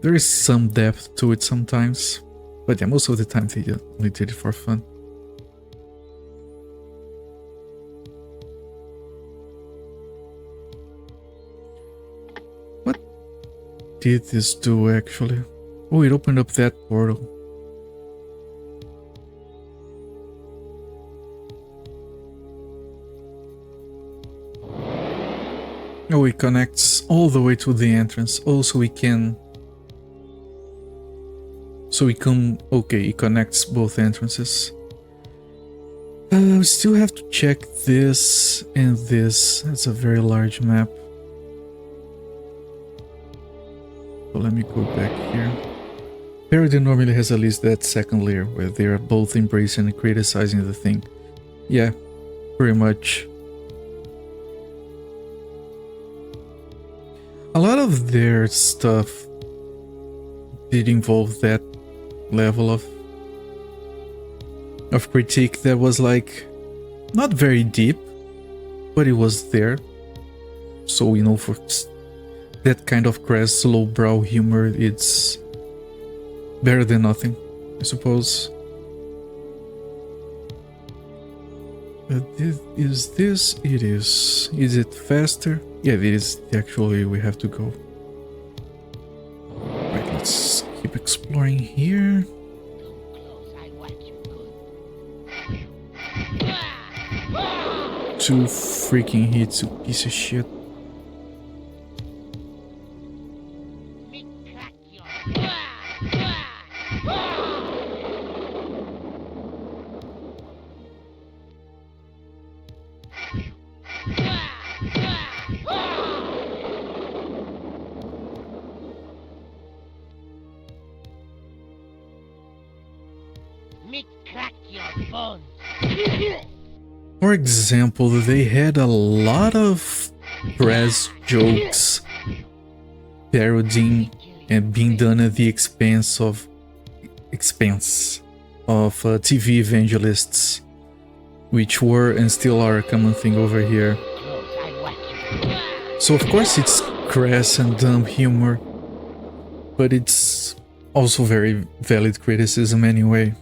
there is some depth to it sometimes, but yeah, most of the time they only did it for fun. What did this do actually? Oh, it opened up that portal. Oh, it connects all the way to the entrance. Also, we can... So we come... Okay, it connects both entrances. We still have to check this and this. That's a very large map. So let me go back here. Parody normally has at least that second layer where they are both embracing and criticizing the thing. Yeah, pretty much. A lot of their stuff did involve that level of critique that was like not very deep, but it was there. So, you know, for that kind of crass lowbrow humor, it's better than nothing, I suppose. Is this? It is. Is it faster? Yeah, it is. Actually, we have to go. Right, let's keep exploring here. Two freaking hits, you piece of shit. For example, they had a lot of press jokes parodying and being done at the expense of TV evangelists, which were and still are a common thing over here. So of course it's crass and dumb humor, but it's also very valid criticism anyway.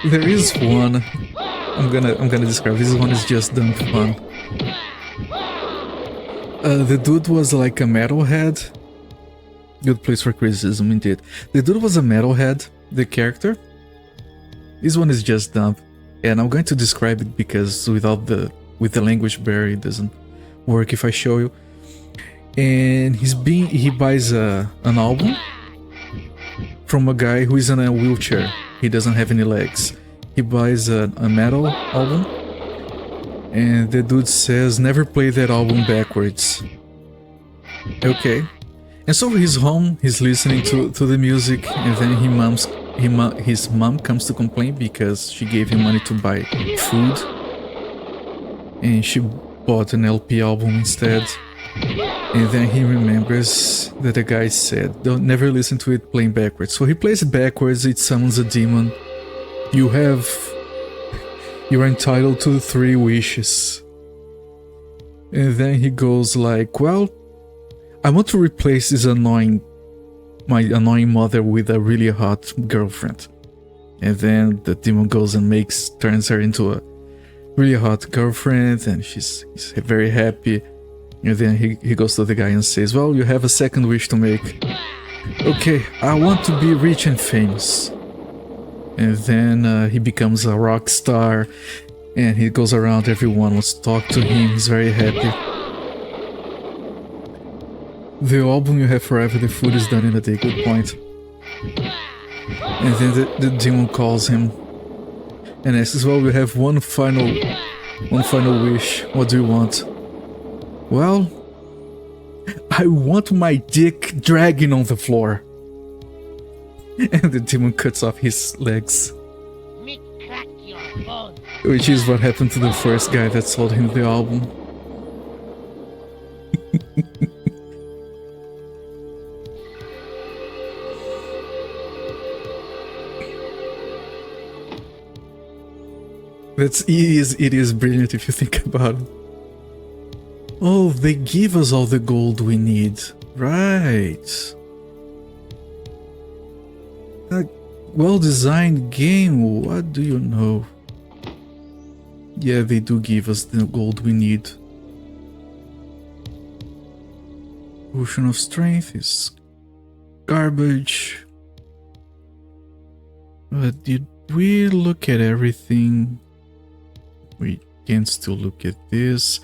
There is one I'm gonna describe. This one is just dumb fun. The dude was like a metalhead. Good place for criticism, indeed. The dude was a metalhead, the character. This one is just dumb, and I'm going to describe it because with the language barrier, it doesn't work if I show you. And he buys an album from a guy who is in a wheelchair. He doesn't have any legs. He buys a metal album, and the dude says, "Never play that album backwards." Okay. And so he's home, he's listening to the music, and then his mom comes to complain because she gave him money to buy food, and she bought an LP album instead. And then he remembers that the guy said, "Don't never listen to it playing backwards." So he plays it backwards, it summons a demon. You're entitled to 3 wishes. And then he goes like, "Well, I want to replace my annoying mother with a really hot girlfriend." And then the demon goes and turns her into a really hot girlfriend, and she's very happy. And then he goes to the guy and says, well, you have a second wish to make. Okay, I want to be rich and famous. And then he becomes a rock star. And he goes around, everyone wants to talk to him, he's very happy. The album you have forever, the food is done in a day, good point. And then the demon calls him and asks, well, we have one final wish, what do you want? Well, I want my dick dragging on the floor. And the demon cuts off his legs. Which is what happened to the first guy that sold him the album. It is brilliant if you think about it. Oh, they give us all the gold we need. Right. A well-designed game, what do you know? Yeah, they do give us the gold we need. Potion of Strength is garbage. But did we look at everything? We can still look at this.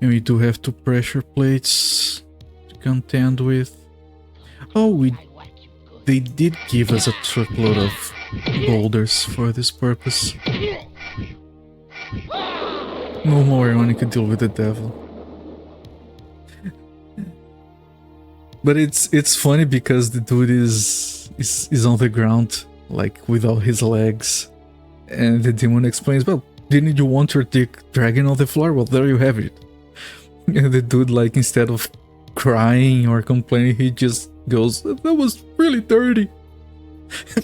And we do have 2 pressure plates to contend with. Oh, they did give us a truckload of boulders for this purpose. No more Ionic could deal with the devil. But it's funny because the dude is on the ground, like without his legs. And the demon explains, well, didn't you want your dick dragging on the floor? Well, there you have it. And the dude, like, instead of crying or complaining, he just goes, that was really dirty.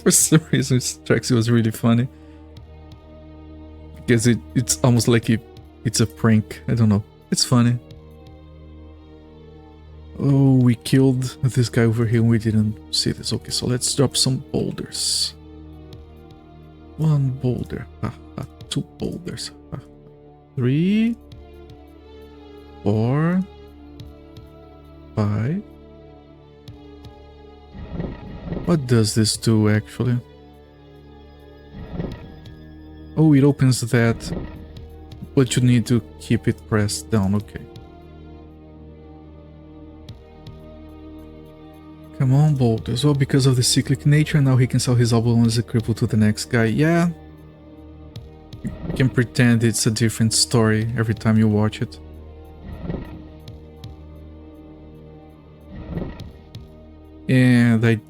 For some reason, Straxy was really funny. Because it's almost like it's a prank. I don't know. It's funny. Oh, we killed this guy over here and we didn't see this. Okay, so let's drop some boulders. 1 boulder. 2 boulders. 3... 4, 5. What does this do actually? Oh, it opens that, but you need to keep it pressed down, okay. Come on, boulders. Well, because of the cyclic nature, now he can sell his album as a cripple to the next guy. Yeah. You can pretend it's a different story every time you watch it. And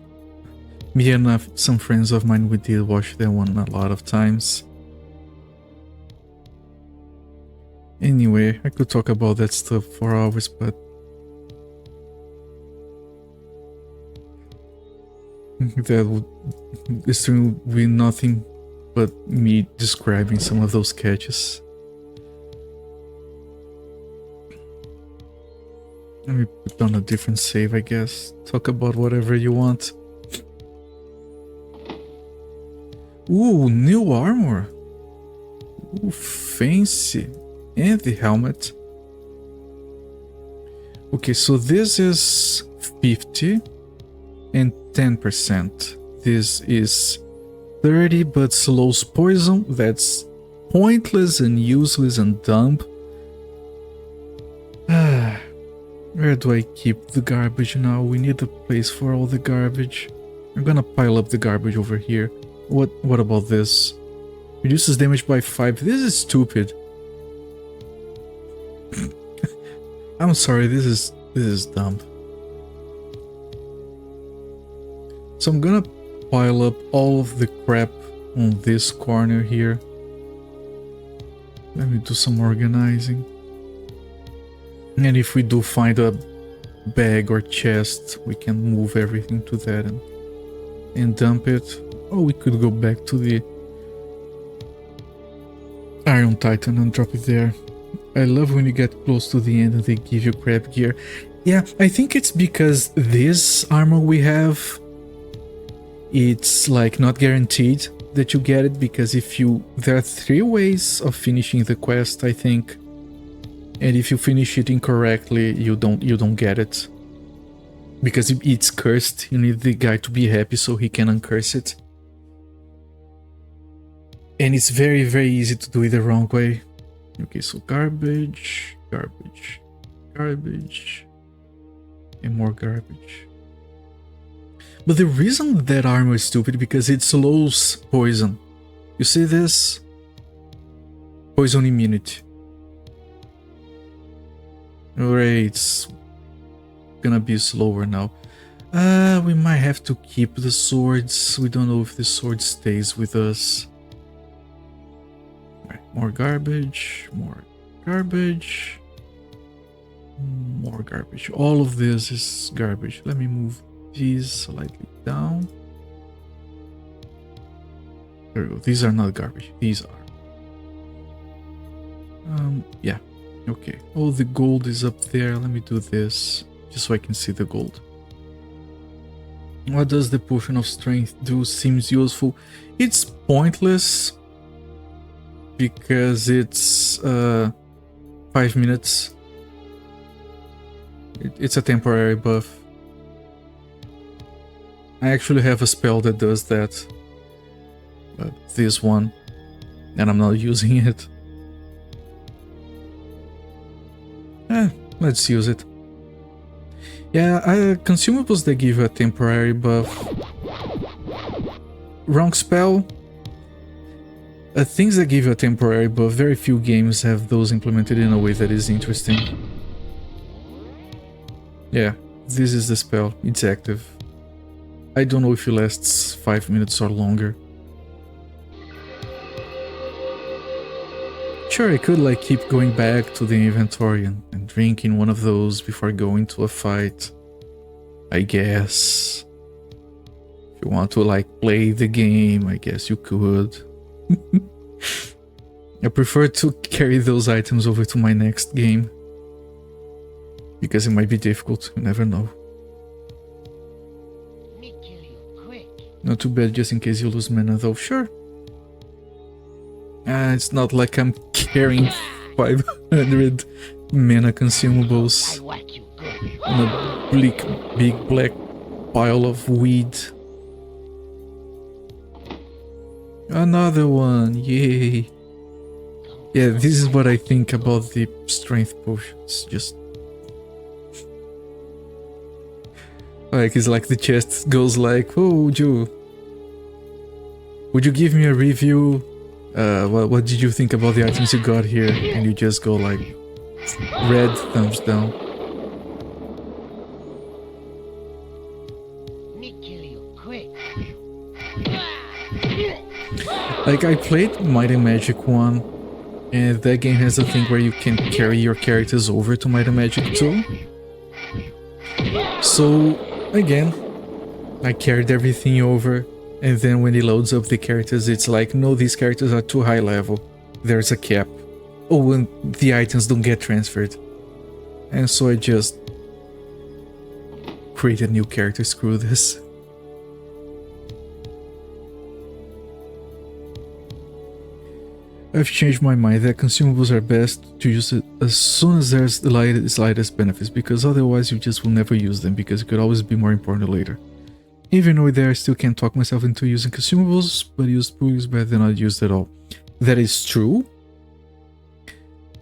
me and some friends of mine, we did watch that one a lot of times. Anyway, I could talk about that stuff for hours, but this stream will be nothing but me describing some of those catches. Let me put on a different save, I guess. Talk about whatever you want. Ooh, new armor. Ooh, fancy. And the helmet. Okay, so this is 50 and 10%. This is 30 but slows poison. That's pointless and useless and dumb. Where do I keep the garbage now? We need a place for all the garbage. I'm gonna pile up the garbage over here. What about this? Reduces damage by 5. This is stupid. I'm sorry, this is dumb. So I'm gonna pile up all of the crap on this corner here. Let me do some organizing. And if we do find a bag or chest, we can move everything to that and dump it. Or we could go back to the Iron Titan and drop it there. I love when you get close to the end and they give you crap gear. Yeah, I think it's because this armor we have, it's like not guaranteed that you get it, because there are 3 ways of finishing the quest, I think. And if you finish it incorrectly, you don't get it. Because it's cursed, you need the guy to be happy so he can uncurse it. And it's very, very easy to do it the wrong way. Okay, so garbage, garbage, garbage, and more garbage. But the reason that armor is stupid because it slows poison. You see this? Poison immunity. Alright, it's gonna be slower now. We might have to keep the swords. We don't know if the sword stays with us. Right, more garbage, more garbage, more garbage. All of this is garbage. Let me move these slightly down. There we go. These are not garbage. These are. Yeah. Okay. Oh, the gold is up there. Let me do this just so I can see the gold. What does the potion of strength do? Seems useful. It's pointless because it's 5 minutes. It's a temporary buff. I actually have a spell that does that. This one. And I'm not using it. Let's use it. Yeah, consumables that give you a temporary buff. Wrong spell. Things that give you a temporary buff, very few games have those implemented in a way that is interesting. Yeah, this is the spell. It's active. I don't know if it lasts 5 minutes or longer. Sure, I could like keep going back to the inventory and drinking one of those before going to a fight. I guess. If you want to like play the game, I guess you could. I prefer to carry those items over to my next game. Because it might be difficult, you never know. Not too bad just in case you lose mana though, sure. It's not like I'm carrying 500 mana consumables on a big black pile of weed. Another one, yay. Yeah, this is what I think about the strength potions, just... Like, it's like the chest goes like, oh, would you give me a review? What did you think about the items you got here? And you just go like, red thumbs down. Like, I played Might and Magic 1, and that game has a thing where you can carry your characters over to Might and Magic 2. So, again, I carried everything over, and then when it loads up the characters, it's like, no, these characters are too high level. There's a cap. Oh, and the items don't get transferred. And so I just created new characters, screw this. I've changed my mind that consumables are best to use it as soon as there's the slightest benefits, because otherwise you just will never use them, because it could always be more important later. Even though there I still can't talk myself into using consumables, but used pool is better than not used at all. That is true,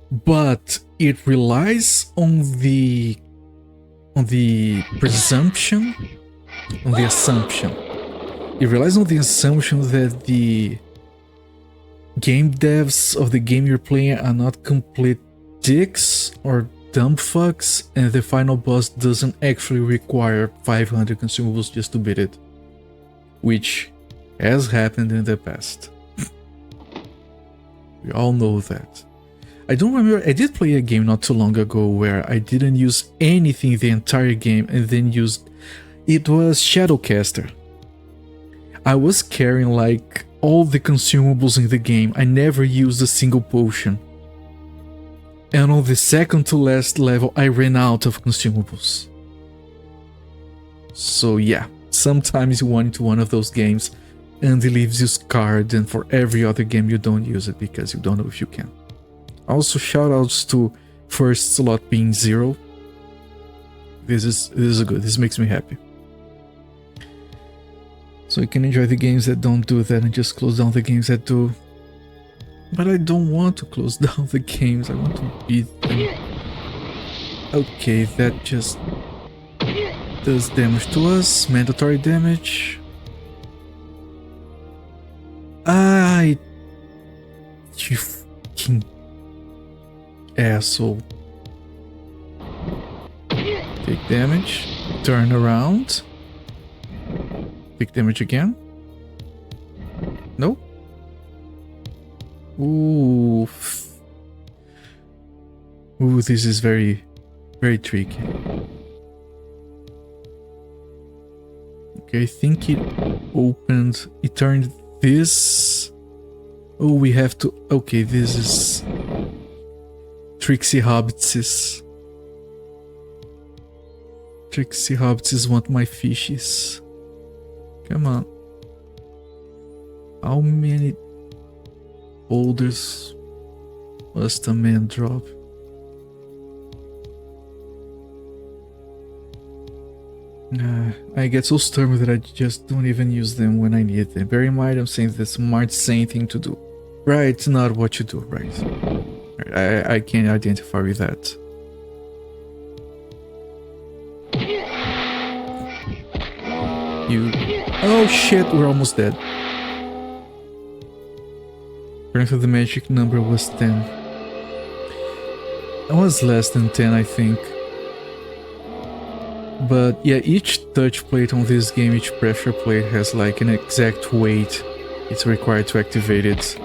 but it relies on the presumption, on the assumption. It relies on the assumption that the game devs of the game you're playing are not complete dicks or dumb fucks, and the final boss doesn't actually require 500 consumables just to beat it. Which has happened in the past. We all know that. I don't remember, I did play a game not too long ago where I didn't use anything the entire game and then used... It was Shadowcaster. I was carrying like all the consumables in the game. I never used a single potion. And on the second to last level, I ran out of consumables. So yeah, sometimes you want into one of those games and it leaves you scarred, and for every other game you don't use it because you don't know if you can. Also, shoutouts to first slot being 0. This is good. This makes me happy. So you can enjoy the games that don't do that and just close down the games that do. But I don't want to close down the games. I want to beat them. Okay, that just does damage to us. Mandatory damage. You fucking asshole. Take damage. Turn around. Take damage again. No. Ooh. Ooh, this is very, very tricky. Okay, I think it opened. It turned this. Oh, we have to. Okay, this is Trixie Hobbitses. Trixie Hobbitses want my fishes. Come on. How many boulders must a man drop? I get so stubborn that I just don't even use them when I need them. Bear in mind, I'm saying the smart, sane thing to do. Right, it's not what you do, right? I can identify with that. You... Oh shit, we're almost dead. Apparently the magic number was 10. It was less than 10, I think. But yeah, each touch plate on this game, each pressure plate has like an exact weight it's required to activate it.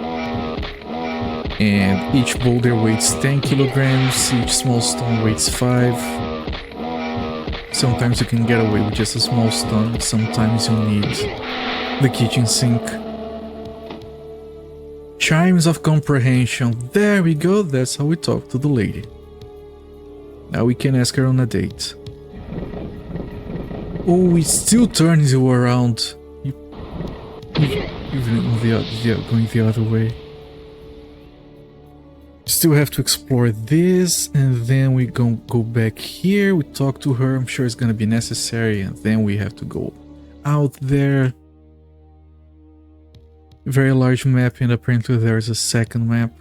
And each boulder weighs 10 kilograms, each small stone weighs 5. Sometimes you can get away with just a small stone, sometimes you need the kitchen sink. Chimes of comprehension. There we go, that's how we talk to the lady. Now we can ask her on a date. Oh, it still turns you around. Even going the other way. Still have to explore this, and then we go back here. We talk to her. I'm sure it's gonna be necessary, and then we have to go out there. Very large map, and apparently there is a second map.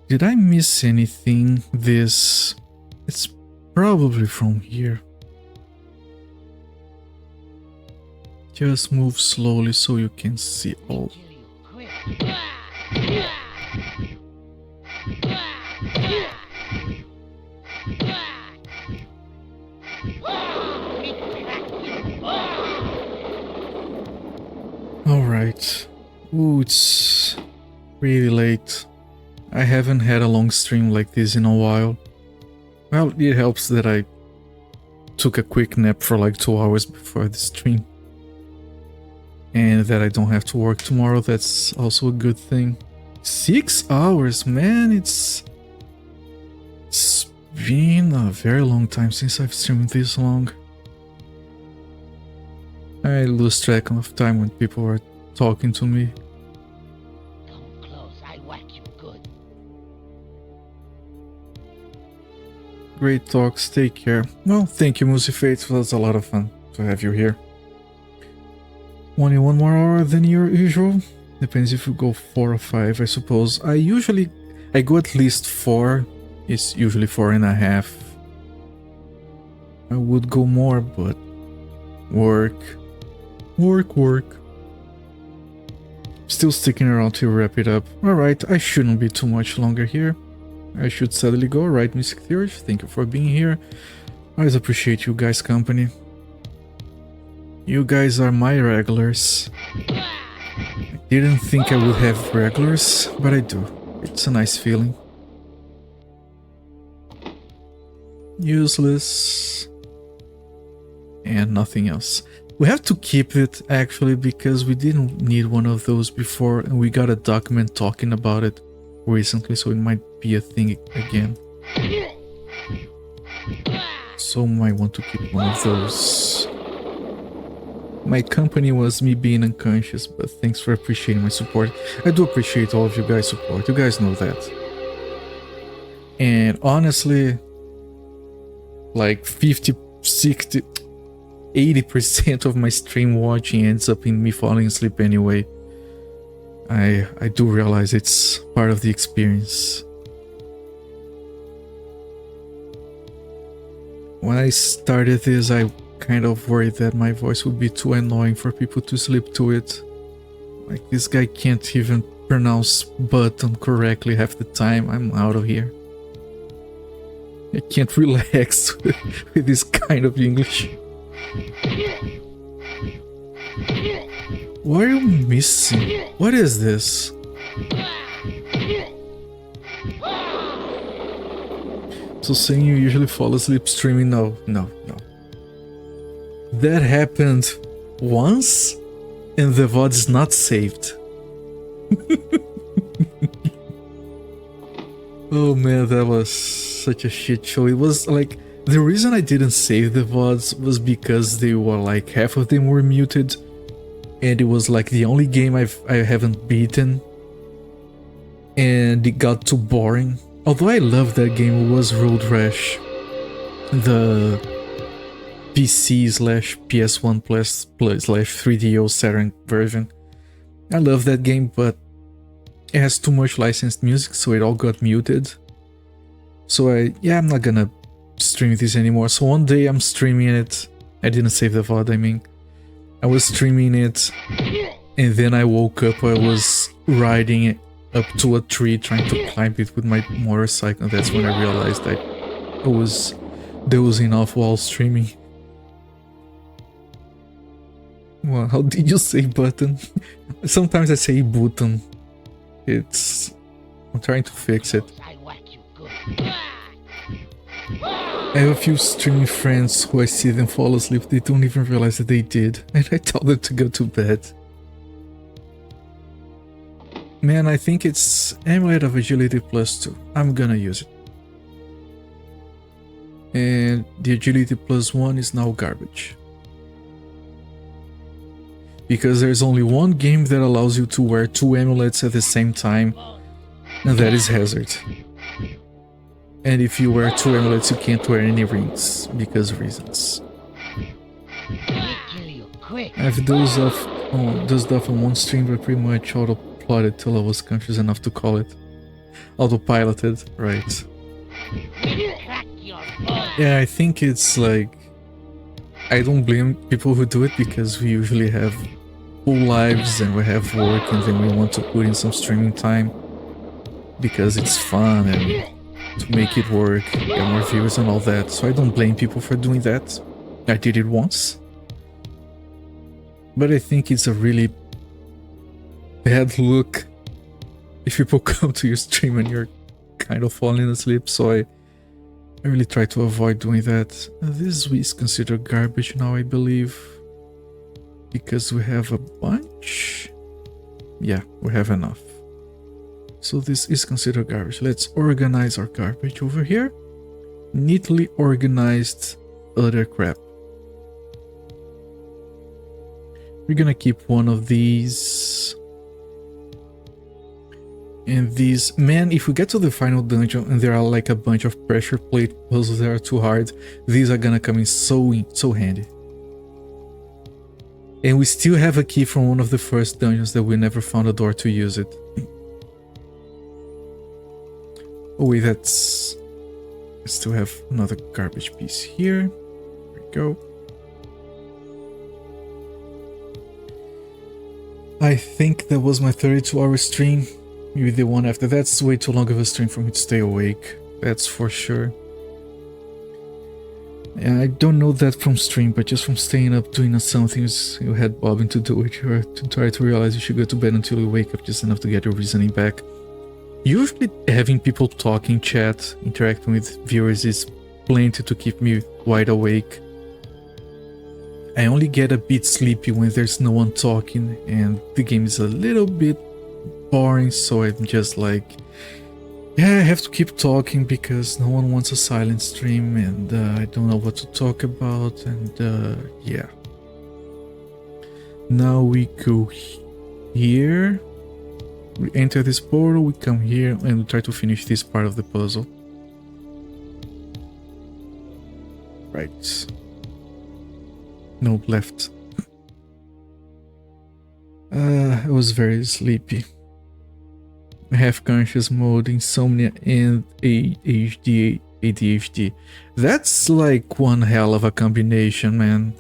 Did I miss anything? This... It's probably from here. Just move slowly so you can see all. Alright. Ooh, it's really late. I haven't had a long stream like this in a while. Well, it helps that I took a quick nap for like 2 hours before the stream. And that I don't have to work tomorrow, that's also a good thing. 6 hours, man, it's been a very long time since I've streamed this long. I lose track of time when people are talking to me. Come close, I whack you good. Great talks, take care. Well, thank you, Musifate, it was a lot of fun to have you here. Only 1 more hour than your usual? Depends if you go 4 or 5, I suppose. I go at least 4. It's usually 4.5. I would go more, but work. Still sticking around to wrap it up. Alright, I shouldn't be too much longer here. I should sadly go, right, Mystic Theory? Thank you for being here. I always appreciate you guys' company. You guys are my regulars. I didn't think I would have regulars, but I do. It's a nice feeling. Useless. And nothing else. We have to keep it, actually, because we didn't need one of those before, and we got a document talking about it recently, so it might be a thing again. So might want to keep one of those. My company was me being unconscious, but thanks for appreciating my support. I do appreciate all of you guys' support, you guys know that. And honestly, like 50, 60, 80% of my stream watching ends up in me falling asleep anyway. I do realize it's part of the experience. When I started this, I kind of worried that my voice would be too annoying for people to sleep to it. Like, this guy can't even pronounce button correctly half the time. I'm out of here. I can't relax with this kind of English. What are you missing? What is this? So saying you usually fall asleep streaming? No. That happened once, and the VOD is not saved. Oh man, that was such a shit show. It was like, the reason I didn't save the VODs was because they were like, half of them were muted, and it was like the only game I haven't beaten, and it got too boring. Although I loved that game, it was Road Rash, the PC/PS1 plus 3DO Saturn version. I love that game, but it has too much licensed music, so it all got muted. So I'm not gonna stream this anymore. So one day I'm streaming it. I didn't save the VOD, I mean. I was streaming it, and then I woke up. I was riding it up to a tree, trying to climb it with my motorcycle. That's when I realized I was dozing off while streaming. Well, how did you say button? Sometimes I say button. I'm trying to fix it. I have a few streaming friends who I see them fall asleep, they don't even realize that they did, and I tell them to go to bed. Man, I think it's Amulet of Agility +2. I'm gonna use it. And the Agility +1 is now garbage. Because there's only one game that allows you to wear 2 amulets at the same time, and that is Hazard. And if you wear 2 amulets, you can't wear any rings, because of reasons. I've dozed off on one stream, but pretty much auto-plotted till I was conscious enough to call it. Autopiloted, right. Yeah, I think it's like... I don't blame people who do it, because we usually have full lives and we have work, and then we want to put in some streaming time because it's fun and to make it work, get more viewers and all that. So I don't blame people for doing that. I did it once. But I think it's a really bad look if people come to your stream and you're kind of falling asleep, so I really try to avoid doing that. This is considered garbage now, I believe, because we have a bunch. Yeah, we have enough. So this is considered garbage. Let's organize our garbage over here. Neatly organized other crap. We're gonna keep one of these. And these, man, if we get to the final dungeon and there are like a bunch of pressure plate puzzles that are too hard, these are gonna come in so handy. And we still have a key from one of the first dungeons that we never found a door to use it. Oh wait, I still have another garbage piece here. There we go. I think that was my 32-hour stream. Maybe the one after that's way too long of a stream for me to stay awake. That's for sure. And I don't know that from stream, but just from staying up doing something you had bobbing to do it, or to try to realize you should go to bed until you wake up just enough to get your reasoning back. Usually having people talk in chat, interacting with viewers is plenty to keep me wide awake. I only get a bit sleepy when there's no one talking and the game is a little bit boring, so I'm just like, yeah, I have to keep talking because no one wants a silent stream, and I don't know what to talk about, and yeah. Now we go here, we enter this portal, we come here, and we try to finish this part of the puzzle. Right. No, left. I was very sleepy. Half-conscious mode, insomnia, and ADHD. That's like one hell of a combination, man.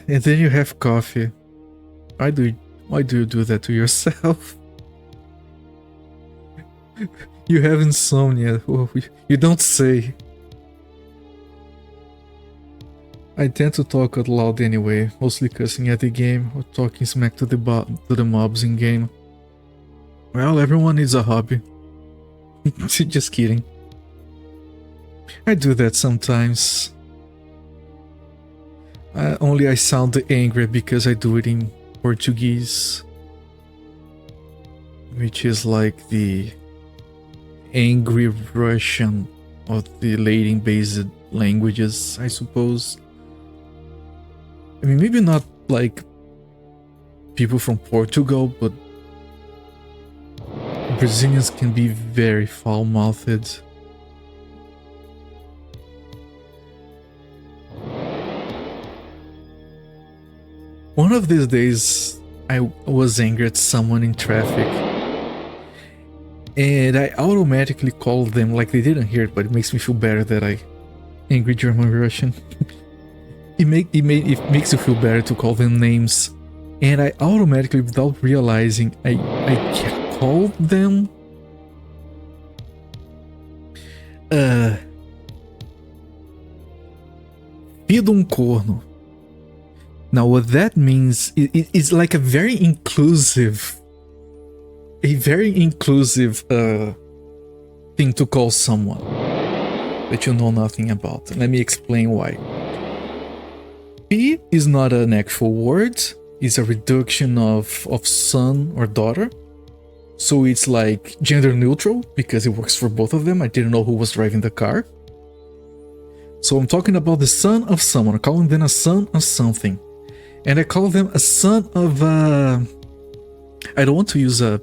And then you have coffee. Why do you do that to yourself? You have insomnia. Oh, you don't say. I tend to talk out loud anyway, mostly cussing at the game or talking smack to the mobs in game. Well, everyone needs a hobby. Just kidding. I do that sometimes. Only I sound angry because I do it in Portuguese, which is like the angry Russian of the Latin-based languages, I suppose. I mean, maybe not like people from Portugal, but Brazilians can be very foul-mouthed. One of these days, I was angry at someone in traffic, and I automatically called them, like they didn't hear it, but it makes me feel better that I angry German Russian. It makes you feel better to call them names, and I automatically, without realizing, I called them filho de corno. Now what that means is like a very inclusive thing to call someone that you know nothing about. Let me explain why. P is not an actual word, it's a reduction of son or daughter. So it's like gender neutral because it works for both of them. I didn't know who was driving the car. So I'm talking about the son of someone, I'm calling them a son of something. And I call them a son of I don't want to use a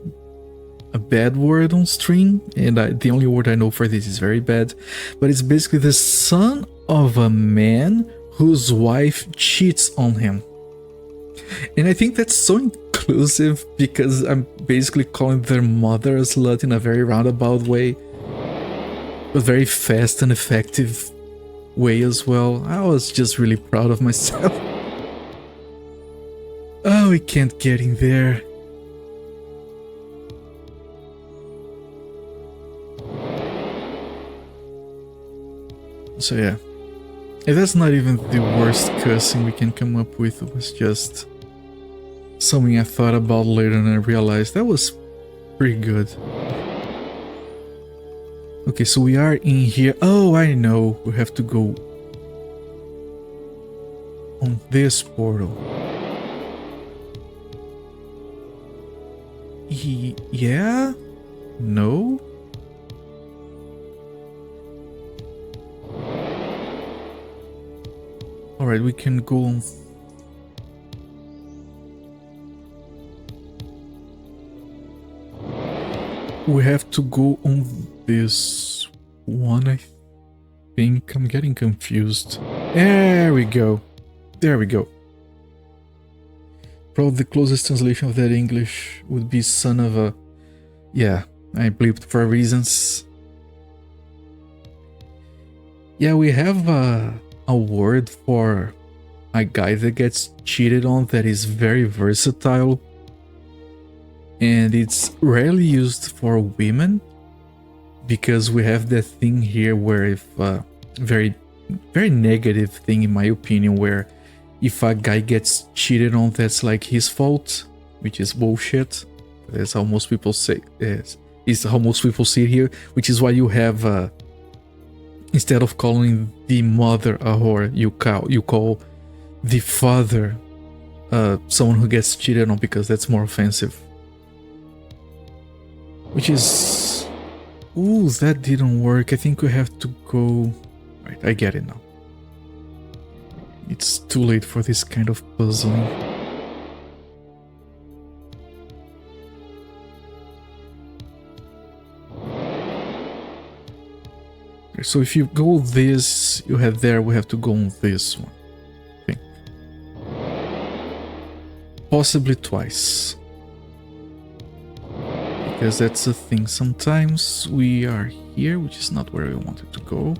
bad word on stream, and the only word I know for this is very bad, but it's basically the son of a man whose wife cheats on him. And I think that's so inclusive because I'm basically calling their mother a slut in a very roundabout way, but very fast and effective way as well. I was just really proud of myself. Oh, we can't get in there. So yeah. And that's not even the worst cussing we can come up with. It was just something I thought about later and I realized that was pretty good. Okay, so we are in here. Oh, I know. We have to go on this portal. Yeah? No? Alright, we can go on. We have to go on this one, I think. I'm getting confused. There we go. There we go. Probably the closest translation of that English would be son of a... Yeah, I bleeped for reasons. Yeah, we have a word for a guy that gets cheated on that is very versatile. And it's rarely used for women. Because we have that thing here where if... very negative thing in my opinion, where if a guy gets cheated on, that's like his fault, which is bullshit. That's how most people say. Is how most people see it here, which is why you have instead of calling the mother a whore, you call the father someone who gets cheated on, because that's more offensive. Which is... Ooh, that didn't work. I think we have to go... Right, I get it now. It's too late for this kind of puzzling. So if you go this, you head there, we have to go on this one. I think. Possibly twice. Because that's the thing, sometimes we are here, which is not where we wanted to go.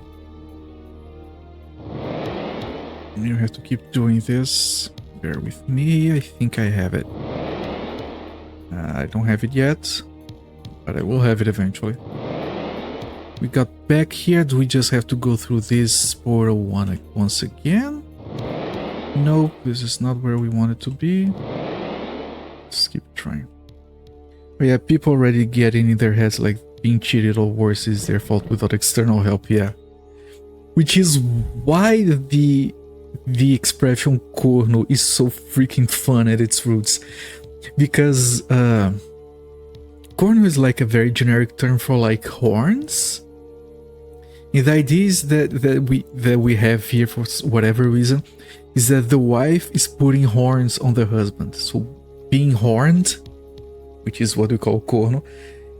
And you have to keep doing this. Bear with me, I think I have it. I don't have it yet, but I will have it eventually. We got back here, do we just have to go through this portal once again? Nope, this is not where we wanted to be. Let's keep trying. Oh yeah, people already getting in their heads like being cheated or worse is their fault without external help, yeah. Which is why the expression corno is so freaking fun at its roots. Because corno is like a very generic term for like horns. And the idea is that we have here for whatever reason is that the wife is putting horns on the husband. So being horned, which is what we call corno,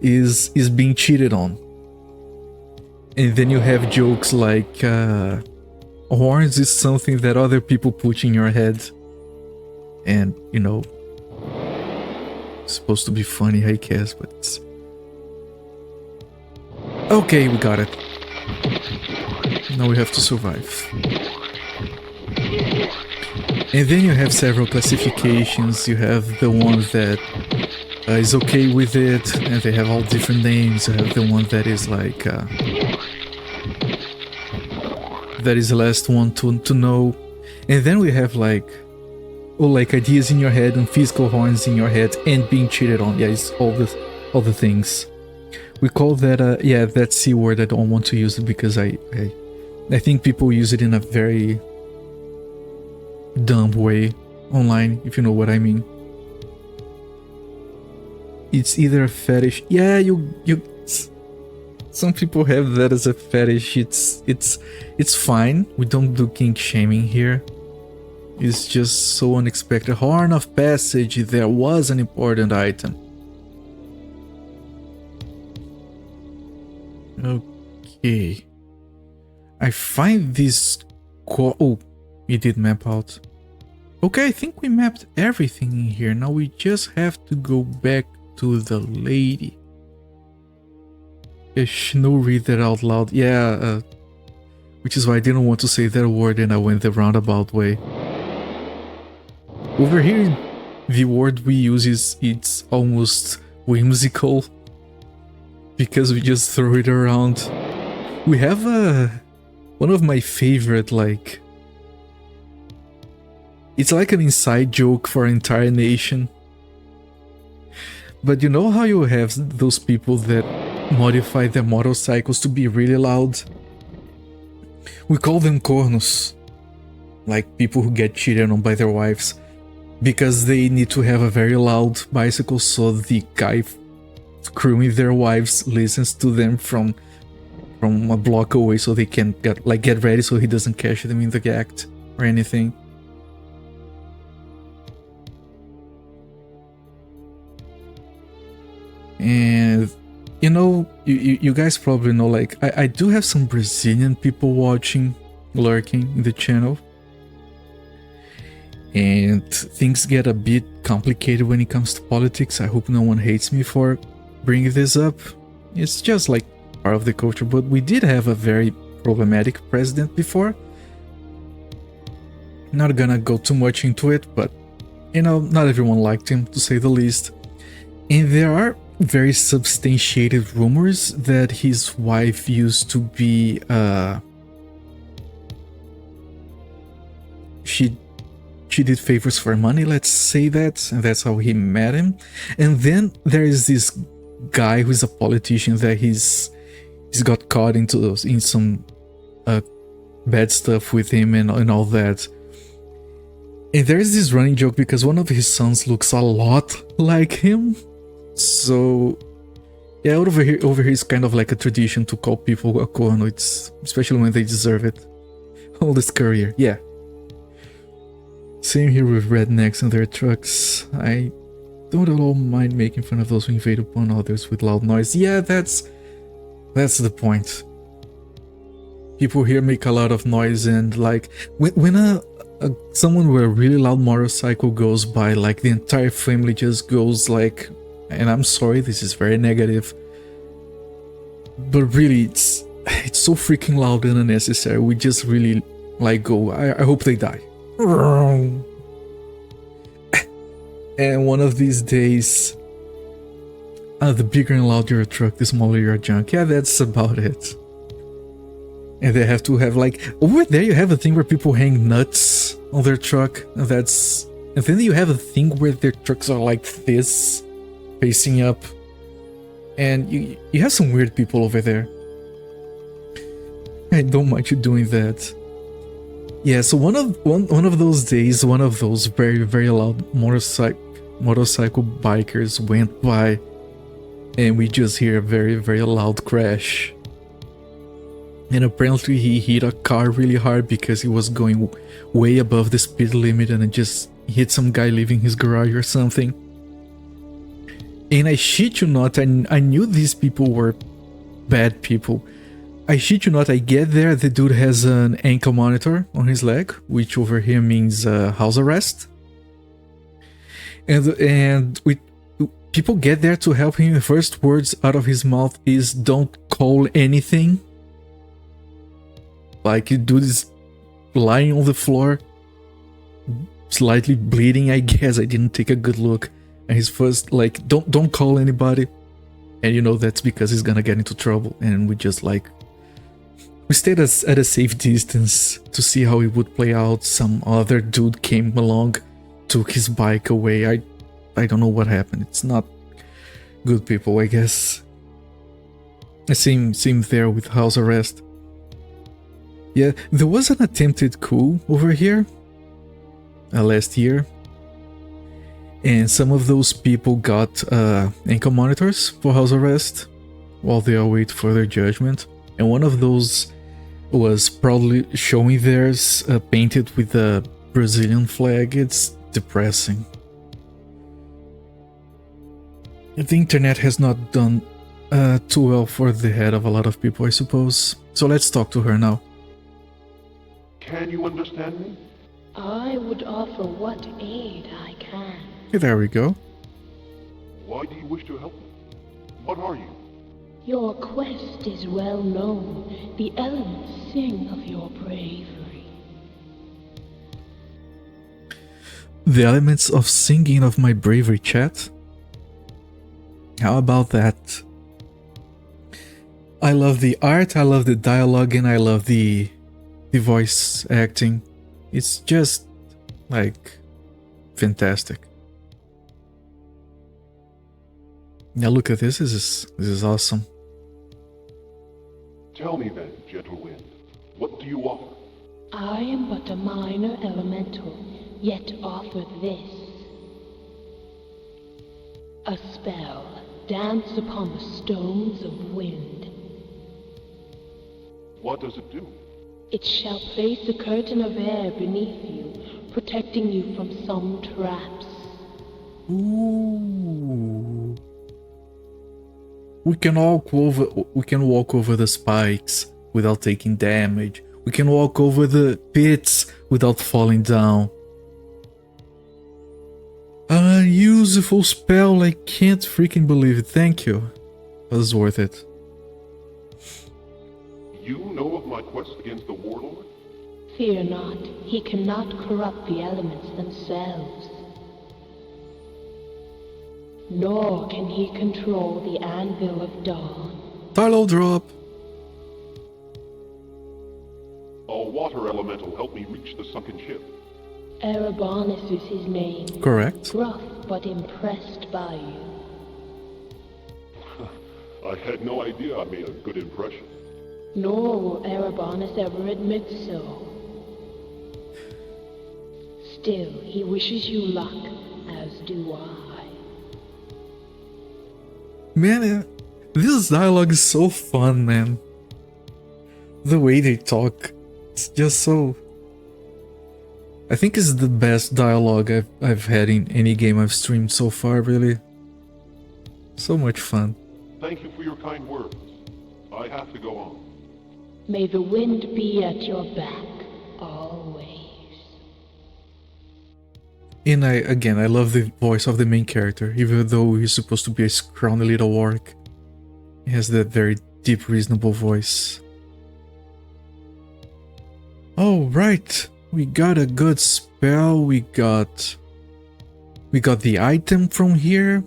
is being cheated on. And then you have jokes like horns is something that other people put in your head. And, you know, it's supposed to be funny, I guess, but it's... Okay, we got it. Now we have to survive. And then you have several classifications. You have the one that is okay with it, and they have all different names. You have the one that is like that is the last one to know. And then we have like ideas in your head and physical horns in your head and being cheated on. Yeah, it's all the things. We call that yeah, that C word. I don't want to use it because I think people use it in a very dumb way online, if you know what I mean. It's either a fetish. Yeah, you some people have that as a fetish. It's fine. We don't do kink shaming here. It's just so unexpected. Horn of passage, there was an important item. Okay. I find this oh, it did map out. Okay, I think we mapped everything in here. Now we just have to go back to the lady. No, read that out loud. Yeah, which is why I didn't want to say that word and I went the roundabout way. Over here, the word we use it's almost whimsical because we just throw it around. We have one of my favorite, like, it's like an inside joke for an entire nation. But you know how you have those people that modify their motorcycles to be really loud? We call them cornos. Like people who get cheated on by their wives. Because they need to have a very loud bicycle so the guy screwing their wives listens to them from a block away so they can get ready so he doesn't catch them in the act or anything. And you know, you guys probably know, like, I do have some Brazilian people watching, lurking in the channel. And things get a bit complicated when it comes to politics. I hope no one hates me for bringing this up. It's just like part of the culture, but we did have a very problematic president before. Not gonna go too much into it, but you know, not everyone liked him, to say the least. And there are very substantiated rumors that his wife used to be she did favors for money, let's say that, and that's how he met him. And then there is this guy who's a politician that he's got caught in some bad stuff with him and all that. And there's this running joke because one of his sons looks a lot like him. So yeah, over here is kind of like a tradition to call people a corno. It's especially when they deserve it. All this career, yeah. Same here with rednecks and their trucks. I don't at all mind making fun of those who invade upon others with loud noise. Yeah, that's the point. people here make a lot of noise, and like when someone with a really loud motorcycle goes by, like the entire family just goes like, and I'm sorry, this is very negative, but really it's so freaking loud and unnecessary. We just really like go, I hope they die. And one of these days, the bigger and louder your truck, the smaller your junk. Yeah, that's about it. And they have to have like, over there you have a thing where people hang nuts on their truck. And then you have a thing where their trucks are like this, facing up. And you have some weird people over there. I don't mind you doing that. Yeah, so one of those days, one of those very, very loud motorcycle bikers went by, and we just hear a very, very loud crash. And apparently he hit a car really hard because he was going way above the speed limit, and it just hit some guy leaving his garage or something. And I shit you not, I knew these people were bad people. I shit you not, I get there, the dude has an ankle monitor on his leg, which over here means house arrest. And people get there to help him. The first words out of his mouth is, "Don't call anything." Like, the dude is lying on the floor, slightly bleeding, I guess. I didn't take a good look. And his first, like, don't call anybody. And you know that's because he's gonna get into trouble. And we just like, we stayed at a safe distance to see how it would play out. Some other dude came along, took his bike away. I don't know what happened. It's not good people, I guess. Same there with house arrest. Yeah, there was an attempted coup over here last year. And some of those people got ankle monitors for house arrest while they await further judgment. And one of those was probably showing theirs painted with a Brazilian flag. It's depressing. The internet has not done too well for the head of a lot of people, I suppose. So let's talk to her now. Can you understand me? I would offer what aid I can. Okay, there we go. Why do you wish to help me? What are you? Your quest is well known. The elements sing of your bravery. The elements of singing of my bravery, chat? How about that? I love the art, I love the dialogue, and I love the voice acting. It's just, like, fantastic. Now look at this, this is awesome. Tell me then, gentle wind, what do you offer? I am but a minor elemental, yet offer this. A spell. Dance upon the stones of wind. What does it do? It shall place a curtain of air beneath you, protecting you from some traps. Ooh. We can walk over the spikes without taking damage. We can walk over the pits without falling down. A useful spell, I can't freaking believe it. Thank you. That was worth it. You know of my quest against the warlord? Fear not, he cannot corrupt the elements themselves. Nor can he control the Anvil of Dawn. Title drop. A water elemental helped me reach the sunken ship. Erebonus is his name. Correct. Gruff, but impressed by you. I had no idea I made a good impression. Nor will Erebonus ever admit so. Still, he wishes you luck, as do I. Man, this dialogue is so fun, man. The way they talk, it's just so... I think it's the best dialogue I've had in any game I've streamed so far, really. So much fun. Thank you for your kind words. I have to go on. May the wind be at your back, always. And I love the voice of the main character, even though he's supposed to be a scrawny little orc. He has that very deep, reasonable voice. Oh, right. We got a good spell. We got the item from here.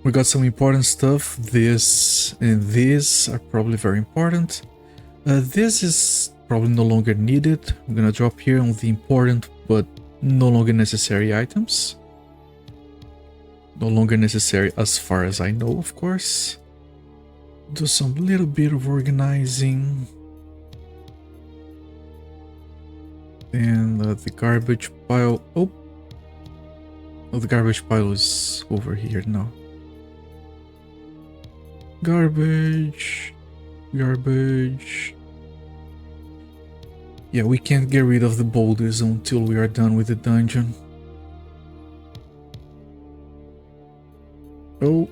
We got some important stuff. This and this are probably very important. This is probably no longer needed. I'm gonna drop here on the important but no longer necessary items. No longer necessary as far as I know, of course. Do some little bit of organizing. And the garbage pile. Oh, the garbage pile is over here now. Garbage. Yeah, we can't get rid of the boulders until we are done with the dungeon. Oh,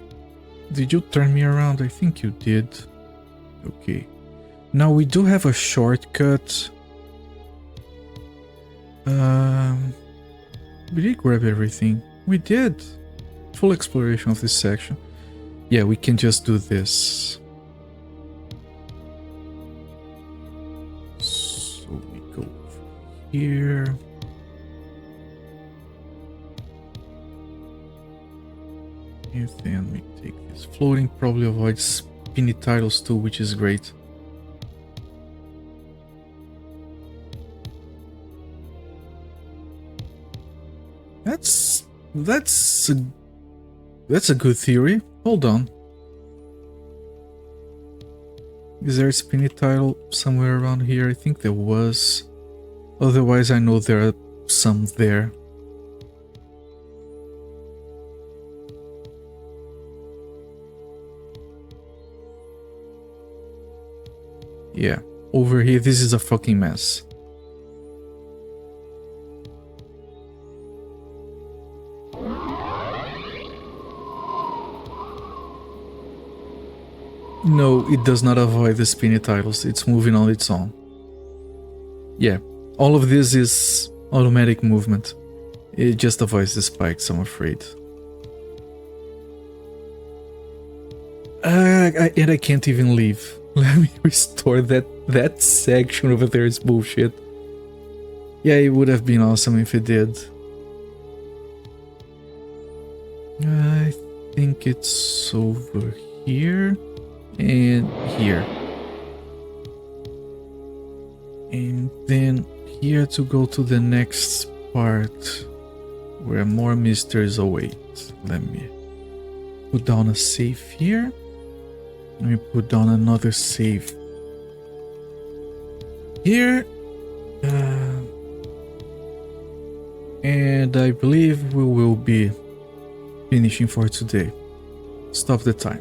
did you turn me around? I think you did. Okay. Now we do have a shortcut. We did grab everything. We did. Full exploration of this section. Yeah, we can just do this. So we go here. And then we take this floating, probably avoids spinny titles too, which is great. That's a good theory. Hold on. Is there a spinny tile somewhere around here? I think there was. Otherwise, I know there are some there. Yeah, over here, this is a fucking mess. No, it does not avoid the spinny titles. It's moving on its own. Yeah, all of this is automatic movement. It just avoids the spikes, I'm afraid. And I can't even leave. Let me restore that section over there is bullshit. Yeah, it would have been awesome if it did. I think it's over here and here. And then here to go to the next part where more mysteries await. Let me put down a save here. Let me put down another save here. And I believe we will be finishing for today. Stop the time.